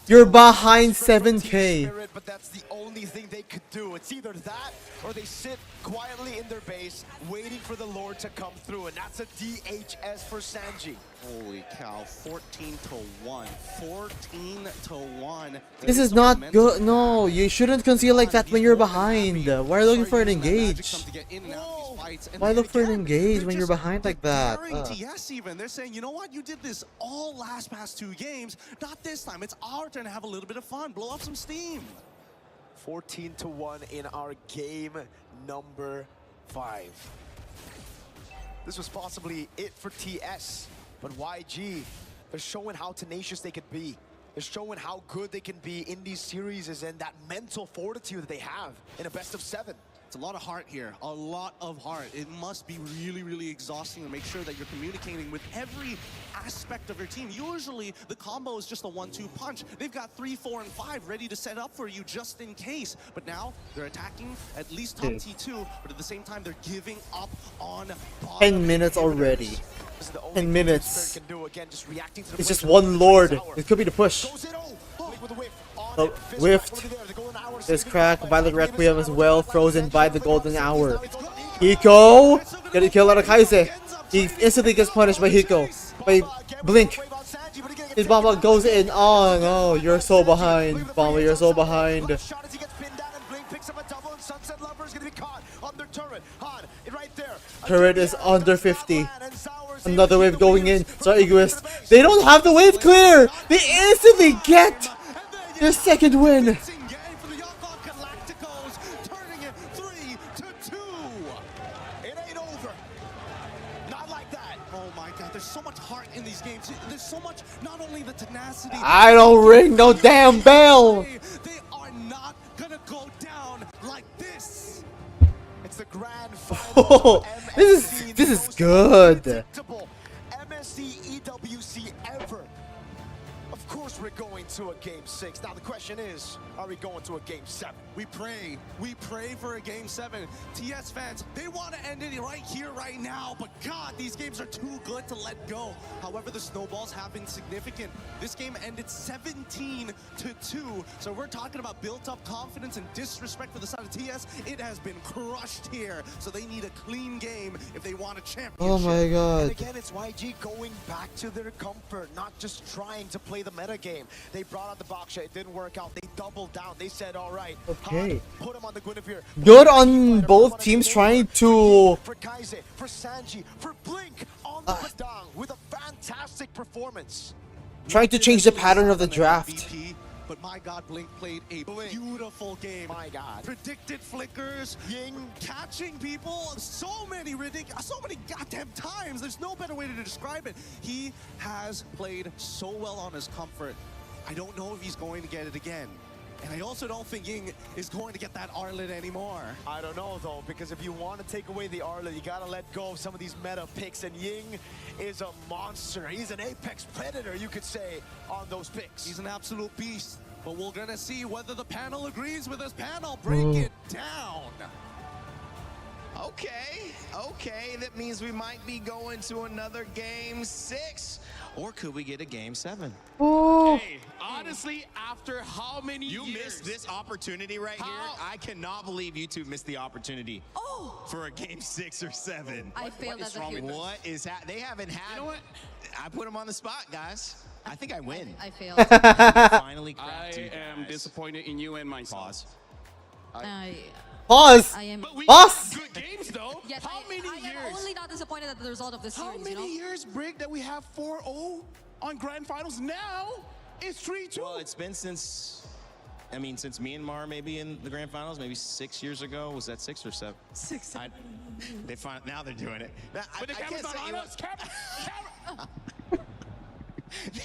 You're behind 7K. But that's the only thing they could do. It's either that or they sit quietly in their base waiting for the Lord to come through, and that's a DHS for Sanji. Holy cow, 14-1. 14-1. This is not good. No, you shouldn't conceal like that when you're behind. Why are you looking for an engage? Why look for an engage when you're behind like that? TS even. They're saying, you know what? You did this all past 2 games. Not this time. It's our turn to have a little bit of fun. Blow up some steam. 14-1 in our game number 5. This was possibly it for TS, but YG, they're showing how tenacious they could be. They're showing how good they can be in these series and that mental fortitude that they have in a best of 7. It's a lot of heart here, a lot of heart. It must be really, really exhausting to make sure that you're communicating with every aspect of your team. Usually, the combo is just a 1-2 punch. They've got 3, 4, and 5 ready to set up for you just in case. But now, they're attacking at least top T2, but at the same time, they're giving up on bottom. 10 minutes already. 10 minutes. Can do again, just reacting to the It's just blink. one Lord. It could be the push. Blink with the whiff. The whiffed. There's crack. Violet Requiem as well. Frozen by the Golden Hour. Hiko! Get a kill out of Kaise. He instantly gets punished by Hiko. By Blink. His Bomba goes in. Oh no, you're so behind. Bomba, you're so behind. Turret is under 50. Another wave going in. Sorry, Egoist. They don't have the wave clear! They instantly get their second win! There's so much heart in these games. There's so much, not only the tenacity. I don't ring no damn bell! They are not gonna go down like this. It's the grand Oh, this is good. MSC EWC ever. Of course we're going to a game 6. Now the question is, are we going to a game 7? We pray for a game 7. TS fans, they want to end it right here, right now, but God, these games are too good to let go. However, the snowballs have been significant. This game ended 17-2, so we're talking about built-up confidence and disrespect for the side of TS. It has been crushed here, so they need a clean game if they want a championship. Oh my god. And again, it's YG going back to their comfort, not just trying to play the meta game. They brought out the Baksha, it didn't work out. They doubled down. They said, all right, Okay. put him on the Guinevere. Good on both teams trying to... For Kaise, for Sanji, for Blink on the Padang with a fantastic performance. Trying to change the pattern of the draft. But my God, Blink played a beautiful game. My God. Predicted flickers, Ying catching people, so many goddamn times. There's no better way to describe it. He has played so well on his comfort. I don't know if he's going to get it again. And I also don't think Ying is going to get that Arlet anymore. I don't know though, because if you want to take away the Arlet, you gotta let go of some of these meta picks, and Ying is a monster. He's an apex predator, you could say, on those picks. He's an absolute beast, but we're gonna see whether the panel agrees with this panel. Break it down. Okay, that means we might be going to another game 6, or could we get a game 7? Oh. Hey, honestly, after how many years? You missed this opportunity right here. I cannot believe you two missed the opportunity for a game 6 or 7. I failed as a human. What is that? They haven't had. You know what? I put them on the spot, guys. I think I win. I failed. Finally cracked you I am guys. disappointed in you and myself. Pause. Pause! I am. But we Pause! had good games though. Yes, How many I years? am only not disappointed at the result of this series. How many years, Brig, that we have 4-0 on grand finals? Now it's 3-2. Well, it's been since Myanmar maybe in the grand finals, maybe 6 years ago. Was that 6 or 7? 6. Now they're doing it. Now, But the I camera's can't not say on you- us. Camera.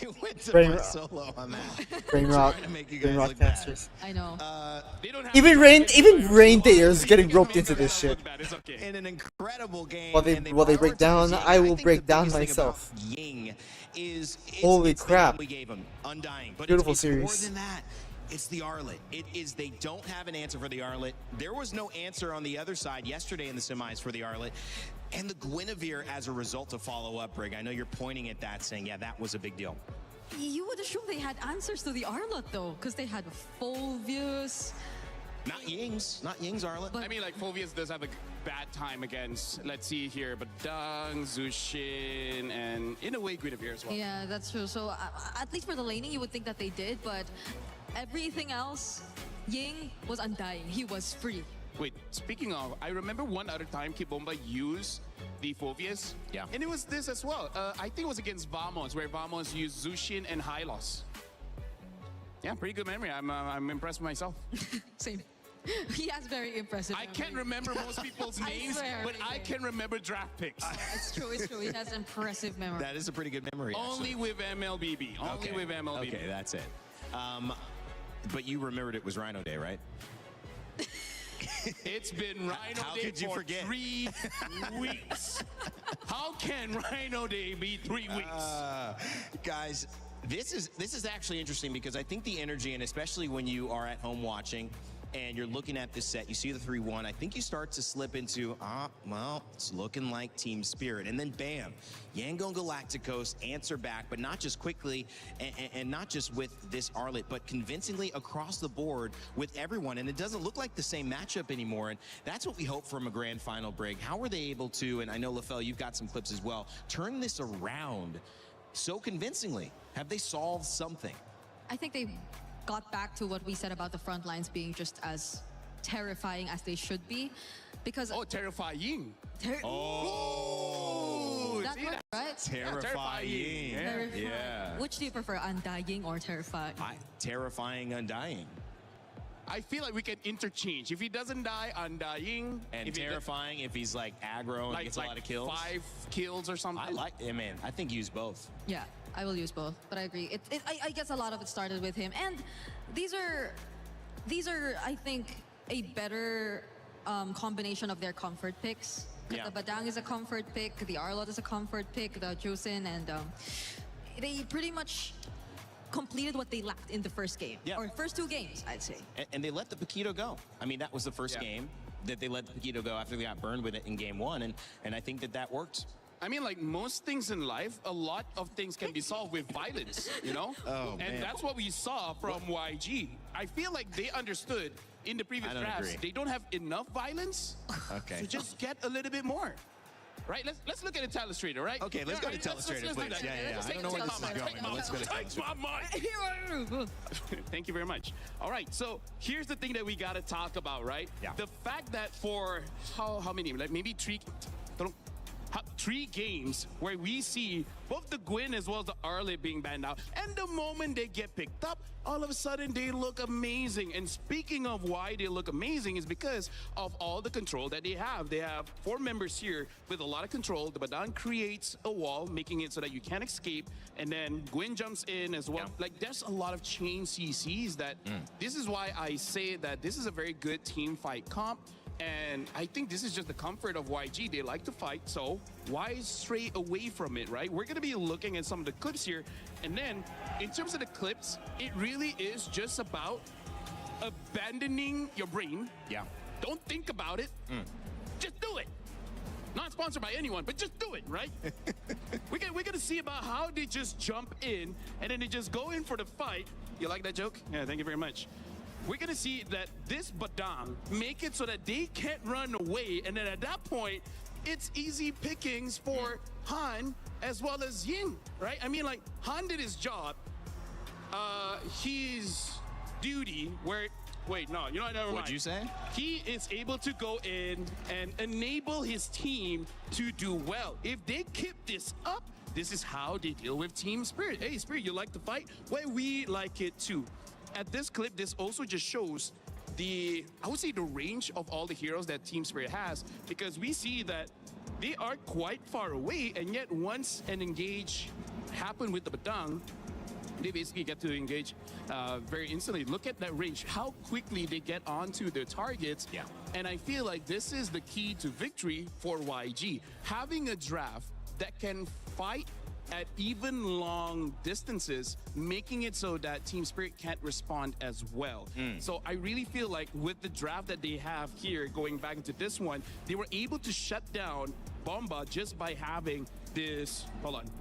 They went to Brain Bar rot. Solo on that. Brain rot. Trying to make you Brain guys rot look bad. cancers. I know. They don't have Even Rain Day is getting roped into this shit. It's okay. In an incredible game. While they and break down, prioritize Ying. I will think break the down biggest thing myself. about Ying is Holy it's the crap. name we gave him, Undying. But Beautiful it's series. more than that. It's the Arlet. It is. They don't have an answer for the Arlet. There was no answer on the other side yesterday in the semis for the Arlet. And the Guinevere as a result to follow up, Brig. I know you're pointing at that saying, yeah, that was a big deal. You would assume they had answers to the Arlot though, because they had Fulvius. Not Ying's Arlet. I mean, like, Fulvius does have a bad time against, let's see here, but Dung, Zushin, and in a way, Guinevere as well. Yeah, that's true. So at least for the laning, you would think that they did, but everything else, Ying was Undying. He was free. Wait, speaking of, I remember one other time Kid Bomba used the Fulvius. Yeah. And it was this as well. I think it was against Vamos, where Vamos used Zushin and Hylos. Yeah, pretty good memory. I'm impressed with myself. Same. He has very impressive I memory. can't remember most people's I names, swear, but I Raven. can remember draft picks. It's true, it's true. He has impressive memory. That is a pretty good memory. Only actually. with MLBB. Only with MLBB. Okay, that's it. But you remembered it was Rhino Day, right? It's been Rhino How Day could you for forget? 3 weeks. How can Rhino Day be 3 weeks? Guys, this is actually interesting because I think the energy, and especially when you are at home watching and you're looking at this set, you see the 3-1, I think you start to slip into, well, it's looking like Team Spirit. And then bam, Yangon Galacticos answer back, but not just quickly and not just with this Arlet, but convincingly across the board with everyone. And it doesn't look like the same matchup anymore. And that's what we hope from a grand final, Brig. How were they able to, and I know LaFell, you've got some clips as well, turn this around so convincingly? Have they solved something? I think they got back to what we said about the front lines being just as terrifying as they should be. Because terrifying. Oh, that word, right? Terrifying. Terrifying. Yeah. Which do you prefer, Undying or Terrifying? Terrifying Undying. I feel like we can interchange. If he doesn't die, Undying. And if terrifying if he's like aggro and gets a lot of kills. 5 kills or something. I like him, man. I think use both. Yeah, I will use both, but I agree. I guess a lot of it started with him, and these are, I think, a better combination of their comfort picks. Yeah. The Badang is a comfort pick, the Arlot is a comfort pick, the Josin, and they pretty much completed what they lacked in the first game, or first 2 games, I'd say. And they let the Paquito go. I mean, that was the first game that they let the Paquito go after they got burned with it in game 1, and I think that worked. I mean, like most things in life, a lot of things can be solved with violence, you know? Oh, and man. that's what we saw from YG. I feel like they understood in the previous I don't drafts, agree. they don't have enough violence. Okay. So just get a little bit more. Right? Let's look at the Telestrator, right? Okay, let's go to let's Telestrator, do please. that. Yeah. Let's I don't know where take this is my going, mind. but let's go to Take Telestrator. my mind. Thank you very much. All right, so here's the thing that we gotta talk about, right? Yeah. The fact that for how many? Like maybe 3 games where we see both the Gwyn as well as the Arlet being banned out, and the moment they get picked up, all of a sudden they look amazing. And speaking of why they look amazing is because of all the control that they have. They have 4 members here with a lot of control. The Badan creates a wall, making it so that you can't escape, and then Gwyn jumps in as well. Like there's a lot of chain CCs that this is why I say that this is a very good team fight comp. And I think this is just the comfort of YG. They like to fight, so why stray away from it, right? We're gonna be looking at some of the clips here. And then, in terms of the clips, it really is just about abandoning your brain. Yeah. Don't think about it. Just do it. Not sponsored by anyone, but just do it, right? We're gonna see about how they just jump in, and then they just go in for the fight. You like that joke? Yeah, thank you very much. We're gonna see that this Badang make it so that they can't run away, and then at that point, it's easy pickings for Han as well as Ying, right? I mean, like, Han did his job. His duty where, wait, no, you know what, never mind. What'd you say? He is able to go in and enable his team to do well. If they keep this up, this is how they deal with Team Spirit. Hey, Spirit, you like to fight? Well, we like it too. At this clip, this also just shows I would say the range of all the heroes that Team Spirit has, because we see that they are quite far away, and yet once an engage happened with the Batang, they basically get to engage very instantly. Look at that range, how quickly they get onto their targets. Yeah. And I feel like this is the key to victory for YG. Having a draft that can fight at even long distances, making it so that Team Spirit can't respond as well. So I really feel like with the draft that they have here, going back into this one, they were able to shut down Bomba just by having this,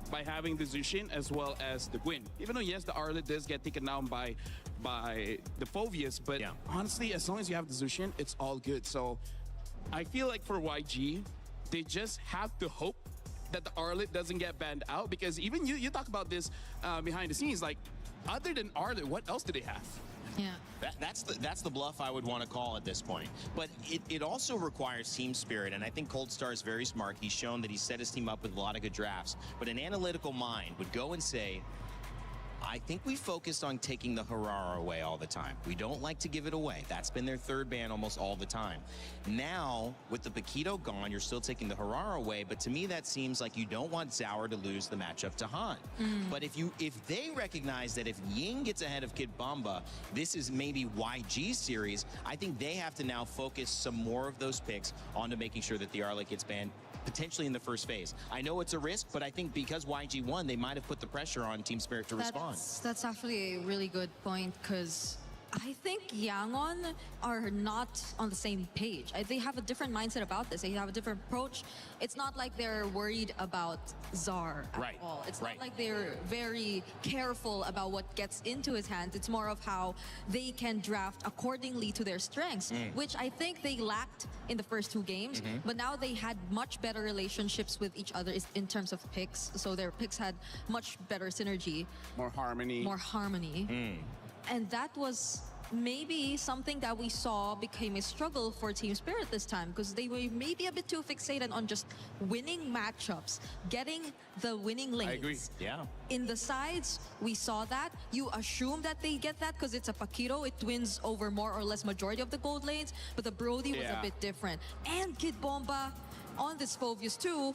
by having the Zushin as well as the Gwyn. Even though, yes, the Arlet does get taken down by the Phoveus, but honestly, as long as you have the Zushin, it's all good. So I feel like for YG, they just have to hope that the Arlet doesn't get banned out, because even you talk about this behind the scenes, like, other than Arlet, what else do they have? Yeah. That's the bluff I would want to call at this point. But it also requires team spirit, and I think Cold Star is very smart. He's shown that he set his team up with a lot of good drafts. But an analytical mind would go and say, I think we focused on taking the Harara away all the time. We don't like to give it away. That's been their third ban almost all the time. Now, with the Paquito gone, you're still taking the Harara away, but to me that seems like you don't want Zauer to lose the matchup to Han. But if they recognize that if Ying gets ahead of Kid Bomba, this is maybe YG's series, I think they have to now focus some more of those picks onto making sure that the Arlet gets banned potentially in the first phase. I know it's a risk, but I think because YG won, they might have put the pressure on Team Spirit to respond. That's actually a really good point, because I think Yangon are not on the same page. They have a different mindset about this. They have a different approach. It's not like they're worried about Zar at all. It's not like they're very careful about what gets into his hands. It's more of how they can draft accordingly to their strengths, which I think they lacked in the first two games. But now they had much better relationships with each other in terms of picks. So their picks had much better synergy. More harmony. More harmony. And that was maybe something that we saw became a struggle for Team Spirit this time, because they were maybe a bit too fixated on just winning matchups, getting the winning lanes. I agree. Yeah. In the sides, we saw that. You assume that they get that because it's a Paquito. It wins over more or less majority of the gold lanes, but the Brody was a bit different. And Kid Bomba on this Phoveus too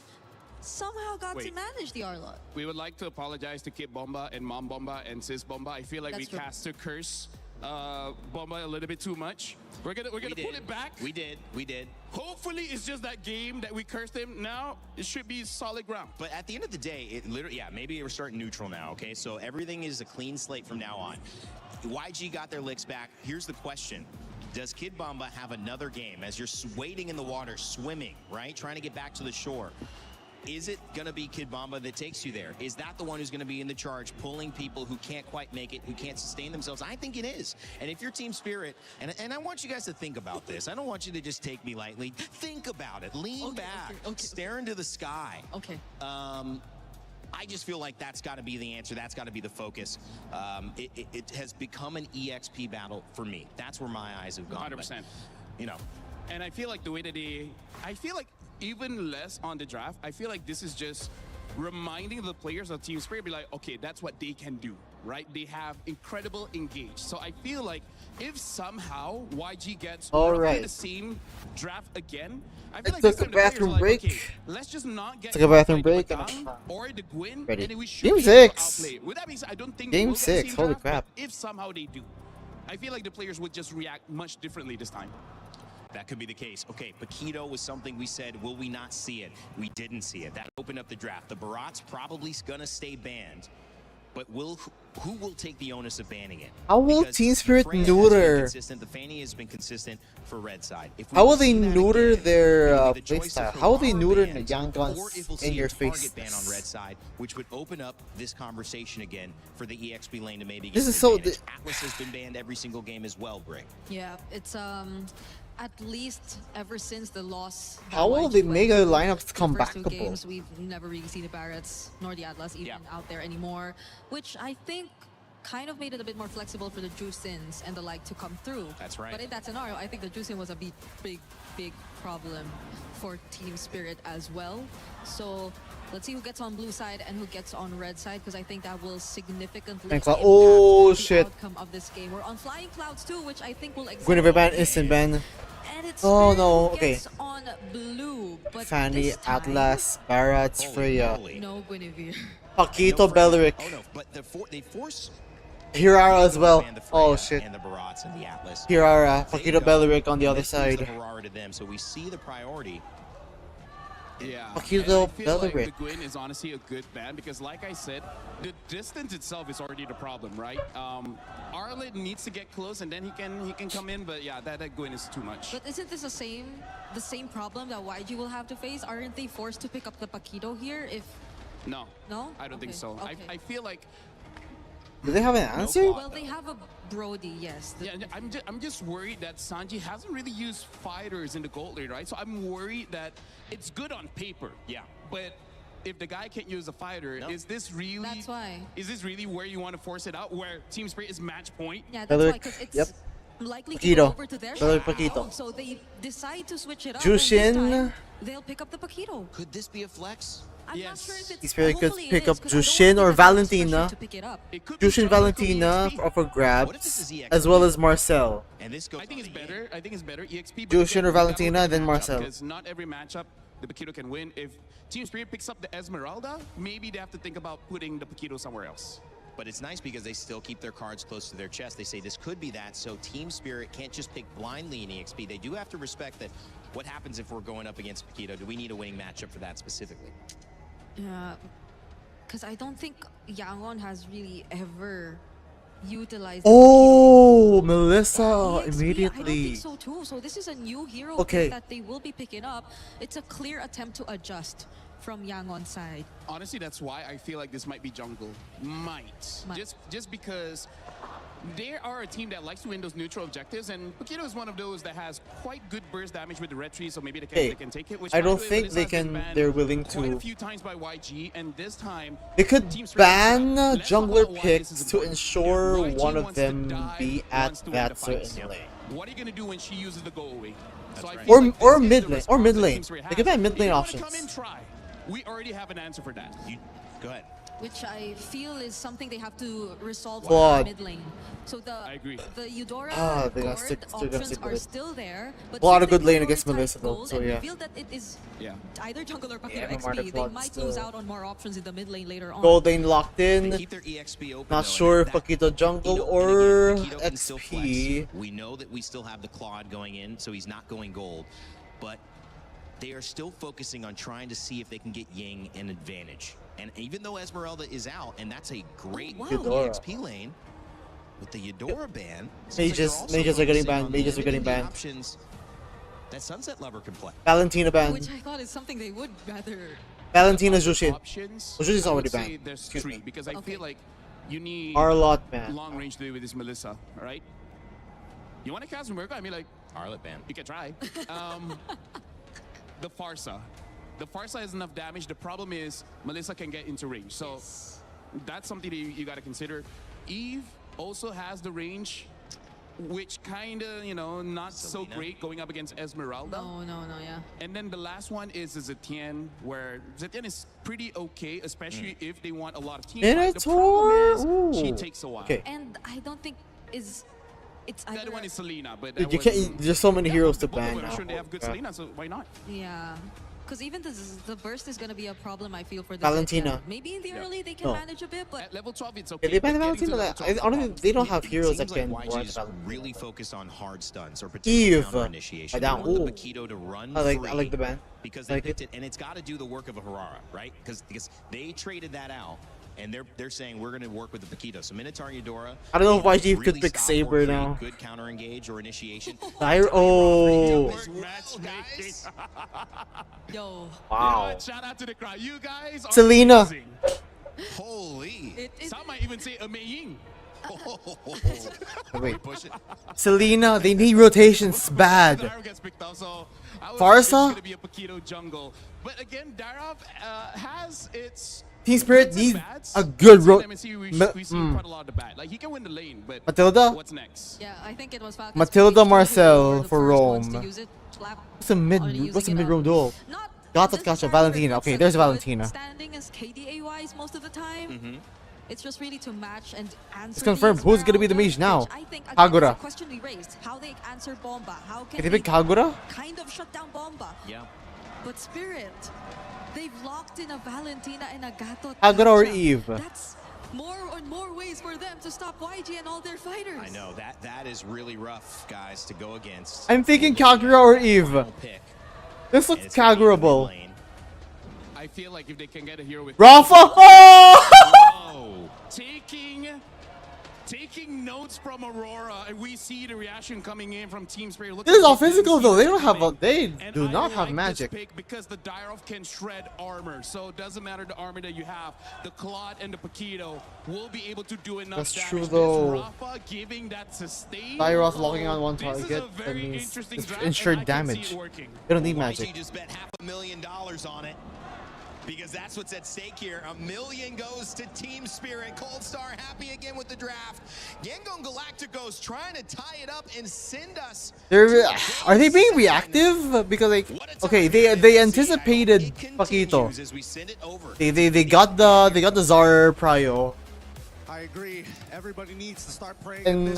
somehow got to manage the Arlot. We would like to apologize to Kid Bomba and Mom Bomba and Sis Bomba. I feel like we cast a curse Bomba a little bit too much. We're gonna pull it back. We did. Hopefully it's just that game that we cursed him. Now it should be solid ground. But at the end of the day, it literally, maybe we're starting neutral now, okay? So everything is a clean slate from now on. YG got their licks back. Here's the question. Does Kid Bomba have another game as you're waiting in the water, swimming, right? Trying to get back to the shore. Is it going to be Kid Bomba that takes you there? Is that the one who's going to be in the charge, pulling people who can't quite make it, who can't sustain themselves? I think it is. And if you're Team Spirit, and I want you guys to think about this. I don't want you to just take me lightly. Think about it. Lean back. Stare into the sky. Okay. I just feel like that's got to be the answer. That's got to be the focus. It has become an EXP battle for me. That's where my eyes have gone. 100%. But, you know. And I feel like the way that I feel like even less on the draft, I feel like this is just reminding the players of Team Spirit, be like, okay, that's what they can do, right? They have incredible engage. So I feel like if somehow YG gets the same draft again, I feel like this time the players are like, okay, let's just not get a bathroom break or the Gwyn, ready. and then we should Game be able to 6. outplay. With that being said, I don't think Game we'll get the 6. same Holy draft, crap. but if somehow they do, I feel like the players would just react much differently this time. That could be the case. Okay, Paquito was something we said, will we not see it? We didn't see it. That opened up the draft. The Barat's probably gonna stay banned, but who will take the onus of banning it? How will Because Team Spirit Freya has been neuter? consistent. The Fanny has been consistent for Red Side. If we How will don't they see that neuter again, their it'll be the choice of playstyle? How will they Harara neuter banned, the young guns or if we'll in see your a target face? ban on Red Side, which would open up this conversation again for the EXP lane to maybe get This an is so- advantage. Atlas has been banned every single game as well, Brick. Yeah, it's at least ever since the loss. that How will YG they went make their through lineups the come first two backable? games, we've never really seen the Barretts nor the Atlas even out there anymore, which I think kind of made it a bit more flexible for the Jusins and the like to come through. That's right. But in that scenario, I think the Jusin was a big problem for Team Spirit as well. So let's see who gets on blue side and who gets on red side, because I think that will significantly Thanks, impact oh, the shit. outcome of this game. We're on Flying Clouds too, which I think will Guinevere ban, instant ban. and it's Oh Spirit no, who okay. gets on blue, but Fanny, this time, Atlas, Barats, Freya. no Guinevere. Paquito, Belleric. Oh no, but they force Hirara as well. ban the Freya Oh shit. and the Barats and the Atlas. Hirara, They Paquito, go, Belleric on the other this moves the side. Harara to them, so we see the priority. Yeah, Paquito, and I feel like Belleric. the Gwyn is honestly a good ban because, like I said, the distance itself is already the problem, right? Arlen needs to get close, and then he can come in. But yeah, that Gwyn is too much. But isn't this the same problem that YG will have to face? Aren't they forced to pick up the Paquito here? If No, no, I don't think Okay, so. okay. I feel like Do they have an answer? Well, they have a Brody, yes. yeah, I'm just worried that Sanji hasn't really used fighters in the gold lane, right? So I'm worried that it's good on paper, yeah, but if the guy can't use a fighter, is this really? That's why. Is this really where you want to force it out? Where Team Spirit is match point? Yeah, that's why, because it's Yep. likely to Paquito. go over to their Belleric, side. Paquito. So they decide to switch it up. Jushin. And this time, they'll pick up the Paquito. Could this be a flex? I'm not sure if it's Spirit could hopefully it pick is, up 'cause I don't Jushin want or them to have much Valentina. pressure to pick it up. Jushin, Valentina up for grabs, as well as Marcel. And this goes I think it's better. I think it's better. EXP. Jushin or Valentina, then Marcel. Because not every matchup the Paquito can win. If Team Spirit picks up the Esmeralda, maybe they have to think about putting the Paquito somewhere else. But it's nice because they still keep their cards close to their chest. They say this could be that, so Team Spirit can't just pick blindly in EXP. They do have to respect that what happens if we're going up against Paquito. Do we need a winning matchup for that specifically? Yeah, because I don't think Yangon has really ever utilized. Oh, Melissa EXP, I don't immediately. think so too. So this is a new hero Okay. pick that they will be picking up. It's a clear attempt to adjust from Yangon's side. Honestly, that's why I feel like this might be jungle. Might. Just because they are a team that likes to win those neutral objectives, and Paquito is one of those that has quite good burst damage with the red tree, so maybe Hey, they can take it. Which I by the don't way, think Melissa they has been can. banned They're willing quite a to. few times by YG, and this time They could Team Spirit ban Let's talk jungler about why this is picks to important. ensure YG one of wants to them die, be at wants to win that the fights. certain lane. What are you gonna do when she uses the go away? So I feel Or like or this is mid the lane. Or response mid that lane. Team Spirit They could has. ban mid If lane you wanna options. Come in, try. We already have an answer for that. Go ahead. Which I feel is something they have to resolve Claude. in mid lane. So the Eudora they got Gord stick- still gonna options stick with are it. still there. But A lot since of good they lane against prioritize Melissa though, gold so and yeah. reveal that it is either jungle or Paquito no matter XP, they what, might still. lose out on more options in the mid lane later on. Gold lane locked They in. keep their EXP open. Not though, sure if and that- Paquito jungle Paquito- or and again, Paquito can still XP. flex. We know that we still have the Claude going in, so he's not going gold. But they are still focusing on trying to see if they can get Ying an advantage. And even though Esmeralda is out, and that's a great Eudora. EXP lane, with the Eudora ban, it seems like Mages- they're also mages are getting focusing banned, on mages are getting limiting the banned. Options that Sunset Lover can play. Valentina ban. Which I thought is something they would rather. Valentina Jushin. Options. Well, Jushin's I already would say banned. there's Excuse three me. because I feel like you need Arlott ban. long range to do with this Melissa, all right? You want to cast Murka? I mean, like Arlott ban. You can try. The Farsa. The Farsa has enough damage. The problem is Melissa can get into range. So that's something that you got to consider. Eve also has the range, which kind of, not so great going up against Esmeralda. No, yeah. And then the last one is Zetienne, where Zetienne is pretty okay, especially if they want a lot of team fight. The Minotaur? problem is she Ooh. takes a while. Okay. And I don't think it's The either. other one is Selena, but Dude, that you wasn't- can't. There's so many heroes to both of ban them, now. sure they have good Yeah. Selena, so why not? Yeah. Because even the burst is going to be a problem, I feel, for the Valentina. Zetienne. Maybe in the early they can No. manage a bit, but At level 12, it's Yeah, okay. they ban but getting to Valentina. level I 12 honestly, they don't have heroes that Seems like can YG run is Valentina. really focused on hard stuns or Eve. particular counter initiation. I They down. want the Ooh. Paquito to run I like free the ban. because I they like picked it. it, and it's got to do the work of a Harara, right? Because they traded that out, and they're saying we're going to work with the Paquito. So Minotaur and Eudora. I don't know if YG really could pick stop or Saber create now. Good counter engage or initiation. Oh. Matchmaking. yo. Wow. Shout out to the crowd. You guys are Selena. amazing. Holy. Some might even say amazing. Wait. Push it. Selena, they need rotations bad. Darab gets picked up, so I would Farsa? It's going to be a Paquito jungle. But again, Darab has its Team Spirit Goods and needs bads, a good in road. MSC, we see quite a lot of the bad. Like he can win the lane, but Matilda? what's next? Yeah, I think it was Falcons Matilda page who Marcel were the for first ones to Rome. use it. Slap What's a mid? on using What's a it mid-room out. duel? Not Gotcha, just gotcha. Valorant, Valentina. it's Okay, a there's good Valentina. Standing as KDA wise most of the time. It's just really to match and answer. It's confirmed. these Who's gonna be the around mage them, now? which I think again, Kagura. is a question we raised. How they answer Bomba? How can Can they they pick Kagura? kind of shut down Bomba? Yeah. But Spirit, they've locked in a Valentina and a Gato. Kagura or Tacha. Eve? That's more and more ways for them to stop YG and all their fighters. I know that is really rough, guys, to go against. I'm thinking Kagura or Eve. Pick. This looks Kagurable. I feel like if they can get a hero with Rafa! Oh! Oh, taking notes from Aurora, and we see the reaction coming in from Team Spirit. Look This is at all the physical though. They don't have coming. a. They And do I not have like magic. This pick because the Dyrov can shred armor, so it doesn't matter the armor that you have. The Claude and the Paquito will be able to do enough That's damage. true, This though. Rafa giving that sustain. Dyrov locking on one This is target. a That very means interesting it's draft, and I ensured can see damage. it working. They don't need YG magic. just bet $500,000 on it. Because that's what's at stake here. $1 million goes to Team Spirit. Cold Star happy again with the draft. Yangon Galacticos trying to tie it up and send us. Are they being reactive? Because like, okay, they anticipated Paquito. As we send it over. They got the Zar Prio. I agree. Everybody needs to start praying. And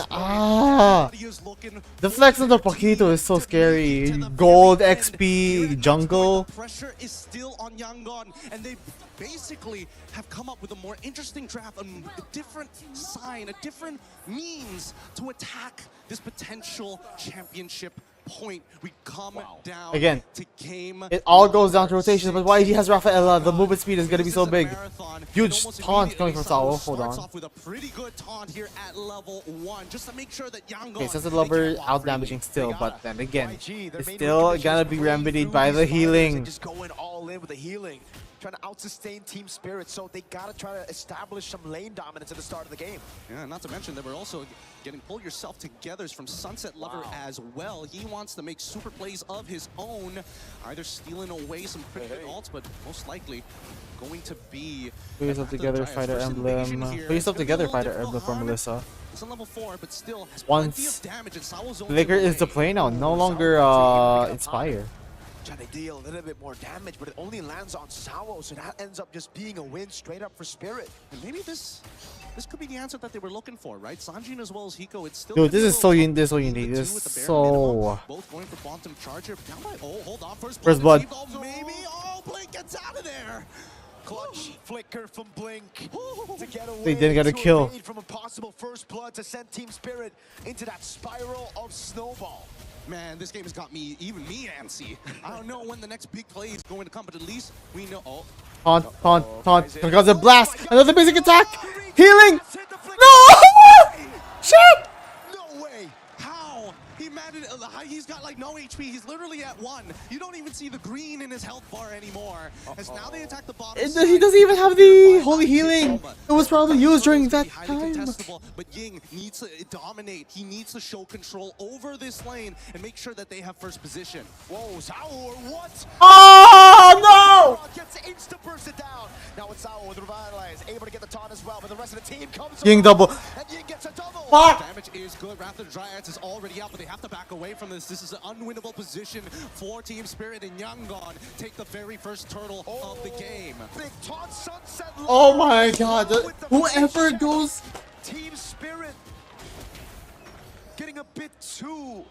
the flex on the Paquito is so scary. Gold XP jungle. Pressure is still on Yangon, and they basically have come up with a more interesting draft, a different sign, a different means to attack this potential championship point. We come down Again, to game. it all goes down to rotations, but YG has Rafaela. The movement speed is gonna be so big. Huge taunt coming from Sao. Hold on. Off with a pretty good taunt here at level 1, just to make sure that Yangon. Okay, Sunset Lover out damaging still, but then again, it's still gonna be remedied by the healing. Just going all in with the healing, trying to out-sustain Team Spirit, so they gotta try to establish some lane dominance at the start of the game. Yeah, not to mention that we're also getting Pull Yourself Togethers from Sunset Lover as well. He wants to make super plays of his own, either stealing away some pretty good ults, but most likely going to be. Put yourself together, Fighter Emblem. Put yourself together, Fighter Emblem for Melissa. It's on level 4, but still has Once plenty of damage, and Sao's own Flicker is the play now, no longer Inspire. Trying to deal a little bit more damage, but it only lands on Sao, so that ends up just being a win straight up for Spirit. And maybe this could be the answer that they were looking for, right? Sanjin as well as Hiko. It's still Dude, this is so unique. This is so unique. This is so. both going for Quantum Charger. Down by hold on, first blood. Oh, maybe. Oh, Blink gets out of there. Clutch flicker from Blink to get away. They didn't get a to kill. evade from a possible first blood to send Team Spirit into that spiral of snowball. Man, this game has got me, even me, antsy. I don't know when the next big play is going to come, but at least we know. Oh. Taunt. Because of blast. Another basic attack. Healing. No! Shit! No way. How? He managed. He's got like no HP. He's literally at 1. You don't even see the green in his health bar anymore. As now they attack the bottom. He doesn't even have the holy healing. It was probably used during that Highly time. contestable, but Ying needs to dominate. He needs to show control over this lane and make sure that they have first position. Whoa, Sao or what? Oh no! Gets insta bursted down. Now it's Sao with Revitalize, able to get the taunt as well, but the rest of the team comes Ying around, double. and Ying gets a double. Fuck! Damage is good. Wrath of the Dryads is already out, but they have to back away from this. This is an unwinnable position for Team Spirit, and Yangon take the very first turtle of the game. Big taunt, Sunset. Oh my god. Whoever goes. Team Spirit getting a bit too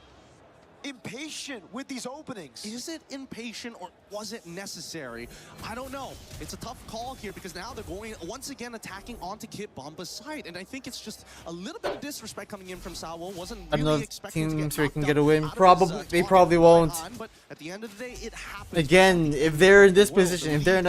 impatient with these openings. Is it impatient or was it necessary? I don't know. It's a tough call here because now they're going once again attacking onto Kit Bomba's side, and I think it's just a little bit of disrespect coming in from Sao. Wasn't I don't know really if expecting to Team get Spirit knocked can out get a win. out of his, Probably. They taunt probably right won't. on, but at the end of the day, it happens. Again, if they're in this position, if they're in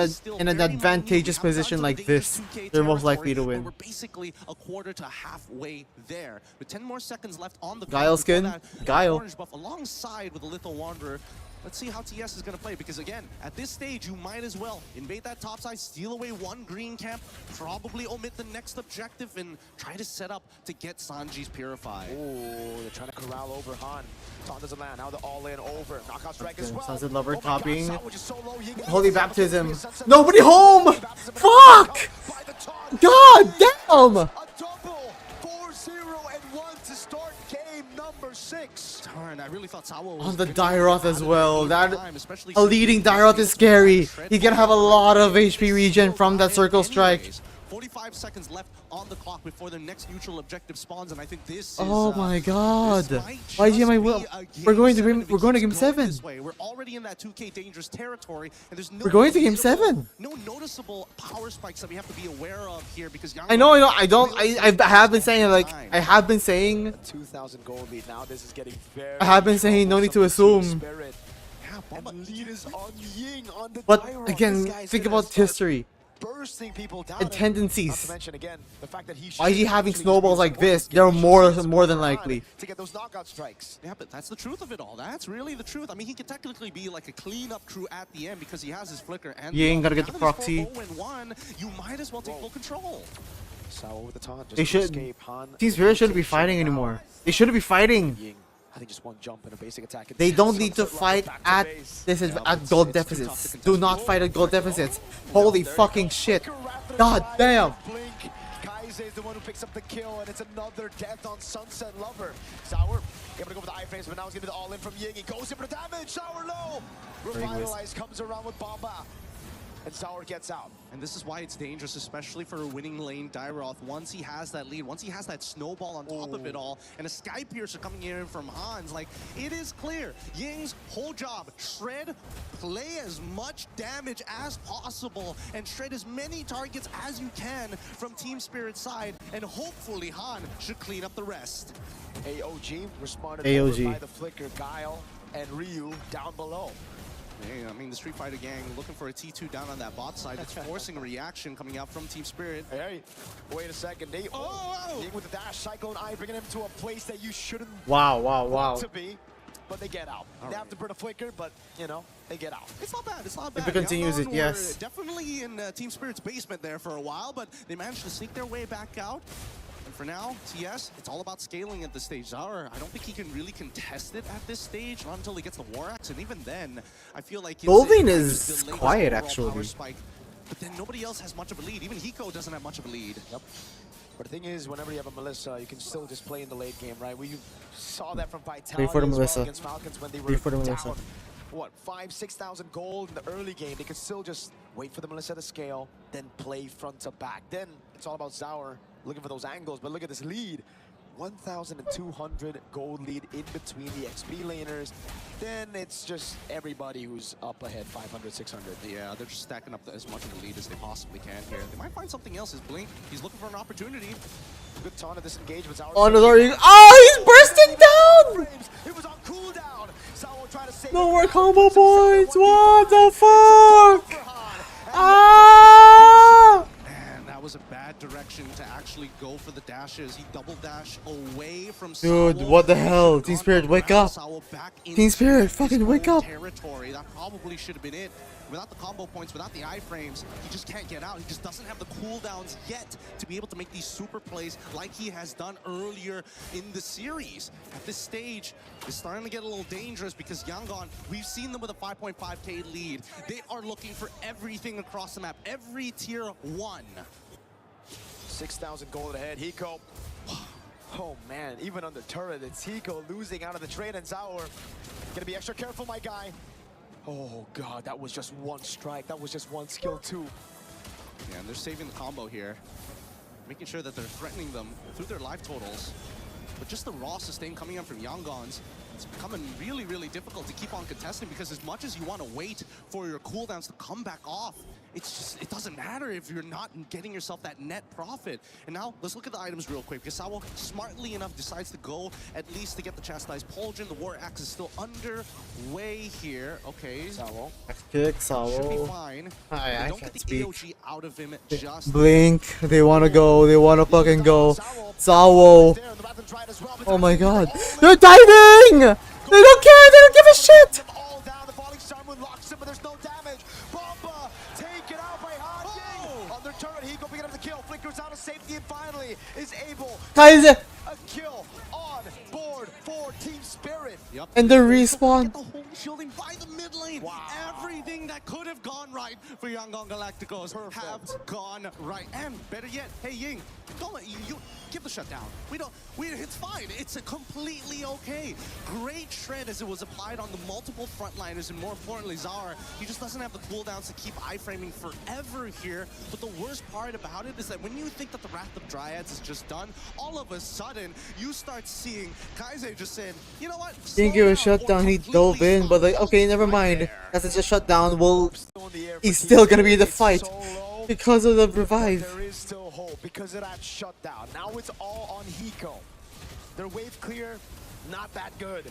an advantageous position like this, they're most likely to win. We're basically a quarter to halfway there. With 10 more seconds left on the Guile clock before skin? that, Guile. Orange buff alongside with the Lethal Wanderer. Let's see how TS is going to play, because again, at this stage, you might as well invade that top side, steal away one green camp, probably omit the next objective, and try to set up to get Sanji's Purify. Ooh, they're trying to corral over Han. Taunt doesn't land. Now they're all in over. Knockout strike as well. Sunset Lover copying. God, Holy Baptism. Nobody home! Fuck! God damn! A double 4-0-1 to start game number 6. Darn, I really thought Sawo was On the gonna Dairoth as well. That especially a leading Dairoth is scary. He can have a lot of HP regen from that circle strike. 45 seconds left on the clock before the next neutral objective spawns, and I think this is, Oh my god. this might YGMI just will. be a We're going to game game seven 7. this way. We're already in that 2K dangerous territory, and there's no We're going to game noticeable- 7. No noticeable power spikes that we have to be aware of here, because I know. I have been saying, like, I have been saying, 2,000 gold lead. Now this is getting very I have been saying no need to assume. Spirit. And lead is on Ying on the But Dairoth. again, This guy's think gonna about start history bursting people down. and Not tendencies. to mention again the fact that he YG having snowballs like this, they're more than likely. to get those knockout strikes. Yeah, but that's the truth of it all. That's really the truth. I mean, he could technically be like a cleanup crew at the end because he has his flicker and Ying gotta get now the that he's proxy. 4-0-1, you might as well take full control. Sawa with the taunt. Just They to should. escape. Han Team Spirit shouldn't be fighting anymore. They shouldn't be fighting. Ying, I think just one jump and a basic attack. They don't need to fight at at gold deficits. Do not fight at gold deficits. Holy fucking shit. God damn. Blink. Kaize is the one who picks up the kill, and it's another death on Sunset Lover. Sour able to go for the iframes, but now he's gonna be the all-in from Ying. He goes in for the damage. Sour low. Revitalize comes around with Bomba, and Sour gets out. And this is why it's dangerous, especially for a winning lane Dairoth. Once he has that lead, once he has that snowball on top of it all, and a Sky Piercer coming in from Hans, like, it is clear. Ying's whole job, shred, play as much damage as possible, and shred as many targets as you can from Team Spirit's side, and hopefully Han should clean up the rest. AOG responded AOG. over by the flicker, Guile and Ryu down below. Yeah, I mean, the Street Fighter gang looking for a T2 down on that bot side. It's forcing a reaction coming out from Team Spirit. Hey, wait a second. They Ying with the dash, Cyclone Eye bringing him to a place that you shouldn't Wow. want to be, but they get out. They have to burn a flicker, but you know, they get out. It's not bad, it's not bad. If it continues it, Yangon yes. were definitely in Team Spirit's basement there for a while, but they managed to sneak their way back out. And for now, TS, it's all about scaling at this stage. Zara, I don't think he can really contest it at this stage, not until he gets the War Axe, and even then, I feel like it's Golding might is just delay his quiet, overall actually. power spike. But then nobody else has much of a lead. Even Hiko doesn't have much of a lead. Yep. But the thing is, whenever you have a Melissa, you can still just play in the late game, right? We saw that from Vitality Wait for the as well Melissa. against Falcons when they were Wait for the Melissa. down, what, 5,000-6,000 gold in the early game. They could still just wait for the Melissa to scale, then play front to back. Then it's all about Zaur looking for those angles. But look at this lead. 1,200 gold lead in between the XP laners. Then it's just everybody who's up ahead, 500, 600. Yeah, they're just stacking up as much of the lead as they possibly can here. They might find something else. His Blink, he's looking for an opportunity. Good taunt to disengage, but Zaur... Oh, no, he's bursting down! It was on cooldown. Zaur trying to save No it. more combo points! What the fuck? Ah! Man, that was a bad direction to actually go for the dashes. He double dash away from Dude, Sawo. what the hell? Team Spirit, wake up! Sawo back Team Spirit, into fucking his wake own up! Territory. That probably should have been it. Without the combo points, without the iframes, he just can't get out. He just doesn't have the cooldowns yet to be able to make these super plays like he has done earlier in the series. At this stage, it's starting to get a little dangerous because Yangon, we've seen them with a 5.5k lead. They are looking for everything across the map, every tier 1. 6,000 gold ahead. Hiko. Oh man, even on the turret, it's Hiko losing out of the trade, and Zaur. Gonna be extra careful, my guy. Oh god, that was just one strike. That was just one skill too. Yeah, and they're saving the combo here, making sure that they're threatening them through their life totals. But just the raw sustain coming in from Yangon's, it's becoming really, really difficult to keep on contesting because as much as you want to wait for your cooldowns to come back off, it's just, it doesn't matter if you're not getting yourself that net profit. And now, let's look at the items real quick, because Sawo, smartly enough, decides to go at least to get the Chastised Pauldron. The War Axe is still underway here. Okay. Sawo. Kick, Should be Sawo. fine. I They don't can't get the speak. AOG out of him just Blink, they wanna go, they wanna fucking go. Sawo. Oh my god. They're diving! They don't care, they don't give a shit! There's no damage. Bomba taken out by Han Ying. On their turret, Hiko picking up the kill. Flickers out of safety and finally is able Kaiser! a kill on board for Team Spirit. Yep. And the respawn. Get the whole shielding by the mid lane. Everything that could have gone right for Yangon Galacticos have gone right. And better yet, hey Ying, don't let you give the shutdown. It's fine. It's a completely okay. Great shred as it was applied on the multiple frontliners, and more importantly, Zara. He just doesn't have the cooldowns to keep iframing forever here. But the worst part about it is that when you think that the Wrath of Dryads is just done, all of a sudden you start seeing Kaiser just saying, you know what? Didn't give a shutdown, he dove in, but like, okay, never mind. That's just a shutdown. Well, he's still gonna be in the fight because of the revive. There is still hope because of that shutdown. Now it's all on Hiko. Their wave clear, not that good.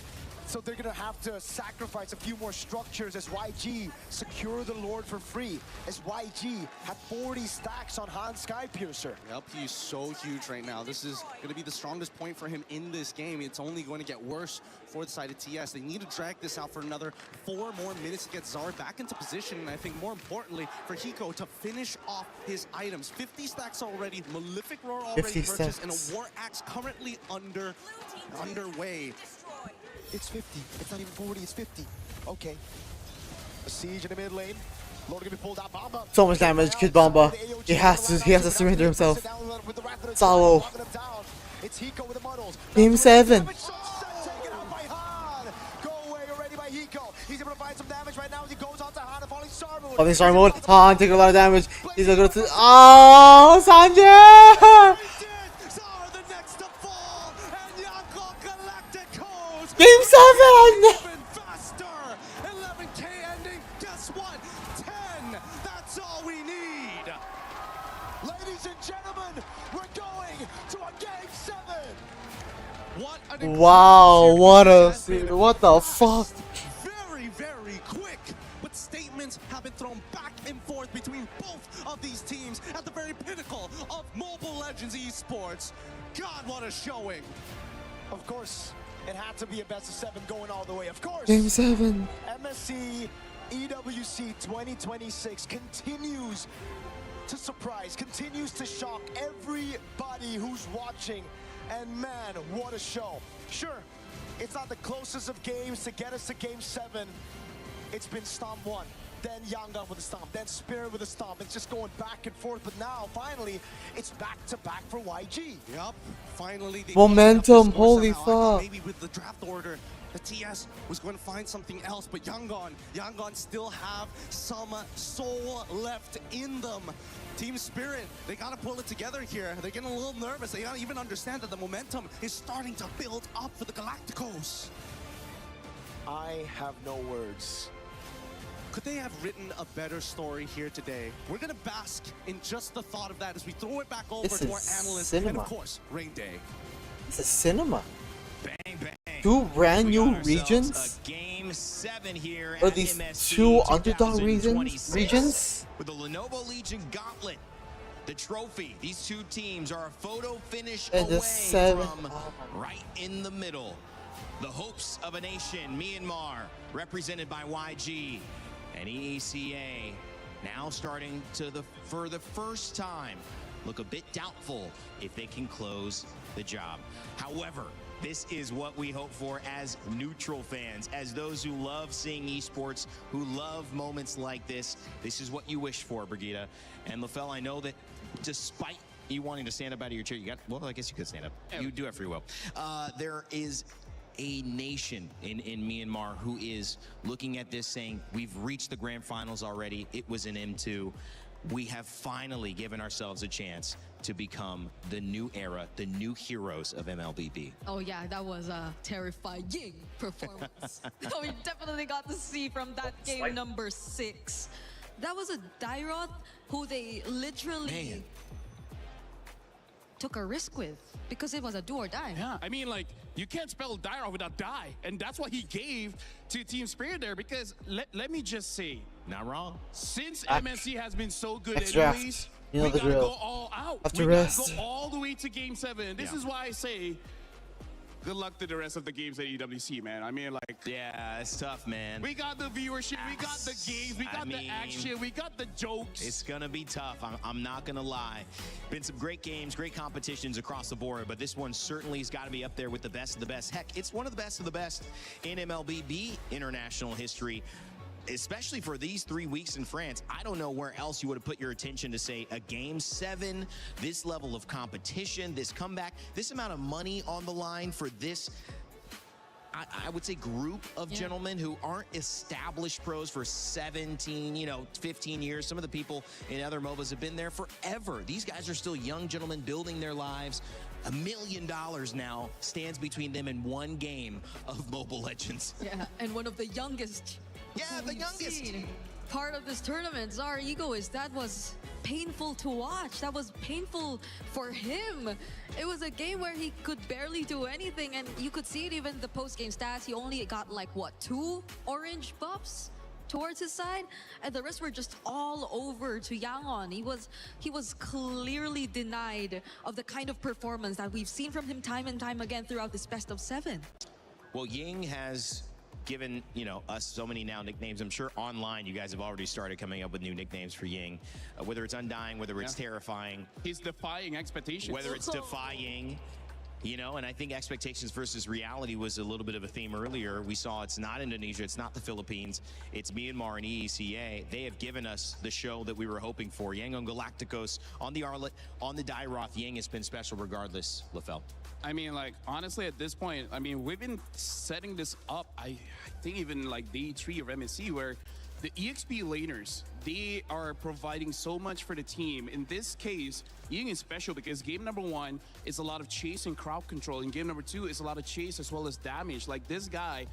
So they're gonna have to sacrifice a few more structures as YG secure the Lord for free. As YG have 40 stacks on Han Skypiercer. Yep, he's so huge right now. This is going to be the strongest point for him in this game. It's only going to get worse for the side of TS. They need to drag this out for another 4 more minutes to get Zara back into position. And I think more importantly for Hiko to finish off his items. 50 stacks already, Malefic Roar already purchased, and a War Axe currently underway. It's 50. It's not even 40, it's 50. Okay. A siege in the mid lane. Lord gonna be pulled out. Bomba. So much damage, Kid Bomba. He has to surrender himself. Solo. It's Hiko with the muddles. Game 7. Taken out by Han. Go away already by Hiko. He's able to find some damage right now as he goes on to Han and falling star mode. Falling star mode. Han taking a lot of damage. He's gonna go to. Oh, Sanjay! Game 7! Faster! 11K ending. Guess what? 10. That's all we need. Ladies and gentlemen, we're going to a game 7. What an Wow, what the fuck? Very, very quick. But statements have been thrown back and forth between both of these teams at the very pinnacle of Mobile Legends esports. God, what a showing. Of course. It had to be a best of 7 going all the way. Of course. Game 7. MSC EWC 2026 continues to surprise, continues to shock everybody who's watching. And man, what a show. Sure, it's not the closest of games to get us to game 7. It's been Stomp 1, then Yangon with a Stomp, then Spirit with a Stomp. It's just going back and forth, but now, finally, it's back-to-back for YG. Yup, finally. They Momentum, holy fuck. Maybe with the draft order, the TS was going to find something else, but Yangon still have some soul left in them. Team Spirit, they got to pull it together here. They're getting a little nervous. They got to even understand that the momentum is starting to build up for the Galacticos. I have no words. Could they have written a better story here today? We're gonna bask in just the thought of that as we throw it back over to our analysts and of course, Rain Day. This is cinema. Bang, bang. 2 brand new regions? Game 7 here Or at these MSC 2 underdog 2026. regions? With the Lenovo Legion Gauntlet, the trophy. These 2 teams are a photo finish And the away 7. from right in the middle. The hopes of a nation, Myanmar, represented by YG. And EECA now starting to, for the first time, look a bit doubtful if they can close the job. However, this is what we hope for as neutral fans, as those who love seeing esports, who love moments like this. This is what you wish for, Brigitte. And LaFell, I know that despite you wanting to stand up out of your chair, well, I guess you could stand up. You do have free will. There is a nation in Myanmar who is looking at this saying, we've reached the grand finals already. It was an M2. We have finally given ourselves a chance to become the new era, the new heroes of MLBB. Oh yeah, that was a terrifying performance. that we definitely got to see from that game number 6. That was a Dairoth who they literally took a risk with because it was a do or die. Yeah, I mean, like, you can't spell Dairoth without die, and that's what he gave to Team Spirit there, because let me just say, not wrong. Since MSC has been so good Next anyways, you know we the gotta drill. go all out. Have to We gotta rest. go all the way to game 7. This is why I say good luck to the rest of the games at EWC, man. I mean, like, yeah, it's tough, man. we got the viewership, we got the games, we got the action, we got the jokes. It's gonna be tough. I'm not gonna lie. Been some great games, great competitions across the board, but this one certainly has got to be up there with the best of the best. Heck, it's one of the best in MLBB international history. Especially for these 3 weeks in France. I don't know where else you would have put your attention to say a Game 7, this level of competition, this comeback, this amount of money on the line for this, I would say, group of gentlemen who aren't established pros for 17, 15 years. Some of the people in other MOBAs have been there forever. These guys are still young gentlemen building their lives. $1 million now stands between them and one game of Mobile Legends. Yeah, and one of the youngest. Yeah, the youngest. Part of this tournament, Zar Egoist, that was painful to watch. That was painful for him. It was a game where he could barely do anything, and you could see it even in the post-game stats. He only got like, what, 2 orange buffs towards his side, and the rest were just all over to Yangon. He was clearly denied of the kind of performance that we've seen from him time and time again throughout this best of 7. Well, Ying has given us so many now nicknames. I'm sure online you guys have already started coming up with new nicknames for Ying, whether it's Undying, whether it's Terrifying. He's defying expectations. Whether it's Defying, and I think expectations versus reality was a little bit of a theme earlier. We saw it's not Indonesia, it's not the Philippines, it's Myanmar and EECA. They have given us the show that we were hoping for. Yangon Galacticos on the Arlet, on the Dairoth. Ying has been special regardless, LaFell. I mean, like, honestly, at this point, I mean, we've been setting this up, I think even like day 3 of MSC, where the EXP laners, they are providing so much for the team. In this case, Ying is special because game number 1 is a lot of chase and crowd control. And game number 2 is a lot of chase as well as damage. Like, this guy,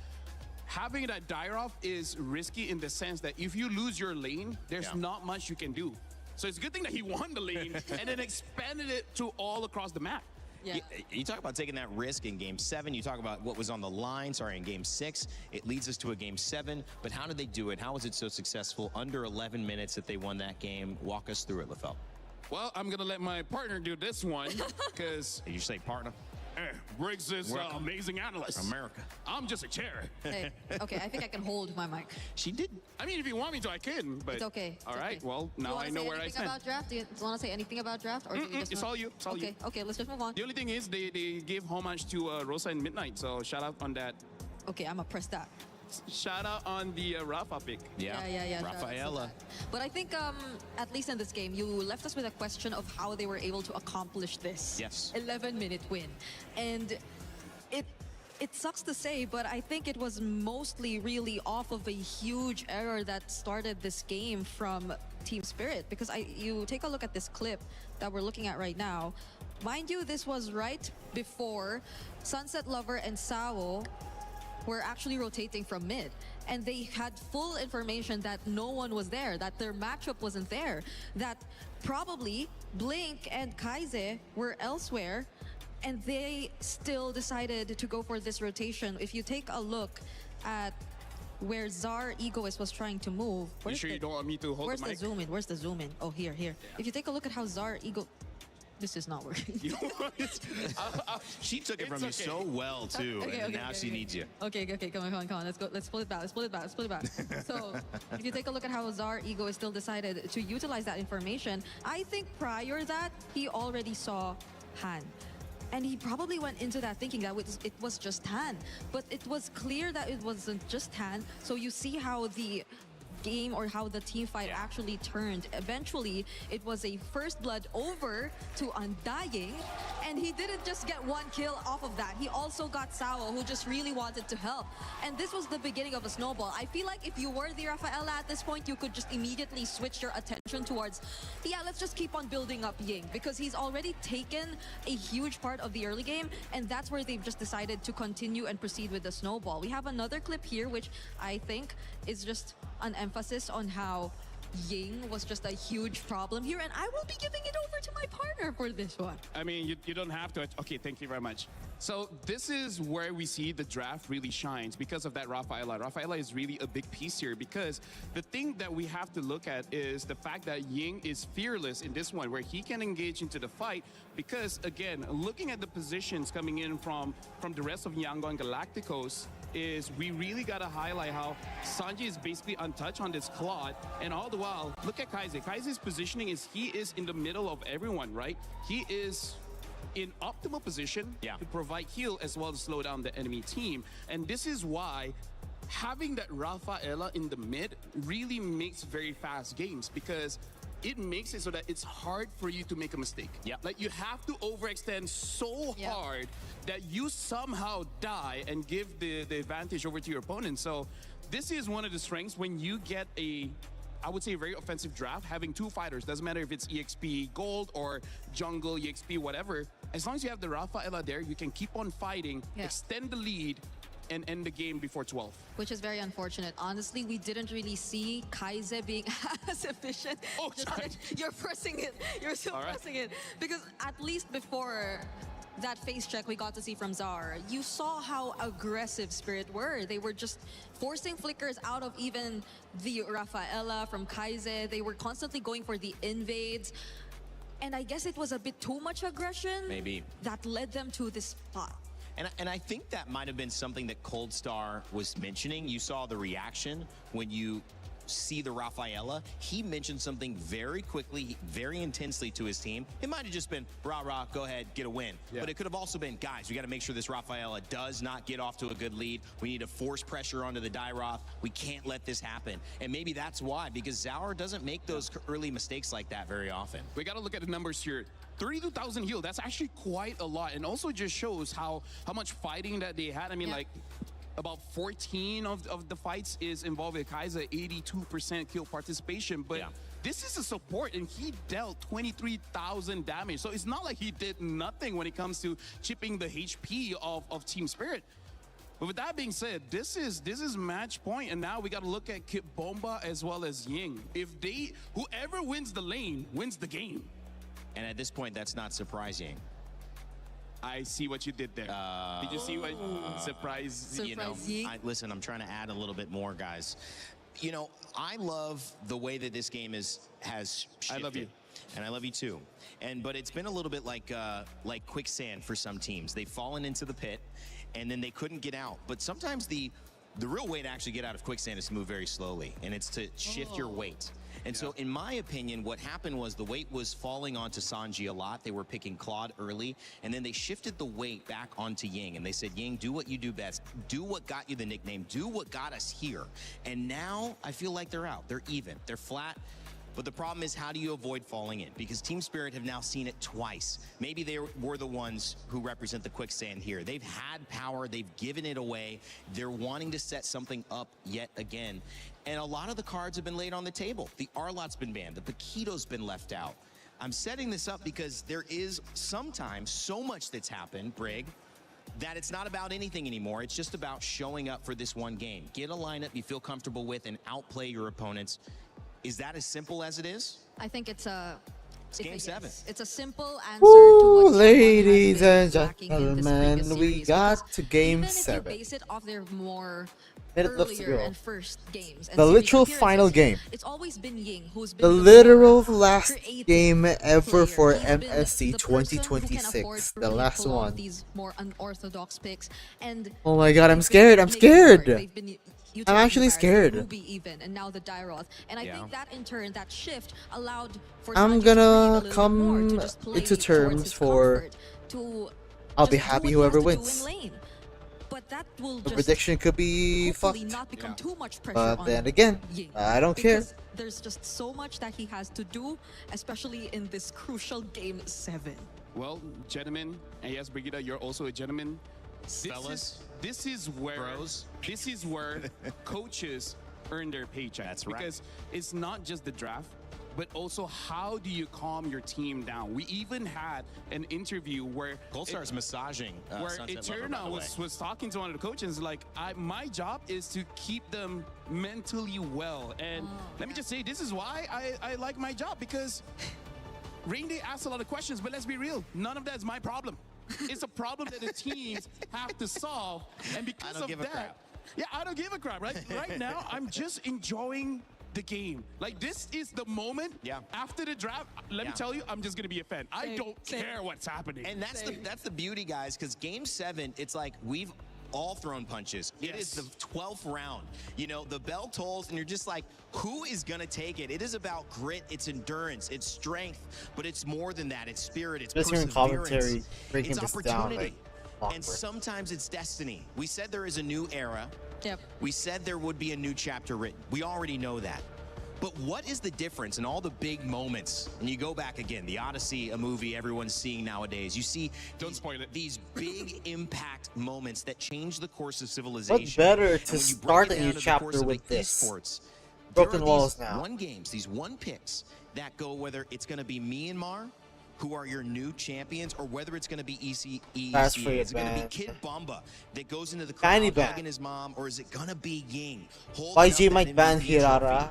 having that Dairoth is risky in the sense that if you lose your lane, there's not much you can do. So it's a good thing that he won the lane and then expanded it to all across the map. Yeah. You talk about taking that risk in Game 7. You talk about what was on the line, in Game 6. It leads us to a Game 7. But how did they do it? How was it so successful? Under 11 minutes that they won that game. Walk us through it, LaFell. Well, I'm going to let my partner do this one because... Did you say partner? Briggs is amazing analyst. America. I'm just a chair. Hey, okay, I think I can hold my mic. She did. I mean, if you want me to, I can. But it's okay. All right. Well, now I know where I stand. About draft? Do you want to say anything about draft, or do we just it's all you. It's all you. Okay, let's just move on. The only thing is they gave homage to Rosa and Midnight, so shout out on that. Okay, I'm gonna press that. Shout out on the Rafa pick. Yeah. Rafaela. But I think, at least in this game, you left us with a question of how they were able to accomplish this. Yes. 11-minute win. And it sucks to say, but I think it was mostly really off of a huge error that started this game from Team Spirit. Because you take a look at this clip that we're looking at right now. Mind you, this was right before Sunset Lover and Sao were actually rotating from mid, and they had full information that no one was there, that their matchup wasn't there, that probably Blink and Kaize were elsewhere, and they still decided to go for this rotation. If you take a look at where Zar Egoist was trying to move, you sure you don't want me to hold the mic? Where's the zoom in? Where's the zoom in? Oh, here. Yeah. If you take a look at how Zar Ego... This is not working. She took it from you so well, too, and now she needs you. Okay, come on. Let's go. Let's split it back. So, if you take a look at how Zar Egoist still decided to utilize that information, I think prior that, he already saw Han. And he probably went into that thinking that it was just Han. But it was clear that it wasn't just Han. So you see how the game or how the team fight actually turned. Eventually, it was a first blood over to Undying, and he didn't just get 1 kill off of that. He also got Sao, who just really wanted to help. And this was the beginning of a snowball. I feel like if you were the Rafaela at this point, you could just immediately switch your attention towards, let's just keep on building up Ying, because he's already taken a huge part of the early game, and that's where they've just decided to continue and proceed with the snowball. We have another clip here, which I think is just an emphasis on how Ying was just a huge problem here, and I will be giving it over to my partner for this one. I mean, you don't have to. Okay, thank you very much. So this is where we see the draft really shines because of that Rafaela. Rafaela is really a big piece here because the thing that we have to look at is the fact that Ying is fearless in this one, where he can engage into the fight because, again, looking at the positions coming in from the rest of Yangon Galacticos, is we really got to highlight how Sanji is basically untouched on this Claude, and all the while, look at Kaize. Kaize's positioning is he is in the middle of everyone, right? He is in optimal position to provide heal as well as slow down the enemy team, and this is why having that Rafaela in the mid really makes very fast games because it makes it so that it's hard for you to make a mistake. Like you have to overextend so hard that you somehow die and give the advantage over to your opponent. So this is one of the strengths when you get I would say, a very offensive draft, having two fighters. Doesn't matter if it's EXP Gold or Jungle, EXP, whatever. As long as you have the Rafaela there, you can keep on fighting, extend the lead, and end the game before 12. Which is very unfortunate. Honestly, we didn't really see Kaize being as efficient. Oh, sorry. You're pressing it. You're still pressing it. Because at least before that face check we got to see from Zar, you saw how aggressive Spirit were. They were just forcing flickers out of even the Rafaela from Kaize. They were constantly going for the invades. And I guess it was a bit too much aggression. Maybe. That led them to this spot. And I think that might have been something that Cold Star was mentioning. You saw the reaction when you see the Rafaela. He mentioned something very quickly, very intensely to his team. It might have just been, rah, go ahead, get a win. But it could have also been, guys, we got to make sure this Rafaela does not get off to a good lead. We need to force pressure onto the Dairoth. We can't let this happen. And maybe that's why, because Zaur doesn't make those early mistakes like that very often. We got to look at the numbers here. 32,000 heal, that's actually quite a lot. And also just shows how much fighting that they had. I mean, like, about 14 of the fights is involved with Kaize, 82% kill participation. But this is a support, and he dealt 23,000 damage. So it's not like he did nothing when it comes to chipping the HP of Team Spirit. But with that being said, this is match point, and now we got to look at Kit Bomba as well as Ying. Whoever wins the lane wins the game. And at this point, that's not surprising. I see what you did there. Did you see what surprise? You know, listen, I'm trying to add a little bit more, guys. You know, I love the way that this game has shifted. I love you. And I love you too. But it's been a little bit like quicksand for some teams. They've fallen into the pit, and then they couldn't get out. But sometimes the real way to actually get out of quicksand is to move very slowly, and it's to shift your weight. And so, in my opinion, what happened was the weight was falling onto Sanji a lot. They were picking Claude early, and then they shifted the weight back onto Ying. And they said, Ying, do what you do best. Do what got you the nickname. Do what got us here. And now, I feel like they're out. They're even. They're flat. But the problem is, how do you avoid falling in? Because Team Spirit have now seen it twice. Maybe they were the ones who represent the quicksand here. They've had power. They've given it away. They're wanting to set something up yet again. And a lot of the cards have been laid on the table. The Arlot's been banned. The Paquito's been left out. I'm setting this up because there is sometimes so much that's happened, Brig, that it's not about anything anymore. It's just about showing up for this one game. Get a lineup you feel comfortable with and outplay your opponents. Is that as simple as it is? I think it's Game 7. It's a simple answer to Ooh, what ladies and lacking in this gentlemen, previous we series, got because to Game even 7. If you base it off their more Let's earlier go. and first games, and The series literal final appearances, game. it's always been Ying who's been The more literal last creative game ever player. for He's been MSC the person who can afford 2026. to The really last pull off one. These more unorthodox picks, and Oh my god, I'm they've scared. been I'm making it work. scared. They've been I'm utilizing actually Barret, scared. Ruby even, and now the Dairoth. And I think that in turn, that shift allowed for I'm Sanji to breathe a gonna little bit more, to come just play into towards terms his for comfort, to I'll just be do happy what he whoever has to do wins. in lane. But that will The just prediction could be hopefully fucked. not become too much pressure But on then again, Ying, I don't care. because there's just so much that he has to do, especially in this crucial Game 7. Well, gentlemen, and yes, Brigitte, you're also a gentleman. This is where this is where coaches earn their paycheck. That's right. Because it's not just the draft. but also how do you calm your team down? We even had an interview where Goldstar's massaging where Sunset Lover, by Eterna the way. was talking to one of the coaches like, my job is to keep them mentally well. And let me just say, this is why I like my job, because Rain Day asks a lot of questions, but let's be real, none of that is my problem. It's a problem that the teams have to solve, and because don't of give a that, crap. yeah, I don't give a crap. Right now, I'm just enjoying the game. Like, this is the moment. Yeah. After the draft, let me tell you, I'm just gonna be a fan. I don't care what's happening. And that's the beauty, guys, because Game 7, it's like we've all thrown punches. It is the 12th round. You know, the bell tolls, and you're just like, who is going to take it? It is about grit, it's endurance, it's strength, but it's more than that. It's spirit, it's Just hearing perseverance, commentary breaking it's this down, opportunity. like, And sometimes it's destiny. We said there is a new era. Yep. We said there would be a new chapter written. We already know that. But what is the difference in all the big moments? And you go back again, the Odyssey, a movie everyone's seeing nowadays. You see these big impact moments that change the course of civilization. What better And to when you break start it a down new to the chapter course of with the this? esports, Broken there are walls these now. one games, these one picks that go, whether it's going to be Myanmar, who are your new champions, or whether it's going to be ECE. That's free Is it going to be advance. Kid Bomba that goes into the Tiny crowd ban. hugging his mom, or is it going to be Ying? YG might ban MVP trophy Hirara.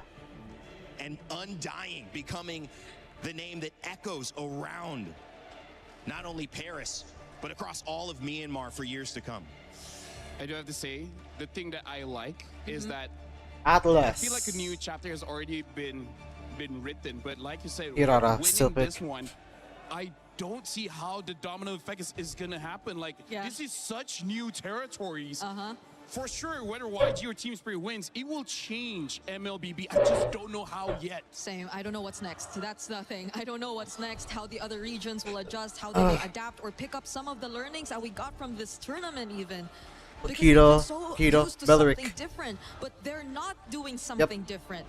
and undying, becoming the name that echoes around not only Paris, but across all of Myanmar for years to come. I do have to say, the thing that I like is that Atlas. I feel like a new chapter has already been written, but like you said, Hirara, winning still this pick. one, I don't see how the domino effect is gonna happen. Like, this is such new territories. For sure, whether YG or Team Spirit wins, it will change MLBB. I just don't know how yet. Same. I don't know what's next. That's the thing. I don't know what's next, how the other regions will adjust, how they will adapt or pick up some of the learnings that we got from this tournament even. Because we've Keto, been so Keto, used to Beleric. something different, but they're not doing something different.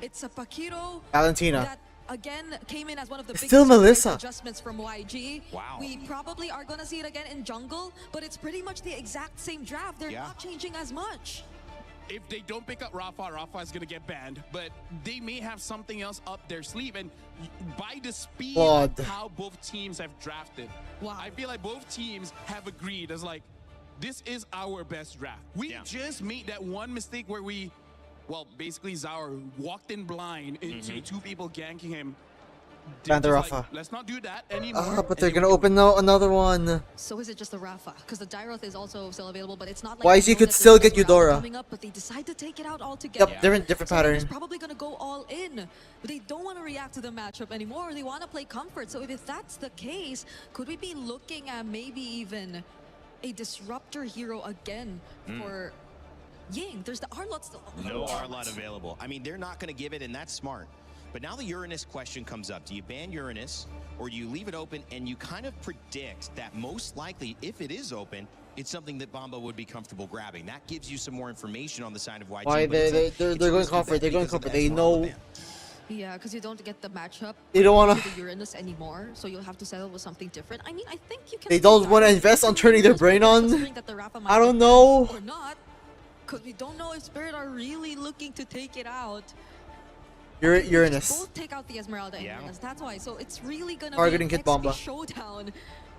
It's a Pakiro Valentina. that again came in as one of the It's biggest still Melissa. adjustments from YG. Wow. We probably are gonna see it again in jungle, but it's pretty much the exact same draft. They're not changing as much. If they don't pick up Rafa is gonna get banned, but they may have something else up their sleeve. And by the speed Claude. of how both teams have drafted, I feel like both teams have agreed as like, this is our best draft. We just made that one mistake where we, well, basically Zaur walked in blind into two people ganking him. Ban the Just Rafa. let's not do that anymore. But they're gonna open another one. So is it just the Rafa? Because the Dyroth is also still available, but it's not like YG they know could that still there's get a round Eudora. coming up, but they decide to take it out altogether. Yep, they're in different So pattern. He's probably gonna go all in, but they don't want to react to the matchup anymore. Or they want to play comfort. So if that's the case, could we be looking at maybe even a disruptor hero again for Ying? There's the Arlott still. No Arlott available. I mean, they're not going to give it, and that's smart. But now the Uranus question comes up. Do you ban Uranus, or do you leave it open and you kind of predict that most likely, if it is open, it's something that Bomba would be comfortable grabbing? That gives you some more information on the side of YG. Why but it's they're a going risky comfort? bet They're going because of comfort. that They small know. ban. Yeah, because you don't get the matchup. They don't wanna- to the Uranus anymore, so you'll have to settle with something different. I mean, I think you can. They don't want to invest on turning their brain on. Considering that the Rafa might I don't get know. banned or not, because we don't know if Spirit are really looking to take it out. Uranus. Both take out the Esmeralda and Uranus. That's why. So it's really gonna Targeting be Kid an XP Bomba. showdown,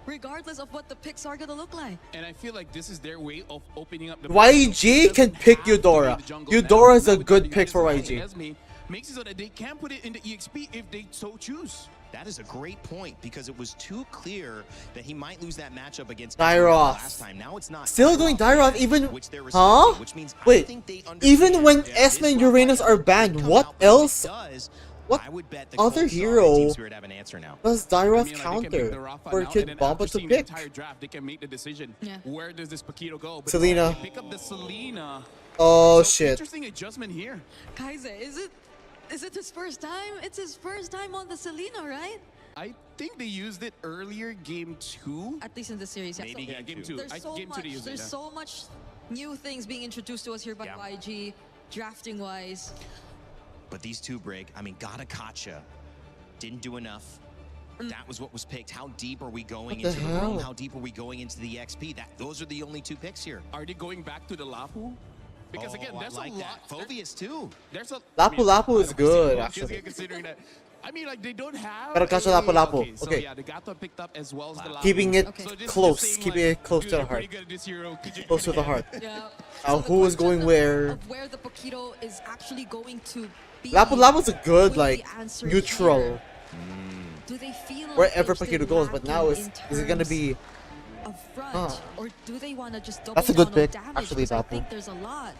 regardless of what the picks are gonna look like. And I feel like this is their way of opening up the YG can pick Eudora. Eudora is a good pick for YG. Esme makes it so that they can put it in the EXP if they so choose. That is a great point, because it was too clear that he might lose that matchup against Dyroth. last time. Now it's not. Still going Dyroth, Dyroth even. which they're Huh? respecting, which means I Wait. think they understand Even when that Esme and this Uranus Rafa are banned, come what out, but if it else? does, What I would bet the other Cold Star and hero Team Spirit have an answer now. does Dyroth I mean, like, they can pick counter the Rafa for now, and Kid then Bomba after to seeing the pick? entire draft, they can make the decision. Yeah. Where does this Paquito go? But Selena. if they pick up the Selena. Oh So shit. Interesting adjustment here. Kaiser, is it his first time? It's his first time on the Selena, right? I think they used it earlier, game 2. At least in the series. Yeah. Maybe So game game two. 2. There's so Game 2 much. they used it. There's yeah. so much new things being introduced to us here by Yeah. YG, drafting wise. But these two break. I mean, Gata Kacha didn't do enough. That was what was picked. How deep are we going What the into the room? hell? How deep are we going into the XP? Those are the only two picks here. Are they going back to the Lapu? Because again, I there's like a lot. that. Phobius too. There's a Lapu Lapu is good, just actually. considering that I mean, like, they don't have. Pero kaso lapu-lapu. Okay, so Okay. yeah, the Gato picked up as well as the Lapu. Keeping it So just close, saying, keeping like, it close to dude, the heart. you're pretty good at this, Hero. Could you- Close to the heart. Yeah. Who is going where? Of where the Pokito is actually going to be. Lapu-Lapu's a good, with like, the answer neutral. here. Do they feel like Wherever they're still Pokito goes, but now lacking is it gonna in be? of front, Huh. or do they want to just double That's a good down on pick, damage? actually, Because I Dapu. think there's a lot.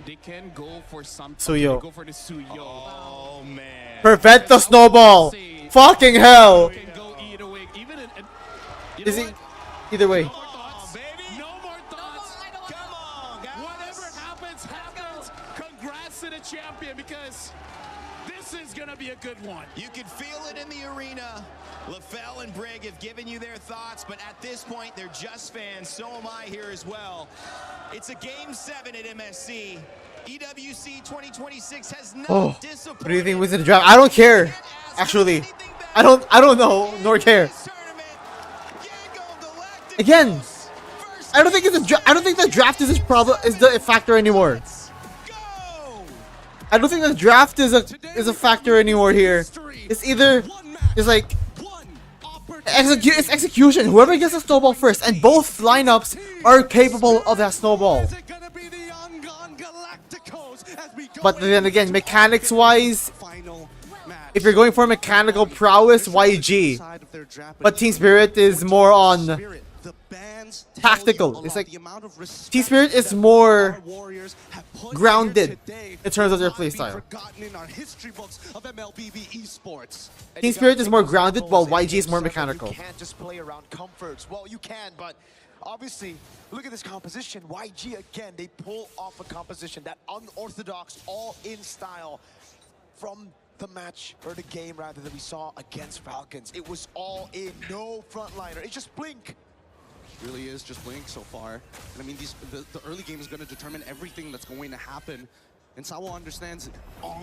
They can go for something. Suyo. Go for the Suyo. Oh man. Prevent the snowball! Fucking hell! Can go either way. Even you Is know he? what? Either way. No more thoughts. Come on, guys. Whatever happens, happens. Congrats to the champion because this is gonna be a good one. You can feel it in the arena. LaFell and Brig have given you their thoughts, but at this point, they're just fans. So am I here as well. It's a Game 7 at MSC. EWC 2026 has not Oh, disappointed. what do you think was in the draft? I don't care. Actually, I don't know nor care. Again, I don't think I don't think the draft is a problem. Is the factor anymore? I don't think the draft is a factor anymore here. It's either it's like it's execution. Whoever gets a snowball first, and both lineups are capable of that snowball. But then again, mechanics wise, if you're going for mechanical prowess, YG. But Team Spirit is more on tactical. It's like Team Spirit is more grounded in terms of their playstyle. Team Spirit is more grounded, while YG is more mechanical. You can't just play around comforts. Well, you can, but obviously, look at this composition. YG again, they pull off a composition, that unorthodox, all-in style from the match, or the game rather, that we saw against Falcons. It was all in, no frontliner. It's just Blink. Really is just Blink so far. And I mean, the early game is going to determine everything that's going to happen. And Sawo understands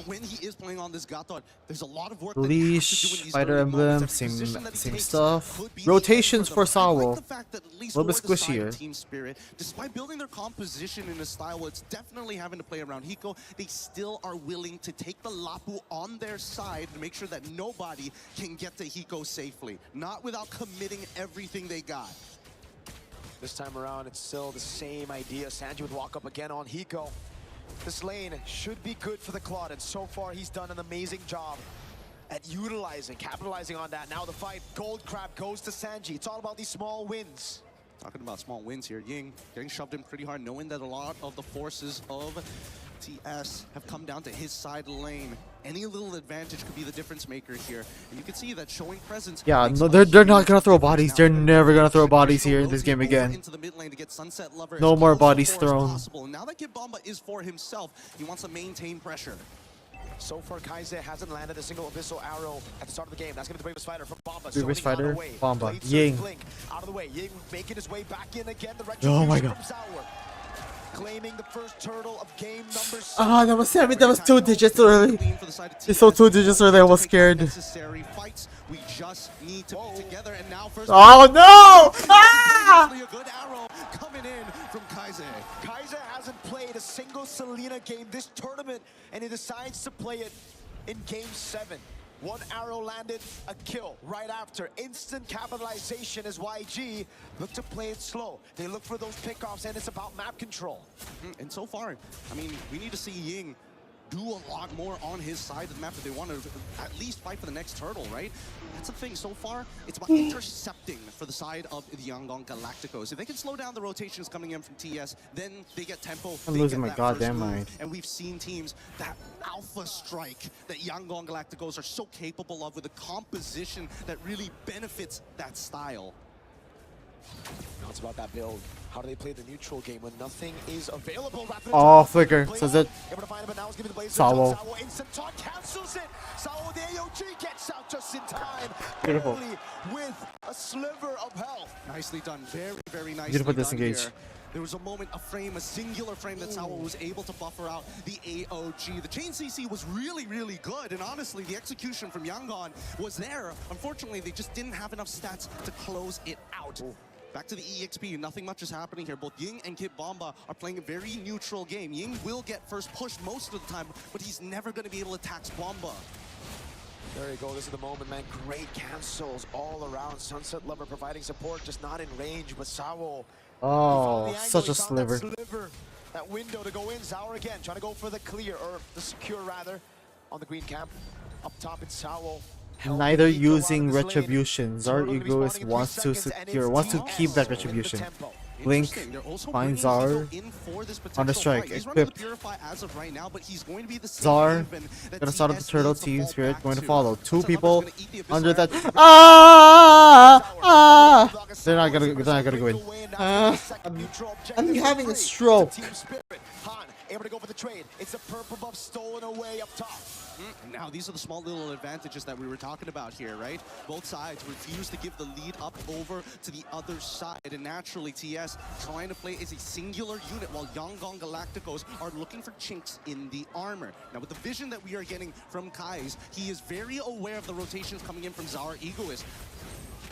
when he is playing on this Gatot, there's a lot of work that he has to do in Leash, these Fighter early Emblem, moments. Every same position that he takes stuff. could be Rotations the for answer. But I like Sawo. the fact that at least A little bit for the side of squishier. Team Spirit, despite building their composition in a style where it's definitely having to play around Hiko, they still are willing to take the Lapu on their side to make sure that nobody can get to Hiko safely. Not without committing everything they got. This time around, it's still the same idea. Sanji would walk up again on Hiko. This lane should be good for the Claude, and so far he's done an amazing job at capitalizing on that. Now the fight, Gold Crab goes to Sanji. It's all about these small wins. Talking about small wins here, Ying getting shoved in pretty hard, knowing that a lot of the forces of TS have come down to his side lane. Any little advantage could be the difference maker here. And you can see that showing presence. Yeah, no, they're not gonna throw bodies. They're never gonna throw bodies here in this game again. Into the mid lane to get Sunset Lover No as more close to bodies four as thrown. possible. And now that Kid Bomba is for himself, he wants to maintain pressure. So far, Kaize hasn't landed a single Abyssal arrow at the start of the game. That's going to be the bravest fighter from Bomba. Bravest Sony on the fighter, way. Bomba. Blade surge Ying. Blink out of the way. Ying making his way back in again. The Oh my retribution god. from Sour. Claiming the first turtle of game number 7. Ah, that was 7. That was 2 digits early. It's so 2 digits early. I was scared. Necessary fights. We just need to be together. And now first. Oh no! Ah! A good arrow coming in from Kaize. Kaize hasn't played a single Selena game this tournament, and he decides to play it in game 7. One arrow landed, a kill right after. Instant capitalization as YG look to play it slow. They look for those pickoffs, and it's about map control. And so far, I mean, we need to see Ying do a lot more on his side of the map if they want to at least fight for the next turtle, right? That's the thing. So far, it's about intercepting for the side of the Yangon Galacticos. If they can slow down the rotations coming in from TS, then they get tempo. I'm they losing get my that goddamn first move. mind. And we've seen teams that alpha strike that Yangon Galacticos are so capable of with a composition that really benefits that style. Now it's about that build. How do they play the neutral game when nothing is available? Oh, flicker. So is it Able to find it, but now it's giving the Blazers Sawo. Sawo instant taunt cancels it. Sawo, the AOG gets out just in time. Beautiful. Only with a sliver of health. Nicely done. Very, very nicely Beautiful done disengage. here. There was a moment, a frame, a singular frame that Sawo was able to buffer out the AOG. The chain CC was really, really good, and honestly, the execution from Yangon was there. Unfortunately, they just didn't have enough stats to close it out. Back to the EXP, nothing much is happening here. Both Ying and Kid Bomba are playing a very neutral game. Ying will get first push most of the time, but he's never going to be able to tax Bomba. There you go. This is the moment, man. Great cancels all around. Sunset Lover providing support, just not in range. But Sawo. Oh, such a sliver. That window to go in. Zaur again, trying to go for the clear, or the secure rather, on the green camp. Up top, it's Sawo. Neither using retribution. Zar Egoist wants to secure, wants to keep that retribution. Blink finds Zar on the strike, equipped. Zar gonna start up the turtle. Team Spirit going to follow. Two people under that. They're not gonna go in. I'm having a stroke. Able to go for the trade. It's a purple buff stolen away up top. Now, these are the small little advantages that we were talking about here, right? Both sides refuse to give the lead up over to the other side. And naturally, TS trying to play as a singular unit while Yangon Galacticos are looking for chinks in the armor. Now, with the vision that we are getting from Kai's, he is very aware of the rotations coming in from Zaur Egoist.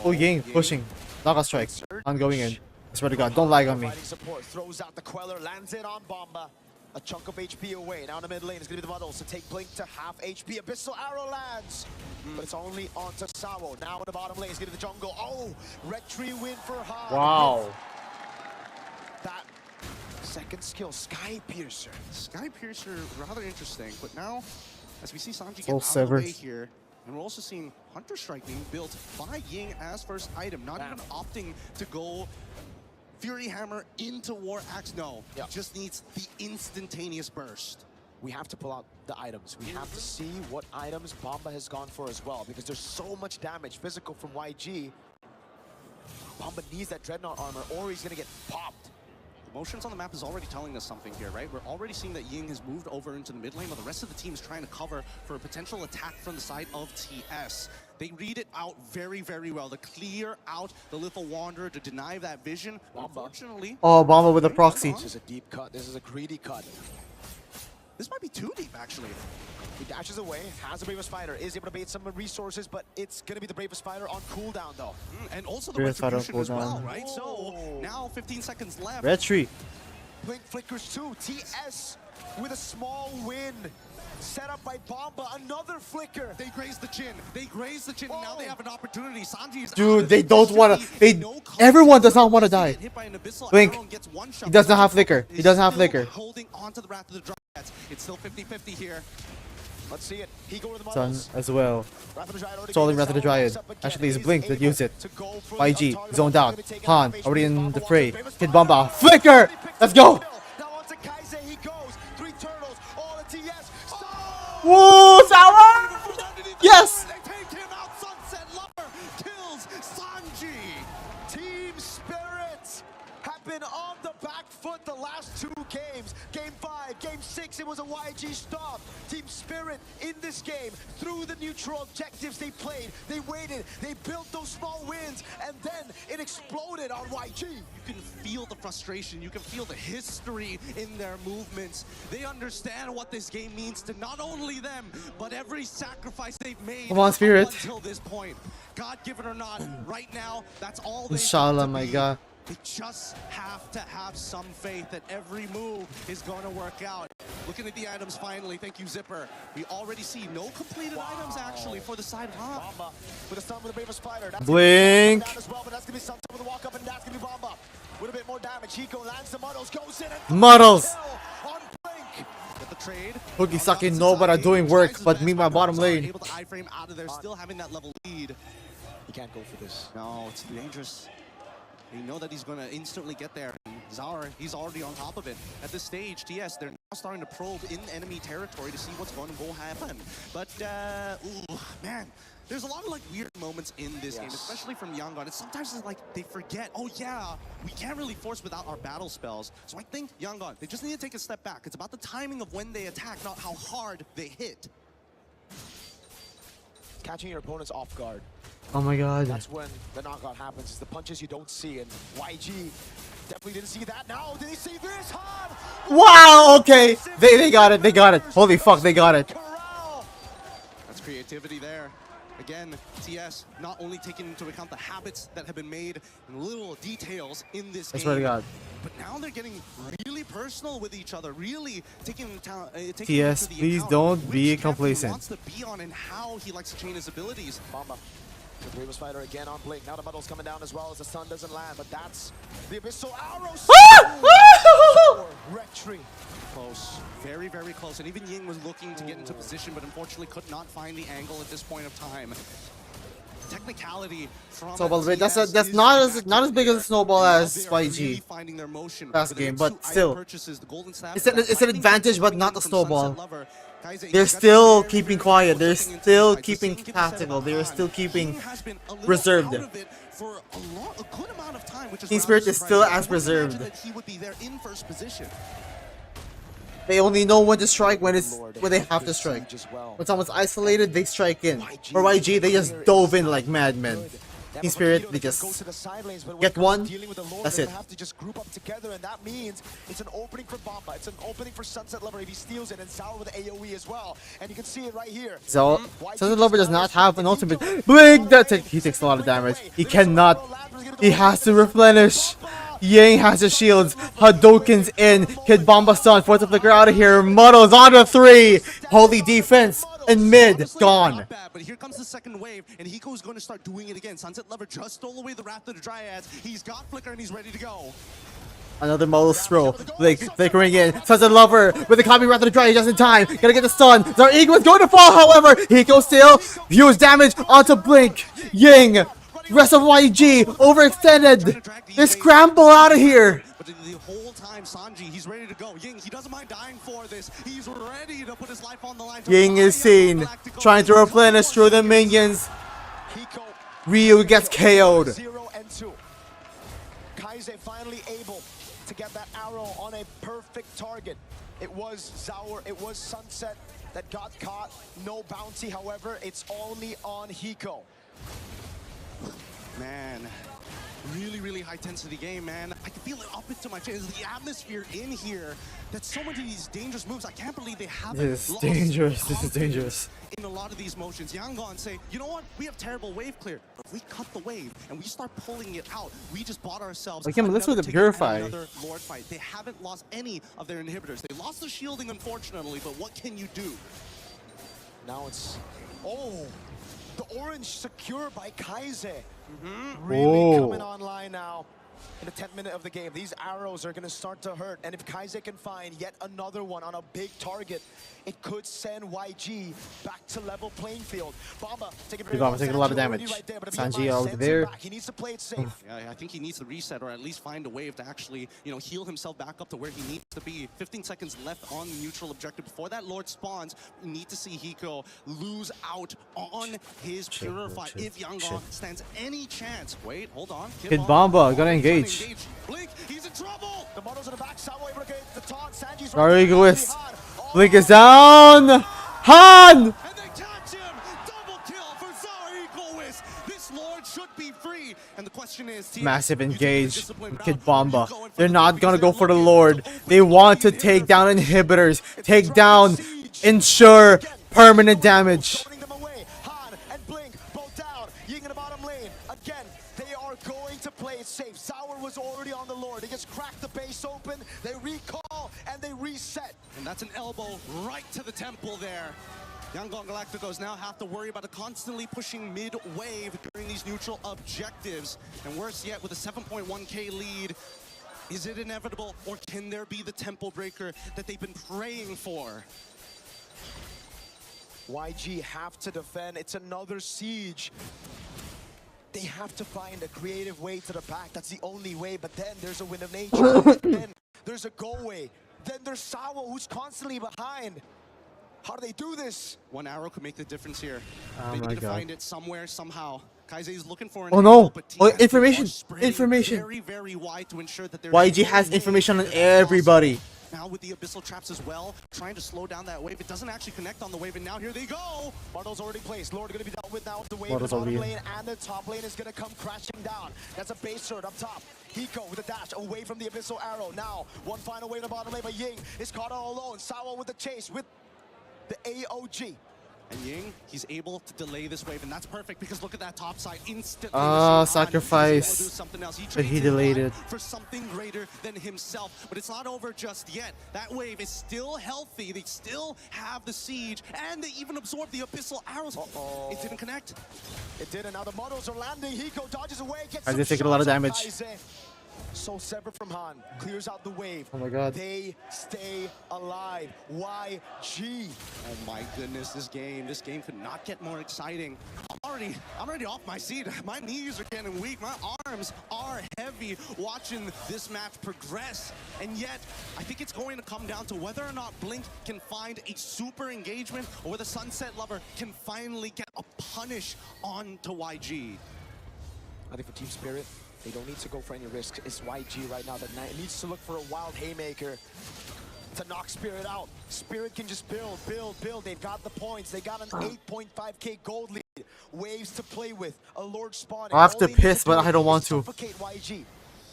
Oh, Ying pushing. Naga strike. I'm going in. I swear to God, don't lag on me. Support throws out the Queller, lands it on Bomba. A chunk of HP away. Now in the mid lane is going to be the Muddles to take Blink to half HP. Abyssal Arrow lands, but it's only onto Sawo. Now in the bottom lane is going to be the jungle. Oh, red tree win for Han. Wow. That second skill, Sky Piercer. Sky Piercer, rather interesting. But now, as we see Sanji get Full out of the severed. way here, and we're also seeing Hunter Strike being built by Ying as first item, not even opting to go Fury Hammer into War Axe. No, he just needs the instantaneous burst. We have to pull out the items. We have to see what items Bomba has gone for as well, because there's so much damage physical from YG. Bomba needs that Dreadnought armor or he's going to get popped. The motions on the map is already telling us something here, right? We're already seeing that Ying has moved over into the mid lane, while the rest of the team is trying to cover for a potential attack from the side of TS. They read it out very, very well to clear out the Lethal Wanderer, to deny that vision. Unfortunately, Oh, Bomba with a proxy. This is a deep cut. This is a greedy cut. this might be too deep, actually. He dashes away, has a Bravest Fighter, is able to bait some resources, but it's going to be the Bravest Fighter on cooldown, though. And also the Bravest Fighter on retribution as well, cooldown. right? So now 15 seconds left. Red tree. Blink flickers too. TS with a small win. Set up by Bomba, another flicker. They graze the chin. They graze the chin. Now they have an opportunity. Sanji is Dude, they don't want to. Everyone does not want to die. Blink. He does not have flicker. He doesn't have flicker. Holding on to the Wrath of the Dryads. It's still 50-50 here. Let's see it. He go to the Sun Muddles. as well. Trolling Wrath of the Dryad. Actually, it's Blink that use it. YG zoned out. Han already in the fray. Kid Bomba. Flicker! Let's go! Now onto Kaize he goes. 3 turtles, all at TS. Woo! Sour! Yes! They take him out. Sunset Lover kills Sanji. Team Spirit have been on the back foot the last 2 games. Game 5, Game 6, it was a YG stop. Team Spirit in this game, through the neutral objectives they played, they waited, they built those small wins, and then it exploded on YG. You can feel the frustration. You can feel the history in their movements. They understand what this game means to not only them, but every sacrifice they've made. Come on, Spirit. Until this point. God given or not, right now, that's all they Inshallah, my God. They just have to have some faith that every move is going to work out. Looking at the items finally, thank you, Zipper. We already see no completed items actually for the side of Han. Bomba with a stun with the Bravest Fighter. That's Blink. As well, but that's going to be Sunset with a walk up, and that's going to be Bomba. With a bit more damage, Hiko lands the Muddles, goes in and Muddles. on Blink. Get the trade. Hoogie Nobara doing work, but me, my bottom lane. Able to iframe out of there, still having that level lead. You can't go for this. No, it's dangerous. You know that he's going to instantly get there. Zaur, he's already on top of it. At this stage, TS, they're now starting to probe in enemy territory to see what's going to go happen. But, ooh, man, there's a lot of like weird moments in this game, especially from Yangon. And sometimes it's like they forget, oh yeah, we can't really force without our battle spells. So I think Yangon, they just need to take a step back. It's about the timing of when they attack, not how hard they hit. Catching your opponents off guard. Oh my God. That's when the knockout happens. It's the punches you don't see, and YG definitely didn't see that. Now, did he see this, Han? Wow, okay. They got it. They got it. Holy fuck, they got it. That's creativity there. again, TS not only taking into account the habits that have been made and little details in this I game, swear to God. but now they're getting really personal with each other, really taking TS, please don't be complacent. wants to be on and how he likes to chain his abilities. Bomba, the bravest fighter again on Blink. Now the muddle's coming down as well as the sun doesn't land, but that's the Abyssal Arrow. Rectory. Close, very, very close. And even Ying was looking to get into position, but unfortunately could not find the angle at this point of time. Technicality from Snowball, wait, TS that's is not back as big as a snowball as They are really YG finding their motion last with their game, two but item still, purchases, the Golden Staff, it's that an lightning advantage, but coming not in a from snowball. Sunset Lover. Kaise, They're he's got still very, keeping very quiet. close They're looking into still the keeping fight. tactical. They're still keeping Ying has been a little reserved. out of it for a good amount of time, which is Team rather Spirit is still surprising. as I wouldn't imagine reserved. that he would be there in first position. They only know when to strike when they have to strike. When someone's isolated, they strike in. For YG, they just dove in like madmen. Team Spirit, they just get one. That's it. Have to just group up together, and that means it's an opening for Bomba. It's an opening for Sunset Lover if he steals it, and Sour with the AOE as well. And you can see it right here. So, Sunset Lover does not have an ultimate. Blink! He takes a lot of damage. He cannot. He has to replenish. Ying has his shields. Hadouken's in. Kid Bomba stun. Force the flicker out of here. Muddles onto 3. Holy defense. And mid. Gone. But here comes the second wave, and Hiko is going to start doing it again. Sunset Lover just stole away the Wrath of the Dryads. He's got Flicker, and he's ready to go. Another Muddles throw. Blink flickering in. Sunset Lover with the copy Wrath of the Dryad just in time. Gonna get the stun. Zarego is going to fall, however. Hiko still. Views damage onto Blink. Ying. Rest of YG overextended. They scramble out of here. But the whole time, Sanji, he's ready to go. Ying, he doesn't mind dying for this. He's ready to put his life on the line. Ying is seen trying to replenish through the minions. Ryu gets KO'd. 0 and 2. Kaise finally able to get that arrow on a perfect target. It was Zaur, it was Sunset that got caught. No bounty, however, it's only on Hiko. Man, really, really high intensity game, man. I can feel it up into my chest. The atmosphere in here. That's so many of these dangerous moves. I can't believe they haven't. This is lost dangerous. This is confidence dangerous. In a lot of these motions, Yangon say, you know what? We have terrible wave clear, but if we cut the wave and we start pulling it out, we just bought ourselves. Okay, but let's do another the ticket Purify. and another Lord fight. They haven't lost any of their inhibitors. They lost the shielding, unfortunately, but what can you do? Now it's, oh, the orange secured by Kaise. Mm-hmm. Really coming online now in the 10th minute of the game. These arrows are going to start to hurt, and if Kaise can find yet another one on a big target, it could send YG back to level playing field. Bomba taking a lot of damage. Sanji over there. He needs to play it safe. Yeah, I think he needs to reset or at least find a wave to actually, heal himself back up to where he needs to be. 15 seconds left on the neutral objective. Before that Lord spawns, we need to see Hiko lose out on his Purify. If Yangon stands any chance. Wait, hold on. Kid Bomba gonna engage. Blink, he's in trouble. The Muddles in the back, Sour able to get the taunt. Sanji's Zarego is. Blink is down. Han! This Lord should be free. And the question is, Massive engage. Kid Bomba. They're not gonna go for the Lord. They want to take down inhibitors. Take down. Ensure permanent damage. Play it safe. Sour was already on the Lord. They just cracked the base open, they recall, and they reset. And that's an elbow right to the temple there. Yangon Galacticos now have to worry about constantly pushing mid-wave during these neutral objectives. And worse yet, with a 7.1k lead, is it inevitable, or can there be the temple breaker that they've been praying for? YG have to defend. It's another siege. They have to find a creative way to the back. That's the only way. But then there's a Wind of Nature. Then there's a go way. Then there's Sawa, who's constantly behind. How do they do this? One arrow could make the difference here. Oh They my need to God. find it somewhere, somehow. Kaise is looking for an Oh no! angle, but Oh, TS information! are spreading Information! Very, very wide to ensure that there's YG no has way information on that everybody. Now with the Abyssal Traps as well, trying to slow down that wave. It doesn't actually connect on the wave, and now here they go! Muddle's already placed. Lord gonna be dealt with now with the wave. Muddle's The bottom already in. lane and the top lane is gonna come crashing down. That's a base sword up top. Hiko with a dash away from the Abyssal Arrow. Now, one final wave in the bottom lane, but Ying is caught all alone. Sawa with the chase with the AOG. And Ying, he's able to delay this wave, and that's perfect because look at that top side instantly. Sacrifice. But he delayed it. For something greater than himself. But it's not over just yet. That wave is still healthy. They still have the siege, and they even absorb the abyssal arrows. It didn't connect. It did, and now the models are landing. Hiko dodges away, gets They're some taking a lot of shots off damage. Kaize. So severed from Han, clears out the wave. Oh my god. They stay alive. YG. Oh my goodness, this game could not get more exciting. I'm already off my seat. My knees are getting weak. My arms are heavy watching this match progress. And yet, I think it's going to come down to whether or not Blink can find a super engagement or whether Sunset Lover can finally get a punish onto YG. I think for Team Spirit, they don't need to go for any risks. It's YG right now that needs to look for a wild haymaker to knock Spirit out. Spirit can just build. They've got the points. They got an 8.5k gold lead. Waves to play with. A Lord spawn. I have to piss, but I don't want to. Suffocate YG.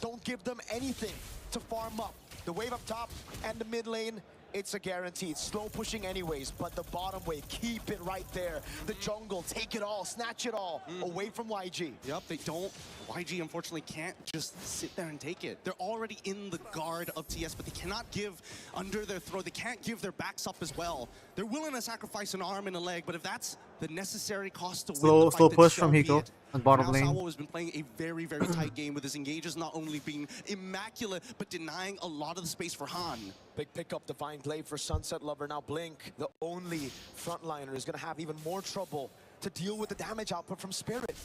Don't give them anything to farm up. The wave up top and the mid lane, it's a guarantee. It's slow pushing anyways, but the bottom wave, keep it right there. The jungle, take it all, snatch it all away from YG. Yep, they don't. YG unfortunately can't just sit there and take it. They're already in the guard of TS, but they cannot give under their throat. They can't give their backs up as well. They're willing to sacrifice an arm and a leg, but if that's the necessary cost to win the fight, Slow then push so from be Hiko it. on bottom Now lane. Sawa has been playing a very, very tight game with his engages not only being immaculate, but denying a lot of the space for Han. Big pickup, Divine Blade for Sunset Lover. Now Blink, the only frontliner, is going to have even more trouble to deal with the damage output from Spirit.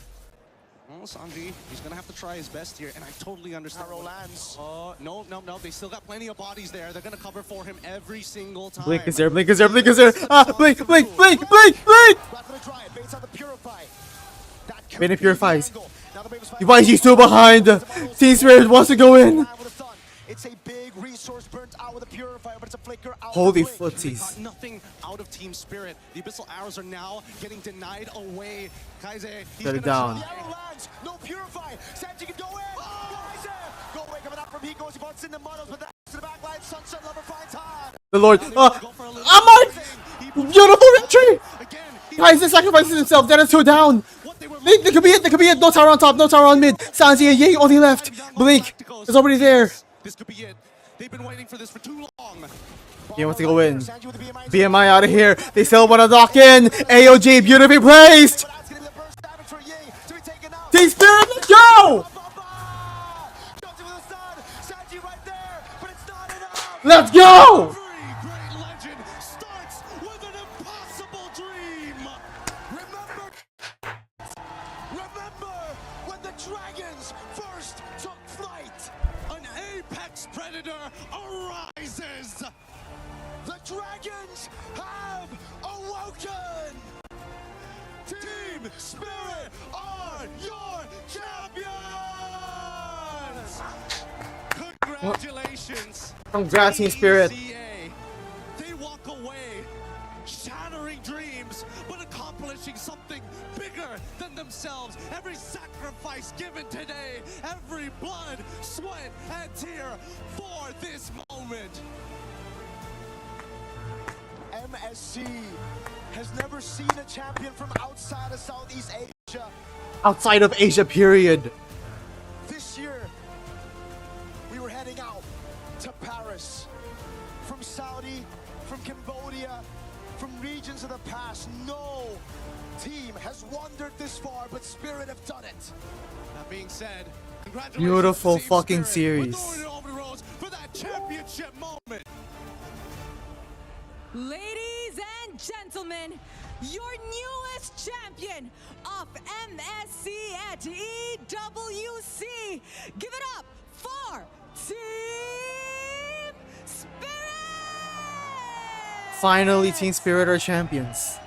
Well, Sanji, he's going to have to try his best here, and I totally understand. Arrow lands. No. They still got plenty of bodies there. They're going to cover for him every single time. Blink is there. Ah, Blink. Right for the try, baits out the Purify. Bane purifies. YG's still behind. Team Spirit wants to go in. It's a big resource burnt out with a Purifier, but it's a flicker out. Holy Got footsies. nothing out of Team Spirit. The Abyssal Arrows are now getting denied away. Kaize, he's Shut it gonna down. The arrow lands, no Purify. Sanji can go in. Kaize, go away, coming out from Hiko as he bumps in the models, but that's to the back line. Sunset Lover finds Han. The Lord. Amon! Beautiful entry! Kaize sacrifices himself. That is 2 down. They could be it. No tower on top. No tower on mid. Sanji and Ying only left. Blink is already there. This could be it. They've been waiting for this for too long. He wants to go in. BMI out of here. They still want to lock in. AOG beautifully placed. Team Spirit, let's go! Let's go! Remember when the dragons first took flight? An apex predator arises. The dragons have awoken. Team Spirit are your champions. Congratulations. Congrats, Team Spirit. They walk away shattering dreams, but accomplishing something bigger than themselves. Every sacrifice given today, every blood, sweat, and tear for this moment. MSC has never seen a champion from outside of Southeast Asia. Outside of Asia, period. This year, we were heading out to Paris. From Saudi, from Cambodia, from regions of the past. No team has wandered this far, but Spirit have done it. That being said, congratulations. Beautiful Team fucking Spirit. series. We're going over the roads for that championship moment. Ladies and gentlemen, your newest champion of MSC at EWC. Give it up for Team Spirit! Finally, Team Spirit are champions.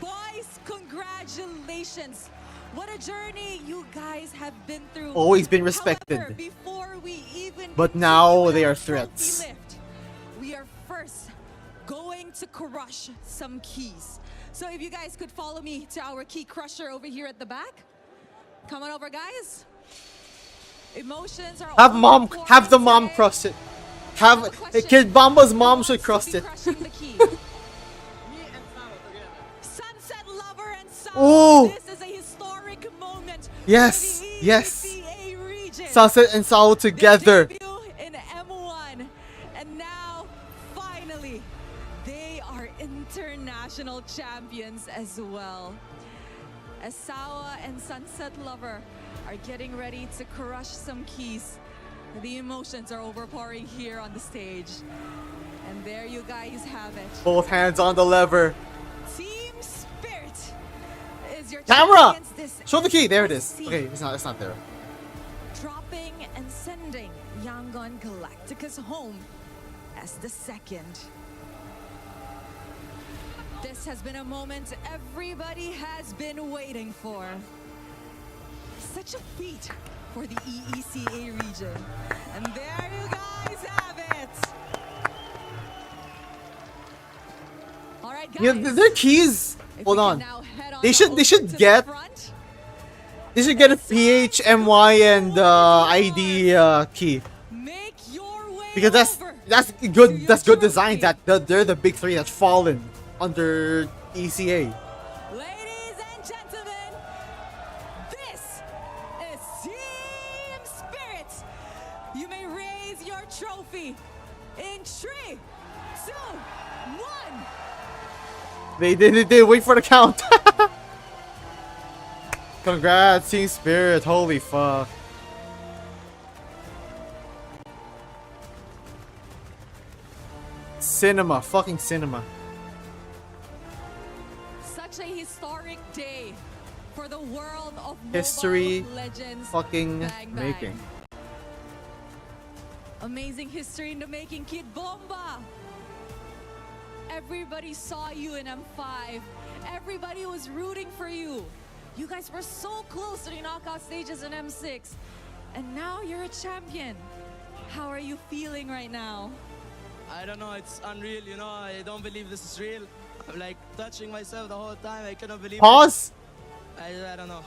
Boys, congratulations. What a journey you guys have been through. Always been respected. However, before we even But now they are trophy threats. lift, we are first going to crush some keys. So if you guys could follow me to our key crusher over here at the back. Come on over, guys. Emotions are Have the mom today. crush it. Have Kid Bomba's mom should crush it. Crushing the key. Oh! This is a historic moment. Yes, for the yes. ECA region. Sunset and Sao together. Debut in M1, and now finally they are international champions as well. As Sawa and Sunset Lover are getting ready to crush some keys, the emotions are overpowering here on the stage. And there you guys have it. Both hands on the lever. Team Spirit is your Camera! champions this Show the key. There it is. SC. Okay, it's not there. Dropping and sending Yangon Galacticus home as the second. This has been a moment everybody has been waiting for. Such a feat for the EECA region. And there you guys have it. All right, guys. Yeah, their keys. Hold on. They should get a PH, MY, and ID key. Because that's good design. That they're the big three that's fallen under ECA. Ladies and gentlemen, this is Team Spirit. You may raise your trophy in 3, 2, 1. They wait for the count. Congrats, Team Spirit. Holy fuck. Cinema, fucking cinema. Such a historic day for the world of History Mobile Legends fucking Bang Bang. making. Amazing history in the making, Kid Bomba. Everybody saw you in M5. Everybody was rooting for you. You guys were so close to the knockout stages in M6. And now you're a champion. How are you feeling right now? I don't know, it's unreal, you know, I don't believe this is real. I'm like touching myself the whole time, I cannot believe Pause. it. I don't know.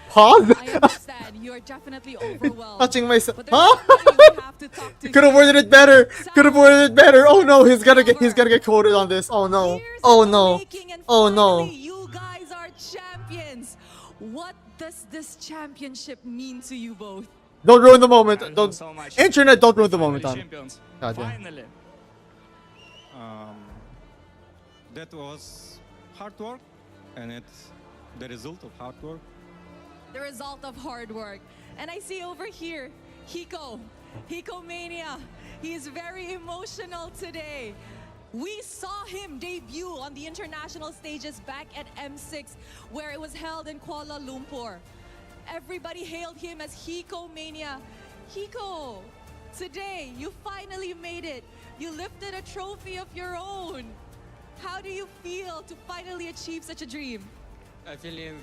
Pause. I understand. You are definitely overwhelmed. Touching myself. But there's Huh? somebody we have to talk to. Could have worded it better. Could have worded it better. Oh no, he's gonna get quoted on this. Oh no. Oh no. Oh no. You guys are champions. What does this championship mean to you both? Don't ruin the moment. Don't. so much. Internet, don't ruin the moment. Finally On. champions. God damn. Finally. That was hard work, and it's the result of hard work. The result of hard work. And I see over here, Hiko Mania. He is very emotional today. We saw him debut on the international stages back at M6, where it was held in Kuala Lumpur. Everybody hailed him as Hiko Mania. Hiko, today you finally made it. You lifted a trophy of your own. How do you feel to finally achieve such a dream? I'm feeling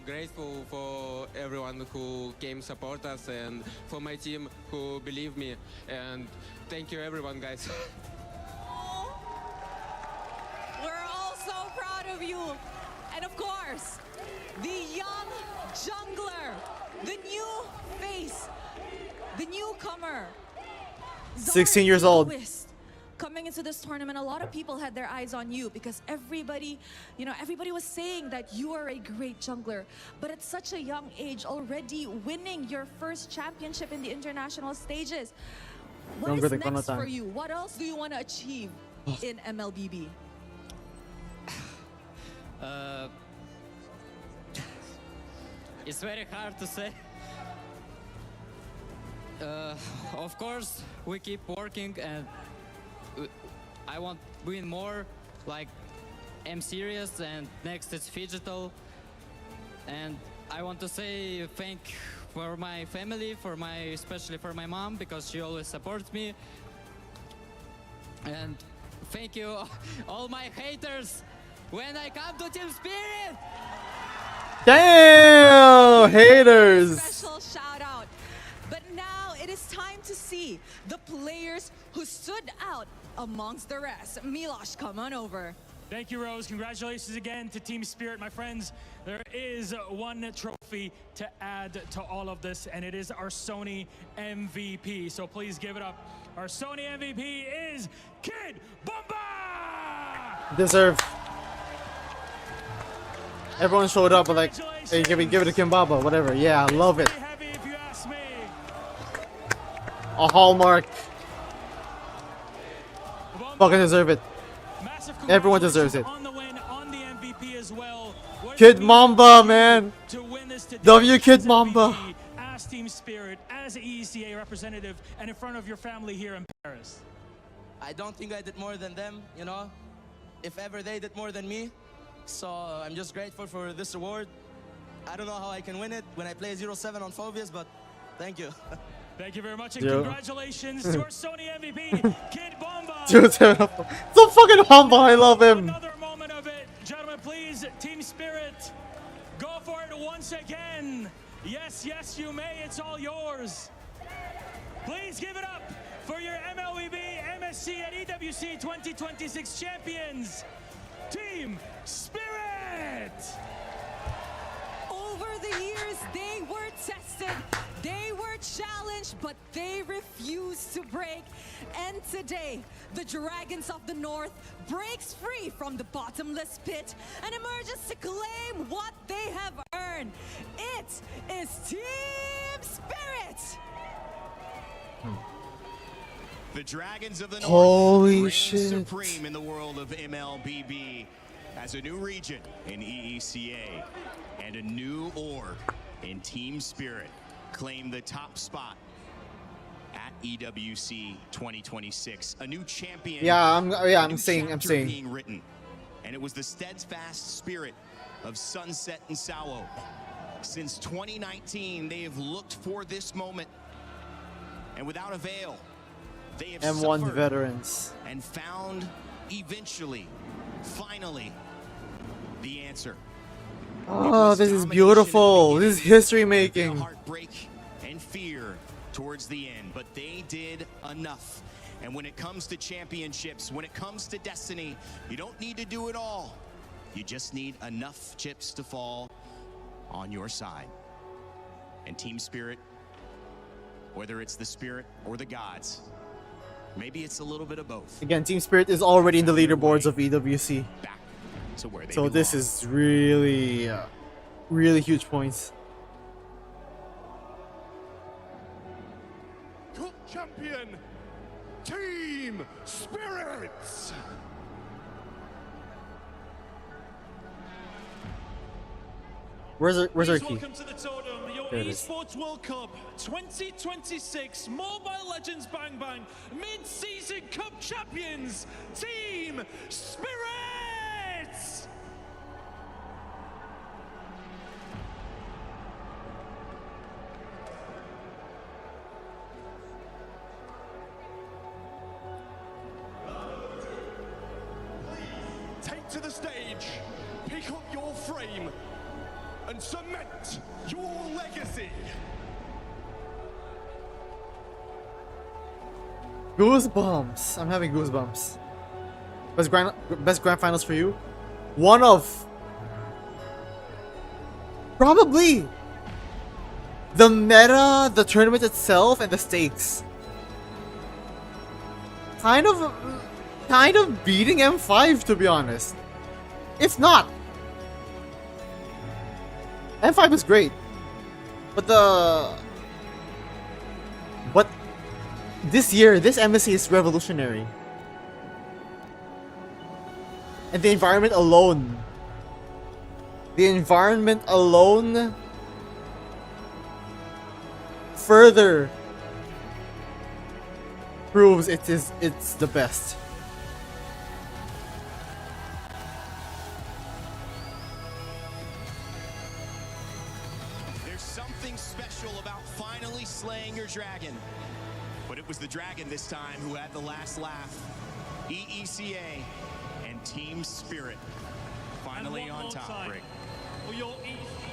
grateful for everyone who came support us and for my team who believe me. And thank you everyone, guys. We're all so proud of you. And of course, the young jungler, the new face, the newcomer. 16 years old. Coming into this tournament, a lot of people had their eyes on you because everybody was saying that you are a great jungler. But at such a young age, already winning your first championship in the international stages. What is next for you? What else do you want to achieve in MLBB? It's very hard to say. Of course, we keep working and I want to win more, like M-Series, and next it's Phygital. And I want to say thank for my family, especially for my mom, because she always supports me. And thank you all my haters when I come to Team Spirit. Damn, haters. Special shout out. But now it is time to see the players who stood out amongst the rest. Milosh, come on over. Thank you, Rose. Congratulations again to Team Spirit, my friends. There is one trophy to add to all of this, and it is our Sony MVP. So please give it up. Our Sony MVP is Kid Bomba! Deserve. Everyone showed up, but like, hey, give it to Kimbaba, whatever. Yeah, I love it. A hallmark. Fucking deserve it. Everyone deserves it. Kid Mamba, man. W Kid Mamba. As Team Spirit, as an ECA representative, and in front of your family here in Paris. I don't think I did more than them, you know. If ever they did more than me. So I'm just grateful for this award. I don't know how I can win it when I play 0-7 on Phobias, but thank you. Thank you very much, and Yo. congratulations to our Sony MVP, Kid Bomba. So fucking humble, I love him. Another moment of it. Gentlemen, please, Team Spirit, go for it once again. Yes, yes, you may. It's all yours. Please give it up for your MLBB, MSC, and EWC 2026 champions, Team Spirit. Over the years, they were tested, they were challenged, but they refused to break. And today, the Dragons of the North breaks free from the bottomless pit and emerges to claim what they have earned. It is Team Spirit! The Dragons of the North Holy reign shit. supreme in the world of MLBB as a new region in EECA and a new org in Team Spirit claim the top spot at EWC 2026. A new champion. I'm saying. Being written, and it was the steadfast spirit of Sunset and Sawo. Since 2019, they have looked for this moment, and without avail, they have M1 suffered veterans. and found eventually, finally, the answer. Oh, this is beautiful. This is history making. Heartbreak and fear towards the end, but they did enough. And when it comes to championships, when it comes to destiny, you don't need to do it all. You just need enough chips to fall on your side. And Team Spirit, whether it's the spirit or the gods, maybe it's a little bit of both. Again, Team Spirit is already in the leaderboards of EWC. So where they So this is really, really huge points. Cup champion, Team Spirits. Where's Please Erky? welcome to the totem, your There it is. Esports World Cup 2026 Mobile Legends Bang Bang Mid-Season Cup Champions, Team Spirit! Take to the stage, pick up your frame, and cement your legacy. Goosebumps. I'm having goosebumps. Best grand finals for you? One of probably the meta, the tournament itself, and the stakes. Kind of beating M5, to be honest. If not, M5 is great, but this year, this MSC is revolutionary. And the environment alone further proves it's the best. There's something special about finally slaying your dragon. But it was the dragon this time who had the last laugh. EECA and Team Spirit finally on top. Rick.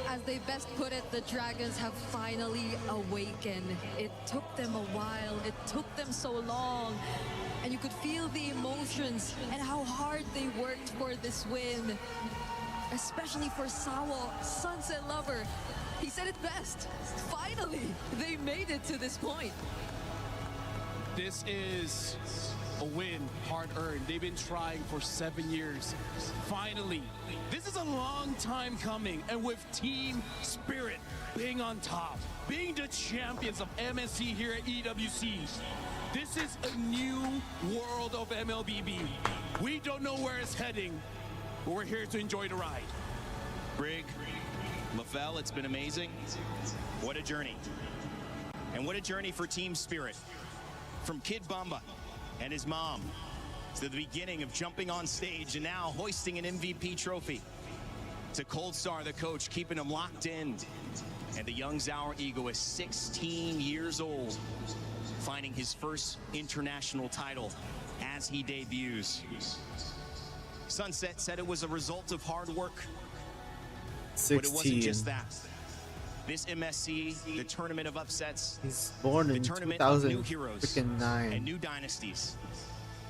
As they best put it, the Dragons have finally awakened. It took them a while, it took them so long, and you could feel the emotions and how hard they worked for this win. Especially for Sawo, Sunset Lover. He said it best. Finally, they made it to this point. This is a win, hard-earned. They've been trying for 7 years. Finally, this is a long time coming, and with Team Spirit being on top, being the champions of MSC here at EWC, this is a new world of MLBB. We don't know where it's heading, but we're here to enjoy the ride. Brig, LaFell, it's been amazing. What a journey. And what a journey for Team Spirit. From Kid Bamba and his mom to the beginning of jumping on stage and now hoisting an MVP trophy, to Cold Star, the coach, keeping him locked in, and the young Zauer Eagle is 16 years old, finding his first international title as he debuts. Sunset said it was a result of hard work, 16. but it wasn't just that. This MSC, the tournament of upsets, He's born the in tournament of new 2009. heroes and new dynasties,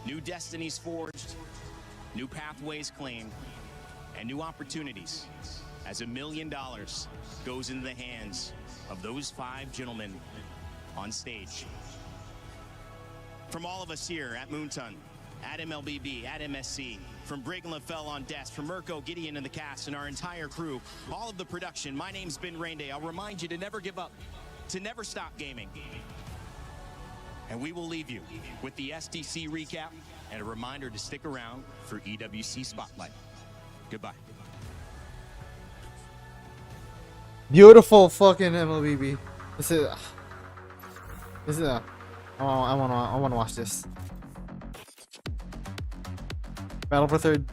new destinies forged, new pathways claimed, and new opportunities as $1 million goes into the hands of those 5 gentlemen on stage. From all of us here at Moonton, at MLBB, at MSC, from Brig and LaFell on desk, from Mirko, Gideon, and the cast, and our entire crew, all of the production, my name's Ben Rainday. I'll remind you to never give up, to never stop gaming. And we will leave you with the SDC recap and a reminder to stick around for EWC Spotlight. Goodbye. Beautiful fucking MLBB. This is I wanna watch this. Battle for third.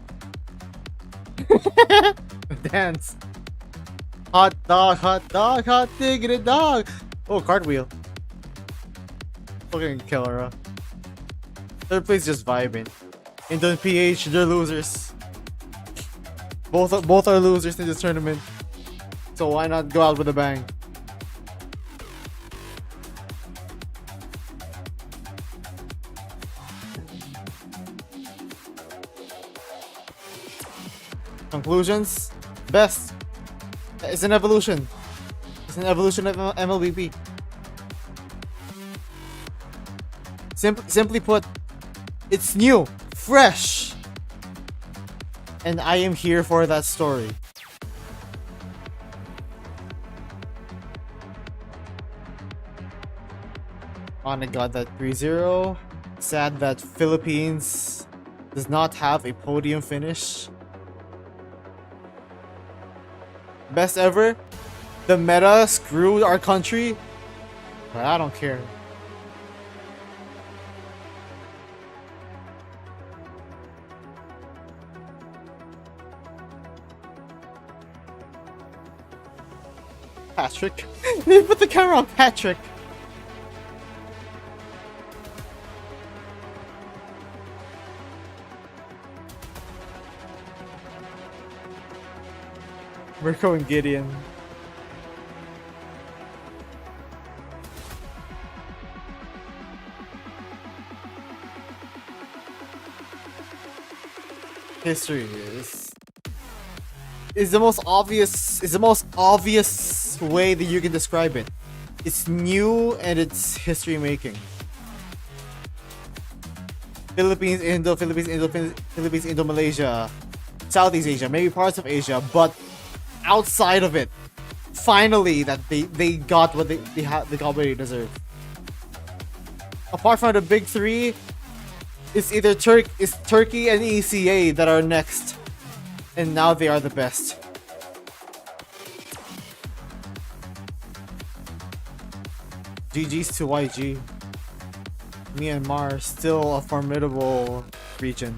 Dance. Hot dog, hot diggity dog. Oh, cartwheel. Fucking killer, huh? Third place just vibing. Indon PH, they're losers. Both are losers in this tournament. So why not go out with a bang? Conclusions? Best. It's an evolution. It's an evolution of MLBB. Simply put, it's new, fresh, and I am here for that story. Oh my god, that 3-0. Sad that Philippines does not have a podium finish. Best ever? The meta screwed our country? But I don't care. Patrick. They put the camera on Patrick. Mirko and Gideon. History is the most obvious way that you can describe it. It's new and it's history making. Philippines, Indo, Malaysia, Southeast Asia, maybe parts of Asia, but outside of it, finally that they got what they got what they deserve. Apart from the big three, it's either Turkey and ECA that are next, and now they are the best. GG's to YG. Myanmar still a formidable region.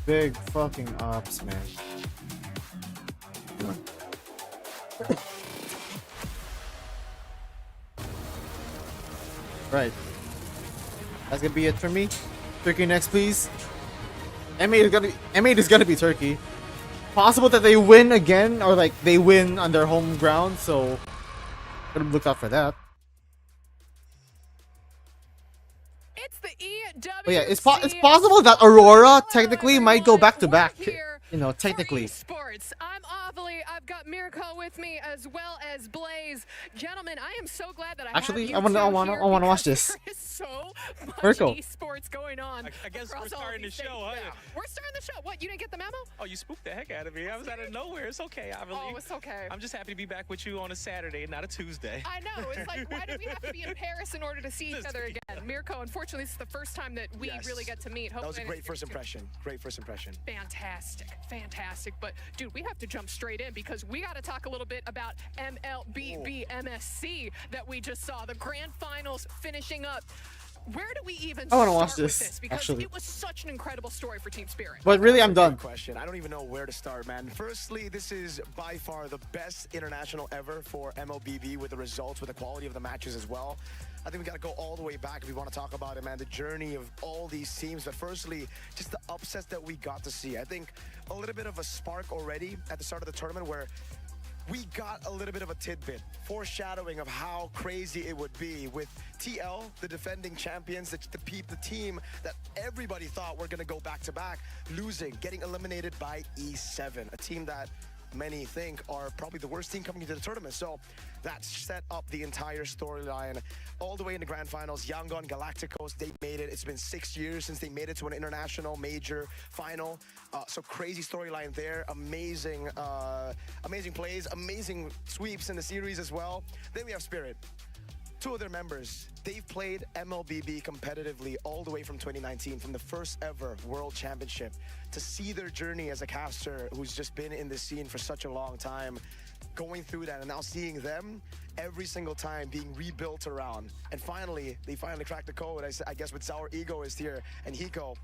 Big fucking ups, man. Right. That's gonna be it for me. Turkey next, please. M8 is gonna be Turkey. Possible that they win again, or like they win on their home ground, so gotta look out for that. But yeah, it's possible that Aurora technically might go back to back. You know, technically. Sports. I've got Mirko with me as well as Blaze. Gentlemen, I am so glad that I Actually, have you I want to watch this. There is so much Mirko. esports going on. I guess we're across all starting the these show, states. huh? Yeah. We're starting the show. What, you didn't get the memo? Oh, you spooked the heck out of me. I was out of nowhere. It's okay, I believe. Oh, it's okay. I'm just happy to be back with you on a Saturday, not a Tuesday. I know. It's like, why do we have to be in Paris in order to see each other again? Mirko, unfortunately, this is the first time that we really get to meet. That was a Hopefully great first impression. Great first impression. Fantastic. Fantastic. But, dude, we have to jump straight in because we got to talk a little bit about MLBB MSC that we just saw. The grand finals finishing up. Where do we even I want to start watch with this, Because actually. it was such an incredible story for Team Spirit. But really, I'm done. Question. I don't even know where to start, man. Firstly, this is by far the best international ever for MLBB with the results, with the quality of the matches as well. I think we got to go all the way back if we want to talk about it, man. The journey of all these teams. But firstly, just the upsets that we got to see. I think a little bit of a spark already at the start of the tournament where we got a little bit of a tidbit, foreshadowing of how crazy it would be with TL, the defending champions, the team that everybody thought were going to go back-to-back, losing, getting eliminated by E7, a team that many think are probably the worst team coming into the tournament. So that set up the entire storyline all the way in the grand finals. Yangon Galacticos, they made it. It's been 6 years since they made it to an international major final. So crazy storyline there. Amazing, amazing plays, amazing sweeps in the series as well. Then we have Spirit. Two of their members, they've played MLBB competitively all the way from 2019, from the first ever World Championship. To see their journey as a caster who's just been in this scene for such a long time, going through that and now seeing them every single time being rebuilt around. And finally, they finally cracked the code, I guess, with Sour Egoist here and Hiko.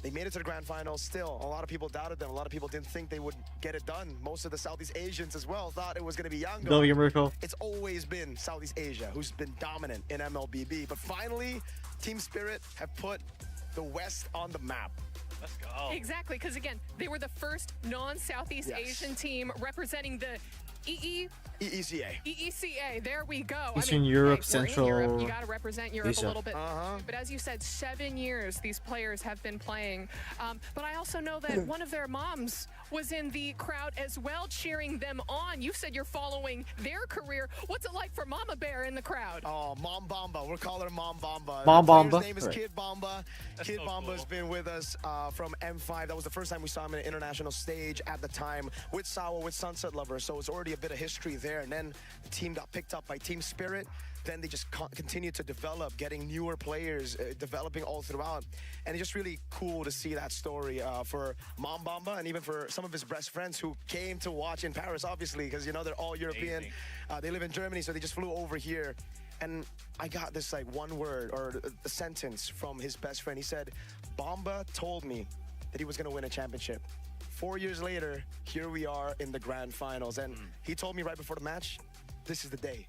They made it to the grand finals. Still, a lot of people doubted them. A lot of people didn't think they would get it done. Most of the Southeast Asians as well thought it was going to be Yangon. W, Mirko. It's always been Southeast Asia who's been dominant in MLBB. But finally, Team Spirit have put the West on the map. Let's go. Exactly, because again, they were the first non-Southeast Asian team representing the EECA. There we go. Eastern Europe, we're in Central Europe. You got to represent Europe Asia. a little bit. But as you said, 7 years these players have been playing. But I also know that one of their moms was in the crowd as well, cheering them on. You said you're following their career. What's it like for Mama Bear in the crowd? Oh, Mom Bamba. We'll call her Mom Bamba. Mom The player's Bamba. name is Right. Kid Bamba. Kid so Bamba's cool. been with us from M5. That was the first time we saw him in an international stage at the time with Sawa, with Sunset Lover. So it's already a bit of history there. And then the team got picked up by Team Spirit. Then they just continued to develop, getting newer players, developing all throughout. And it's just really cool to see that story for Mom Bamba and even for some of his best friends who came to watch in Paris, obviously, because, you know, they're all European. They live in Germany, so they just flew over here. And I got this like one word or a sentence from his best friend. He said, Bamba told me that he was going to win a championship. 4 years later, here we are in the grand finals. And he told me right before the match, this is the day.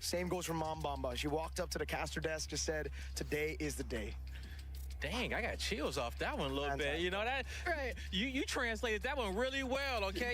Same goes for Mom Bamba. She walked up to the caster desk, just said, today is the day. Dang, I got chills off that one a little bit. You know that? Right. You translated that one really well, okay?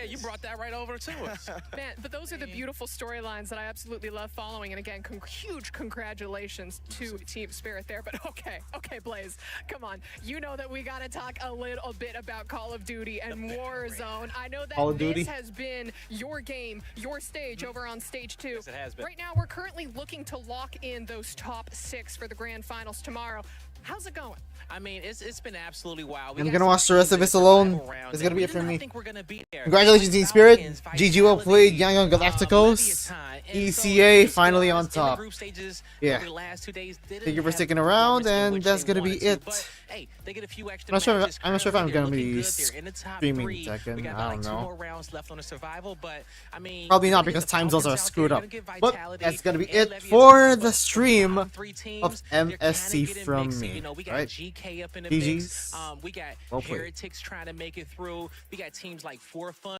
You brought that right over to us. Man, but those are the beautiful storylines that I absolutely love following. And again, huge congratulations to Team Spirit there. But okay, Blaze, come on. You know that we got to talk a little bit about Call of Duty and Warzone. I know Call of that Duty. this has been your game, your stage over on stage 2. Yes, it has been. Right now, we're currently looking to lock in those top 6 for the grand finals tomorrow. How's it going? I mean, it's been absolutely wild. I'm gonna watch the rest of this alone. That's gonna be it for me. Congratulations, Team Spirit. GG well played, Yangon Galacticos. ECA finally on top. Yeah. Thank you for sticking around, and that's gonna be it. I'm not sure if I'm gonna be streaming Tekken. I don't know. Probably not, because time zones are screwed up. But that's gonna be it for the stream of MSC from me. Right? GK up in the GG's. mix. We got Well played. Heretics trying to make it through. We got teams like For Fun.